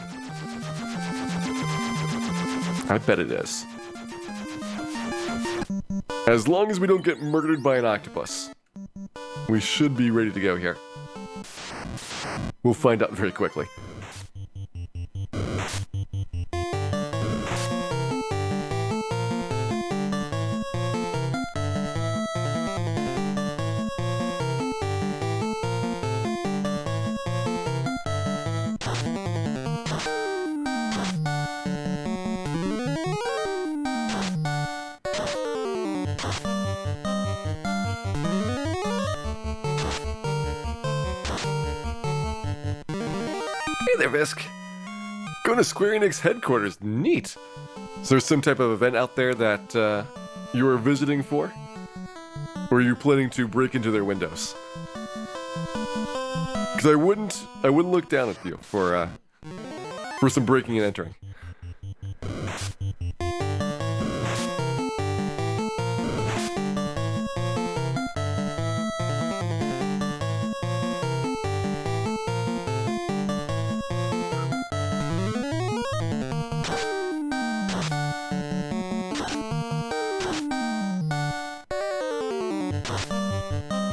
I bet it is. As long as we don't get murdered by an octopus, we should be ready to go here. We'll find out very quickly. there, Visk. Going to Square Enix headquarters. Neat. Is there some type of event out there that you are visiting for? Or are you planning to break into their windows? Because I wouldn't look down at you for some breaking and entering.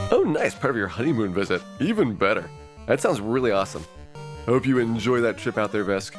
Oh, nice, part of your honeymoon visit. Even better. That sounds really awesome. I hope you enjoy that trip out there, Vesk.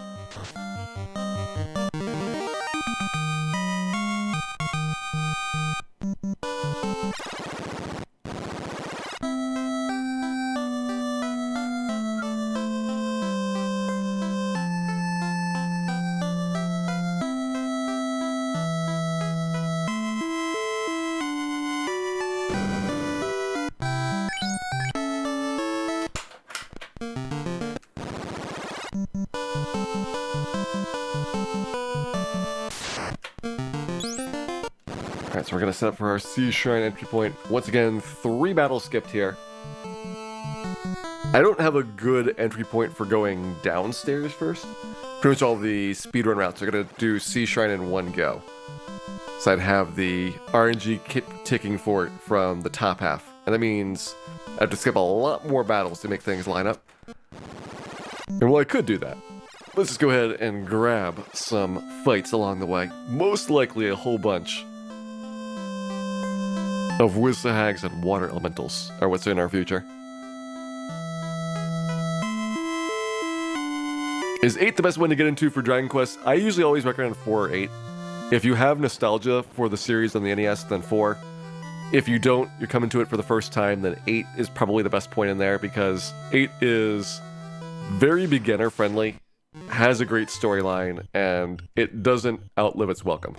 Alright, so we're going to set up for our Sea Shrine entry point. Once again, 3 battles skipped here. I don't have a good entry point for going downstairs first. Pretty much all the speedrun routes are going to do Sea Shrine in one go. So I'd have the RNG kit ticking for it from the top half. And that means I have to skip a lot more battles to make things line up. And well, I could do that. Let's just go ahead and grab some fights along the way. Most likely a whole bunch of Wizzahags and water elementals are what's in our future. Is 8 the best one to get into for Dragon Quest? I usually always recommend 4 or 8. If you have nostalgia for the series on the NES, then 4. If you don't, you're coming to it for the first time, then 8 is probably the best point in there, because 8 is very beginner friendly, has a great storyline, and it doesn't outlive its welcome.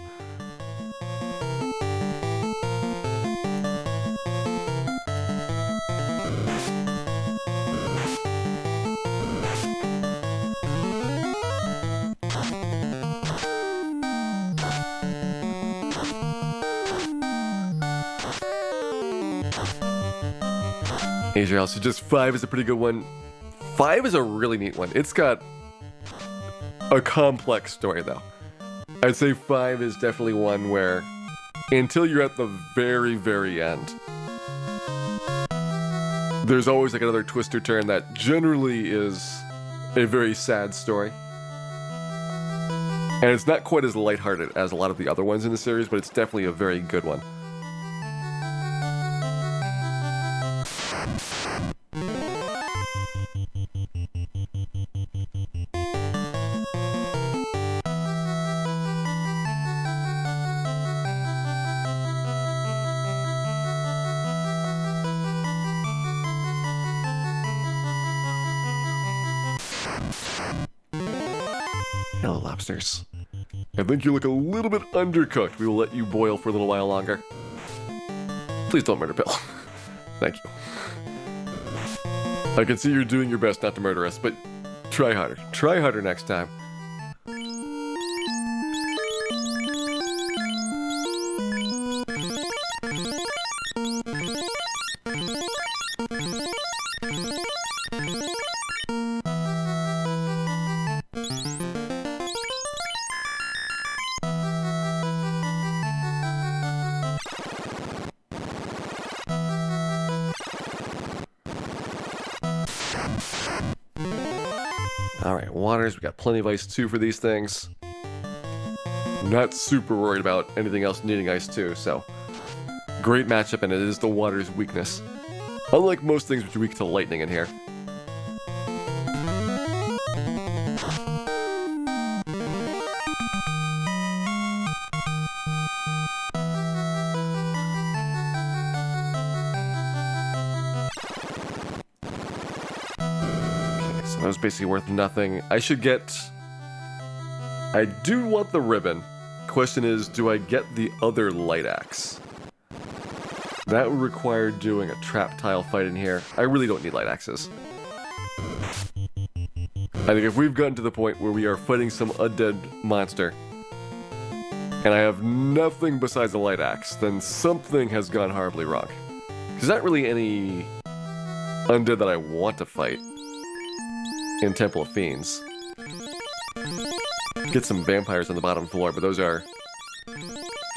Israel, so just 5 is a pretty good one. 5 is a really neat one. It's got a complex story, though. I'd say 5 is definitely one where, until you're at the very, very end, there's always like another twist or turn that generally is a very sad story. And it's not quite as lighthearted as a lot of the other ones in the series, but it's definitely a very good one. Hello, lobsters. I think you look a little bit undercooked. We will let you boil for a little while longer. Please don't murder Bill. Thank you. I can see you're doing your best not to murder us, but try harder. Try harder next time. Alright, waters, we got plenty of ice too for these things. I'm not super worried about anything else needing ice too, so great matchup, and it is the water's weakness. Unlike most things which are weak to lightning in here. That was basically worth nothing. I do want the ribbon. Question is, do I get the other light axe? That would require doing a trap tile fight in here. I really don't need light axes. I think if we've gotten to the point where we are fighting some undead monster, and I have nothing besides a light axe, then something has gone horribly wrong. There's not really any undead that I want to fight in Temple of Fiends. Get some vampires on the bottom floor, but those are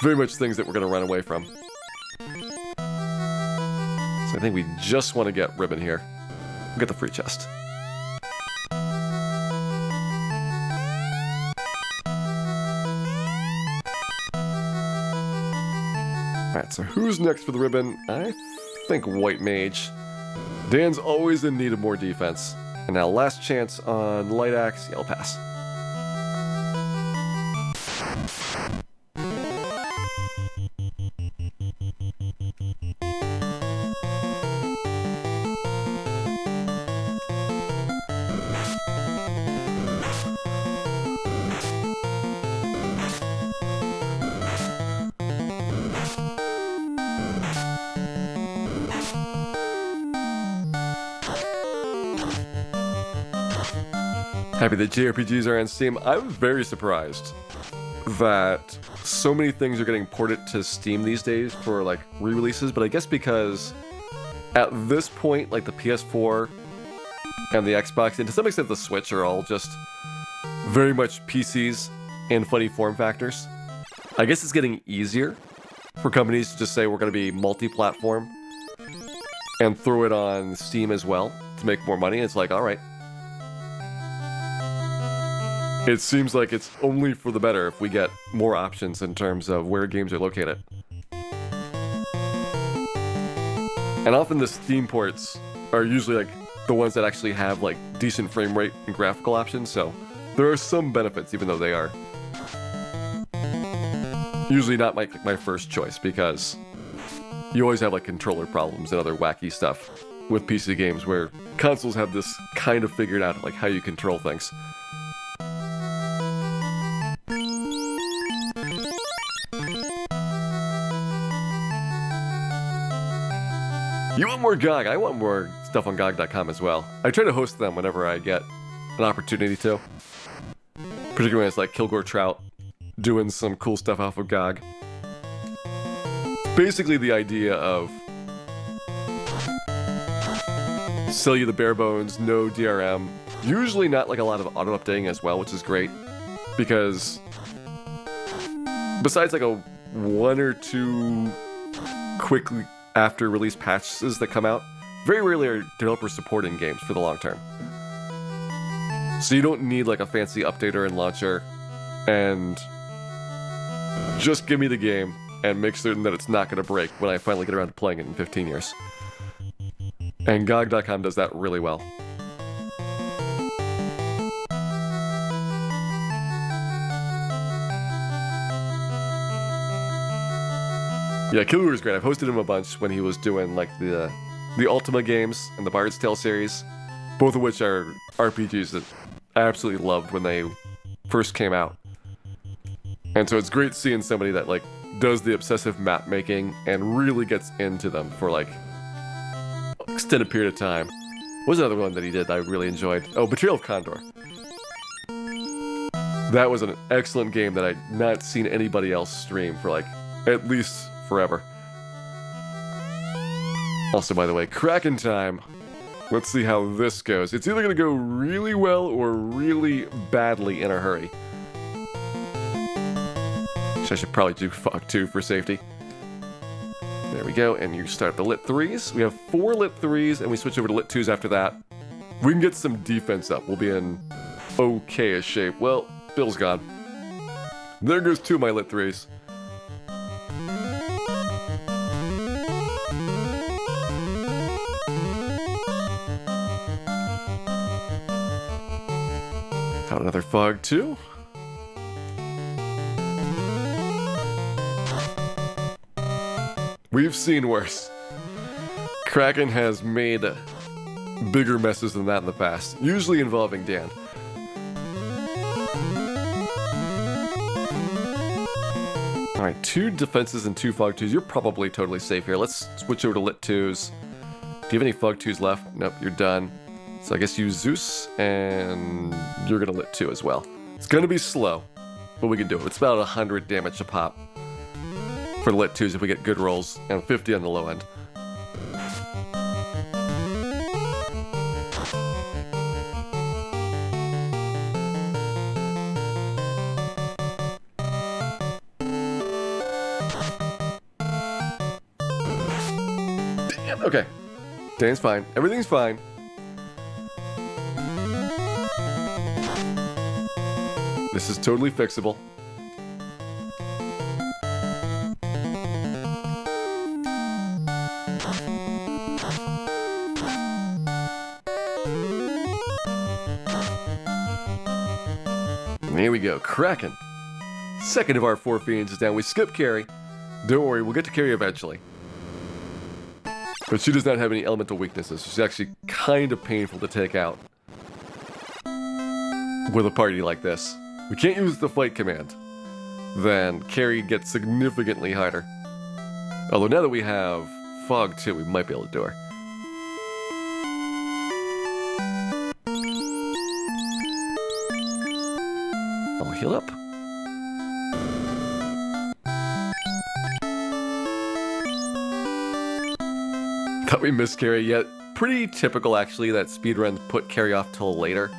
very much things that we're going to run away from. So I think we just want to get Ribbon here. We'll get the free chest. Alright, so who's next for the Ribbon? I think White Mage. Dan's always in need of more defense. And now last chance on Light Axe. Yeah, I'll pass. Happy that JRPGs are on Steam. I'm very surprised that so many things are getting ported to Steam these days for like re-releases, but I guess because at this point, like the PS4 and the Xbox, and to some extent the Switch, are all just very much PCs in funny form factors. I guess it's getting easier for companies to just say we're going to be multi-platform and throw it on Steam as well to make more money. It's like, all right. It seems like it's only for the better if we get more options in terms of where games are located. And often the Steam ports are usually like the ones that actually have like decent frame rate and graphical options, so there are some benefits even though they are usually not my first choice, because you always have like controller problems and other wacky stuff with PC games where consoles have this kind of figured out, like how you control things. You want more GOG? I want more stuff on GOG.com as well. I try to host them whenever I get an opportunity to. Particularly when it's like Kilgore Trout doing some cool stuff off of GOG. Basically the idea of sell you the bare bones, no DRM. Usually not like a lot of auto-updating as well, which is great. Because besides like a one or two quickly after release patches that come out, very rarely are developers supporting games for the long term. So you don't need like a fancy updater and launcher, and just give me the game and make certain that it's not going to break when I finally get around to playing it in 15 years. And GOG.com does that really well. Yeah, Kilgore's great. I've hosted him a bunch when he was doing like the Ultima games and the Bard's Tale series, both of which are RPGs that I absolutely loved when they first came out. And so it's great seeing somebody that like does the obsessive map making and really gets into them for like extended period of time. What was another one that he did that I really enjoyed? Oh, Betrayal of Condor. That was an excellent game that I'd not seen anybody else stream for like at least forever. Also, by the way, Kraken time. Let's see how this goes. It's either going to go really well or really badly in a hurry. Which I should probably do Fog 2 for safety. There we go, and you start the Lit 3s. We have 4 Lit 3s, and we switch over to Lit 2s after that. We can get some defense up. We'll be in okay-ish shape. Well, Bill's gone. There goes 2 of my Lit 3s. Got another Fog 2. We've seen worse. Kraken has made bigger messes than that in the past, usually involving Dan. Alright, 2 defenses and 2 Fog 2s. You're probably totally safe here. Let's switch over to Lit 2s. Do you have any Fog 2s left? Nope, you're done. So I guess use Zeus, and you're gonna lit 2 as well. It's gonna be slow, but we can do it. It's about 100 damage a pop for the lit 2s if we get good rolls, and 50 on the low end. Damn, okay. Dan's fine. Everything's fine. This is totally fixable. Here we go, Kraken. Second of our 4 fiends is down. We skip Carrie. Don't worry, we'll get to Carrie eventually. But she does not have any elemental weaknesses. She's actually kind of painful to take out with a party like this. We can't use the fight command. Then Carrie gets significantly harder. Although now that we have Fog too, we might be able to do her. I'll heal up. Thought we missed Carrie yet. Pretty typical actually that speedruns put Carrie off till later,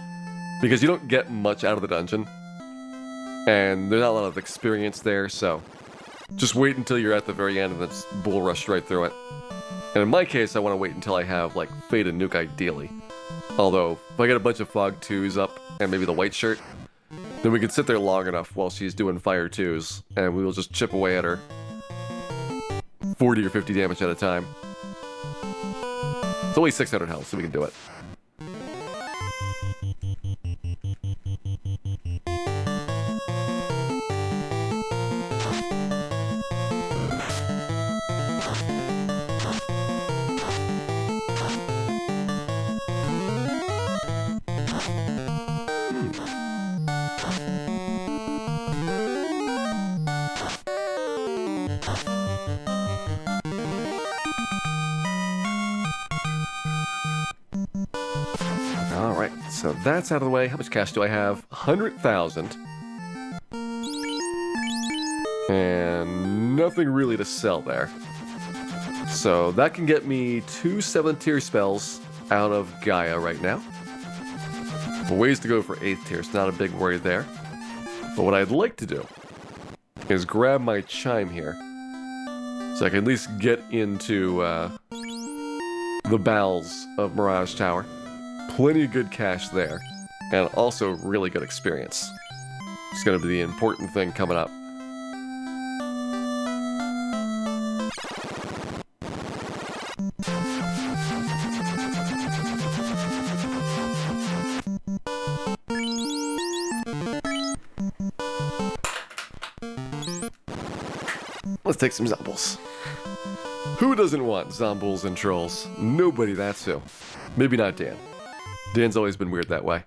because you don't get much out of the dungeon. And there's not a lot of experience there, so just wait until you're at the very end and then just bull rush right through it. And in my case, I want to wait until I have, like, Fade and Nuke ideally. Although, if I get a bunch of Fog 2s up and maybe the white shirt, then we can sit there long enough while she's doing Fire 2s, and we will just chip away at her 40 or 50 damage at a time. It's only 600 health, so we can do it. Alright, so that's out of the way. How much cash do I have? 100,000. And nothing really to sell there. So that can get me 2 7th tier spells out of Gaia right now. Ways to go for 8th tier, it's not a big worry there. But what I'd like to do is grab my chime here, so I can at least get into the bowels of Mirage Tower. Plenty of good cash there, and also really good experience. It's going to be the important thing coming up. Let's take some Zombles. Who doesn't want Zombles and Trolls? Nobody, that's who. Maybe not Dan. Dan's always been weird that way.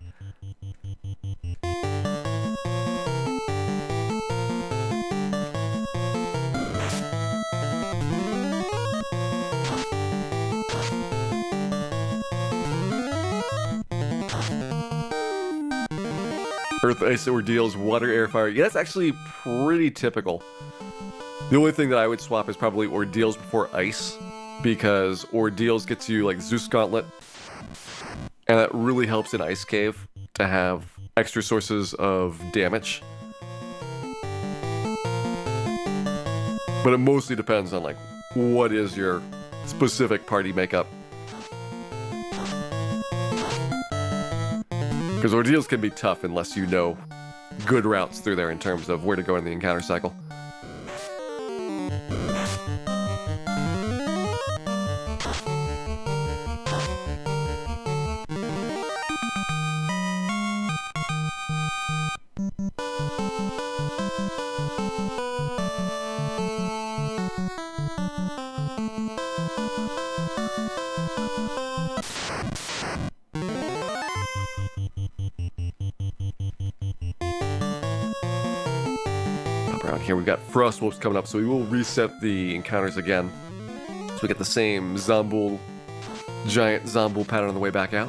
Earth, Ice, Ordeals, Water, Air, Fire. Yeah, that's actually pretty typical. The only thing that I would swap is probably Ordeals before Ice, because Ordeals gets you like Zeus Gauntlet, and that really helps in Ice Cave to have extra sources of damage. But it mostly depends on like what is your specific party makeup. Because Ordeals can be tough unless you know good routes through there in terms of where to go in the encounter cycle. Here we've got Frost Wolves coming up, so we will reset the encounters again. So we get the same Zombul, giant Zombul pattern on the way back out.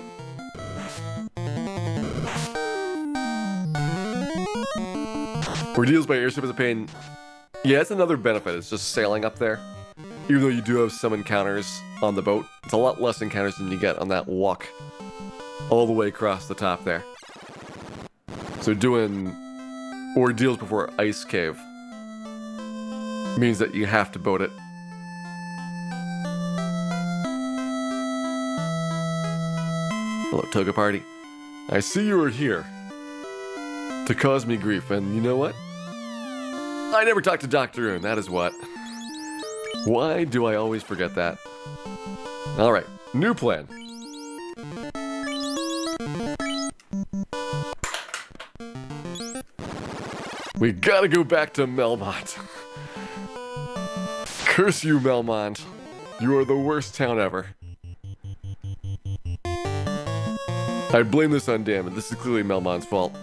Ordeals by airship is a pain. Yeah, it's another benefit. It's just sailing up there. Even though you do have some encounters on the boat, it's a lot less encounters than you get on that walk all the way across the top there. So doing ordeals before Ice Cave means that you have to boat it. Hello, Toga Party. I see you are here to cause me grief, and you know what? I never talked to Dr. Oon, that is what. Why do I always forget that? Alright, new plan. We gotta go back to Melmont. Curse you, Melmont. You are the worst town ever. I blame this on Damon. This is clearly Melmont's fault.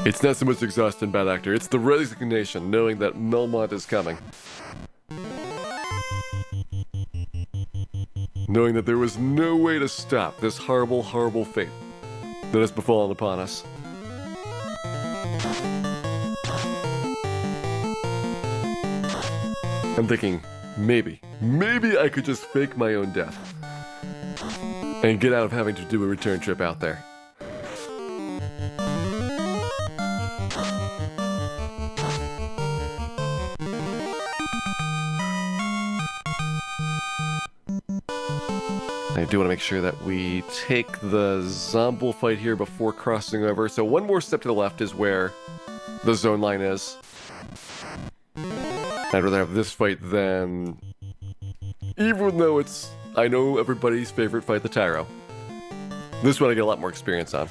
It's not so much exhaustion, bad actor. It's the resignation, knowing that Melmont is coming. Knowing that there was no way to stop this horrible, horrible fate that has befallen upon us. I'm thinking, maybe I could just fake my own death and get out of having to do a return trip out there. I do want to make sure that we take the Zomble fight here before crossing over. So one more step to the left is where the zone line is. I'd rather have this fight than... Even though it's, I know, everybody's favorite fight, the Tyro. This one I get a lot more experience on.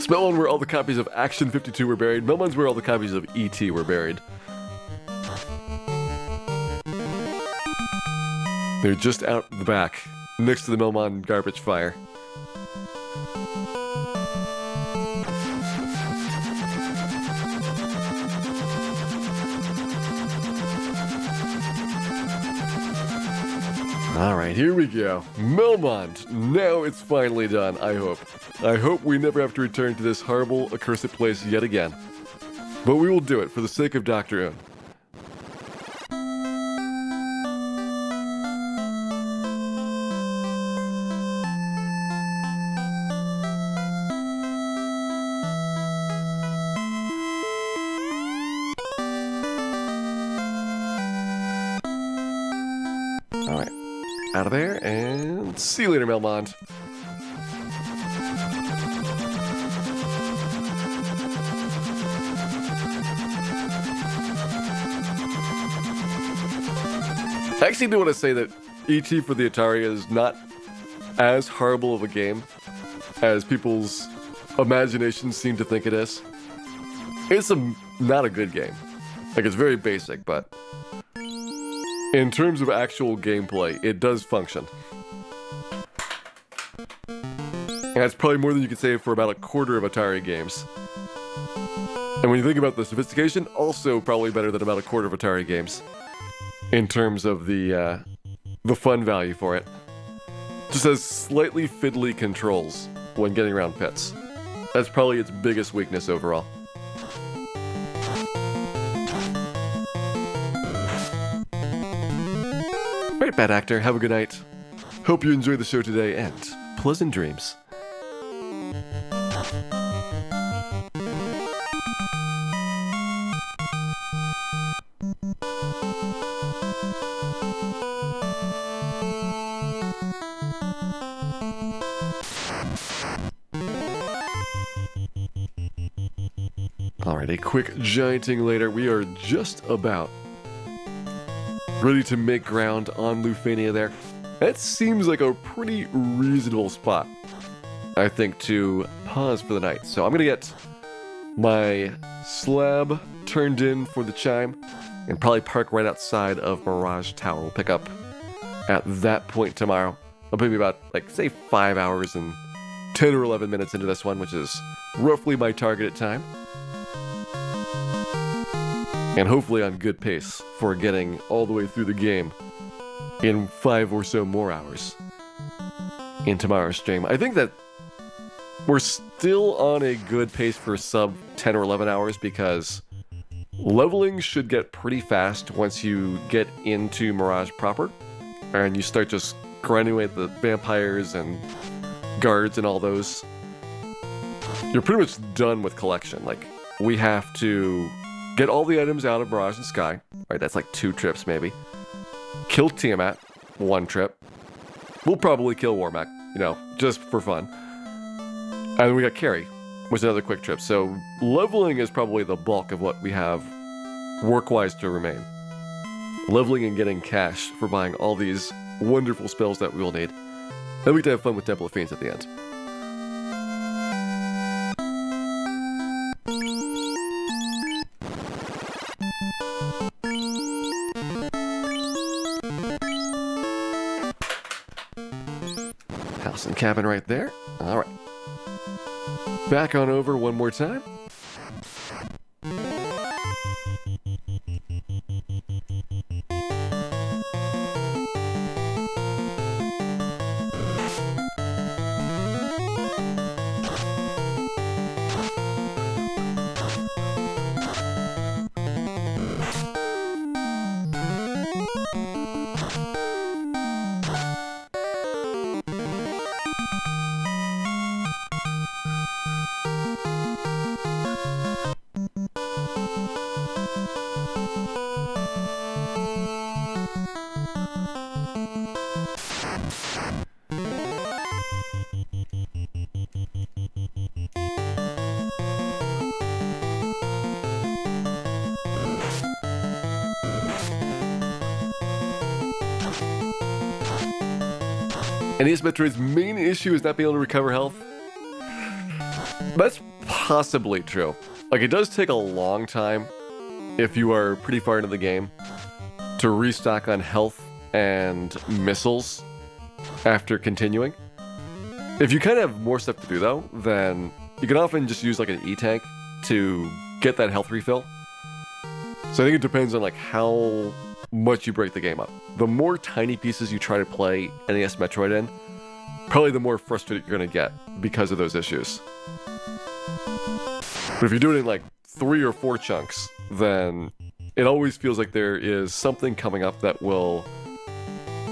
Melmont where all the copies of Action 52 were buried. Melmont's where all the copies of E.T. were buried. They're just out the back, next to the Melmont garbage fire. Alright, here we go. Melmont! Now it's finally done, I hope. I hope we never have to return to this horrible, accursed place yet again. But we will do it for the sake of Dr. Oon. Alright, out of there, and see you later, Melmont. I actually do want to say that E.T. for the Atari is not as horrible of a game as people's imaginations seem to think it is. It's not a good game. Like, it's very basic, but in terms of actual gameplay, it does function. And that's probably more than you could say for about a quarter of Atari games. And when you think about the sophistication, also probably better than about a quarter of Atari games. In terms of the fun value for it. Just has slightly fiddly controls when getting around pits. That's probably its biggest weakness overall. Alright, bad actor, have a good night. Hope you enjoyed the show today, and pleasant dreams. Alright, a quick gianting later. We are just about ready to make ground on Lufania there. That seems like a pretty reasonable spot, I think, to pause for the night. So I'm gonna get my slab turned in for the chime and probably park right outside of Mirage Tower. We'll pick up at that point tomorrow. I'll put me about, like, say 5 hours and 10 or 11 minutes into this one, which is roughly my targeted time. And hopefully on good pace for getting all the way through the game in 5 or so more hours in tomorrow's stream. I think that we're still on a good pace for sub 10 or 11 hours because leveling should get pretty fast once you get into Mirage proper and you start just grinding away at the vampires and guards and all those. You're pretty much done with collection. Like, we have to get all the items out of Mirage and Sky. Right, that's like 2 trips maybe. Kill Tiamat, 1 trip. We'll probably kill Warmac, you know, just for fun. And then we got Carrie, which is another quick trip. So leveling is probably the bulk of what we have work-wise to remain. Leveling and getting cash for buying all these wonderful spells that we will need. Then we get to have fun with Temple of Fiends at the end. House and cabin right there. All right. Back on over one more time. NES Metroid's main issue is not being able to recover health. That's possibly true. Like, it does take a long time, if you are pretty far into the game, to restock on health and missiles after continuing. If you kind of have more stuff to do, though, then you can often just use, like, an E-tank to get that health refill. So I think it depends on, like, how much you break the game up. The more tiny pieces you try to play NES Metroid in, probably the more frustrated you're going to get because of those issues. But if you do it in like 3 or 4 chunks, then it always feels like there is something coming up that will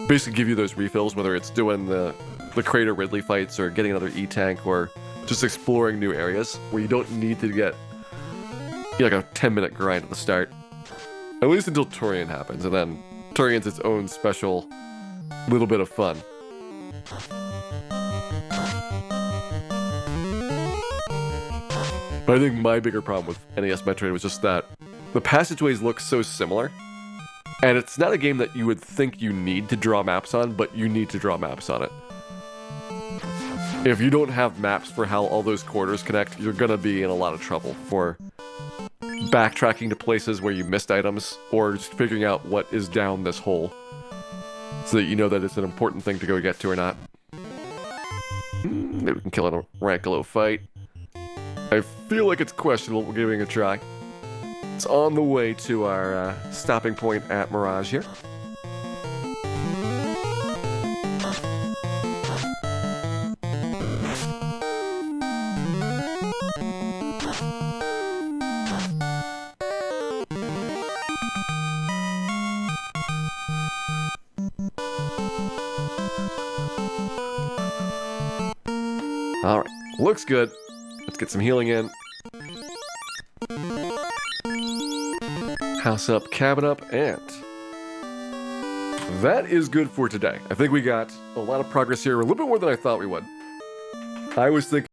basically give you those refills, whether it's doing the Crater Ridley fights or getting another E-tank or just exploring new areas where you don't need to get like a 10-minute grind at the start. At least until Torian happens, and then Torian's its own special little bit of fun. But I think my bigger problem with NES Metroid was just that the passageways look so similar, and it's not a game that you would think you need to draw maps on, but you need to draw maps on it. If you don't have maps for how all those corridors connect, you're gonna be in a lot of trouble for backtracking to places where you missed items, or just figuring out what is down this hole so that you know that it's an important thing to go get to or not. Maybe we can kill it in a Rankolo fight. I feel like it's questionable, but we're giving it a try. It's on the way to our stopping point at Mirage here. Alright, looks good. Let's get some healing in. House up, cabin up, and that is good for today. I think we got a lot of progress here, a little bit more than I thought we would. I was thinking